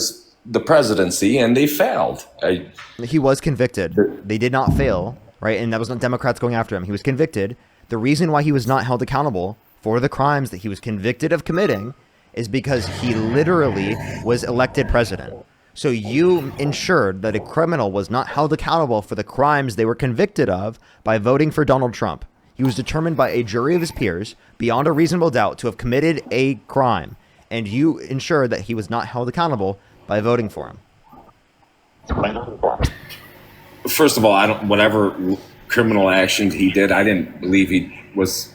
Speaker 23: the presidency, and they failed.
Speaker 1: He was convicted. They did not fail. Right, and that was not Democrats going after him. He was convicted. The reason why he was not held accountable for the crimes that he was convicted of committing is because he literally was elected president. So you ensured that a criminal was not held accountable for the crimes they were convicted of by voting for Donald Trump. He was determined by a jury of his peers, beyond a reasonable doubt, to have committed a crime, and you ensured that he was not held accountable by voting for him.
Speaker 23: First of all, whatever criminal actions he did, I didn't believe he was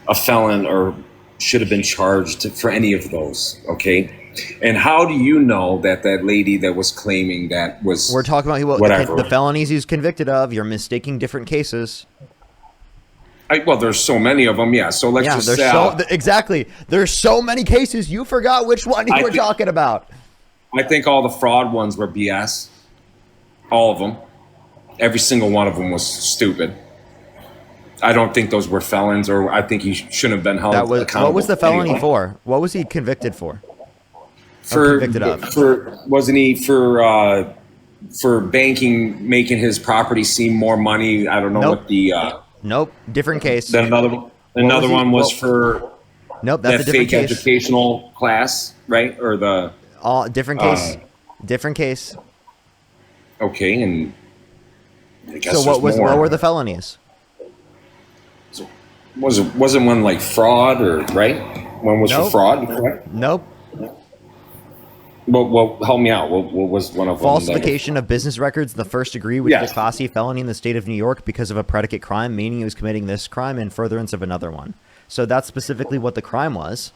Speaker 23: a felon or should have been charged for any of those. Okay. And how do you know that lady that was claiming that was,
Speaker 1: we're talking about
Speaker 23: whatever.
Speaker 1: The felonies he's convicted of? You're mistaking different cases.
Speaker 23: Well, there's so many of them. Yeah. So let's just say.
Speaker 1: Exactly. There's so many cases. You forgot which one you were talking about.
Speaker 23: I think all the fraud ones were BS. All of them. Every single one of them was stupid. I don't think those were felons, or I think he shouldn't have been held accountable.
Speaker 1: What was the felony
Speaker 23: anyway.
Speaker 1: for? What was he convicted for?
Speaker 23: Convicted of? Wasn't he for banking, making his property seem more money? I don't know what the.
Speaker 1: Nope, different case.
Speaker 23: Then another one was for.
Speaker 1: Nope, that's a different
Speaker 23: fake
Speaker 1: case.
Speaker 23: Educational class, right? Or the.
Speaker 1: Different case. Different case.
Speaker 23: Okay, and. I guess
Speaker 1: so what were the felonies?
Speaker 23: Wasn't one like fraud or right? One was for fraud, correct?
Speaker 1: Nope.
Speaker 23: Well, help me out. What was one of them?
Speaker 1: Falsification of business records in the first degree, which is a Class C felony in the state of New York because of a predicate crime, meaning he was committing this crime in furtherance of another one. So that's specifically what the crime was,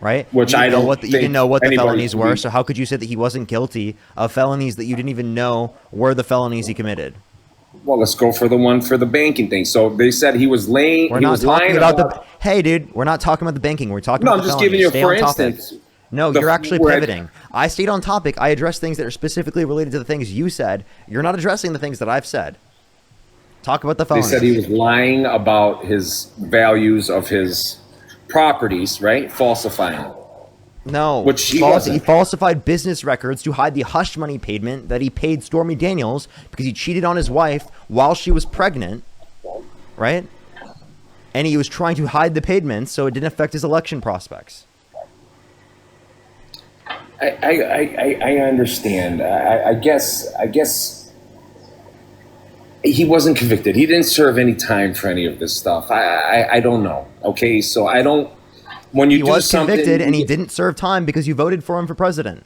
Speaker 1: right?
Speaker 23: Which I don't.
Speaker 1: You didn't know what the felonies were, so how could you say that he wasn't guilty of felonies that you didn't even know were the felonies he committed?
Speaker 23: Well, let's go for the one for the banking thing. So they said he was laying.
Speaker 1: We're not talking about the. Hey, dude, we're not talking about the banking. We're talking about the
Speaker 23: I'm just
Speaker 1: felonies.
Speaker 23: giving you
Speaker 1: Stay
Speaker 23: for
Speaker 1: on topic.
Speaker 23: instance.
Speaker 1: No, you're actually pivoting. I stayed on topic. I addressed things that are specifically related to the things you said. You're not addressing the things that I've said. Talk about the felonies.
Speaker 23: They said he was lying about his values of his properties, right? Falsifying.
Speaker 1: No,
Speaker 23: which he
Speaker 1: falsified business records to hide the hush money payment that he paid Stormy Daniels because he cheated on his wife while she was pregnant, right? And he was trying to hide the payments so it didn't affect his election prospects.
Speaker 23: I understand. I guess he wasn't convicted. He didn't serve any time for any of this stuff. I don't know. Okay, so I don't. When you
Speaker 1: he
Speaker 23: do
Speaker 1: was
Speaker 23: something,
Speaker 1: convicted and he didn't serve time because you voted for him for president.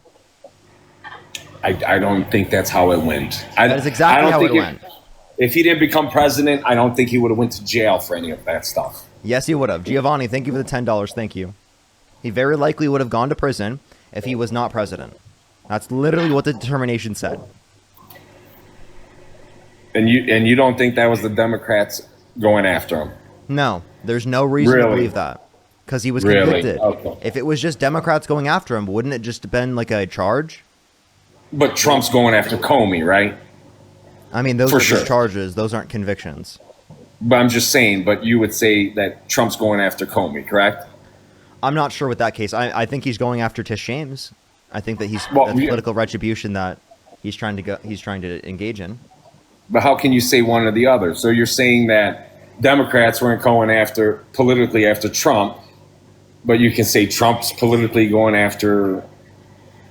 Speaker 23: I don't think that's how it went.
Speaker 1: That is exactly how it went.
Speaker 23: If he didn't become president, I don't think he would have went to jail for any of that stuff.
Speaker 1: Yes, he would have. Giovanni, thank you for the $10. Thank you. He very likely would have gone to prison if he was not president. That's literally what the determination said.
Speaker 23: And you don't think that was the Democrats going after him?
Speaker 1: No, there's no reason to believe that. Because he was convicted.
Speaker 23: Okay.
Speaker 1: If it was just Democrats going after him, wouldn't it just have been like a charge?
Speaker 23: But Trump's going after Comey, right?
Speaker 1: I mean, those
Speaker 23: For
Speaker 1: are
Speaker 23: sure.
Speaker 1: just charges. Those aren't convictions.
Speaker 23: But I'm just saying, but you would say that Trump's going after Comey, correct?
Speaker 1: I'm not sure with that case. I think he's going after Tish James. I think that that's political retribution that he's trying to engage in.
Speaker 23: But how can you say one or the other? So you're saying that Democrats weren't going politically after Trump, but you can say Trump's politically going after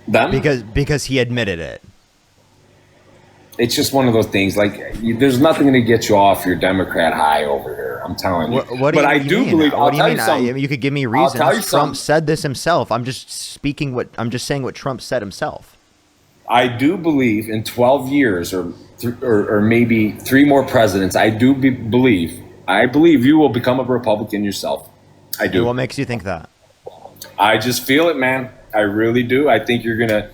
Speaker 23: them?
Speaker 1: Because he admitted it.
Speaker 23: It's just one of those things. Like, there's nothing to get you off your Democrat high over here. I'm telling you.
Speaker 1: I do
Speaker 23: believe.
Speaker 1: What do you mean?
Speaker 23: Something.
Speaker 1: I mean, you could give me reasons. Trump said this himself. I'm just saying what Trump said himself.
Speaker 23: I do believe in 12 years or maybe 3 more presidents. I believe you will become a Republican yourself. I do.
Speaker 1: And what makes you think that?
Speaker 23: I just feel it, man. I really do. I think you're gonna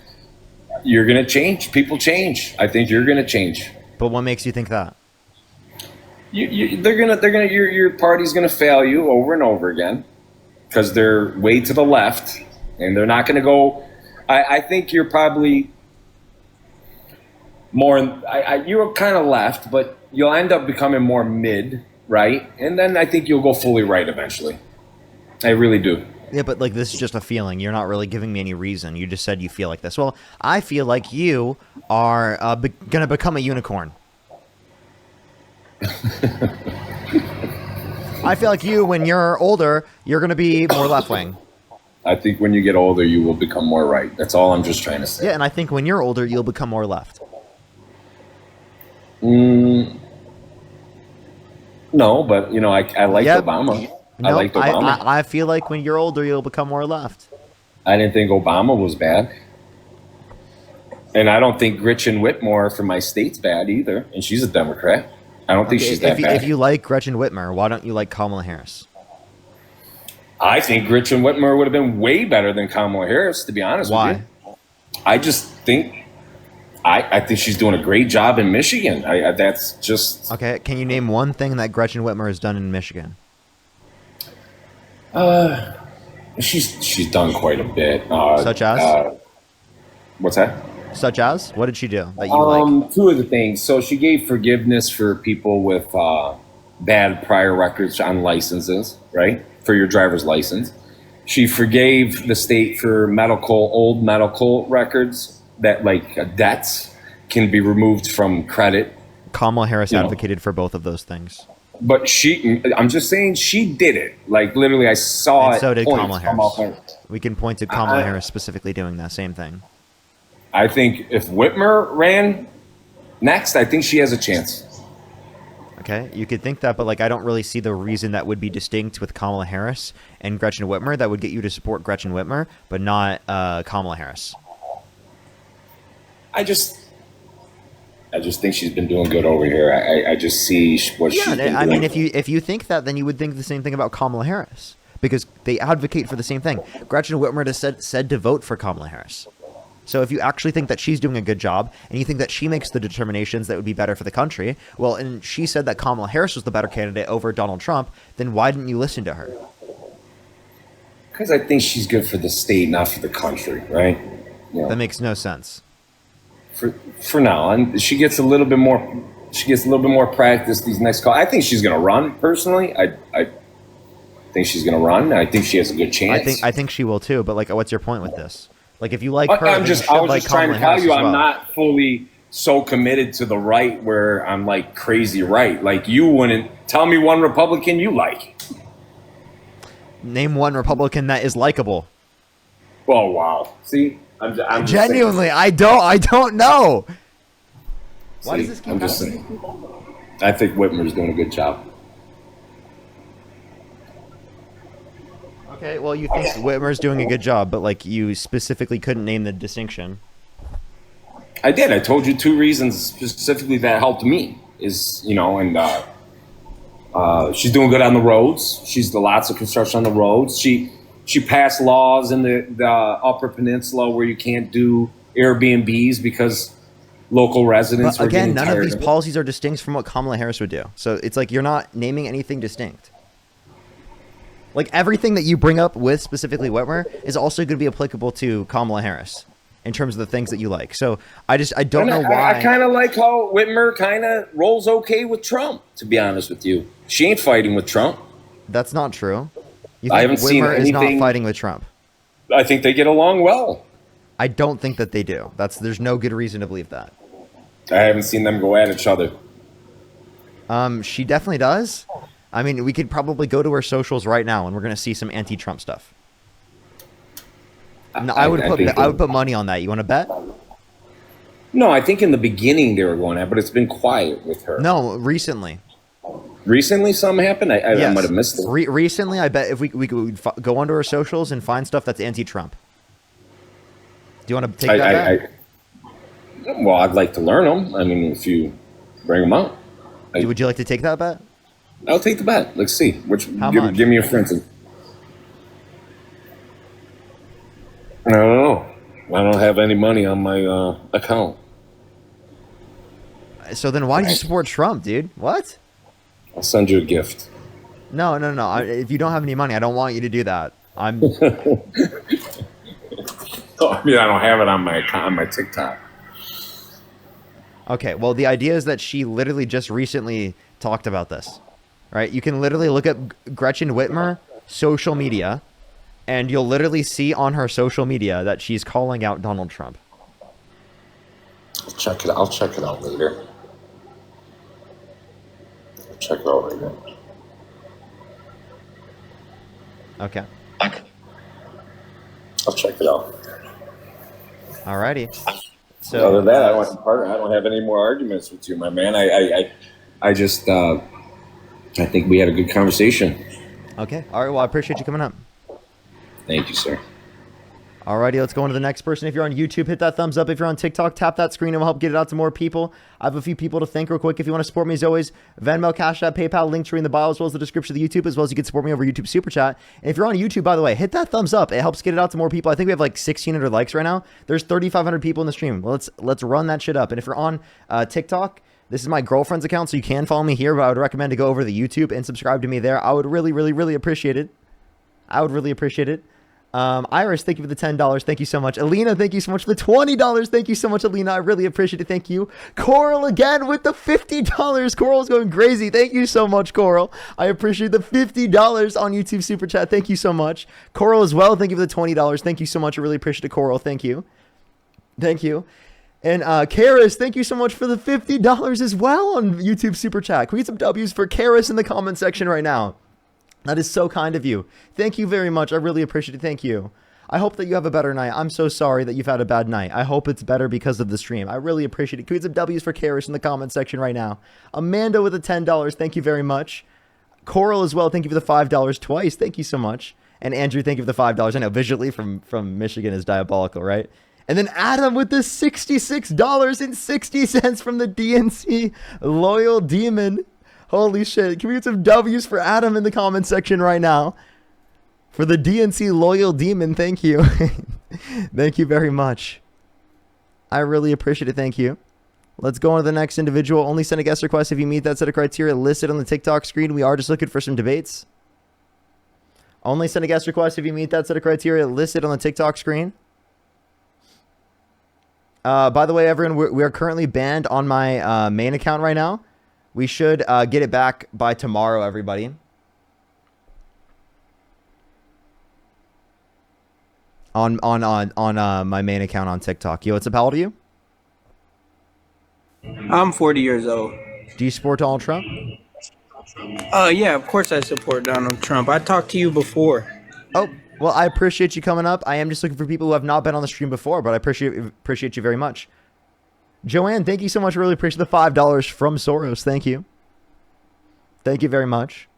Speaker 23: change. People change. I think you're gonna change.
Speaker 1: But what makes you think that?
Speaker 23: Your party's gonna fail you over and over again because they're way to the left and they're not gonna go. I think you're probably more. You're kind of left, but you'll end up becoming more mid, right? And then I think you'll go fully right eventually. I really do.
Speaker 1: Yeah, but like this is just a feeling. You're not really giving me any reason. You just said you feel like this. Well, I feel like you are going to become a unicorn. I feel like you, when you're older, you're going to be more left-wing.
Speaker 23: I think when you get older, you will become more right. That's all I'm just trying to say.
Speaker 1: Yeah, and I think when you're older, you'll become more left.
Speaker 23: No, but I liked Obama.
Speaker 1: No,
Speaker 23: I liked Obama.
Speaker 1: I feel like when you're older, you'll become more left.
Speaker 23: I didn't think Obama was bad. And I don't think Gretchen Whitmer from my state's bad either. And she's a Democrat. I don't think she's that bad.
Speaker 1: If you like Gretchen Whitmer, why don't you like Kamala Harris?
Speaker 23: I think Gretchen Whitmer would have been way better than Kamala Harris, to be honest with you. I just think I think she's doing a great job in Michigan. That's just...
Speaker 1: Okay, can you name one thing that Gretchen Whitmer has done in Michigan?
Speaker 23: She's done quite a bit.
Speaker 1: Such as?
Speaker 23: What's that?
Speaker 1: Such as? What did she do that you like?
Speaker 23: 2 of the things. So she gave forgiveness for people with bad prior records on licenses, right? For your driver's license. She forgave the state for old medical records that debts can be removed from credit.
Speaker 1: Kamala Harris advocated for both of those things.
Speaker 23: But I'm just saying she did it. Like literally I saw
Speaker 1: And
Speaker 23: it.
Speaker 1: so did Kamala
Speaker 23: Harris.
Speaker 1: Harris. We can point to Kamala Harris specifically doing that same thing.
Speaker 23: I think if Whitmer ran next, I think she has a chance.
Speaker 1: Okay, you could think that, but I don't really see the reason that would be distinct with Kamala Harris and Gretchen Whitmer that would get you to support Gretchen Whitmer, but not Kamala Harris.
Speaker 23: I just think she's been doing good over here. I just see what she's been doing.
Speaker 1: I mean, if you think that, then you would think the same thing about Kamala Harris because they advocate for the same thing. Gretchen Whitmer has said to vote for Kamala Harris. So if you actually think that she's doing a good job and you think that she makes the determinations that would be better for the country, well, and she said that Kamala Harris was the better candidate over Donald Trump, then why didn't you listen to her?
Speaker 23: Because I think she's good for the state, not for the country, right?
Speaker 1: That makes no sense.
Speaker 23: For now, and she gets a little bit more. She gets a little bit more practice these next calls. I think she's going to run. Personally, I think she's going to run. I think she has a good chance.
Speaker 1: I think she will too. But what's your point with this? If you like her,
Speaker 23: I was just trying to tell you, I'm not fully so committed to the right where I'm crazy right. You wouldn't tell me one Republican you like.
Speaker 1: Name one Republican that is likable.
Speaker 23: Oh wow! See, I'm
Speaker 1: genuinely, I don't know. Why does this keep
Speaker 23: happening? I think Whitmer's doing a good job.
Speaker 1: Okay, well, you think Whitmer's doing a good job, but you specifically couldn't name the distinction.
Speaker 23: I did. I told you 2 reasons specifically that helped me. She's doing good on the roads. She's the lots of construction on the roads. She passed laws in the Upper Peninsula where you can't do Airbnbs because local residents.
Speaker 1: But again, none of these policies are distinct from what Kamala Harris would do. So it's you're not naming anything distinct. Everything that you bring up with specifically Whitmer is also going to be applicable to Kamala Harris in terms of the things that you like. So I don't know why.
Speaker 23: I kind of like how Whitmer kind of rolls okay with Trump, to be honest with you. She ain't fighting with Trump.
Speaker 1: That's not true. You think
Speaker 23: I haven't seen
Speaker 1: Whitmer is
Speaker 23: anything.
Speaker 1: not fighting with Trump?
Speaker 23: I think they get along well.
Speaker 1: I don't think that they do. There's no good reason to believe that.
Speaker 23: I haven't seen them go at each other.
Speaker 1: She definitely does. I mean, we could probably go to her socials right now, and we're going to see some anti-Trump stuff. I would put money on that. You want to bet?
Speaker 23: No, I think in the beginning they were going at, but it's been quiet with her.
Speaker 1: No, recently.
Speaker 23: Recently, something happened. I might have missed it.
Speaker 1: Recently, I bet if we could go onto her socials and find stuff that's anti-Trump. Do you want to take that bet?
Speaker 23: Well, I'd like to learn them. I mean, if you bring them out.
Speaker 1: Would you like to take that bet?
Speaker 23: I'll take the bet. Let's see.
Speaker 1: How much?
Speaker 23: Give me a for instance. I don't know. I don't have any money on my account.
Speaker 1: So then why do you support Trump, dude? What?
Speaker 23: I'll send you a gift.
Speaker 1: No. If you don't have any money, I don't want you to do that.
Speaker 23: I mean, I don't have it on my account, on my TikTok.
Speaker 1: Okay, well, the idea is that she literally just recently talked about this. Right? You can literally look at Gretchen Whitmer social media, and you'll literally see on her social media that she's calling out Donald Trump.
Speaker 23: I'll check it out later. I'll check it out later.
Speaker 1: Okay.
Speaker 23: I'll check it out.
Speaker 1: Alrighty. So
Speaker 23: other than that, I don't have any more arguments with you, my man. I just I think we had a good conversation.
Speaker 1: Okay. All right. Well, I appreciate you coming up.
Speaker 23: Thank you, sir.
Speaker 1: Alrighty, let's go on to the next person. If you're on YouTube, hit that thumbs up. If you're on TikTok, tap that screen. It will help get it out to more people. I have a few people to thank real quick. If you want to support me, as always, Venmo, Cash App, PayPal, link tree in the bio, as well as the description of the YouTube, as well as you can support me over YouTube Super Chat. And if you're on YouTube, by the way, hit that thumbs up. It helps get it out to more people. I think we have like 1,600 likes right now. There's 3,500 people in the stream. Well, let's run that shit up. And if you're on TikTok, this is my girlfriend's account, so you can follow me here, but I would recommend to go over to the YouTube and subscribe to me there. I would really, really, really appreciate it. I would really appreciate it. Iris, thank you for the $10. Thank you so much. Alina, thank you so much for the $20. Thank you so much, Alina. I really appreciate it. Thank you. Coral again with the $50. Coral's going crazy. Thank you so much, Coral. I appreciate the $50 on YouTube Super Chat. Thank you so much. Coral as well. Thank you for the $20. Thank you so much. I really appreciate it, Coral. Thank you. Thank you. And Karis, thank you so much for the $50 as well on YouTube Super Chat. Can we get some W's for Karis in the comment section right now? That is so kind of you. Thank you very much. I really appreciate it. Thank you. I hope that you have a better night. I'm so sorry that you've had a bad night. I hope it's better because of the stream. I really appreciate it. Can we get some W's for Karis in the comment section right now? Amanda with the $10. Thank you very much. Coral as well. Thank you for the $5 twice. Thank you so much. And Andrew, thank you for the $5. I know visually from Michigan is diabolical, right? And then Adam with the $66.60 from the DNC Loyal Demon. Holy shit. Can we get some W's for Adam in the comment section right now? For the DNC Loyal Demon, thank you. Thank you very much. I really appreciate it. Thank you. Let's go on to the next individual. Only send a guest request if you meet that set of criteria listed on the TikTok screen. We are just looking for some debates. Only send a guest request if you meet that set of criteria listed on the TikTok screen. By the way, everyone, we are currently banned on my main account right now. We should get it back by tomorrow, everybody. On my main account on TikTok. Yo, what's up? How old are you?
Speaker 3: I'm 40 years old.
Speaker 1: Do you support Donald Trump?
Speaker 3: Yeah, of course I support Donald Trump. I talked to you before.
Speaker 1: Oh, well, I appreciate you coming up. I am just looking for people who have not been on the stream before, but I appreciate you very much. Joanne, thank you so much. Really appreciate the $5 from Soros. Thank you. Thank you very much.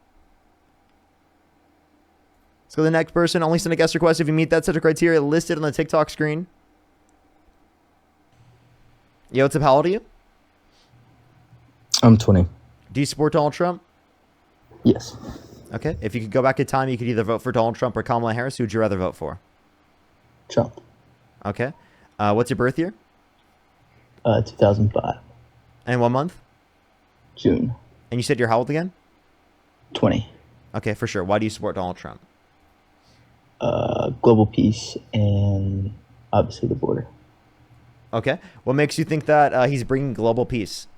Speaker 1: Let's go to the next person. Only send a guest request if you meet that set of criteria listed on the TikTok screen. Yo, what's up? How old are you?
Speaker 4: I'm 20.
Speaker 1: Do you support Donald Trump?
Speaker 4: Yes.
Speaker 1: Okay. If you could go back in time, you could either vote for Donald Trump or Kamala Harris. Who would you rather vote for?
Speaker 4: Trump.
Speaker 1: Okay. What's your birth year?
Speaker 4: 2005.
Speaker 1: And what month?
Speaker 4: June.
Speaker 1: And you said you're how old again?
Speaker 4: 20.
Speaker 1: Okay, for sure. Why do you support Donald Trump?
Speaker 4: Global peace and obviously the border.
Speaker 1: Okay. What makes you think that he's bringing global peace?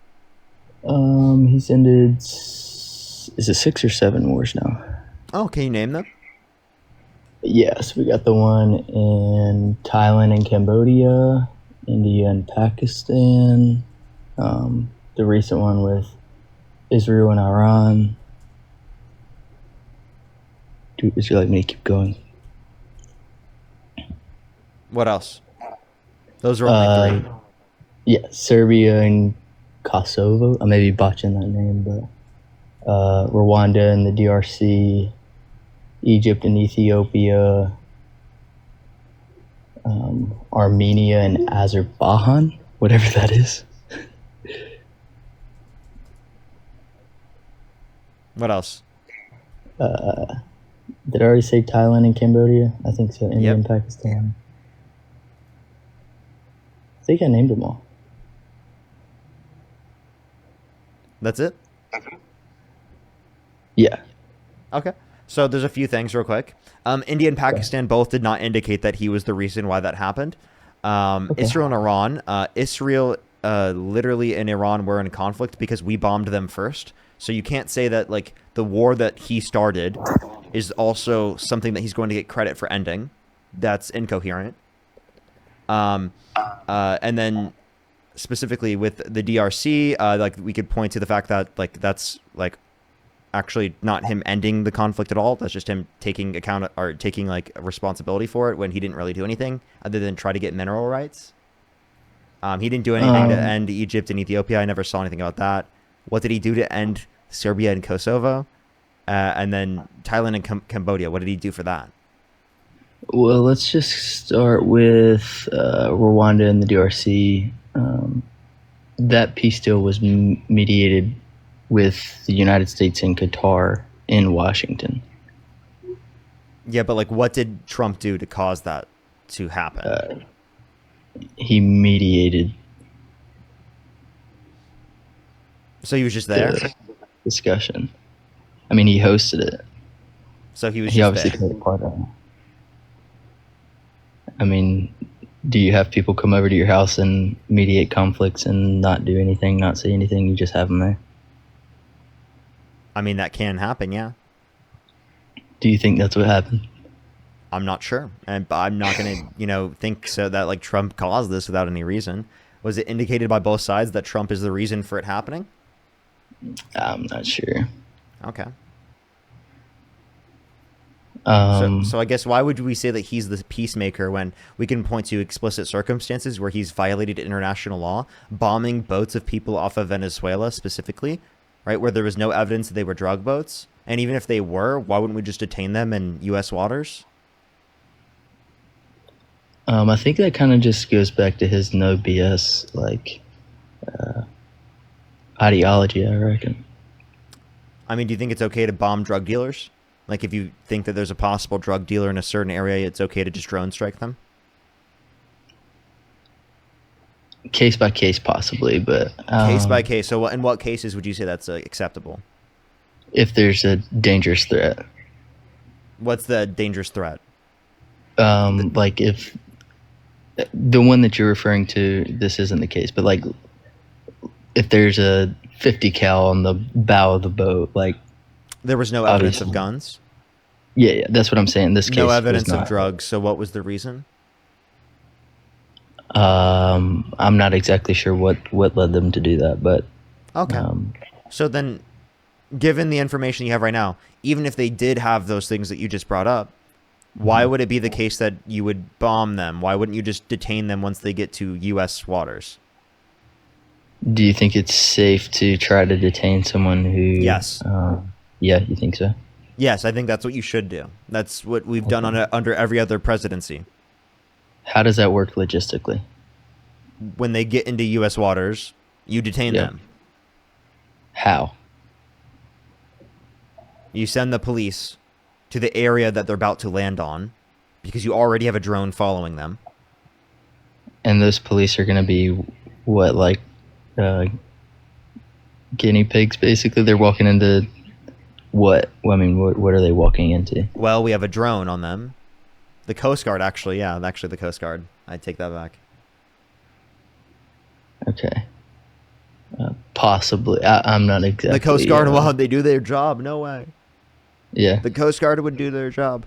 Speaker 4: He's ended, is it 6 or 7 wars now?
Speaker 1: Oh, can you name them?
Speaker 4: Yes, we got the one in Thailand and Cambodia, India and Pakistan, the recent one with Israel and Iran. Would you like me to keep going?
Speaker 1: What else? Those are only 3.
Speaker 4: Yeah, Serbia and Kosovo. I may be botching that name, but Rwanda and the DRC, Egypt and Ethiopia, Armenia and Azerbaijan, whatever that is.
Speaker 1: What else?
Speaker 4: Did I already say Thailand and Cambodia? I think so. India and Pakistan. I think I named them all.
Speaker 1: That's it?
Speaker 4: Yeah.
Speaker 1: Okay. So there's a few things real quick. India and Pakistan both did not indicate that he was the reason why that happened. Israel and Iran. Israel literally and Iran were in conflict because we bombed them first. So you can't say that like the war that he started is also something that he's going to get credit for ending. That's incoherent. And then specifically with the DRC, like we could point to the fact that like that's like actually not him ending the conflict at all. That's just him taking account or taking like responsibility for it when he didn't really do anything other than try to get mineral rights. He didn't do anything to end Egypt and Ethiopia. I never saw anything about that. What did he do to end Serbia and Kosovo? And then Thailand and Cambodia. What did he do for that?
Speaker 4: Well, let's just start with Rwanda and the DRC. That peace deal was mediated with the United States and Qatar in Washington.
Speaker 1: Yeah, but like what did Trump do to cause that to happen?
Speaker 4: He mediated.
Speaker 1: So he was just there?
Speaker 4: Discussion. I mean, he hosted it.
Speaker 1: So he was
Speaker 4: he
Speaker 1: just
Speaker 4: obviously
Speaker 1: there.
Speaker 4: played a part of it. I mean, do you have people come over to your house and mediate conflicts and not do anything, not say anything? You just have them there?
Speaker 1: I mean, that can happen, yeah.
Speaker 4: Do you think that's what happened?
Speaker 1: I'm not sure. And I'm not going to, think so that like Trump caused this without any reason. Was it indicated by both sides that Trump is the reason for it happening?
Speaker 4: I'm not sure.
Speaker 1: Okay.
Speaker 4: Um,
Speaker 1: So I guess why would we say that he's the peacemaker when we can point to explicit circumstances where he's violated international law, bombing boats of people off of Venezuela specifically, right, where there was no evidence that they were drug boats? And even if they were, why wouldn't we just detain them in U.S. waters?
Speaker 4: I think that kind of just goes back to his no BS ideology, I reckon.
Speaker 1: I mean, do you think it's okay to bomb drug dealers? Like, if you think that there's a possible drug dealer in a certain area, it's okay to just drone strike them?
Speaker 4: Case by case, possibly, but
Speaker 1: Case by case. So, in what cases would you say that's acceptable?
Speaker 4: if there's a dangerous threat,
Speaker 1: What's the dangerous threat?
Speaker 4: like if the one that you're referring to, this isn't the case, but like if there's a 50 cal on the bow of the boat, like
Speaker 1: There was no evidence of guns?
Speaker 4: Yeah, that's what I'm saying. This case
Speaker 1: No
Speaker 4: was
Speaker 1: evidence of
Speaker 4: not.
Speaker 1: drugs. So, what was the reason?
Speaker 4: I'm not exactly sure what led them to do that, but
Speaker 1: Okay. So then, given the information you have right now, even if they did have those things that you just brought up, why would it be the case that you would bomb them? Why wouldn't you just detain them once they get to U.S. waters?
Speaker 4: do you think it's safe to try to detain someone who?
Speaker 1: Yes.
Speaker 4: Yeah, you think so?
Speaker 1: Yes, I think that's what you should do. That's what we've done under every other presidency.
Speaker 4: How does that work logistically?
Speaker 1: When they get into U.S. waters, you detain
Speaker 4: Yeah.
Speaker 1: them.
Speaker 4: How?
Speaker 1: You send the police to the area that they're about to land on because you already have a drone following them.
Speaker 4: And those police are going to be what, like guinea pigs, basically? They're walking into what? I mean, what are they walking into?
Speaker 1: Well, we have a drone on them. The Coast Guard, actually, yeah, actually the Coast Guard. I take that back.
Speaker 4: Okay. Possibly. I'm not exactly.
Speaker 1: The Coast Guard, well, they do their job. No way.
Speaker 4: Yeah.
Speaker 1: The Coast Guard would do their job.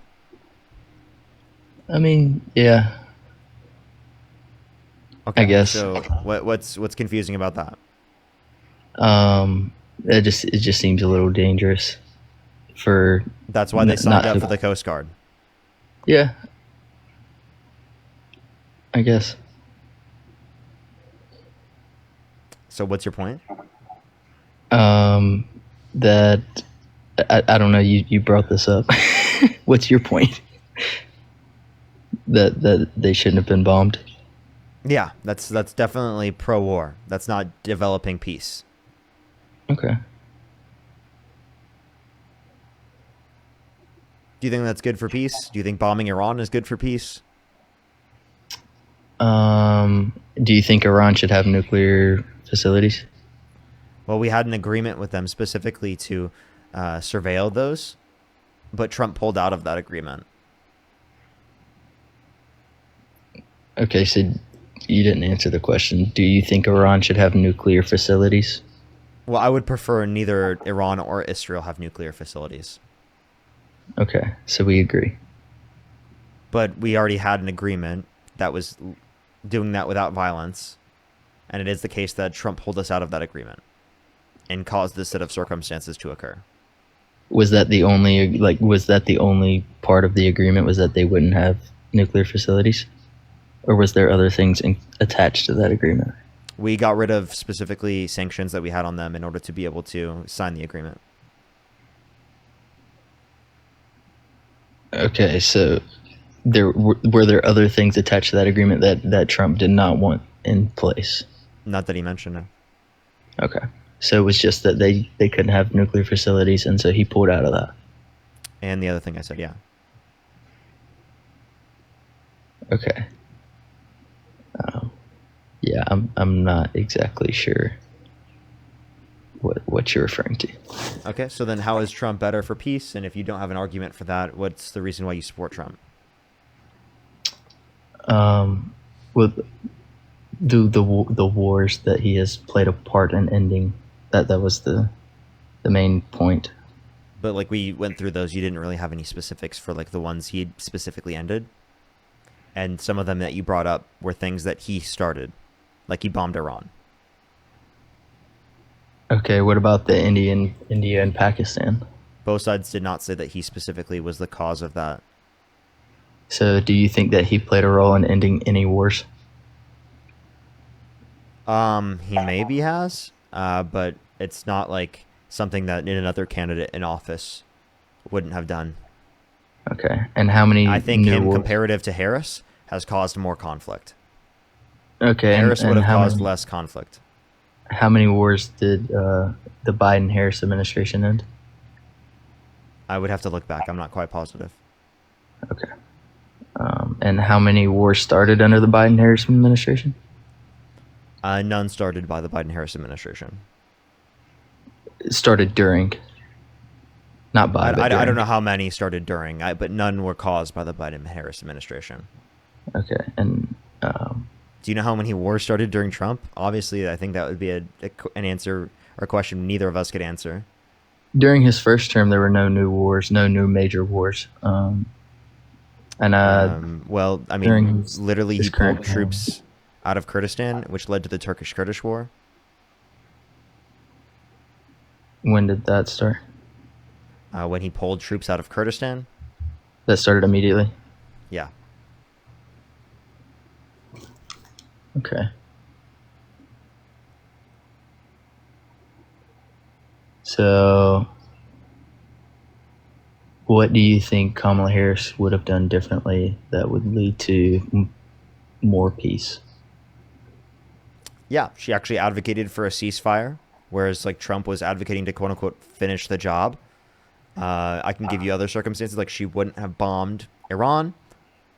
Speaker 4: I mean, yeah.
Speaker 1: Okay.
Speaker 4: I guess.
Speaker 1: So what's confusing about that?
Speaker 4: It just seems a little dangerous for.
Speaker 1: That's why they signed up for the Coast Guard.
Speaker 4: Yeah. I guess.
Speaker 1: So what's your point?
Speaker 4: That I don't know. You brought this up. What's your point? That they shouldn't have been bombed.
Speaker 1: Yeah, that's definitely pro-war. That's not developing peace.
Speaker 4: Okay.
Speaker 1: Do you think that's good for peace? Do you think bombing Iran is good for peace?
Speaker 4: Do you think Iran should have nuclear facilities?
Speaker 1: Well, we had an agreement with them specifically to surveil those, but Trump pulled out of that agreement.
Speaker 4: Okay, so you didn't answer the question. Do you think Iran should have nuclear facilities?
Speaker 1: Well, I would prefer neither Iran or Israel have nuclear facilities.
Speaker 4: Okay, so we agree.
Speaker 1: But we already had an agreement that was doing that without violence, and it is the case that Trump pulled us out of that agreement and caused this set of circumstances to occur.
Speaker 4: Was that the only part of the agreement, was that they wouldn't have nuclear facilities? Or was there other things attached to that agreement?
Speaker 1: We got rid of specifically sanctions that we had on them in order to be able to sign the agreement.
Speaker 4: Okay, so were there other things attached to that agreement that Trump did not want in place?
Speaker 1: Not that he mentioned, no.
Speaker 4: Okay. So it was just that they couldn't have nuclear facilities, and so he pulled out of that.
Speaker 1: And the other thing I said, yeah.
Speaker 4: Okay. Yeah, I'm not exactly sure what you're referring to.
Speaker 1: Okay, so then how is Trump better for peace? And if you don't have an argument for that, what's the reason why you support Trump?
Speaker 4: with the wars that he has played a part in ending. That was the main point.
Speaker 1: But like we went through those, you didn't really have any specifics for like the ones he specifically ended. And some of them that you brought up were things that he started, like he bombed Iran.
Speaker 4: Okay, what about the India and Pakistan?
Speaker 1: Both sides did not say that he specifically was the cause of that.
Speaker 4: So do you think that he played a role in ending any wars?
Speaker 1: He maybe has, but it's not like something that another candidate in office wouldn't have done.
Speaker 4: Okay, and how many?
Speaker 1: I think
Speaker 4: new
Speaker 1: him,
Speaker 4: wars?
Speaker 1: comparative to Harris, has caused more conflict.
Speaker 4: Okay,
Speaker 1: Harris would have
Speaker 4: how
Speaker 1: caused
Speaker 4: many,
Speaker 1: less conflict.
Speaker 4: How many wars did the Biden-Harris administration end?
Speaker 1: I would have to look back. I'm not quite positive.
Speaker 4: Okay. And how many wars started under the Biden-Harris administration?
Speaker 1: None started by the Biden-Harris administration.
Speaker 4: It started during. Not by, but
Speaker 1: I
Speaker 4: during.
Speaker 1: don't know how many started during, but none were caused by the Biden-Harris administration.
Speaker 4: Okay, and
Speaker 1: do you know how many wars started during Trump? Obviously, I think that would be an answer or a question neither of us could answer.
Speaker 4: During his first term, there were no new wars, no new major wars. Well,
Speaker 1: I mean, literally, he pulled troops out of Kurdistan, which led to the Turkish-Kurdish war.
Speaker 4: When did that start?
Speaker 1: When he pulled troops out of Kurdistan.
Speaker 4: That started immediately?
Speaker 1: Yeah.
Speaker 4: Okay. So, what do you think Kamala Harris would have done differently that would lead to more peace?
Speaker 1: Yeah, she actually advocated for a ceasefire, whereas like Trump was advocating to quote unquote finish the job. I can give you other circumstances, like she wouldn't have bombed Iran.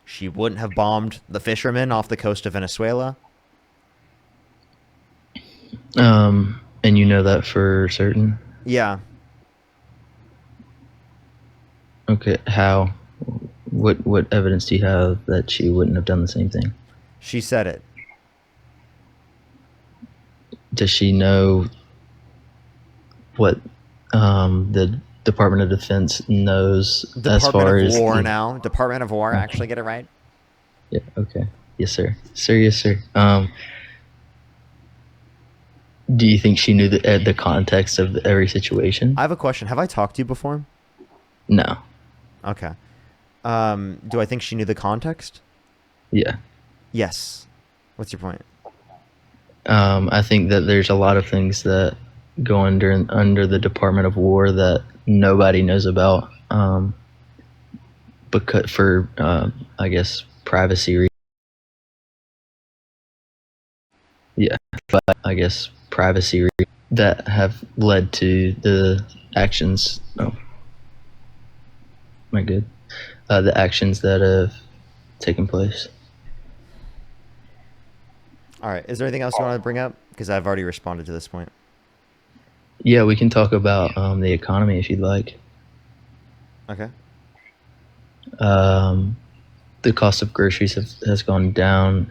Speaker 1: She wouldn't have bombed the fishermen off the coast of Venezuela.
Speaker 4: And you know that for certain?
Speaker 1: Yeah.
Speaker 4: Okay, how? What evidence do you have that she wouldn't have done the same thing?
Speaker 1: She said it.
Speaker 4: Does she know what the Department of Defense knows as far as
Speaker 1: Department of War, actually get it right?
Speaker 4: Yeah, okay. Yes, sir. Yes, sir. Do you think she knew the context of every situation?
Speaker 1: I have a question. Have I talked to you before?
Speaker 4: No.
Speaker 1: Okay. Do I think she knew the context?
Speaker 4: Yeah.
Speaker 1: Yes. What's your point?
Speaker 4: I think that there's a lot of things that go under the Department of War that nobody knows about, because for I guess privacy reasons. Yeah, but I guess privacy reasons that have led to the actions. Oh, am I good? The actions that have taken place.
Speaker 1: All right. Is there anything else you want to bring up? Because I've already responded to this point.
Speaker 4: Yeah, we can talk about the economy if you'd like.
Speaker 1: Okay.
Speaker 4: The cost of groceries has gone down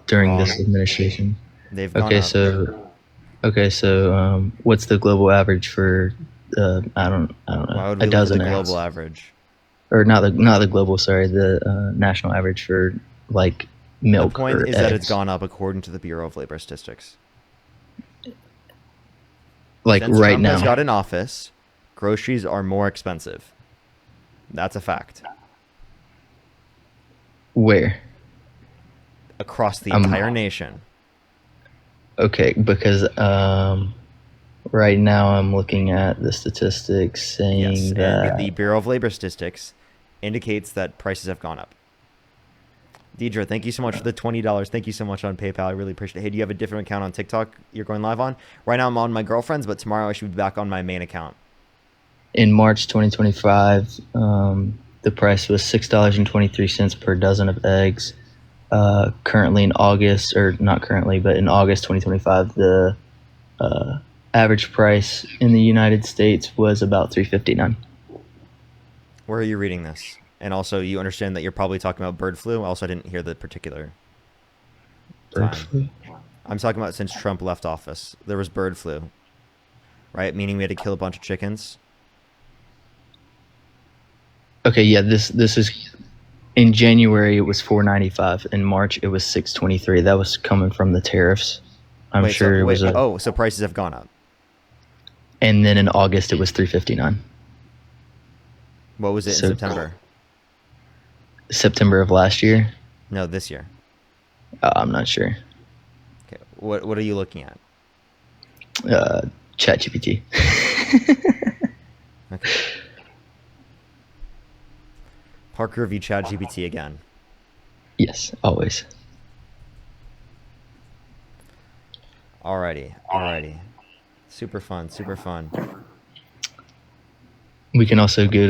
Speaker 4: during this administration.
Speaker 1: They've gone up.
Speaker 4: Okay, so what's the global average for? I don't know.
Speaker 1: Why would
Speaker 4: a
Speaker 1: we
Speaker 4: dozen
Speaker 1: look at the
Speaker 4: ounce.
Speaker 1: global average?
Speaker 4: Or not the global. Sorry, the national average for like milk.
Speaker 1: The point
Speaker 4: or
Speaker 1: is
Speaker 4: eggs.
Speaker 1: that it's gone up according to the Bureau of Labor Statistics.
Speaker 4: Like
Speaker 1: Since
Speaker 4: right
Speaker 1: Trump
Speaker 4: now.
Speaker 1: has got in office, groceries are more expensive. That's a fact.
Speaker 4: Where?
Speaker 1: Across the entire nation.
Speaker 4: Okay, because right now I'm looking at the statistics saying that
Speaker 1: And the Bureau of Labor Statistics indicates that prices have gone up. Deidre, thank you so much for the $20. Thank you so much on PayPal. I really appreciate it. Hey, do you have a different account on TikTok you're going live on? Right now I'm on my girlfriend's, but tomorrow I should be back on my main account.
Speaker 4: in March 2025, the price was $6.23 per dozen of eggs. Currently in August, or not currently, but in August 2025, the average price in the United States was about $3.59.
Speaker 1: Where are you reading this? And also, you understand that you're probably talking about bird flu. Also, I didn't hear the particular
Speaker 4: Bird
Speaker 1: time.
Speaker 4: flu?
Speaker 1: I'm talking about since Trump left office. There was bird flu, right? Meaning we had to kill a bunch of chickens.
Speaker 4: Okay, yeah, this is in January it was 495. In March it was 623. That was coming from the tariffs. I'm sure it was
Speaker 1: so prices have gone up.
Speaker 4: And then in August it was 359.
Speaker 1: What was it in September?
Speaker 4: September of last year?
Speaker 1: No, this year.
Speaker 4: I'm not sure.
Speaker 1: Okay, what are you looking at?
Speaker 4: ChatGPT.
Speaker 1: Okay. Parker review ChatGPT again.
Speaker 4: Yes, always.
Speaker 1: Alrighty. Super fun.
Speaker 4: We can also go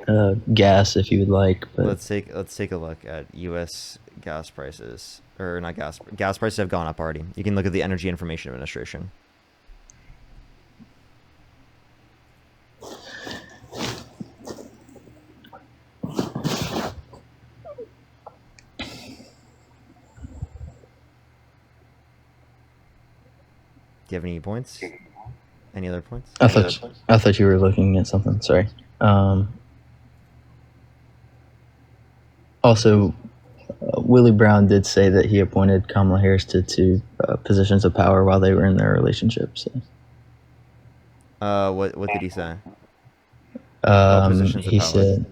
Speaker 4: to gas if you would like. But
Speaker 1: Let's take a look at U.S. gas prices, or not gas. Gas prices have gone up already. You can look at the Energy Information Administration. Do you have any points? Any other points?
Speaker 4: I thought you were looking at something. Sorry. Also, Willie Brown did say that he appointed Kamala Harris to two positions of power while they were in their relationship. So.
Speaker 1: What did he say?
Speaker 4: He said,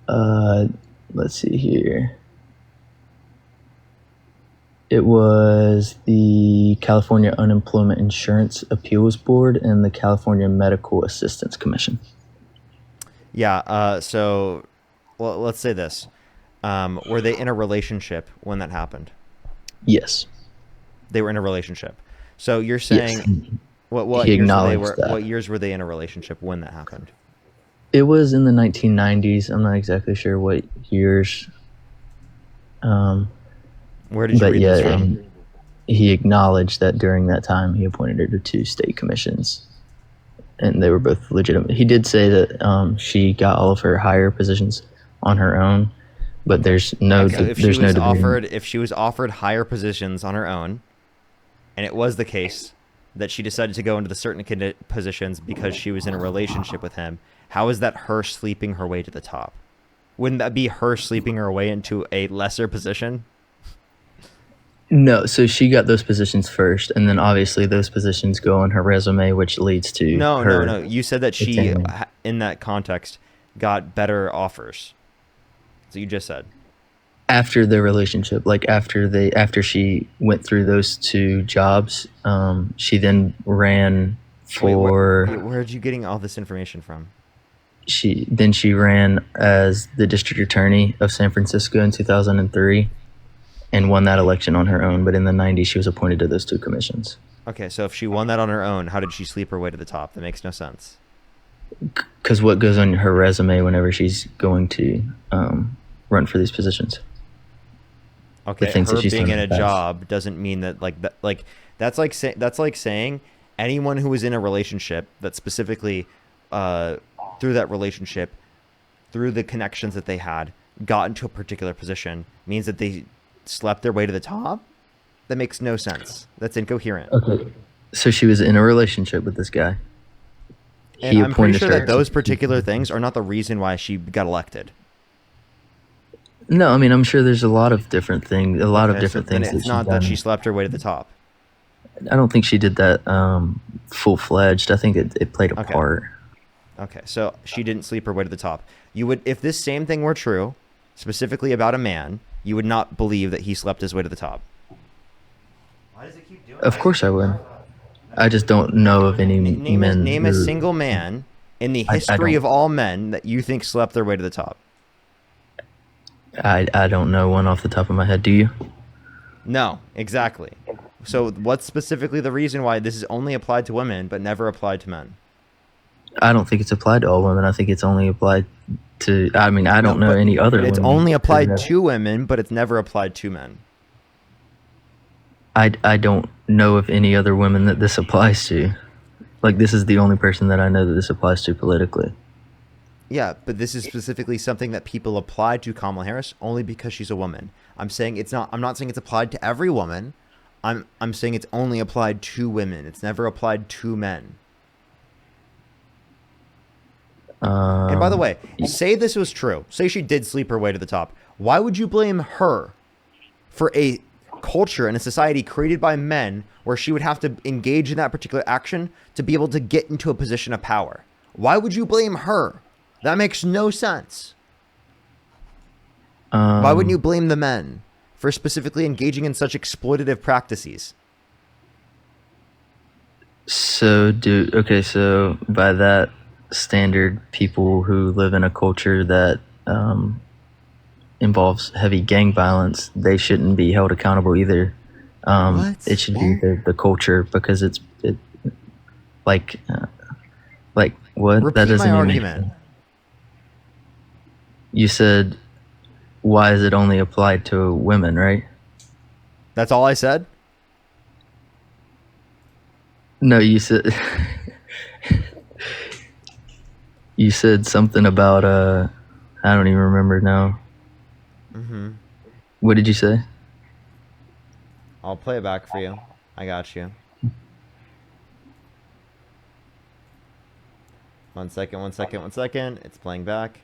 Speaker 4: let's see here. It was the California Unemployment Insurance Appeals Board and the California Medical Assistance Commission.
Speaker 1: Yeah. So, well, let's say this: were they in a relationship when that happened?
Speaker 4: Yes.
Speaker 1: They were in a relationship. So you're saying,
Speaker 4: yes.
Speaker 1: What
Speaker 4: he
Speaker 1: years
Speaker 4: acknowledged
Speaker 1: were
Speaker 4: that.
Speaker 1: what years were they in a relationship when that happened?
Speaker 4: It was in the 1990s. I'm not exactly sure what years.
Speaker 1: Where did you read this from?
Speaker 4: And he acknowledged that during that time he appointed her to two state commissions, and they were both legitimate. He did say that she got all of her higher positions on her own, but there's no
Speaker 1: if she was offered higher positions on her own, and it was the case that she decided to go into the certain positions because she was in a relationship with him, how is that her sleeping her way to the top? Wouldn't that be her sleeping her way into a lesser position?
Speaker 4: No, so she got those positions first, and then obviously those positions go on her resume, which leads to
Speaker 1: No. You said that she, in that context, got better offers. So you just said
Speaker 4: after their relationship, like after she went through those two jobs, she then ran for.
Speaker 1: Where are you getting all this information from?
Speaker 4: She ran as the district attorney of San Francisco in 2003. And won that election on her own, but in the 90s she was appointed to those two commissions.
Speaker 1: Okay, so if she won that on her own, how did she sleep her way to the top? That makes no sense.
Speaker 4: Because what goes on her resume whenever she's going to run for these positions?
Speaker 1: Okay, her being in a job doesn't mean that that's like saying anyone who was in a relationship that specifically through that relationship, through the connections that they had, got into a particular position means that they slept their way to the top? That makes no sense. That's incoherent.
Speaker 4: Okay. So she was in a relationship with this guy.
Speaker 1: And I'm pretty sure that those particular things are not the reason why she got elected.
Speaker 4: No, I mean, I'm sure there's a lot of different things.
Speaker 1: It's not that she slept her way to the top.
Speaker 4: I don't think she did that full-fledged. I think it played a part.
Speaker 1: Okay, so she didn't sleep her way to the top. You would, if this same thing were true, specifically about a man, you would not believe that he slept his way to the top. Why does it keep doing
Speaker 4: Of course I would. I just don't know of any men.
Speaker 1: Name a single man in the history of all men that you think slept their way to the top.
Speaker 4: I don't know one off the top of my head. Do you?
Speaker 1: No, exactly. So what's specifically the reason why this is only applied to women but never applied to men?
Speaker 4: I don't think it's applied to all women. I think it's only applied to, I mean, I don't know any other women.
Speaker 1: It's only applied to women, but it's never applied to men.
Speaker 4: I don't know of any other women that this applies to. Like, this is the only person that I know that this applies to politically.
Speaker 1: Yeah, but this is specifically something that people apply to Kamala Harris only because she's a woman. I'm saying it's not. I'm not saying it's applied to every woman. I'm saying it's only applied to women. It's never applied to men. And by the way, say this was true. Say she did sleep her way to the top. Why would you blame her for a culture and a society created by men where she would have to engage in that particular action to be able to get into a position of power? Why would you blame her? That makes no sense. Why wouldn't you blame the men for specifically engaging in such exploitative practices?
Speaker 4: So by that standard, people who live in a culture that involves heavy gang violence, they shouldn't be held accountable either. It should be the culture, because it like what?
Speaker 1: Repeat
Speaker 4: That doesn't
Speaker 1: my
Speaker 4: even
Speaker 1: argument.
Speaker 4: You said, why is it only applied to women, right?
Speaker 1: That's all I said?
Speaker 4: No, you said you said something about I don't even remember now.
Speaker 1: Mm-hmm.
Speaker 4: What did you say?
Speaker 1: I'll play it back for you. I got you. One second. It's playing back.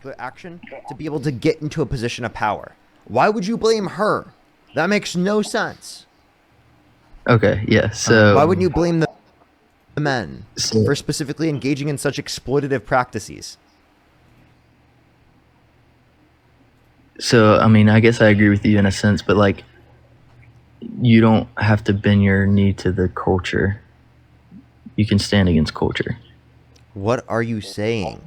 Speaker 1: The action to be able to get into a position of power. Why would you blame her? That makes no sense.
Speaker 4: Okay, yeah. So
Speaker 1: why wouldn't you blame the men for specifically engaging in such exploitative practices?
Speaker 4: So, I mean, I guess I agree with you in a sense, but like, you don't have to bend your knee to the culture. You can stand against culture.
Speaker 1: What are you saying?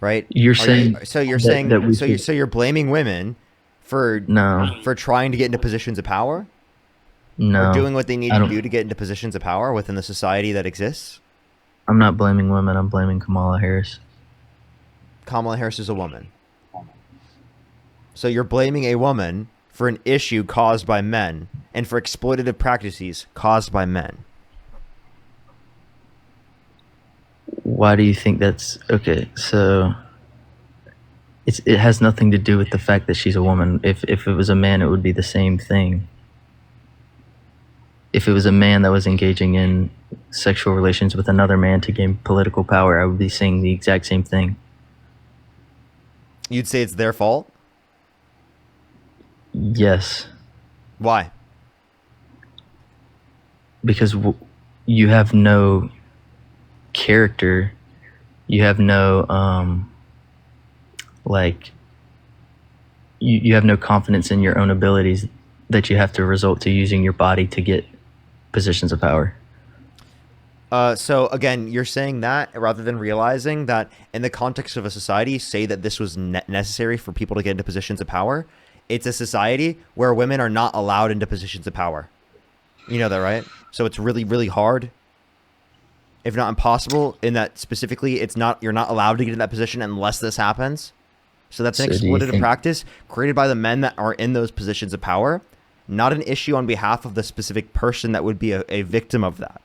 Speaker 1: Right?
Speaker 4: You're saying
Speaker 1: so you're blaming women for trying to get into positions of power?
Speaker 4: No.
Speaker 1: Or doing what they need to do to get into positions of power within the society that exists?
Speaker 4: I'm not blaming women. I'm blaming Kamala Harris.
Speaker 1: Kamala Harris is a woman. So you're blaming a woman for an issue caused by men and for exploitative practices caused by men.
Speaker 4: Why do you think that's okay? So it has nothing to do with the fact that she's a woman. If it was a man, it would be the same thing. If it was a man that was engaging in sexual relations with another man to gain political power, I would be saying the exact same thing.
Speaker 1: You'd say it's their fault?
Speaker 4: Yes.
Speaker 1: Why?
Speaker 4: Because you have no character. You have no you have no confidence in your own abilities that you have to resort to using your body to get positions of power.
Speaker 1: So again, you're saying that rather than realizing that in the context of a society, say that this was necessary for people to get into positions of power. It's a society where women are not allowed into positions of power. You know that, right? So it's really, really hard, if not impossible, in that specifically you're not allowed to get in that position unless this happens. So that's an exploitative practice created by the men that are in those positions of power, not an issue on behalf of the specific person that would be a victim of that.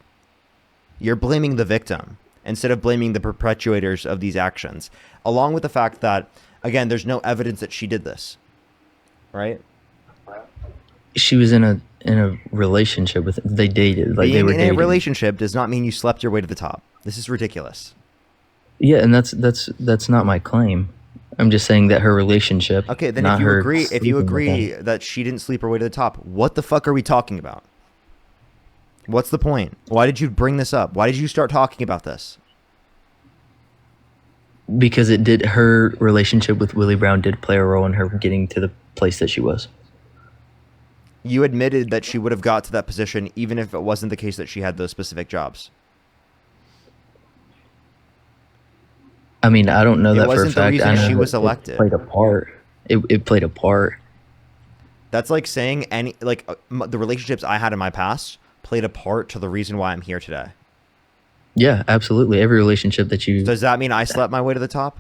Speaker 1: You're blaming the victim instead of blaming the perpetuators of these actions, along with the fact that, again, there's no evidence that she did this, right?
Speaker 4: She was in a relationship with, they dated, like
Speaker 1: Being
Speaker 4: they were
Speaker 1: in
Speaker 4: dating.
Speaker 1: a relationship does not mean you slept your way to the top. This is ridiculous.
Speaker 4: Yeah, and that's not my claim. I'm just saying that her relationship.
Speaker 1: Okay, then
Speaker 4: not
Speaker 1: if you
Speaker 4: her
Speaker 1: agree
Speaker 4: sleeping with
Speaker 1: that she didn't sleep her way to the top, what the fuck are we talking about? What's the point? Why did you bring this up? Why did you start talking about this?
Speaker 4: him. Because her relationship with Willie Brown did play a role in her getting to the place that she was.
Speaker 1: You admitted that she would have got to that position even if it wasn't the case that she had those specific jobs.
Speaker 4: I mean, I don't know that for a fact.
Speaker 1: It wasn't the reason she was
Speaker 4: It
Speaker 1: elected.
Speaker 4: played a part. It played a part.
Speaker 1: That's like saying the relationships I had in my past played a part to the reason why I'm here today.
Speaker 4: Yeah, absolutely. Every relationship that you...
Speaker 1: Does that mean I slept my way to the top?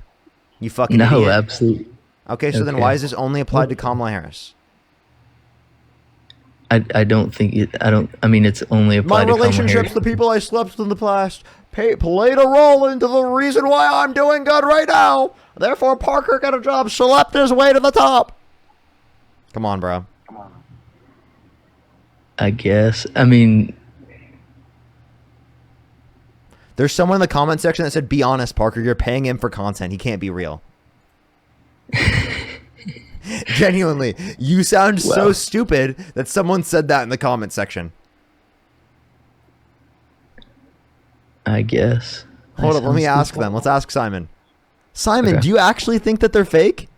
Speaker 1: You fucking
Speaker 4: No,
Speaker 1: idiot.
Speaker 4: absolutely.
Speaker 1: Okay, so then why is this only applied to Kamala Harris?
Speaker 4: I don't think it. I don't. I mean, it's only
Speaker 1: My
Speaker 4: applied to Kamala
Speaker 1: relationships,
Speaker 4: Harris.
Speaker 1: the people I slept with in the past, played a role into the reason why I'm doing good right now. Therefore, Parker got a job, slept his way to the top. Come on, bro.
Speaker 4: I guess. I mean,
Speaker 1: there's someone in the comment section that said, "Be honest, Parker. You're paying him for content. He can't be real." Genuinely, you sound so stupid that someone said that in the comment section.
Speaker 4: I guess.
Speaker 1: Hold up, let me ask them. Let's ask Simon. Simon,
Speaker 8: Okay.
Speaker 1: do you actually think that they're fake?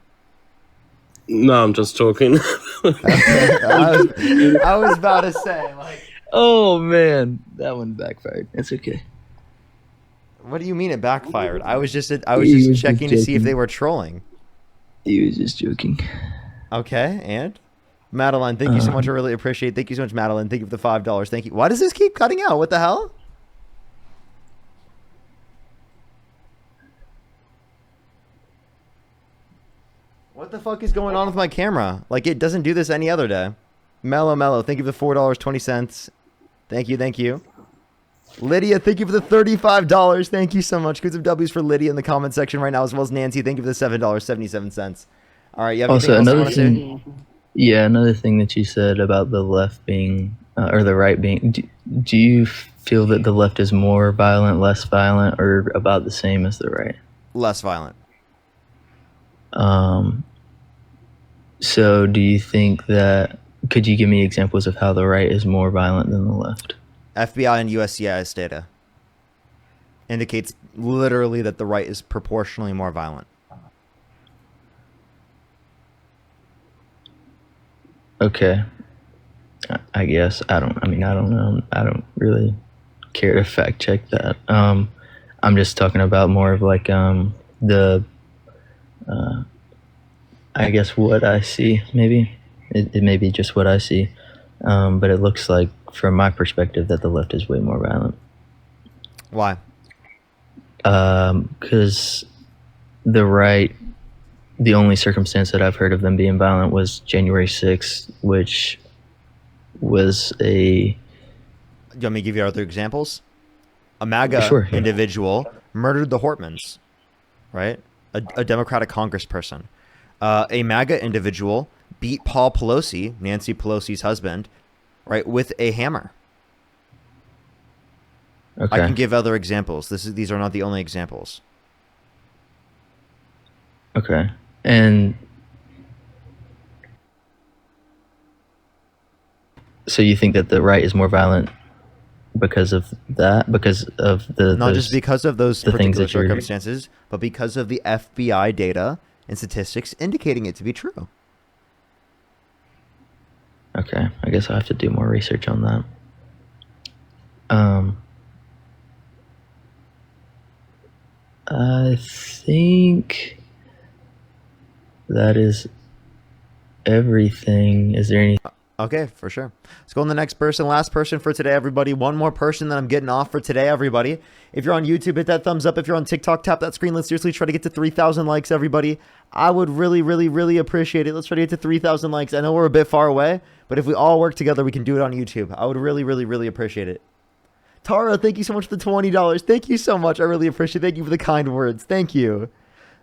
Speaker 8: No, I'm just joking.
Speaker 1: I was about to say, like,
Speaker 4: oh man, that one backfired. It's okay.
Speaker 1: what do you mean it backfired? I was just
Speaker 4: He
Speaker 1: checking
Speaker 4: was just
Speaker 1: to see if
Speaker 4: joking.
Speaker 1: they were trolling.
Speaker 4: He was just joking.
Speaker 1: Okay, and Madeline, thank you so much. I really appreciate it. Thank you so much, Madeline. Thank you for the $5. Thank you. Why does this keep cutting out? What the hell? What the fuck is going on with my camera? Like, it doesn't do this any other day. Mellow, thank you for the $4.20. Thank you, thank you. Lydia, thank you for the $35. Thank you so much. Good some W's for Lydia in the comment section right now, as well as Nancy. Thank you for the $7.77. All right, you have anything
Speaker 4: Also,
Speaker 1: else you
Speaker 4: another
Speaker 1: want to say?
Speaker 4: thing. Yeah, another thing that you said about the left being or the right being. Do you feel that the left is more violent, less violent, or about the same as the right?
Speaker 1: Less violent.
Speaker 4: So do you think that, could you give me examples of how the right is more violent than the left?
Speaker 1: FBI and USCIS data indicates literally that the right is proportionally more violent.
Speaker 4: Okay. I guess. I don't know. I don't really care to fact check that. I'm just talking about more of like I guess what I see, maybe. It may be just what I see. But it looks like, from my perspective, that the left is way more violent.
Speaker 1: Why?
Speaker 4: Because the right, the only circumstance that I've heard of them being violent was January 6th, which was a...
Speaker 1: Do you want me to give you other examples? A MAGA
Speaker 4: Sure, yeah.
Speaker 1: individual murdered the Hortmans, right? A Democratic congressperson. A MAGA individual beat Paul Pelosi, Nancy Pelosi's husband, right, with a hammer.
Speaker 4: Okay.
Speaker 1: I can give other examples. These are not the only examples.
Speaker 4: Okay. And so you think that the right is more violent because of that? Because of
Speaker 1: Not just because of those
Speaker 4: the things
Speaker 1: particular
Speaker 4: that you're...
Speaker 1: circumstances, but because of the FBI data and statistics indicating it to be true.
Speaker 4: Okay, I guess I'll have to do more research on that. I think that is everything. Is there any...
Speaker 1: Okay, for sure. Let's go on the next person. Last person for today, everybody. One more person that I'm getting off for today, everybody. If you're on YouTube, hit that thumbs up. If you're on TikTok, tap that screen. Let's seriously try to get to 3,000 likes, everybody. I would really, really, really appreciate it. Let's try to get to 3,000 likes. I know we're a bit far away, but if we all work together, we can do it on YouTube. I would really, really, really appreciate it. Tara, thank you so much for the $20. Thank you so much. I really appreciate it. Thank you for the kind words. Thank you.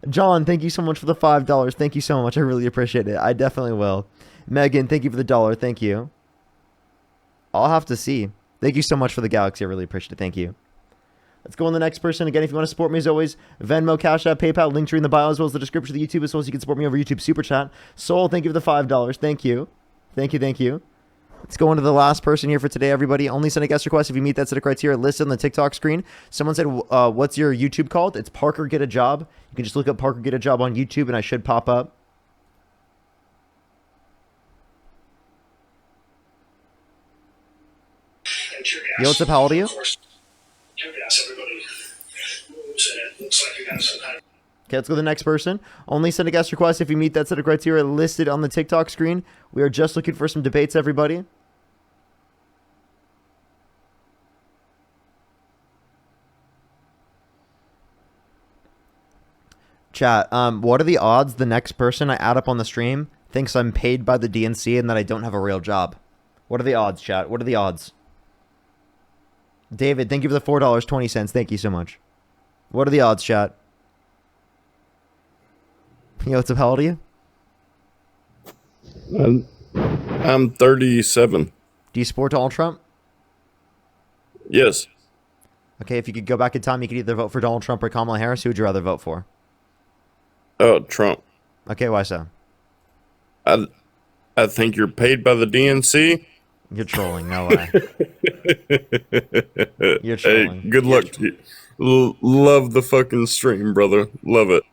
Speaker 1: John, thank you so much for the $5. Thank you so much. I really appreciate it. I definitely will. Megan, thank you for the $1. Thank you. I'll have to see. Thank you so much for the Galaxy. I really appreciate it. Thank you. Let's go on the next person. Again, if you want to support me, as always, Venmo, Cash App, PayPal, link tree in the bio, as well as the description of the YouTube, as well as you can support me over YouTube Super Chat. Soul, thank you for the $5. Thank you. Thank you, thank you. Let's go on to the last person here for today, everybody. Only send a guest request if you meet that set of criteria listed on the TikTok screen. Someone said, what's your YouTube called? It's Parker Get a Job. You can just look up Parker Get a Job on YouTube, and I should pop up. Yo, what's up? How old are you? Okay, let's go to the next person. Only send a guest request if you meet that set of criteria listed on the TikTok screen. We are just looking for some debates, everybody. Chat, what are the odds the next person I add up on the stream thinks I'm paid by the DNC and that I don't have a real job? What are the odds, chat? What are the odds? David, thank you for the $4.20. Thank you so much. What are the odds, chat? Yo, what's up? How old are you?
Speaker 5: I'm 37.
Speaker 1: Do you support Donald Trump?
Speaker 5: Yes.
Speaker 1: Okay, if you could go back in time, you could either vote for Donald Trump or Kamala Harris. Who would you rather vote for?
Speaker 5: Oh, Trump.
Speaker 1: Okay, why so?
Speaker 5: I think you're paid by the DNC.
Speaker 1: You're trolling. No way. You're trolling.
Speaker 5: Hey, good luck to you. Love the fucking stream, brother. Love it.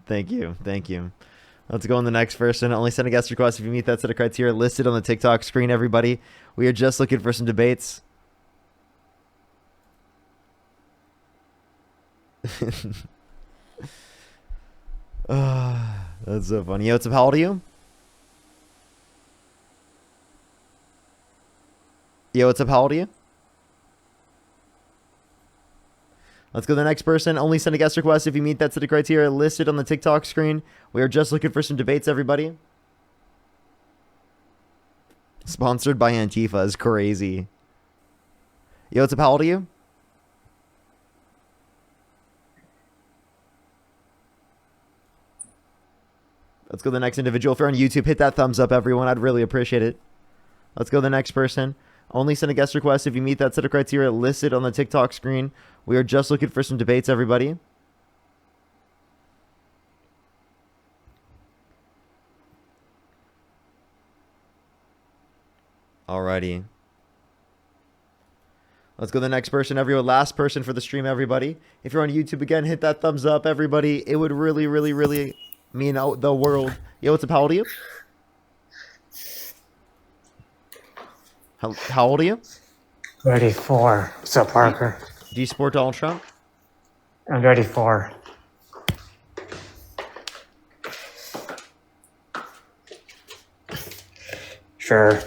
Speaker 1: Thank you. Thank you. Let's go on the next person. Only send a guest request if you meet that set of criteria listed on the TikTok screen, everybody. We are just looking for some debates. That's so funny. Yo, what's up? How old are you? Yo, what's up? How old are you? Let's go to the next person. Only send a guest request if you meet that set of criteria listed on the TikTok screen. We are just looking for some debates, everybody. Sponsored by Antifa is crazy. Yo, what's up? How old are you? Let's go to the next individual. If you're on YouTube, hit that thumbs up, everyone. I'd really appreciate it. Let's go to the next person. Only send a guest request if you meet that set of criteria listed on the TikTok screen. We are just looking for some debates, everybody. Alrighty. Let's go to the next person, everyone. Last person for the stream, everybody. If you're on YouTube, again, hit that thumbs up, everybody. It would really, really, really mean the world. Yo, what's up? How old are you? How old are you?
Speaker 6: 34. What's up, Parker?
Speaker 1: Do you support Donald Trump?
Speaker 6: I'm 34. Sure.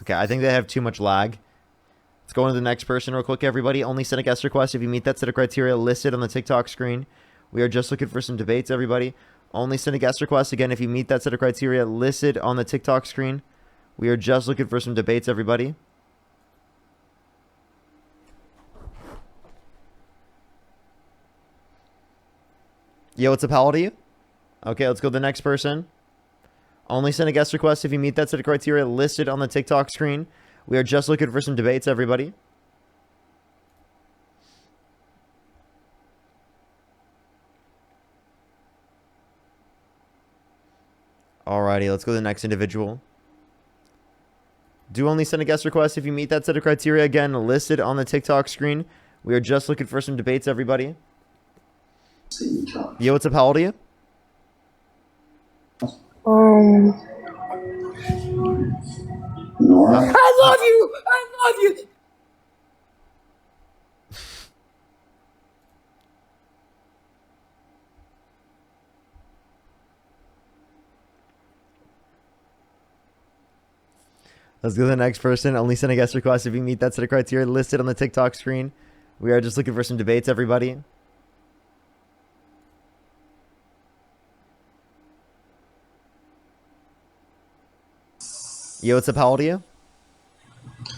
Speaker 1: Okay, I think they have too much lag. Let's go on to the next person real quick, everybody. Only send a guest request if you meet that set of criteria listed on the TikTok screen. We are just looking for some debates, everybody. Only send a guest request, again, if you meet that set of criteria listed on the TikTok screen. We are just looking for some debates, everybody. Yo, what's up? How old are you? Okay, let's go to the next person. Only send a guest request if you meet that set of criteria listed on the TikTok screen. We are just looking for some debates, everybody. Alrighty, let's go to the next individual. Do only send a guest request if you meet that set of criteria, again, listed on the TikTok screen. We are just looking for some debates, everybody. Yo, what's up? How old are you?
Speaker 16: I love you! I love you!
Speaker 1: Let's go to the next person. Only send a guest request if you meet that set of criteria listed on the TikTok screen. We are just looking for some debates, everybody. Yo, what's up? How old are you?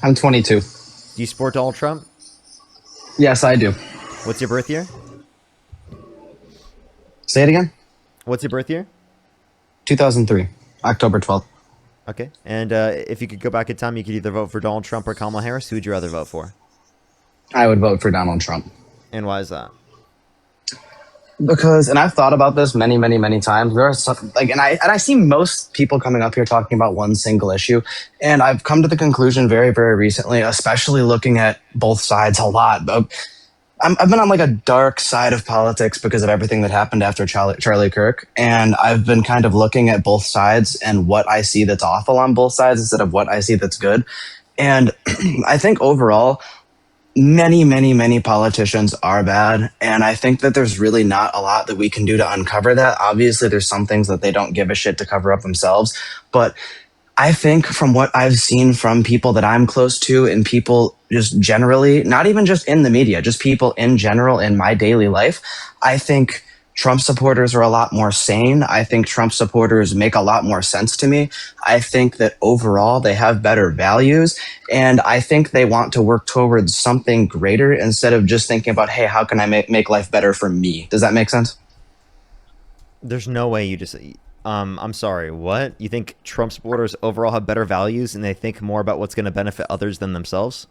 Speaker 7: I'm 22.
Speaker 1: Do you support Donald Trump?
Speaker 7: Yes, I do.
Speaker 1: What's your birth year?
Speaker 7: Say it again.
Speaker 1: What's your birth year?
Speaker 7: 2003, October 12th.
Speaker 1: Okay. And if you could go back in time, you could either vote for Donald Trump or Kamala Harris. Who would you rather vote for?
Speaker 7: I would vote for Donald Trump.
Speaker 1: And why is that?
Speaker 7: Because, and I've thought about this many, many, many times. There are stuff like, and I see most people coming up here talking about one single issue, and I've come to the conclusion very, very recently, especially looking at both sides a lot. I've been on like a dark side of politics because of everything that happened after Charlie Kirk, and I've been kind of looking at both sides and what I see that's awful on both sides instead of what I see that's good. And I think overall, many, many, many politicians are bad. And I think that there's really not a lot that we can do to uncover that. Obviously, there's some things that they don't give a shit to cover up themselves. But I think from what I've seen from people that I'm close to and people just generally, not even just in the media, just people in general in my daily life, I think Trump supporters are a lot more sane. I think Trump supporters make a lot more sense to me. I think that overall they have better values, and I think they want to work towards something greater instead of just thinking about, hey, how can I make life better for me? Does that make sense?
Speaker 1: There's no way you just. I'm sorry. What? You think Trump supporters overall have better values and they think more about what's going to benefit others than themselves?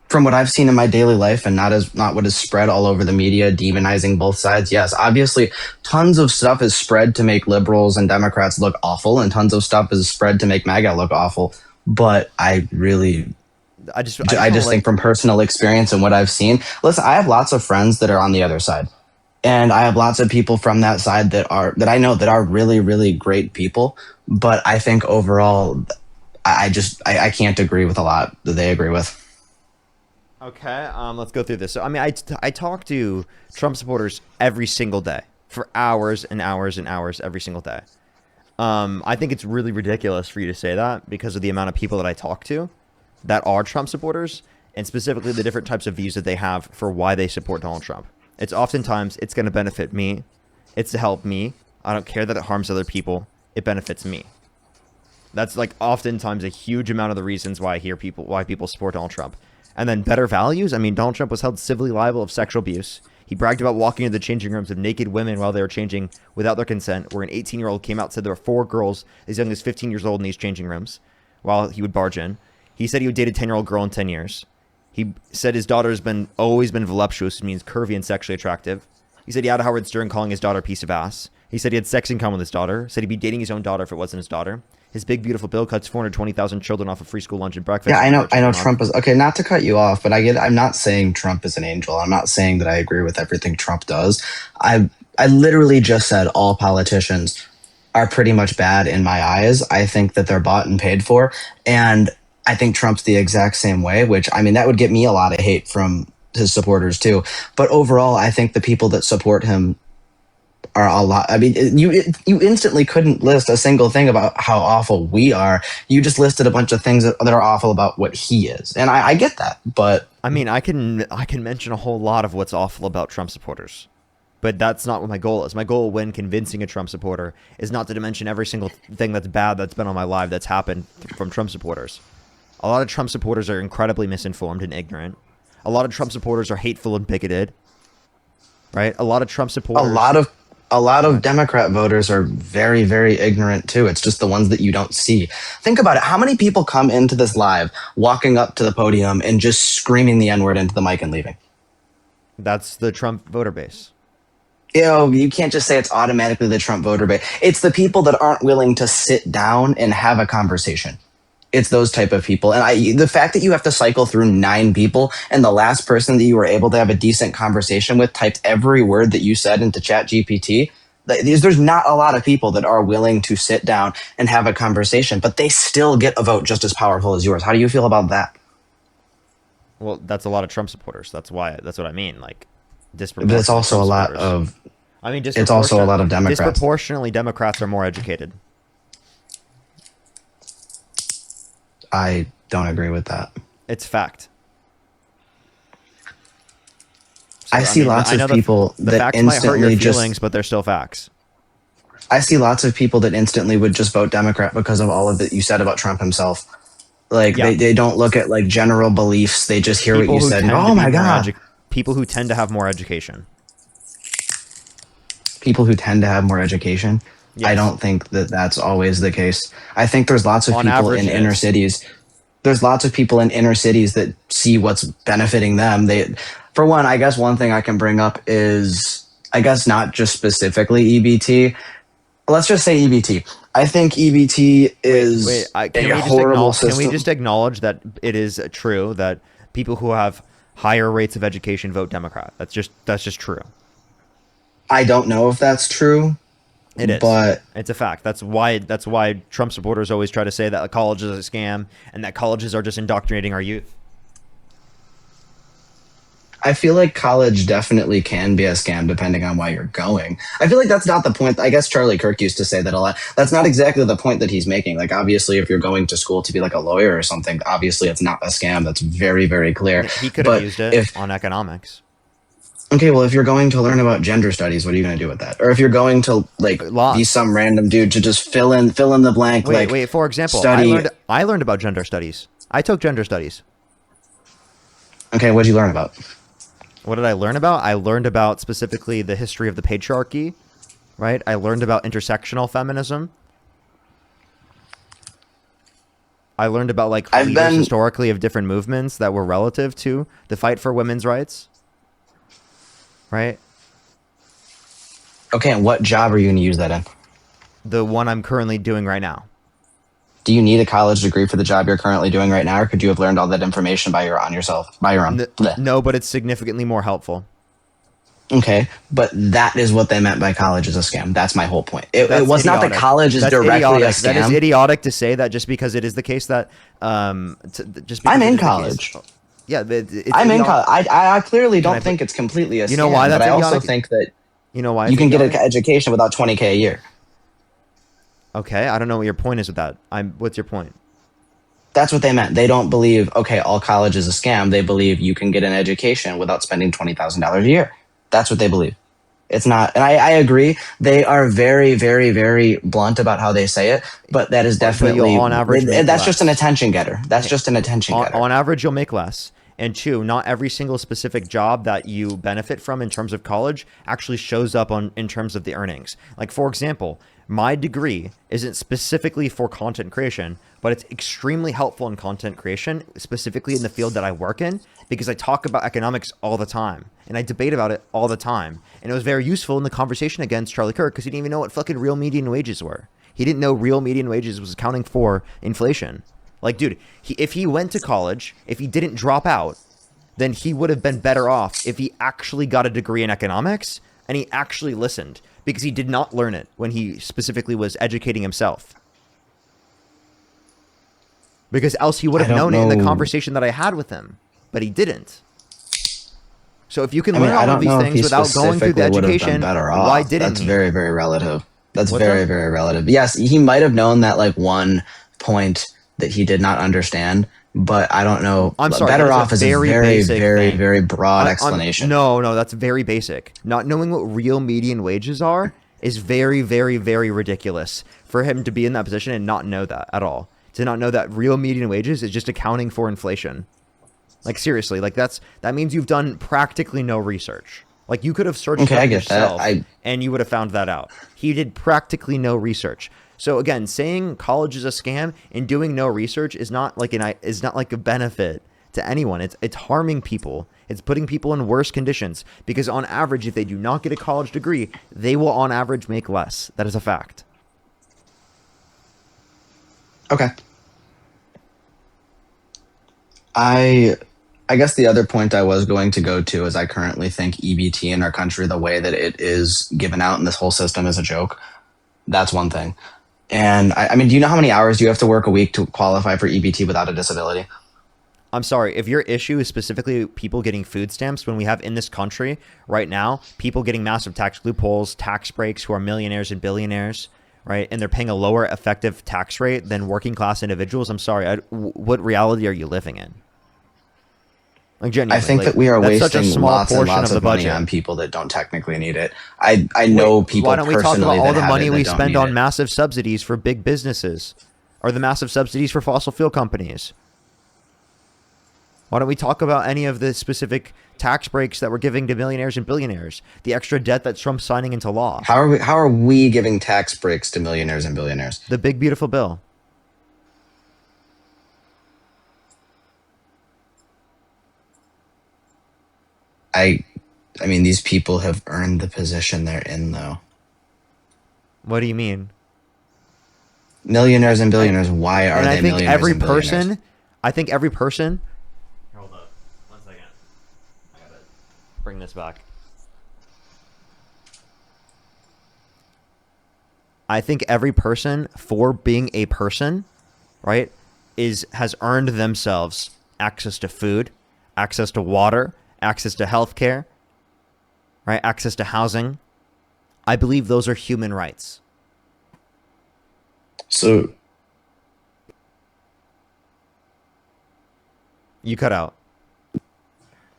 Speaker 7: From what I've seen in my daily life, and not what is spread all over the media, demonizing both sides. Yes, obviously, tons of stuff is spread to make liberals and Democrats look awful, and tons of stuff is spread to make MAGA look awful. But I just think from personal experience and what I've seen. Listen, I have lots of friends that are on the other side, and I have lots of people from that side that I know that are really, really great people. But I think overall, I can't agree with a lot that they agree with.
Speaker 1: Okay, let's go through this. So, I mean, I talk to Trump supporters every single day for hours and hours and hours every single day. I think it's really ridiculous for you to say that because of the amount of people that I talk to that are Trump supporters, and specifically the different types of views that they have for why they support Donald Trump. It's oftentimes, it's going to benefit me. It's to help me. I don't care that it harms other people. It benefits me. That's like oftentimes a huge amount of the reasons why I hear why people support Donald Trump. And then better values. I mean, Donald Trump was held civilly liable of sexual abuse. He bragged about walking into the changing rooms of naked women while they were changing without their consent, where an 18-year-old came out and said there were 4 girls as young as 15 years old in these changing rooms while he would barge in. He said he would date a 10-year-old girl in 10 years. He said his daughter has always been voluptuous, which means curvy and sexually attractive. He said he had Howard Stern calling his daughter a piece of ass. He said he had sex in common with his daughter. Said he'd be dating his own daughter if it wasn't his daughter. His big, beautiful bill cuts 420,000 children off of free school lunch and breakfast.
Speaker 7: Yeah, I know Trump is okay. Not to cut you off, but I'm not saying Trump is an angel. I'm not saying that I agree with everything Trump does. I literally just said all politicians are pretty much bad in my eyes. I think that they're bought and paid for, and I think Trump's the exact same way. Which, I mean, that would get me a lot of hate from his supporters too. But overall, I think the people that support him are a lot. I mean, you instantly couldn't list a single thing about how awful we are. You just listed a bunch of things that are awful about what he is, and I get that. But
Speaker 1: I mean, I can mention a whole lot of what's awful about Trump supporters, but that's not what my goal is. My goal when convincing a Trump supporter is not to mention every single thing that's bad that's been on my life that's happened from Trump supporters. A lot of Trump supporters are incredibly misinformed and ignorant. A lot of Trump supporters are hateful and bigoted. Right? A lot of Trump supporters.
Speaker 7: A lot of Democrat voters are very, very ignorant too. It's just the ones that you don't see. Think about it. How many people come into this live walking up to the podium and just screaming the N-word into the mic and leaving?
Speaker 1: That's the Trump voter base.
Speaker 7: You can't just say it's automatically the Trump voter base. It's the people that aren't willing to sit down and have a conversation. It's those type of people. And the fact that you have to cycle through 9 people and the last person that you were able to have a decent conversation with typed every word that you said into ChatGPT, there's not a lot of people that are willing to sit down and have a conversation, but they still get a vote just as powerful as yours. How do you feel about that?
Speaker 1: Well, that's a lot of Trump supporters. That's what I mean. Like,
Speaker 7: but it's also a lot of.
Speaker 1: I mean,
Speaker 7: it's also a lot of Democrats.
Speaker 1: Disproportionately, Democrats are more educated.
Speaker 7: I don't agree with that.
Speaker 1: It's fact.
Speaker 7: I see lots of people that instantly
Speaker 1: might hurt your feelings, but they're still facts.
Speaker 7: I see lots of people that instantly would just vote Democrat because of all of that you said about Trump himself. Like they don't look at like general beliefs. They just hear what you said. Oh my God.
Speaker 1: People who tend to have more education.
Speaker 7: People who tend to have more education. Yes. I don't think that that's always the case. I think there's lots of people in inner cities. There's lots of people in inner cities that see what's benefiting them. For one, I guess one thing I can bring up is, I guess not just specifically EBT. Let's just say EBT. I think EBT is a horrible system.
Speaker 1: Can we just acknowledge that it is true that people who have higher rates of education vote Democrat? That's just true.
Speaker 7: I don't know if that's true.
Speaker 1: It is,
Speaker 7: but
Speaker 1: it's a fact. That's why Trump supporters always try to say that college is a scam and that colleges are just indoctrinating our youth.
Speaker 7: I feel like college definitely can be a scam depending on why you're going. I feel like that's not the point. I guess Charlie Kirk used to say that a lot. That's not exactly the point that he's making. Like, obviously, if you're going to school to be like a lawyer or something, obviously it's not a scam. That's very, very clear.
Speaker 1: He could have used it on economics.
Speaker 7: Okay, well, if you're going to learn about gender studies, what are you going to do with that? Or if you're going to like be some random dude to just fill in the blank,
Speaker 1: Wait,
Speaker 7: like
Speaker 1: wait. For example,
Speaker 7: study.
Speaker 1: I learned about gender studies. I took gender studies.
Speaker 7: Okay, what did you learn about?
Speaker 1: What did I learn about? I learned about specifically the history of the patriarchy, right? I learned about intersectional feminism. I learned about like leaders historically of different movements that were relative to the fight for women's rights. Right?
Speaker 7: Okay, and what job are you going to use that in?
Speaker 1: The one I'm currently doing right now.
Speaker 7: Do you need a college degree for the job you're currently doing right now, or could you have learned all that information by your own?
Speaker 1: No, but it's significantly more helpful.
Speaker 7: Okay, but that is what they meant by college is a scam. That's my whole point. It was
Speaker 1: idiotic.
Speaker 7: not that college is directly a scam.
Speaker 1: That is idiotic to say that just because it is the case that just because
Speaker 7: I'm in college.
Speaker 1: Yeah,
Speaker 7: I'm in college. I clearly don't think it's completely a scam.
Speaker 1: You know why that's
Speaker 7: but I
Speaker 1: idiotic?
Speaker 7: also think that
Speaker 1: you know why
Speaker 7: you can get an education without $20K a year.
Speaker 1: Okay, I don't know what your point is with that. What's your point?
Speaker 7: That's what they meant. They don't believe, okay, all college is a scam. They believe you can get an education without spending $20,000 a year. That's what they believe. It's not, and I agree. They are very, very, very blunt about how they say it, but that is definitely
Speaker 1: on average.
Speaker 7: That's just an attention getter. That's just an attention getter.
Speaker 1: On average, you'll make less. And two, not every single specific job that you benefit from in terms of college actually shows up in terms of the earnings. Like, for example, my degree isn't specifically for content creation, but it's extremely helpful in content creation, specifically in the field that I work in, because I talk about economics all the time and I debate about it all the time. And it was very useful in the conversation against Charlie Kirk because he didn't even know what fucking real median wages were. He didn't know real median wages was accounting for inflation. Like, dude, if he went to college, if he didn't drop out, then he would have been better off if he actually got a degree in economics and he actually listened, because he did not learn it when he specifically was educating himself. Because else he would have known it in the conversation that I had with him, but he didn't. So if you can learn all of these things without going through the education, why didn't he?
Speaker 7: That's very, very relative. That's very, very relative. Yes, he might have known that like one point that he did not understand, but I don't know.
Speaker 1: I'm sorry.
Speaker 7: Better off is a very, very, very broad explanation.
Speaker 1: No, that's very basic. Not knowing what real median wages are is very, very, very ridiculous for him to be in that position and not know that at all. To not know that real median wages is just accounting for inflation. Like, seriously, like that means you've done practically no research. Like, you could have searched it yourself and you would have found that out. He did practically no research. So again, saying college is a scam and doing no research is not like a benefit to anyone. It's harming people. It's putting people in worse conditions, because on average, if they do not get a college degree, they will on average make less. That is a fact.
Speaker 7: Okay. I guess the other point I was going to go to is I currently think EBT in our country, the way that it is given out in this whole system, is a joke. That's one thing. And I mean, do you know how many hours you have to work a week to qualify for EBT without a disability?
Speaker 1: I'm sorry, if your issue is specifically people getting food stamps, when we have in this country right now, people getting massive tax loopholes, tax breaks, who are millionaires and billionaires, right? And they're paying a lower effective tax rate than working class individuals. I'm sorry, what reality are you living in? Like, genuinely,
Speaker 7: I think that we are wasting lots and lots of money on people that don't technically need it. I know people.
Speaker 1: Why don't we talk about all the money we spend on
Speaker 7: it.
Speaker 1: massive subsidies for big businesses, or the massive subsidies for fossil fuel companies? Why don't we talk about any of the specific tax breaks that we're giving to millionaires and billionaires? The extra debt that Trump's signing into law.
Speaker 7: How are we giving tax breaks to millionaires and billionaires?
Speaker 1: The big beautiful bill.
Speaker 7: I mean, these people have earned the position they're in, though.
Speaker 1: What do you mean?
Speaker 7: Millionaires and billionaires. Why are they millionaires and billionaires?
Speaker 1: I think every person. Hold up, 1 second. I gotta bring this back. I think every person, for being a person, right, has earned themselves access to food, access to water, access to healthcare, right? Access to housing. I believe those are human rights.
Speaker 7: So
Speaker 1: you cut out.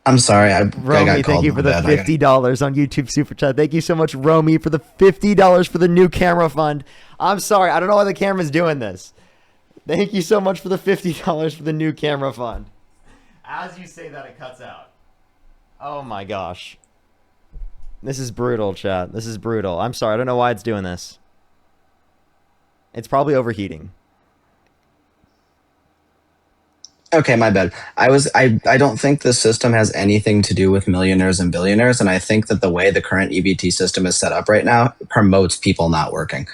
Speaker 7: I'm sorry. I
Speaker 1: Romy,
Speaker 7: got
Speaker 1: thank
Speaker 7: called
Speaker 1: you for the
Speaker 7: bad.
Speaker 1: $50 on YouTube Super Chat. Thank you so much, Romy, for the $50 for the new camera fund. I'm sorry. I don't know why the camera's doing this. Thank you so much for the $50 for the new camera fund. As you say that, it cuts out. Oh my gosh. This is brutal, chat. This is brutal. I'm sorry. I don't know why it's doing this. It's probably overheating.
Speaker 7: Okay, my bad. I don't think the system has anything to do with millionaires and billionaires, and I think that the way the current EBT system is set up right now promotes people not working.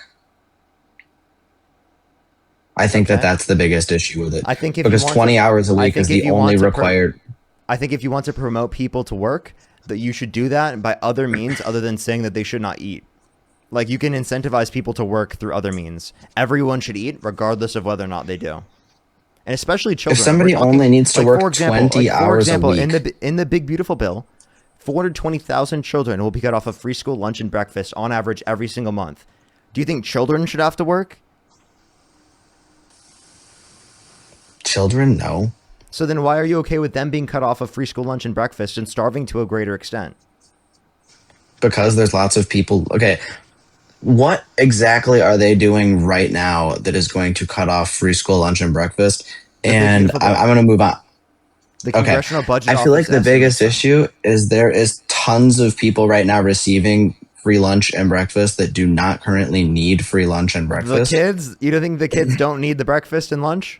Speaker 7: I think that that's the biggest issue with it.
Speaker 1: I think if
Speaker 7: because
Speaker 1: you want
Speaker 7: 20
Speaker 1: to,
Speaker 7: hours a week is the only required.
Speaker 1: I think if you want to promote people to work, that you should do that by other means other than saying that they should not eat. Like, you can incentivize people to work through other means. Everyone should eat regardless of whether or not they do. And especially children.
Speaker 7: If somebody only needs to work 20 hours a week.
Speaker 1: in the Big Beautiful Bill, 420,000 children will be cut off of free school lunch and breakfast on average every single month. Do you think children should have to work?
Speaker 7: Children? No.
Speaker 1: So then why are you okay with them being cut off of free school lunch and breakfast and starving to a greater extent?
Speaker 7: Because there's lots of people. Okay. What exactly are they doing right now that is going to cut off free school lunch and breakfast? And I'm going to move on.
Speaker 1: The Congressional Budget
Speaker 7: I feel like
Speaker 1: Office
Speaker 7: the biggest issue is there is tons of people right now receiving free lunch and breakfast that do not currently need free lunch and breakfast.
Speaker 1: The kids? You don't think the kids don't need the breakfast and lunch?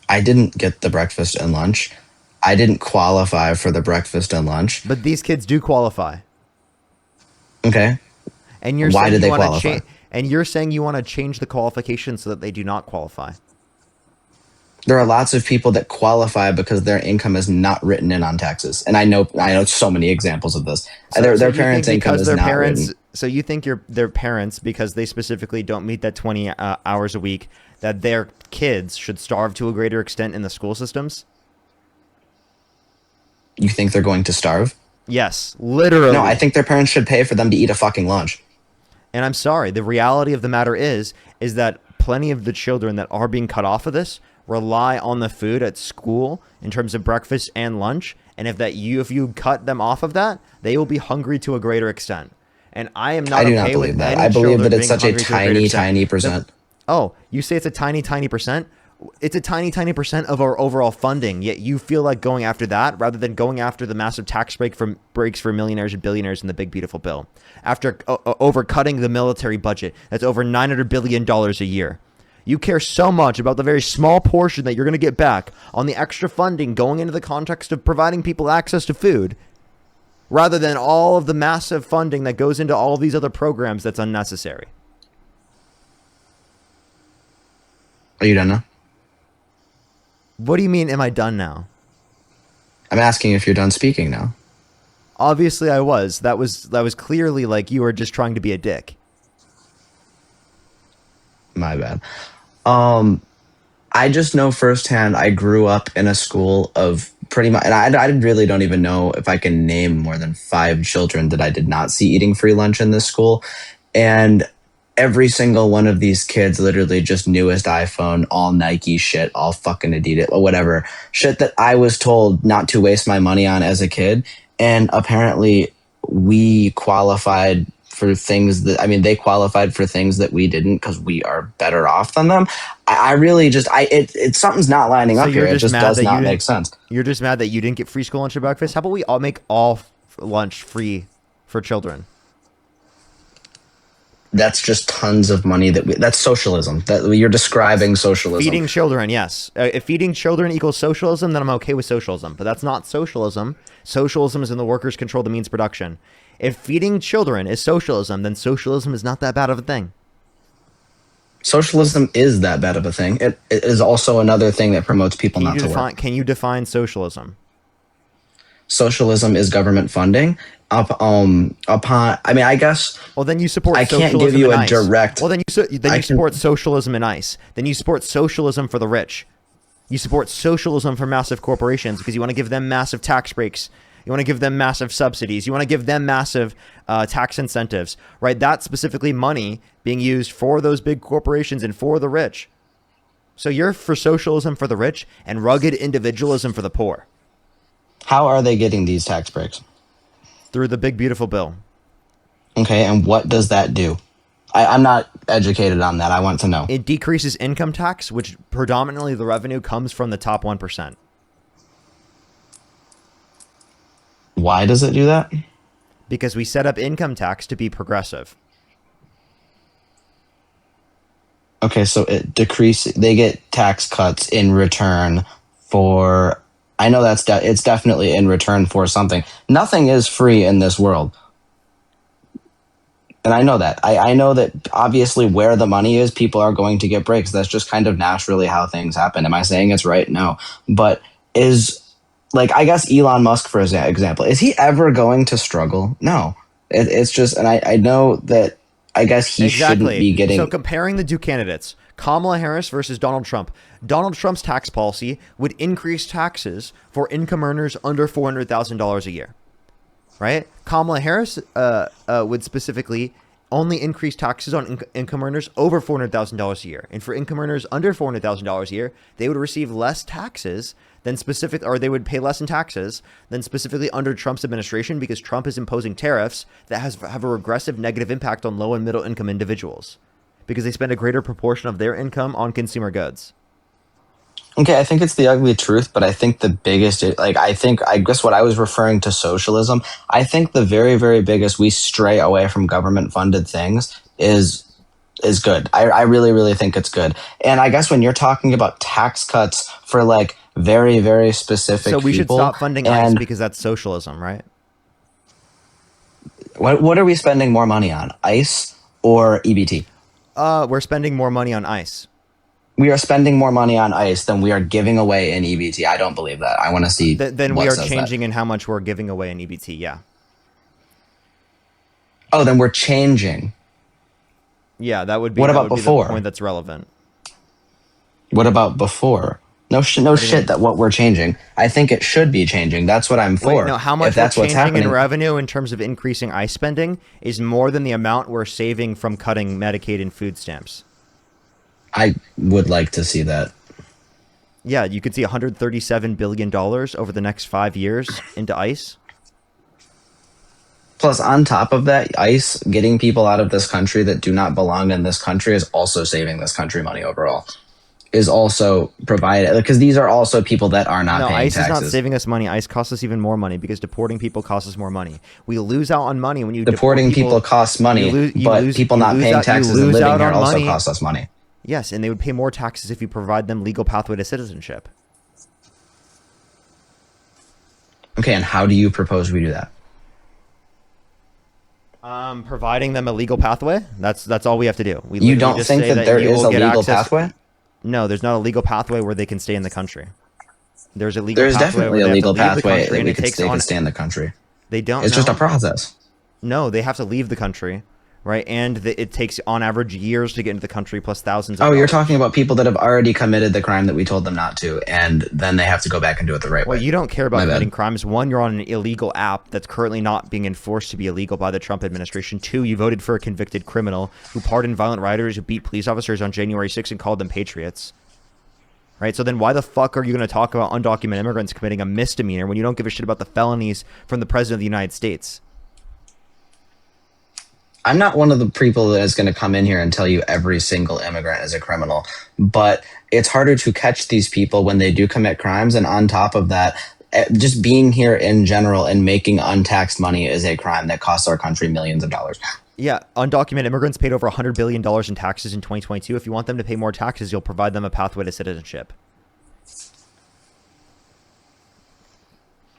Speaker 7: I didn't get the breakfast and lunch. I didn't qualify for the breakfast and lunch.
Speaker 1: But these kids do qualify.
Speaker 7: Okay.
Speaker 1: And you're
Speaker 7: Why
Speaker 1: saying
Speaker 7: did
Speaker 1: you
Speaker 7: they
Speaker 1: want
Speaker 7: qualify?
Speaker 1: and you're saying you want to change the qualifications so that they do not qualify.
Speaker 7: There are lots of people that qualify because their income is not written in on taxes, and I know so many examples of this. Their parents' income is not written.
Speaker 1: So you think their parents, because they specifically don't meet that 20 hours a week, that their kids should starve to a greater extent in the school systems?
Speaker 7: You think they're going to starve?
Speaker 1: Yes, literally.
Speaker 7: No, I think their parents should pay for them to eat a fucking lunch.
Speaker 1: And I'm sorry, the reality of the matter is that plenty of the children that are being cut off of this rely on the food at school in terms of breakfast and lunch. And if you cut them off of that, they will be hungry to a greater extent. And I am not.
Speaker 7: I do not believe that. I believe that it's such a tiny percent.
Speaker 1: Oh, you say it's a tiny percent? It's a tiny percent of our overall funding, yet you feel like going after that rather than going after the massive tax breaks for millionaires and billionaires in the Big Beautiful Bill. After overcutting the military budget, that's over $900 billion a year. You care so much about the very small portion that you're going to get back on the extra funding going into the context of providing people access to food, rather than all of the massive funding that goes into all of these other programs that's unnecessary.
Speaker 7: Are you done now?
Speaker 1: What do you mean, am I done now?
Speaker 7: I'm asking if you're done speaking now.
Speaker 1: Obviously I was. That was clearly like you were just trying to be a dick.
Speaker 7: My bad. I just know firsthand, I grew up in a school of pretty much, and I really don't even know if I can name more than 5 children that I did not see eating free lunch in this school. And every single one of these kids literally just newest iPhone, all Nike shit, all fucking Adidas, or whatever. Shit that I was told not to waste my money on as a kid. And apparently we qualified for things that, I mean, they qualified for things that we didn't because we are better off than them. I really just, it's something's not lining up here. It just does not make sense.
Speaker 1: You're just mad that you didn't get free school lunch and breakfast? How about we all make all lunch free for children?
Speaker 7: That's just tons of money that's socialism. That you're describing socialism.
Speaker 1: Feeding children, yes. If feeding children equals socialism, then I'm okay with socialism. But that's not socialism. Socialism is when the workers control the means of production. If feeding children is socialism, then socialism is not that bad of a thing.
Speaker 7: Socialism is that bad of a thing. It is also another thing that promotes people not to work.
Speaker 1: Can you define socialism?
Speaker 7: Socialism is government funding upon. I mean, I guess.
Speaker 1: Well, then you support.
Speaker 7: I can't give you a direct.
Speaker 1: Well, then you support socialism and ICE. Then you support socialism for the rich. You support socialism for massive corporations because you want to give them massive tax breaks. You want to give them massive subsidies. You want to give them massive tax incentives, right? That's specifically money being used for those big corporations and for the rich. So you're for socialism for the rich and rugged individualism for the poor.
Speaker 7: How are they getting these tax breaks?
Speaker 1: Through the big beautiful bill.
Speaker 7: Okay, and what does that do? I'm not educated on that. I want to know.
Speaker 1: It decreases income tax, which predominantly the revenue comes from the top 1%.
Speaker 7: Why does it do that?
Speaker 1: Because we set up income tax to be progressive.
Speaker 7: Okay, so they get tax cuts in return for, I know it's definitely in return for something. Nothing is free in this world. And I know that. I know that obviously where the money is, people are going to get breaks. That's just kind of naturally how things happen. Am I saying it's right? No. But I guess Elon Musk, for example, is he ever going to struggle? No. It's just, and I know that I guess he shouldn't be getting.
Speaker 1: So comparing the two candidates, Kamala Harris versus Donald Trump. Donald Trump's tax policy would increase taxes for income earners under $400,000 a year. Right? Kamala Harris would specifically only increase taxes on income earners over $400,000 a year. And for income earners under $400,000 a year, they would receive less taxes than they would pay less in taxes than specifically under Trump's administration, because Trump is imposing tariffs that have a regressive negative impact on low and middle income individuals because they spend a greater proportion of their income on consumer goods.
Speaker 7: Okay, I think it's the ugly truth, but I think the biggest, I guess what I was referring to socialism, I think the very, very biggest, we stray away from government funded things is good. I really, really think it's good. And I guess when you're talking about tax cuts for very, very specific people.
Speaker 1: So we should stop funding ICE because that's socialism, right?
Speaker 7: What are we spending more money on, ICE or EBT?
Speaker 1: We're spending more money on ICE.
Speaker 7: We are spending more money on ICE than we are giving away in EBT. I don't believe that. I want to see.
Speaker 1: Then we are changing in how much we're giving away in EBT. Yeah.
Speaker 7: Oh, then we're changing.
Speaker 1: Yeah, that would be.
Speaker 7: What about before?
Speaker 1: The point that's relevant.
Speaker 7: What about before? No shit. That what we're changing. I think it should be changing. That's what I'm for.
Speaker 1: Wait, no, how much
Speaker 7: if that's
Speaker 1: we're
Speaker 7: what's
Speaker 1: changing
Speaker 7: happening
Speaker 1: in revenue in terms of increasing ICE spending is more than the amount we're saving from cutting Medicaid and food stamps.
Speaker 7: I would like to see that.
Speaker 1: Yeah, you could see $137 billion over the next 5 years into ICE.
Speaker 7: Plus, on top of that, ICE getting people out of this country that do not belong in this country is also saving this country money overall. Is also provided, because these are also people that are not paying
Speaker 1: ICE
Speaker 7: taxes.
Speaker 1: is not saving us money. ICE costs us even more money because deporting people costs us more money. We lose out on money when you
Speaker 7: deporting people costs money, but people not paying taxes and living here also costs us money.
Speaker 1: Yes, and they would pay more taxes if you provide them legal pathway to citizenship.
Speaker 7: Okay, and how do you propose we do that?
Speaker 1: Providing them a legal pathway. That's all we have to do.
Speaker 7: You don't think that there is a legal pathway?
Speaker 1: No, there's not a legal pathway where they can stay in the country. There's a legal. There's
Speaker 7: definitely a legal pathway that they can stay in the country.
Speaker 1: They don't.
Speaker 7: It's just a process.
Speaker 1: No, they have to leave the country. Right, and it takes on average years to get into the country, plus thousands.
Speaker 7: Oh, you're talking about people that have already committed the crime that we told them not to, and then they have to go back and do it the right way.
Speaker 1: Well, you don't care about committing crimes. One, you're on an illegal app that's currently not being enforced to be illegal by the Trump administration. Two, you voted for a convicted criminal who pardoned violent rioters who beat police officers on January 6th and called them patriots. Right, so then why the fuck are you going to talk about undocumented immigrants committing a misdemeanor when you don't give a shit about the felonies from the president of the United States?
Speaker 7: I'm not one of the people that is going to come in here and tell you every single immigrant is a criminal, but it's harder to catch these people when they do commit crimes. And on top of that, just being here in general and making untaxed money is a crime that costs our country millions of dollars.
Speaker 1: Yeah, undocumented immigrants paid over $100 billion in taxes in 2022. If you want them to pay more taxes, you'll provide them a pathway to citizenship.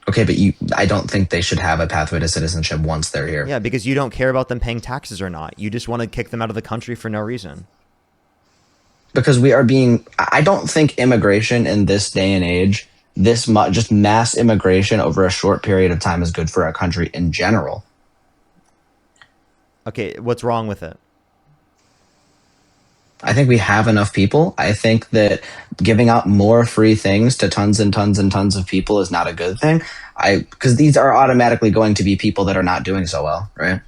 Speaker 7: Okay, but I don't think they should have a pathway to citizenship once they're here.
Speaker 1: Yeah, because you don't care about them paying taxes or not. You just want to kick them out of the country for no reason.
Speaker 7: Because I don't think immigration in this day and age, just mass immigration over a short period of time is good for our country in general.
Speaker 1: Okay, what's wrong with it?
Speaker 7: I think we have enough people. I think that giving out more free things to tons and tons and tons of people is not a good thing. Because these are automatically going to be people that are not doing so well, right?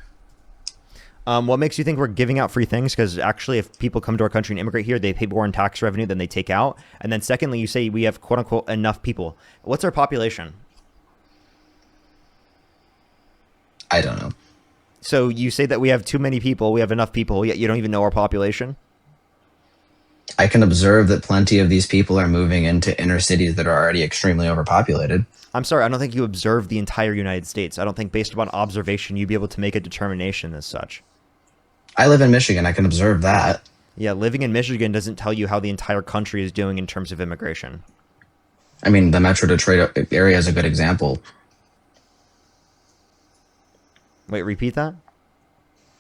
Speaker 1: What makes you think we're giving out free things? Because actually, if people come to our country and immigrate here, they pay more in tax revenue than they take out. And then secondly, you say we have quote unquote enough people. What's our population?
Speaker 7: I don't know.
Speaker 1: So you say that we have too many people, we have enough people, yet you don't even know our population?
Speaker 7: I can observe that plenty of these people are moving into inner cities that are already extremely overpopulated.
Speaker 1: I'm sorry, I don't think you observe the entire United States. I don't think based upon observation you'd be able to make a determination as such.
Speaker 7: I live in Michigan. I can observe that.
Speaker 1: Yeah, living in Michigan doesn't tell you how the entire country is doing in terms of immigration.
Speaker 7: I mean, the Metro Detroit area is a good example.
Speaker 1: Wait, repeat that?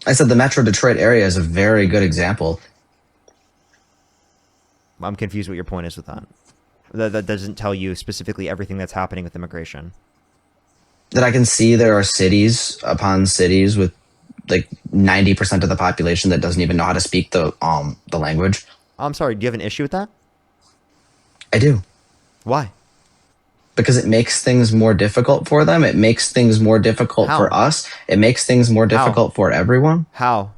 Speaker 7: I said the Metro Detroit area is a very good example.
Speaker 1: I'm confused what your point is with that. That doesn't tell you specifically everything that's happening with immigration.
Speaker 7: That I can see there are cities upon cities with like 90% of the population that doesn't even know how to speak the language.
Speaker 1: I'm sorry, do you have an issue with that?
Speaker 7: I do.
Speaker 1: Why?
Speaker 7: Because it makes things more difficult for them. It makes things more difficult for us. It makes things more difficult for everyone.
Speaker 1: How?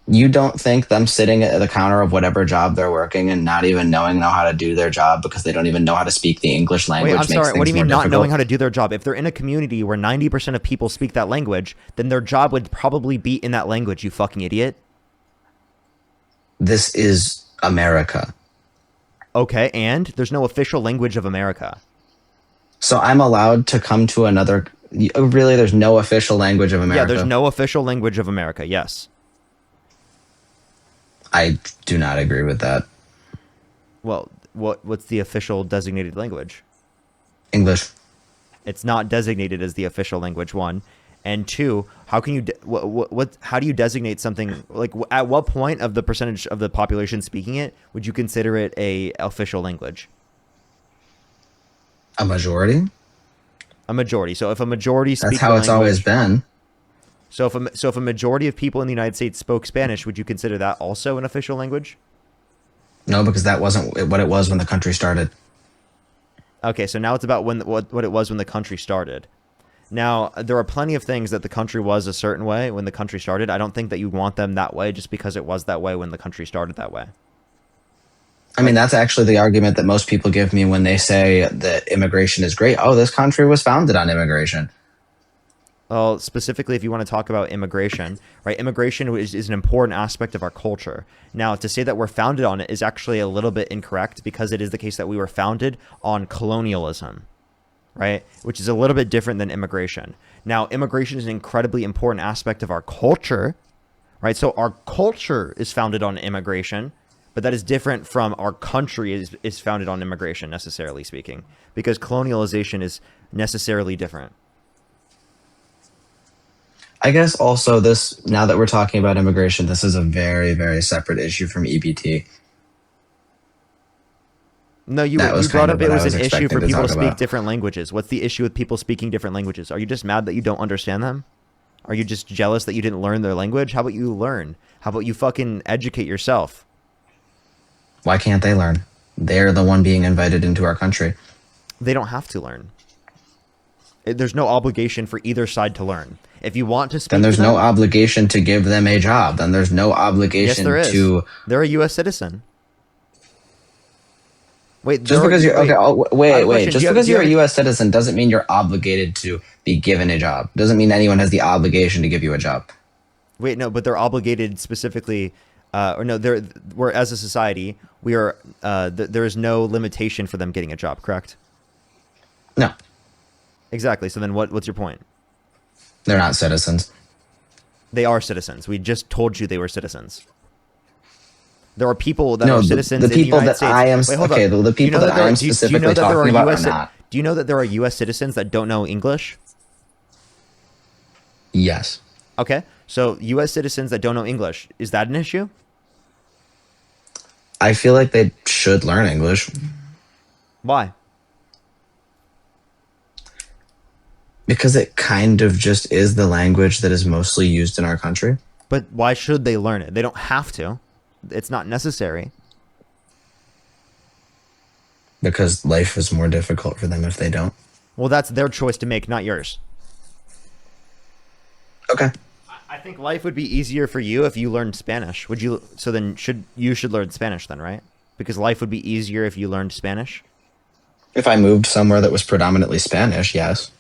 Speaker 7: You don't think them sitting at the counter of whatever job they're working and not even knowing how to do their job because they don't even know how to speak the English language?
Speaker 1: Wait, I'm
Speaker 7: makes
Speaker 1: sorry.
Speaker 7: things
Speaker 1: What do you mean
Speaker 7: more
Speaker 1: not
Speaker 7: difficult?
Speaker 1: knowing how to do their job? If they're in a community where 90% of people speak that language, then their job would probably be in that language, you fucking idiot.
Speaker 7: This is America.
Speaker 1: Okay, and there's no official language of America.
Speaker 7: So I'm allowed to come to another... Really, there's no official language of America?
Speaker 1: Yeah, there's no official language of America, yes.
Speaker 7: I do not agree with that.
Speaker 1: Well, what's the official designated language?
Speaker 7: English.
Speaker 1: It's not designated as the official language, one. And two, how can you how do you designate something, like at what point of the percentage of the population speaking it would you consider it a official language?
Speaker 7: A majority?
Speaker 1: A majority. So if a majority speaks
Speaker 7: That's how it's always been.
Speaker 1: So if a majority of people in the United States spoke Spanish, would you consider that also an official language?
Speaker 7: No, because that wasn't what it was when the country started.
Speaker 1: Okay, so now it's about what it was when the country started. Now, there are plenty of things that the country was a certain way when the country started. I don't think that you want them that way just because it was that way when the country started that way.
Speaker 7: I mean, that's actually the argument that most people give me when they say that immigration is great. Oh, this country was founded on immigration.
Speaker 1: Well, specifically, if you want to talk about immigration, right? Immigration is an important aspect of our culture. Now, to say that we're founded on it is actually a little bit incorrect because it is the case that we were founded on colonialism, right? Which is a little bit different than immigration. Now, immigration is an incredibly important aspect of our culture, right? So our culture is founded on immigration, but that is different from our country is founded on immigration, necessarily speaking, because colonialization is necessarily different.
Speaker 7: I guess also this, now that we're talking about immigration, this is a very, very separate issue from EBT.
Speaker 1: No, you brought up it was an issue for people to speak different languages. What's the issue with people speaking different languages? Are you just mad that you don't understand them? Are you just jealous that you didn't learn their language? How about you learn? How about you fucking educate yourself?
Speaker 7: Why can't they learn? They're the one being invited into our country.
Speaker 1: They don't have to learn. There's no obligation for either side to learn. If you want to speak,
Speaker 7: then there's
Speaker 1: to them,
Speaker 7: no obligation to give them a job. Then there's no obligation
Speaker 1: yes, there is.
Speaker 7: to.
Speaker 1: They're a U.S. citizen. Wait,
Speaker 7: Just because you're okay. Wait. Just because you're a
Speaker 1: U.S.
Speaker 7: U.S. citizen doesn't mean you're obligated to be given a job. Doesn't mean anyone has the obligation to give you a job.
Speaker 1: Wait, no, but they're obligated specifically. Or no, we're as a society, we are. There is no limitation for them getting a job. Correct?
Speaker 7: No.
Speaker 1: Exactly. So then, what's your point?
Speaker 7: They're not citizens.
Speaker 1: They are citizens. We just told you they were citizens. There are people that are citizens in the United States.
Speaker 7: I am
Speaker 1: Wait, hold
Speaker 7: okay.
Speaker 1: up.
Speaker 7: The people that I am specifically talking about are not.
Speaker 1: Do you know that there are U.S. citizens that don't know English?
Speaker 7: Yes.
Speaker 1: Okay. So U.S. citizens that don't know English, is that an issue?
Speaker 7: I feel like they should learn English.
Speaker 1: Why?
Speaker 7: Because it kind of just is the language that is mostly used in our country.
Speaker 1: But why should they learn it? They don't have to. It's not necessary.
Speaker 7: Because life is more difficult for them if they don't.
Speaker 1: Well, that's their choice to make, not yours.
Speaker 7: Okay.
Speaker 1: I think life would be easier for you if you learned Spanish. Would you? So then you should learn Spanish then, right? Because life would be easier if you learned Spanish.
Speaker 7: If I moved somewhere that was predominantly Spanish, yes.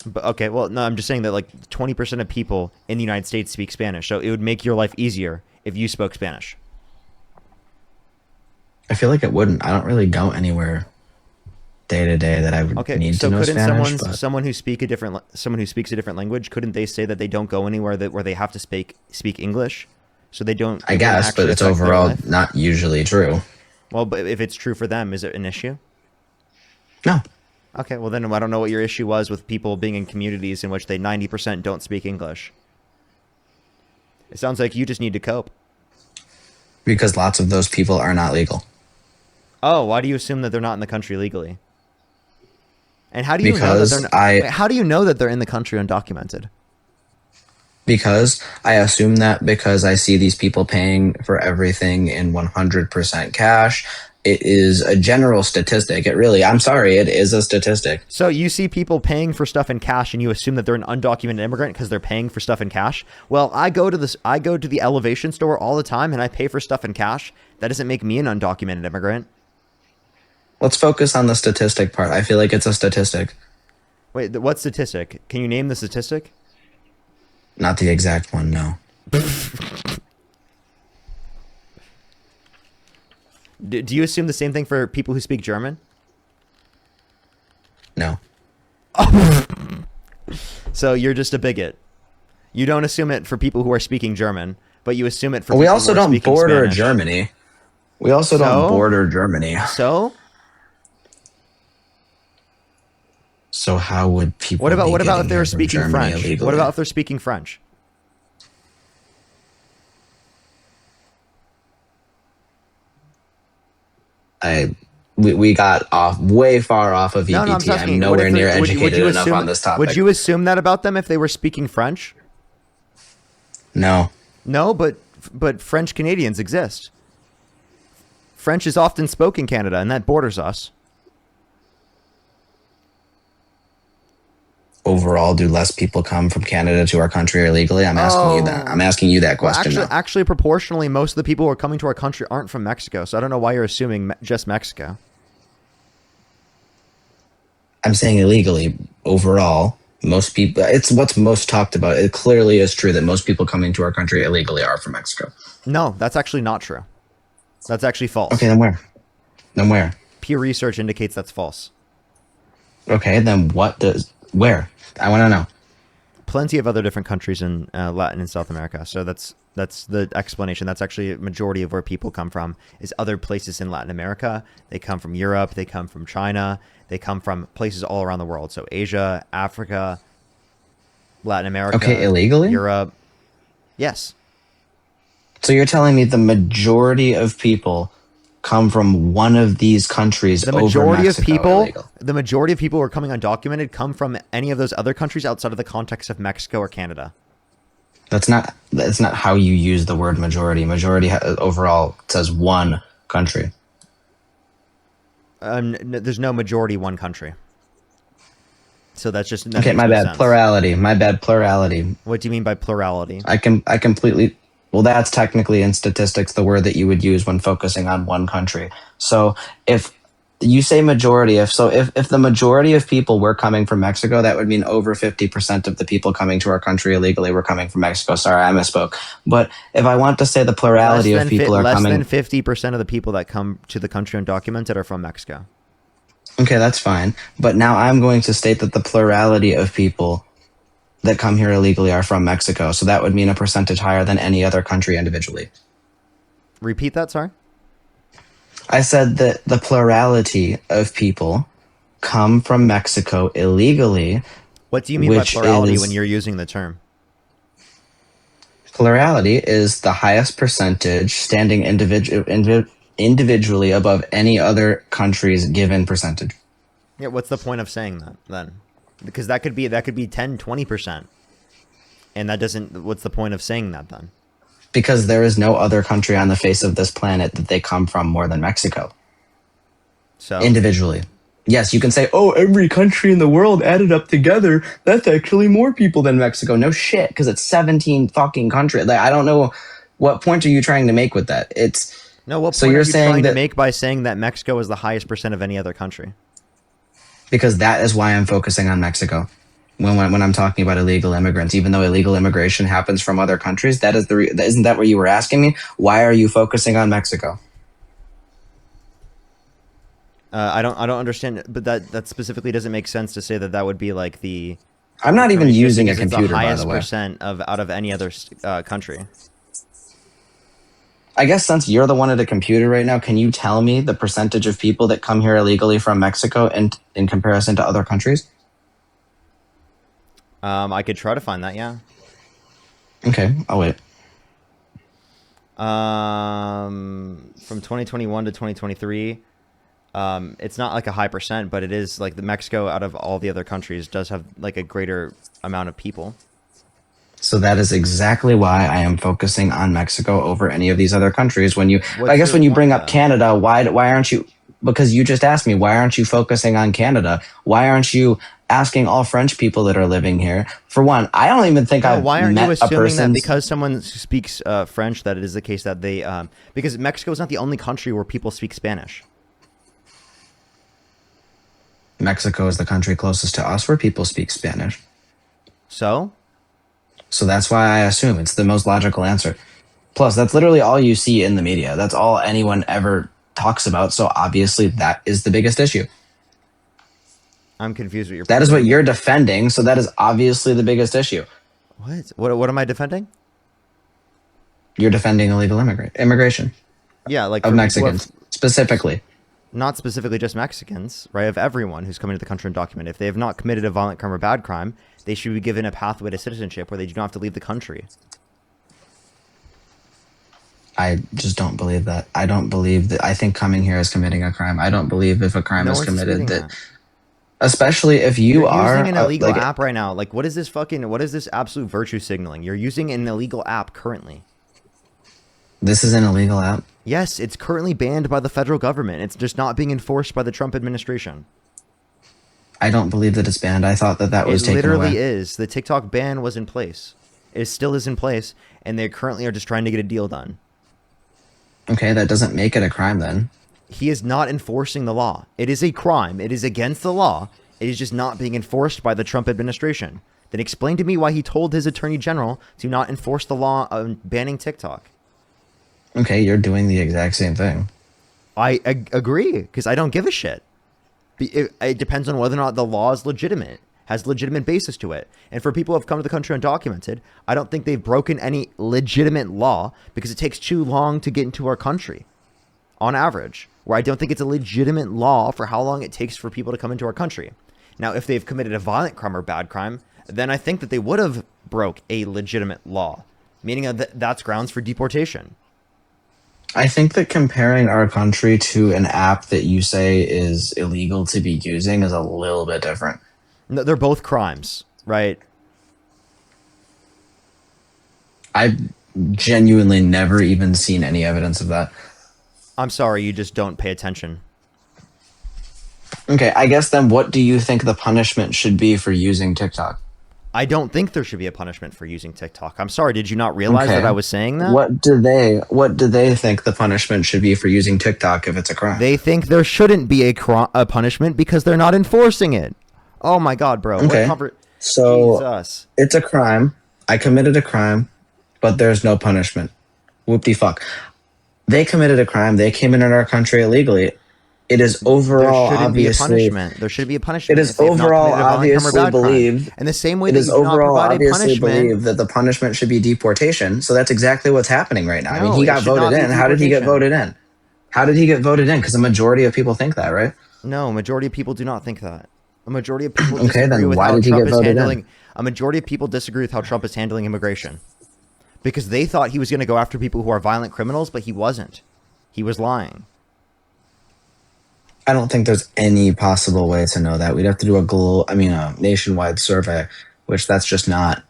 Speaker 1: But okay, well, no, I'm just saying that like 20% of people in the United States speak Spanish, so it would make your life easier if you spoke Spanish.
Speaker 7: I feel like it wouldn't. I don't really go anywhere day to day that I would need
Speaker 1: so
Speaker 7: to know
Speaker 1: couldn't
Speaker 7: Spanish. But
Speaker 1: someone who speaks a different language, couldn't they say that they don't go anywhere where they have to speak English, so they don't?
Speaker 7: I guess, but it's overall not usually true.
Speaker 1: Well, but if it's true for them, is it an issue?
Speaker 7: No.
Speaker 1: Okay, well then I don't know what your issue was with people being in communities in which they 90% don't speak English. It sounds like you just need to cope.
Speaker 7: Because lots of those people are not legal.
Speaker 1: Oh, why do you assume that they're not in the country legally? And how do you know that they're in the country undocumented?
Speaker 7: Because I assume that because I see these people paying for everything in 100% cash. It is a general statistic. I'm sorry, it is a statistic.
Speaker 1: So you see people paying for stuff in cash and you assume that they're an undocumented immigrant because they're paying for stuff in cash? Well, I go to the Elevation store all the time and I pay for stuff in cash. That doesn't make me an undocumented immigrant.
Speaker 7: Let's focus on the statistic part. I feel like it's a statistic.
Speaker 1: Wait, what statistic? Can you name the statistic?
Speaker 7: Not the exact one, no.
Speaker 1: Do you assume the same thing for people who speak German?
Speaker 7: No.
Speaker 1: So you're just a bigot. You don't assume it for people who are speaking German, but you assume it for people
Speaker 7: we also
Speaker 1: who are
Speaker 7: don't
Speaker 1: speaking
Speaker 7: border
Speaker 1: Spanish.
Speaker 7: Germany. We also don't border Germany. So how would people?
Speaker 1: What about if they were speaking French?
Speaker 7: Illegally?
Speaker 1: What about if they're speaking French?
Speaker 7: We got way far off of EPT. I'm nowhere near educated enough on this topic.
Speaker 1: Would you assume that about them if they were speaking French?
Speaker 7: No.
Speaker 1: No, but French Canadians exist. French is often spoken in Canada, and that borders us.
Speaker 7: Overall, do less people come from Canada to our country illegally? I'm asking you that. I'm asking you that question.
Speaker 1: Well, actually, proportionally, most of the people who are coming to our country aren't from Mexico, so I don't know why you're assuming just Mexico.
Speaker 7: I'm saying illegally. Overall, most people, it's what's most talked about. It clearly is true that most people coming to our country illegally are from Mexico.
Speaker 1: No, that's actually not true. That's actually false.
Speaker 7: Okay, then where?
Speaker 1: Pew research indicates that's false.
Speaker 7: Okay, then where? I want to know.
Speaker 1: Plenty of other different countries in Latin and South America. So that's the explanation. That's actually a majority of where people come from is other places in Latin America. They come from Europe. They come from China. They come from places all around the world. So Asia, Africa, Latin America.
Speaker 7: Okay, illegally?
Speaker 1: Europe. Yes.
Speaker 7: So you're telling me the majority of people come from one of these countries
Speaker 1: The majority
Speaker 7: over Mexico
Speaker 1: of people,
Speaker 7: illegal.
Speaker 1: the majority of people who are coming undocumented come from any of those other countries outside of the context of Mexico or Canada.
Speaker 7: That's not how you use the word majority. Majority overall says one country.
Speaker 1: There's no majority one country. So that's just
Speaker 7: Okay, my bad. Plurality. My bad. Plurality.
Speaker 1: What do you mean by plurality?
Speaker 7: I completely. Well, that's technically in statistics the word that you would use when focusing on one country. So if you say majority, if the majority of people were coming from Mexico, that would mean over 50% of the people coming to our country illegally were coming from Mexico. Sorry, I misspoke. But if I want to say the plurality of people are coming,
Speaker 1: less than 50% of the people that come to the country undocumented are from Mexico.
Speaker 7: Okay, that's fine. But now I'm going to state that the plurality of people that come here illegally are from Mexico. So that would mean a percentage higher than any other country individually.
Speaker 1: Repeat that, sorry?
Speaker 7: I said that the plurality of people come from Mexico illegally.
Speaker 1: What do you mean by plurality when you're using the term?
Speaker 7: Plurality is the highest percentage standing individually above any other country's given percentage.
Speaker 1: Yeah, what's the point of saying that then? Because that could be 10, 20%. And that doesn't, what's the point of saying that then?
Speaker 7: Because there is no other country on the face of this planet that they come from more than Mexico.
Speaker 1: So
Speaker 7: individually. Yes, you can say, oh, every country in the world added up together, that's actually more people than Mexico. No shit, because it's 17 fucking countries. Like, I don't know, what point are you trying to make with that?
Speaker 1: What
Speaker 7: so
Speaker 1: point
Speaker 7: you're
Speaker 1: are you
Speaker 7: saying
Speaker 1: trying
Speaker 7: that,
Speaker 1: to make by saying that Mexico is the highest percent of any other country?
Speaker 7: Because that is why I'm focusing on Mexico. when I'm talking about illegal immigrants, even though illegal immigration happens from other countries. That is isn't that what you were asking me? Why are you focusing on Mexico?
Speaker 1: I don't understand, but that specifically doesn't make sense to say that that would be like the.
Speaker 7: I'm not even using a
Speaker 1: because it's
Speaker 7: computer,
Speaker 1: the
Speaker 7: by
Speaker 1: highest
Speaker 7: the way.
Speaker 1: percent of out of any other country.
Speaker 7: I guess since you're the one at a computer right now, can you tell me the percentage of people that come here illegally from Mexico in comparison to other countries?
Speaker 1: I could try to find that. Yeah.
Speaker 7: Okay, I'll wait.
Speaker 1: From 2021 to 2023, it's not like a high percent, but it is like the Mexico out of all the other countries does have like a greater amount of people.
Speaker 7: So that is exactly why I am focusing on Mexico over any of these other countries. When you,
Speaker 1: What's
Speaker 7: I guess,
Speaker 1: your
Speaker 7: when you bring
Speaker 1: point,
Speaker 7: up
Speaker 1: though?
Speaker 7: Canada, why aren't you? Because you just asked me, why aren't you focusing on Canada? Why aren't you asking all French people that are living here? For one, I don't even think
Speaker 1: No,
Speaker 7: I've
Speaker 1: why aren't you
Speaker 7: met a
Speaker 1: assuming that
Speaker 7: person.
Speaker 1: because someone speaks French that it is the case that they because Mexico is not the only country where people speak Spanish.
Speaker 7: Mexico is the country closest to us where people speak Spanish.
Speaker 1: So
Speaker 7: that's why I assume it's the most logical answer. Plus, that's literally all you see in the media. That's all anyone ever talks about. So obviously, that is the biggest issue.
Speaker 1: I'm confused with your.
Speaker 7: That is what you're defending. So that is obviously the biggest issue.
Speaker 1: What am I defending?
Speaker 7: You're defending illegal immigration.
Speaker 1: Yeah, like
Speaker 7: of
Speaker 1: for people
Speaker 7: Mexicans specifically.
Speaker 1: Not specifically just Mexicans, right? Of everyone who's coming to the country undocumented. If they have not committed a violent crime or bad crime, they should be given a pathway to citizenship where they do not have to leave the country.
Speaker 7: I just don't believe that. I don't believe that. I think coming here is committing a crime. I don't believe if a crime is committed that, especially if
Speaker 1: You're
Speaker 7: are
Speaker 1: using an illegal
Speaker 7: like,
Speaker 1: app right now. Like, what is this absolute virtue signaling? You're using an illegal app currently.
Speaker 7: This is an illegal app?
Speaker 1: Yes, it's currently banned by the federal government. It's just not being enforced by the Trump administration.
Speaker 7: I don't believe that it's banned. I thought that was taken away.
Speaker 1: It literally is. The TikTok ban was in place. It still is in place, and they currently are just trying to get a deal done.
Speaker 7: Okay, that doesn't make it a crime then.
Speaker 1: He is not enforcing the law. It is a crime. It is against the law. It is just not being enforced by the Trump administration. Then explain to me why he told his attorney general to not enforce the law on banning TikTok.
Speaker 7: Okay, you're doing the exact same thing.
Speaker 1: I agree, because I don't give a shit. It depends on whether or not the law is legitimate, has legitimate basis to it. And for people who have come to the country undocumented, I don't think they've broken any legitimate law because it takes too long to get into our country, on average. Where I don't think it's a legitimate law for how long it takes for people to come into our country. Now, if they've committed a violent crime or bad crime, then I think that they would have broke a legitimate law, meaning that that's grounds for deportation.
Speaker 7: I think that comparing our country to an app that you say is illegal to be using is a little bit different.
Speaker 1: No, they're both crimes, right?
Speaker 7: I've genuinely never even seen any evidence of that.
Speaker 1: I'm sorry, you just don't pay attention.
Speaker 7: Okay, I guess then what do you think the punishment should be for using TikTok?
Speaker 1: I don't think there should be a punishment for using TikTok. I'm sorry, did you not realize that I was saying that?
Speaker 7: What do they think the punishment should be for using TikTok if it's a crime?
Speaker 1: They think there shouldn't be a punishment because they're not enforcing it. Oh my god, bro.
Speaker 7: Okay. So
Speaker 1: Jesus.
Speaker 7: It's a crime. I committed a crime, but there's no punishment. Whoop-de-fuck. They committed a crime. They came into our country illegally. It is overall
Speaker 1: there shouldn't be a
Speaker 7: obviously
Speaker 1: punishment. There should be a punishment.
Speaker 7: It is overall obviously believed.
Speaker 1: And the same way
Speaker 7: it
Speaker 1: that
Speaker 7: is
Speaker 1: you do not
Speaker 7: overall
Speaker 1: provide a
Speaker 7: obviously
Speaker 1: punishment.
Speaker 7: believed that the punishment should be deportation. So that's exactly what's happening right now. I mean,
Speaker 1: No,
Speaker 7: he
Speaker 1: it
Speaker 7: got
Speaker 1: should not
Speaker 7: voted
Speaker 1: be
Speaker 7: in. How did he get
Speaker 1: deportation.
Speaker 7: voted in? How did he get voted in? Because the majority of people think that, right?
Speaker 1: No, majority of people do not think that. A majority of people
Speaker 7: Okay,
Speaker 1: disagree
Speaker 7: then
Speaker 1: with
Speaker 7: why
Speaker 1: how
Speaker 7: did he
Speaker 1: Trump
Speaker 7: get
Speaker 1: is
Speaker 7: voted in?
Speaker 1: handling. A majority of people disagree with how Trump is handling immigration, because they thought he was going to go after people who are violent criminals, but he wasn't. He was lying.
Speaker 7: I don't think there's any possible way to know that. We'd have to do a nationwide survey, which that's just not.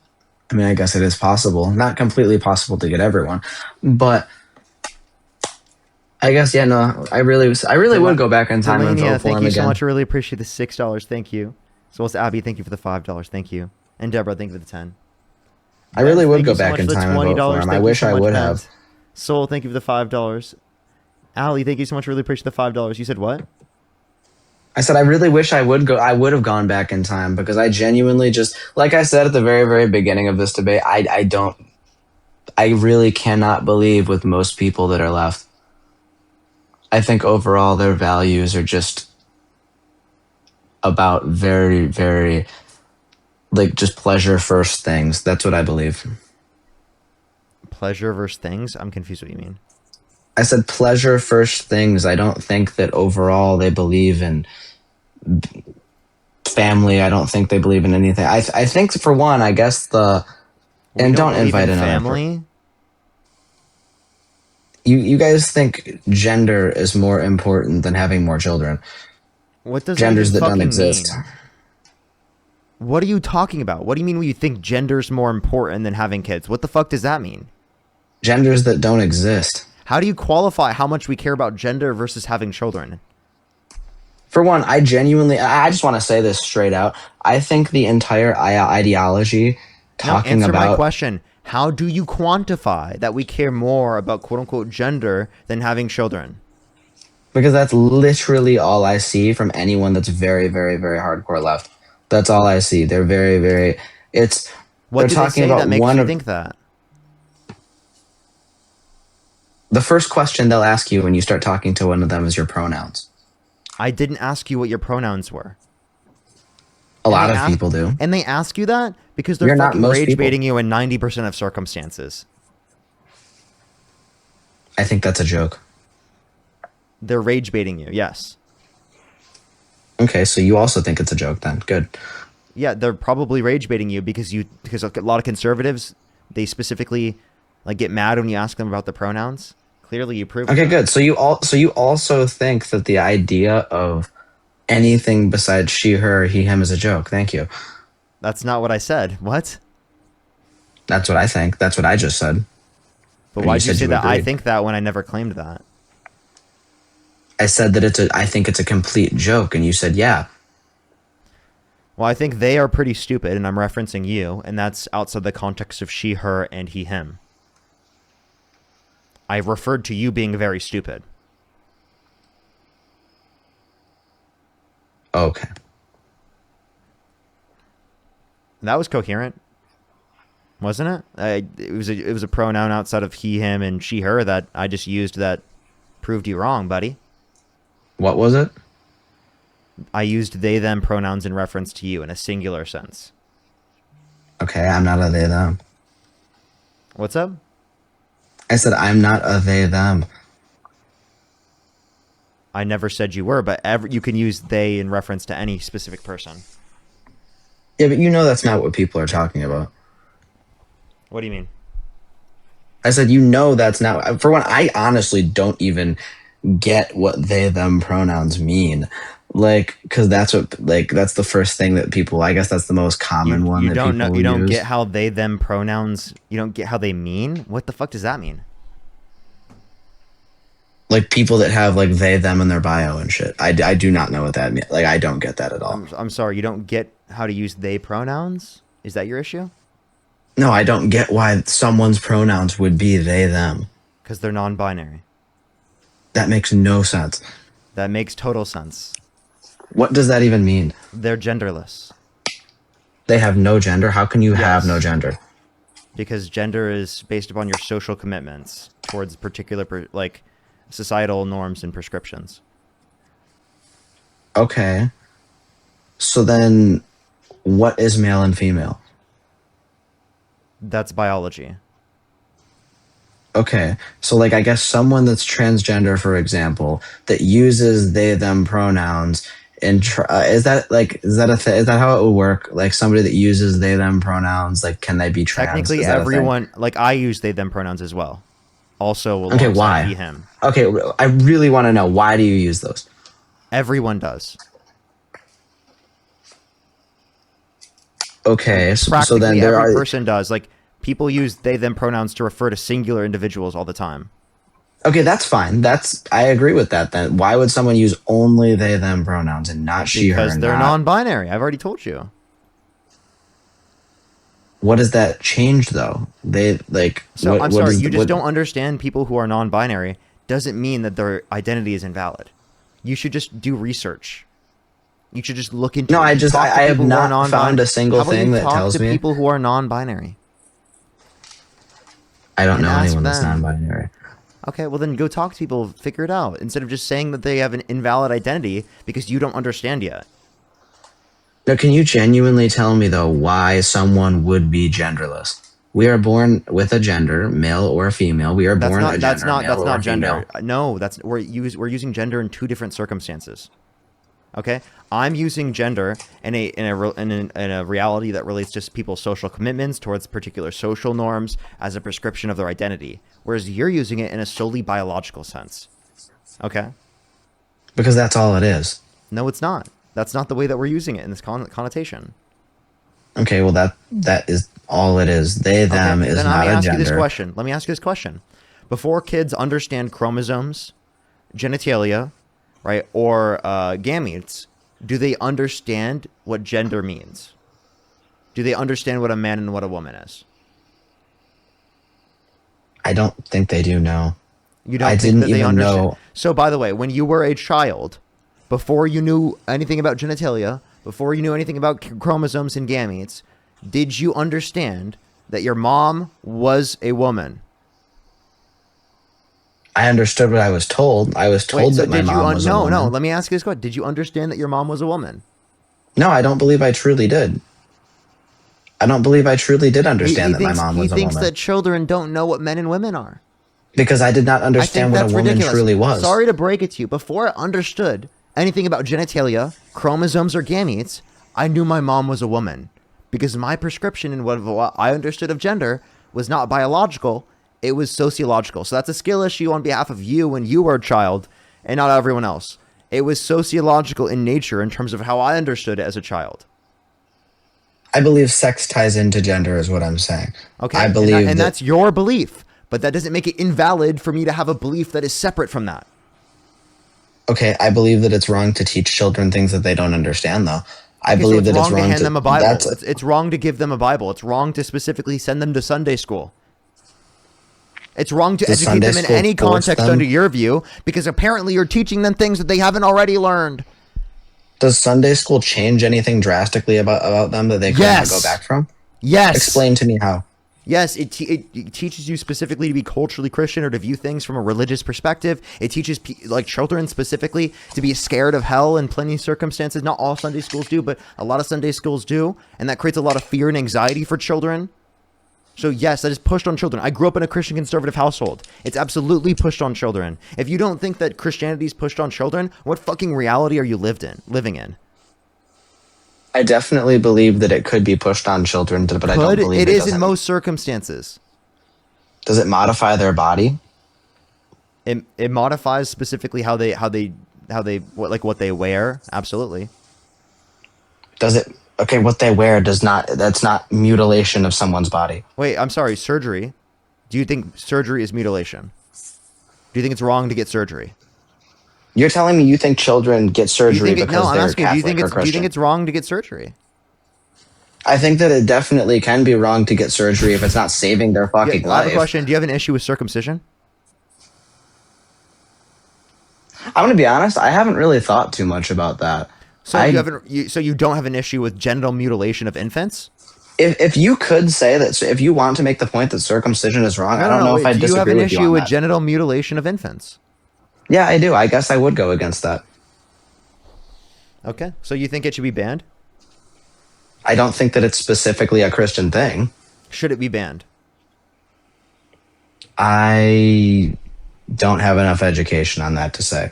Speaker 7: I mean, I guess it is possible, not completely possible to get everyone, but I guess I really would go back in time and vote for
Speaker 1: thank
Speaker 7: him
Speaker 1: you so
Speaker 7: again.
Speaker 1: much. I really appreciate the $6. Thank you. As well as Abby, thank you for the $5. Thank you. And Deborah, thank you for the 10.
Speaker 7: I really would
Speaker 1: Thank
Speaker 7: go
Speaker 1: you so
Speaker 7: back
Speaker 1: much
Speaker 7: in
Speaker 1: for the
Speaker 7: time and vote for him. I
Speaker 1: Thank you
Speaker 7: wish
Speaker 1: so
Speaker 7: I
Speaker 1: much,
Speaker 7: would
Speaker 1: Pent.
Speaker 7: have.
Speaker 1: Soul, thank you for the $5. Ali, thank you so much. Really appreciate the $5. You said what?
Speaker 7: I said I really wish I would go. I would have gone back in time because I genuinely just, like I said at the very, very beginning of this debate, I don't. I really cannot believe with most people that are left. I think overall their values are just about very, very, like, just pleasure first things. That's what I believe.
Speaker 1: Pleasure versus things? I'm confused what you mean.
Speaker 7: I said pleasure first things. I don't think that overall they believe in family. I don't think they believe in anything. I think for one, I guess and don't invite another
Speaker 1: family.
Speaker 7: You guys think gender is more important than having more children?
Speaker 1: What does
Speaker 7: genders
Speaker 1: that
Speaker 7: that
Speaker 1: even
Speaker 7: don't
Speaker 1: fucking
Speaker 7: exist?
Speaker 1: mean? What are you talking about? What do you mean when you think gender's more important than having kids? What the fuck does that mean?
Speaker 7: Genders that don't exist.
Speaker 1: How do you qualify how much we care about gender versus having children?
Speaker 7: For one, I just want to say this straight out. I think the entire ideology talking
Speaker 1: answer
Speaker 7: about
Speaker 1: my question. How do you quantify that we care more about quote-unquote gender than having children?
Speaker 7: Because that's literally all I see from anyone that's very, very, very hardcore left. That's all I see. They're very, very.
Speaker 1: What do they say that makes you think that?
Speaker 7: The first question they'll ask you when you start talking to one of them is your pronouns.
Speaker 1: I didn't ask you what your pronouns were.
Speaker 7: A lot of people do.
Speaker 1: And they ask you that because they're fucking rage baiting you in 90% of circumstances.
Speaker 7: I think that's a joke.
Speaker 1: They're rage baiting you, yes.
Speaker 7: Okay, so you also think it's a joke then. Good.
Speaker 1: Yeah, they're probably rage baiting you because a lot of conservatives, they specifically like get mad when you ask them about the pronouns. Clearly you proved
Speaker 7: Okay,
Speaker 1: that.
Speaker 7: good. So you also think that the idea of anything besides she, her, he, him is a joke. Thank you.
Speaker 1: That's not what I said. What?
Speaker 7: That's what I think. That's what I just said.
Speaker 1: But why did you say that I think that when I never claimed that?
Speaker 7: I said that I think it's a complete joke, and you said, yeah.
Speaker 1: Well, I think they are pretty stupid, and I'm referencing you, and that's outside the context of she, her, and he, him. I referred to you being very stupid.
Speaker 7: Okay.
Speaker 1: That was coherent, wasn't it? It was a pronoun outside of he, him, and she, her that I just used that proved you wrong, buddy.
Speaker 7: What was it?
Speaker 1: I used they, them pronouns in reference to you in a singular sense.
Speaker 7: Okay, I'm not a they, them.
Speaker 1: What's up?
Speaker 7: I said I'm not a they, them.
Speaker 1: I never said you were, but you can use they in reference to any specific person.
Speaker 7: Yeah, but you know that's not what people are talking about.
Speaker 1: What do you mean?
Speaker 7: I said, you know that's not... For one, I honestly don't even get what they, them pronouns mean. Like, because that's what... Like, that's the first thing that people... I guess that's the most common one that people use.
Speaker 1: You don't get how they, them pronouns... You don't get how they mean? What the fuck does that mean?
Speaker 7: Like, people that have, like, they, them in their bio and shit. I do not know what that means. Like, I don't get that at all.
Speaker 1: I'm sorry, you don't get how to use they pronouns? Is that your issue?
Speaker 7: No, I don't get why someone's pronouns would be they, them.
Speaker 1: Because they're non-binary.
Speaker 7: That makes no sense.
Speaker 1: That makes total sense.
Speaker 7: What does that even mean?
Speaker 1: They're genderless.
Speaker 7: They have no gender? How can you have no gender?
Speaker 1: Because gender is based upon your social commitments towards particular, like, societal norms and prescriptions.
Speaker 7: Okay. So then, what is male and female?
Speaker 1: That's biology.
Speaker 7: Okay. So, like, I guess someone that's transgender, for example, that uses they, them pronouns, and is that how it would work? Like, somebody that uses they, them pronouns, like, can they be trans?
Speaker 1: Technically, everyone, like, I use they, them pronouns as well. Also,
Speaker 7: okay, why?
Speaker 1: He, him.
Speaker 7: Okay, I really want to know, why do you use those?
Speaker 1: Everyone does.
Speaker 7: Okay, so then
Speaker 1: every person does. Like, people use they, them pronouns to refer to singular individuals all the time.
Speaker 7: Okay, that's fine. I agree with that then. Why would someone use only they, them pronouns and not she, her?
Speaker 1: Because they're non-binary. I've already told you.
Speaker 7: What does that change, though?
Speaker 1: I'm sorry, you just don't understand people who are non-binary doesn't mean that their identity is invalid. You should just do research. You should just look into.
Speaker 7: No,
Speaker 1: it.
Speaker 7: I have not found a single thing that tells
Speaker 1: Talk to
Speaker 7: me.
Speaker 1: people who are non-binary.
Speaker 7: I don't
Speaker 1: and
Speaker 7: know
Speaker 1: ask
Speaker 7: anyone that's
Speaker 1: them.
Speaker 7: non-binary.
Speaker 1: Okay, well then go talk to people, figure it out, instead of just saying that they have an invalid identity because you don't understand yet.
Speaker 7: Now, can you genuinely tell me though why someone would be genderless? We are born with a gender, male or female. We are born a gender, male or
Speaker 1: gender.
Speaker 7: female.
Speaker 1: No, we're using gender in two different circumstances. Okay, I'm using gender in a reality that relates to people's social commitments towards particular social norms as a prescription of their identity, whereas you're using it in a solely biological sense. Okay,
Speaker 7: Because that's all it is.
Speaker 1: no, it's not. That's not the way that we're using it in this connotation.
Speaker 7: Okay, well that is all it is. They, them is
Speaker 1: then
Speaker 7: not a
Speaker 1: Let me ask you this question. Before kids understand chromosomes, genitalia, right, or gametes, do they understand what gender means? Do they understand what a man and what a woman is?
Speaker 7: I don't think they do know.
Speaker 1: You don't
Speaker 7: I
Speaker 1: think
Speaker 7: didn't
Speaker 1: that they
Speaker 7: even
Speaker 1: understand?
Speaker 7: know.
Speaker 1: So, by the way, when you were a child, before you knew anything about genitalia, before you knew anything about chromosomes and gametes, did you understand that your mom was a woman?
Speaker 7: I understood what I was told. I was told that my mom was a woman.
Speaker 1: No, let me ask you this question. Did you understand that your mom was a woman?
Speaker 7: No, I don't believe I truly did. I don't believe I truly did understand that my mom was a woman.
Speaker 1: He thinks that children don't know what men and women are.
Speaker 7: Because I did not understand what a woman truly was.
Speaker 1: Sorry to break it to you. Before I understood anything about genitalia, chromosomes, or gametes, I knew my mom was a woman. Because my prescription and what I understood of gender was not biological, it was sociological. So that's a skill issue on behalf of you when you were a child and not everyone else. It was sociological in nature in terms of how I understood it as a child.
Speaker 7: I believe sex ties into gender is what I'm saying.
Speaker 1: Okay,
Speaker 7: I believe
Speaker 1: and that's your belief. But that doesn't make it invalid for me to have a belief that is separate from that.
Speaker 7: Okay, I believe that it's wrong to teach children things that they don't understand, though. I believe that it's wrong
Speaker 1: to hand them a Bible.
Speaker 7: That's
Speaker 1: It's wrong to give them a Bible. It's wrong to specifically send them to Sunday school. It's wrong to educate
Speaker 7: Sunday
Speaker 1: them in
Speaker 7: school
Speaker 1: any
Speaker 7: force
Speaker 1: context
Speaker 7: them?
Speaker 1: under your view, because apparently you're teaching them things that they haven't already learned.
Speaker 7: Does Sunday school change anything drastically about them that they could not go back from?
Speaker 1: Yes.
Speaker 7: Explain to me how.
Speaker 1: Yes, it teaches you specifically to be culturally Christian or to view things from a religious perspective. It teaches children specifically to be scared of hell in plenty of circumstances. Not all Sunday schools do, but a lot of Sunday schools do. And that creates a lot of fear and anxiety for children. So yes, that is pushed on children. I grew up in a Christian conservative household. It's absolutely pushed on children. If you don't think that Christianity is pushed on children, what fucking reality are you living in?
Speaker 7: I definitely believe that it could be pushed on children, but I don't believe
Speaker 1: it is in
Speaker 7: doesn't.
Speaker 1: most circumstances.
Speaker 7: Does it modify their body?
Speaker 1: It modifies specifically how they what they wear. Absolutely.
Speaker 7: Does it? Okay, what they wear does not. That's not mutilation of someone's body.
Speaker 1: Wait, I'm sorry. Surgery. Do you think surgery is mutilation? Do you think it's wrong to get surgery?
Speaker 7: You're telling me you think children get surgery because
Speaker 1: no, I'm
Speaker 7: they're
Speaker 1: asking.
Speaker 7: Catholic
Speaker 1: Do
Speaker 7: or Christian?
Speaker 1: you think it's wrong to get surgery?
Speaker 7: I think that it definitely can be wrong to get surgery if it's not saving their fucking
Speaker 1: I have
Speaker 7: life.
Speaker 1: a question. Do you have an issue with circumcision?
Speaker 7: I'm gonna be honest. I haven't really thought too much about that.
Speaker 1: So you don't have an issue with genital mutilation of infants?
Speaker 7: If you could say that, if you want to make the point that circumcision is wrong, I don't know if I disagree with you on that.
Speaker 1: Do you have an issue with genital mutilation of infants?
Speaker 7: Yeah, I do. I guess I would go against that.
Speaker 1: Okay, so you think it should be banned?
Speaker 7: I don't think that it's specifically a Christian thing.
Speaker 1: Should it be banned?
Speaker 7: I don't have enough education on that to say.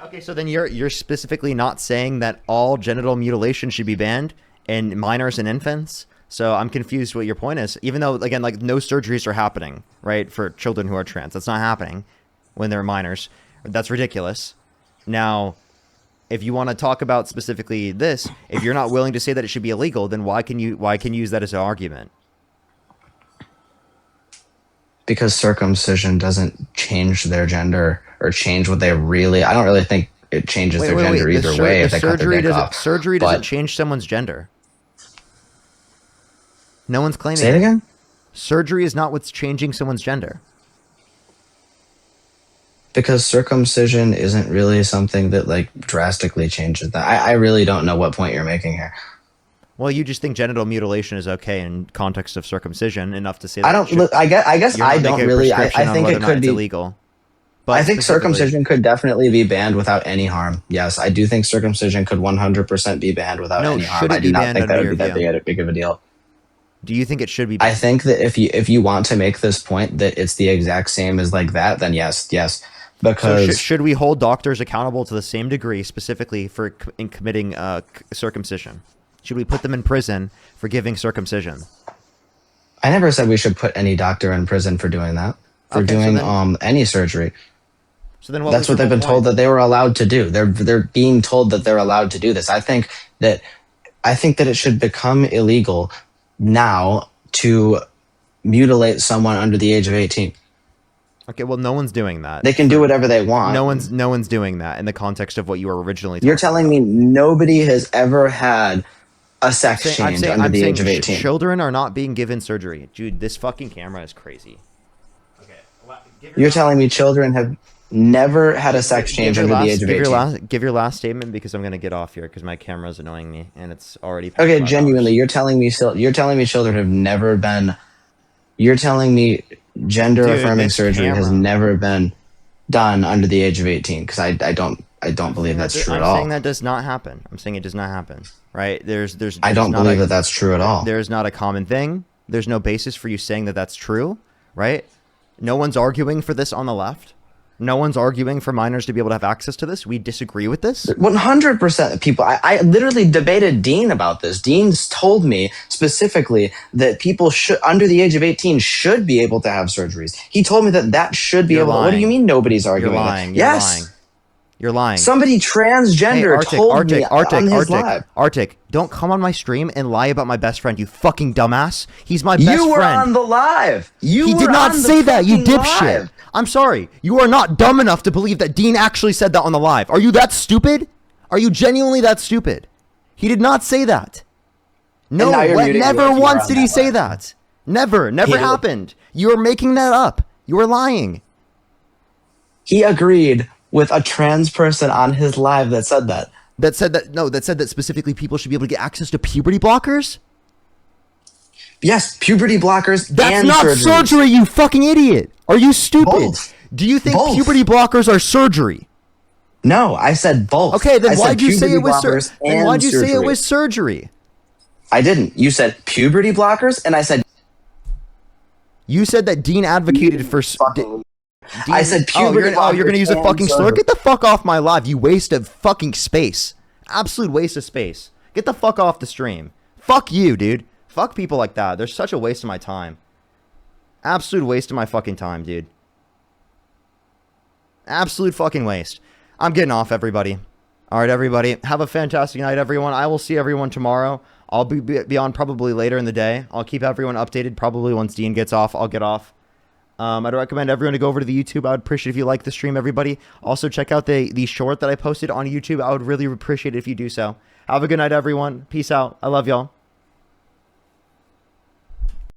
Speaker 1: Okay, so then you're specifically not saying that all genital mutilation should be banned in minors and infants? So I'm confused what your point is. Even though, again, like no surgeries are happening, right, for children who are trans. That's not happening when they're minors. That's ridiculous. Now, if you want to talk about specifically this, if you're not willing to say that it should be illegal, then why can you use that as an argument?
Speaker 7: Because circumcision doesn't change their gender or change what they really. I don't really think it changes their gender either way if they cut their dick off.
Speaker 1: Surgery doesn't change someone's gender. No one's claiming.
Speaker 7: Say it again.
Speaker 1: Surgery is not what's changing someone's gender.
Speaker 7: because circumcision isn't really something that like drastically changes that. I really don't know what point you're making here.
Speaker 1: Well, you just think genital mutilation is okay in context of circumcision enough to say that
Speaker 7: I don't. Look, I guess
Speaker 1: you're not
Speaker 7: I don't
Speaker 1: making a
Speaker 7: really.
Speaker 1: prescription on
Speaker 7: think
Speaker 1: whether
Speaker 7: it
Speaker 1: or not
Speaker 7: could
Speaker 1: it's
Speaker 7: be
Speaker 1: illegal. But
Speaker 7: I think
Speaker 1: specifically-
Speaker 7: circumcision could definitely be banned without any harm. Yes, I do think circumcision could 100% be banned without any harm.
Speaker 1: should it
Speaker 7: I do
Speaker 1: be
Speaker 7: not
Speaker 1: banned
Speaker 7: think that
Speaker 1: under
Speaker 7: would be
Speaker 1: your
Speaker 7: that
Speaker 1: view?
Speaker 7: big of a deal.
Speaker 1: Do you think it should be banned?
Speaker 7: I think that if you want to make this point that it's the exact same as like that, then yes. Because
Speaker 1: so should we hold doctors accountable to the same degree, specifically for in committing circumcision? Should we put them in prison for giving circumcision?
Speaker 7: I never said we should put any doctor in prison for doing that. For doing any surgery.
Speaker 1: So then
Speaker 7: that's what they've been told that they were allowed to do. They're being told that they're allowed to do this. I think that it should become illegal now to mutilate someone under the age of 18.
Speaker 1: Okay, well, no one's doing that.
Speaker 7: They can do whatever they want.
Speaker 1: No one's doing that in the context of what you were originally.
Speaker 7: You're telling me nobody has ever had a sex change under the age of 18.
Speaker 1: Children are not being given surgery. Dude, this fucking camera is crazy.
Speaker 7: You're telling me children have never had a sex change under the age of 18.
Speaker 1: Give your last statement because I'm going to get off here because my camera's annoying me and it's already past
Speaker 7: Okay,
Speaker 1: 5
Speaker 7: genuinely,
Speaker 1: hours.
Speaker 7: you're telling me children have never been. You're telling me gender affirming surgery has never been done under the age of 18 because I don't believe that's true at all.
Speaker 1: I'm saying that does not happen. I'm saying it does not happen. Right? There's
Speaker 7: I don't believe that that's true at all.
Speaker 1: There's not a common thing. There's no basis for you saying that that's true, right? No one's arguing for this on the left. No one's arguing for minors to be able to have access to this. We disagree with this.
Speaker 7: 100% of people. I literally debated Dean about this. Dean's told me specifically that people should under the age of 18 should be able to have surgeries. He told me that should be able. What do you mean nobody's arguing?
Speaker 1: You're lying.
Speaker 7: Yes.
Speaker 1: You're lying.
Speaker 7: Somebody transgender told me on his live.
Speaker 1: Arctic, don't come on my stream and lie about my best friend, you fucking dumbass. He's my best friend.
Speaker 7: You were on the live.
Speaker 1: He did not say that, you dipshit. I'm sorry. You are not dumb enough to believe that Dean actually said that on the live. Are you that stupid? Are you genuinely that stupid? He did not say that. No, never once did he say that. Never happened. You are making that up. You are lying.
Speaker 7: He agreed with a trans person on his live that said that.
Speaker 1: That said that specifically people should be able to get access to puberty blockers?
Speaker 7: Yes, puberty blockers.
Speaker 1: That's not surgery, you fucking idiot. Are you stupid?
Speaker 7: Both.
Speaker 1: Do you think puberty blockers are surgery?
Speaker 7: No, I said both.
Speaker 1: Okay, then why'd you say it was surgery? Then why'd you say it was surgery?
Speaker 7: I didn't. You said puberty blockers, and I said.
Speaker 1: You said that Dean advocated for.
Speaker 7: I said puberty blockers.
Speaker 1: You're gonna use a fucking slur? Get the fuck off my live, you waste of fucking space. Absolute waste of space. Get the fuck off the stream. Fuck you, dude. Fuck people like that. They're such a waste of my time. Absolute waste of my fucking time, dude. Absolute fucking waste. I'm getting off, everybody. All right, everybody. Have a fantastic night, everyone. I will see everyone tomorrow. I'll be on probably later in the day. I'll keep everyone updated. Probably once Dean gets off, I'll get off. I'd recommend everyone to go over to the YouTube. I would appreciate if you like the stream, everybody. Also, check out the short that I posted on YouTube. I would really appreciate it if you do so. Have a good night, everyone. Peace out. I love y'all.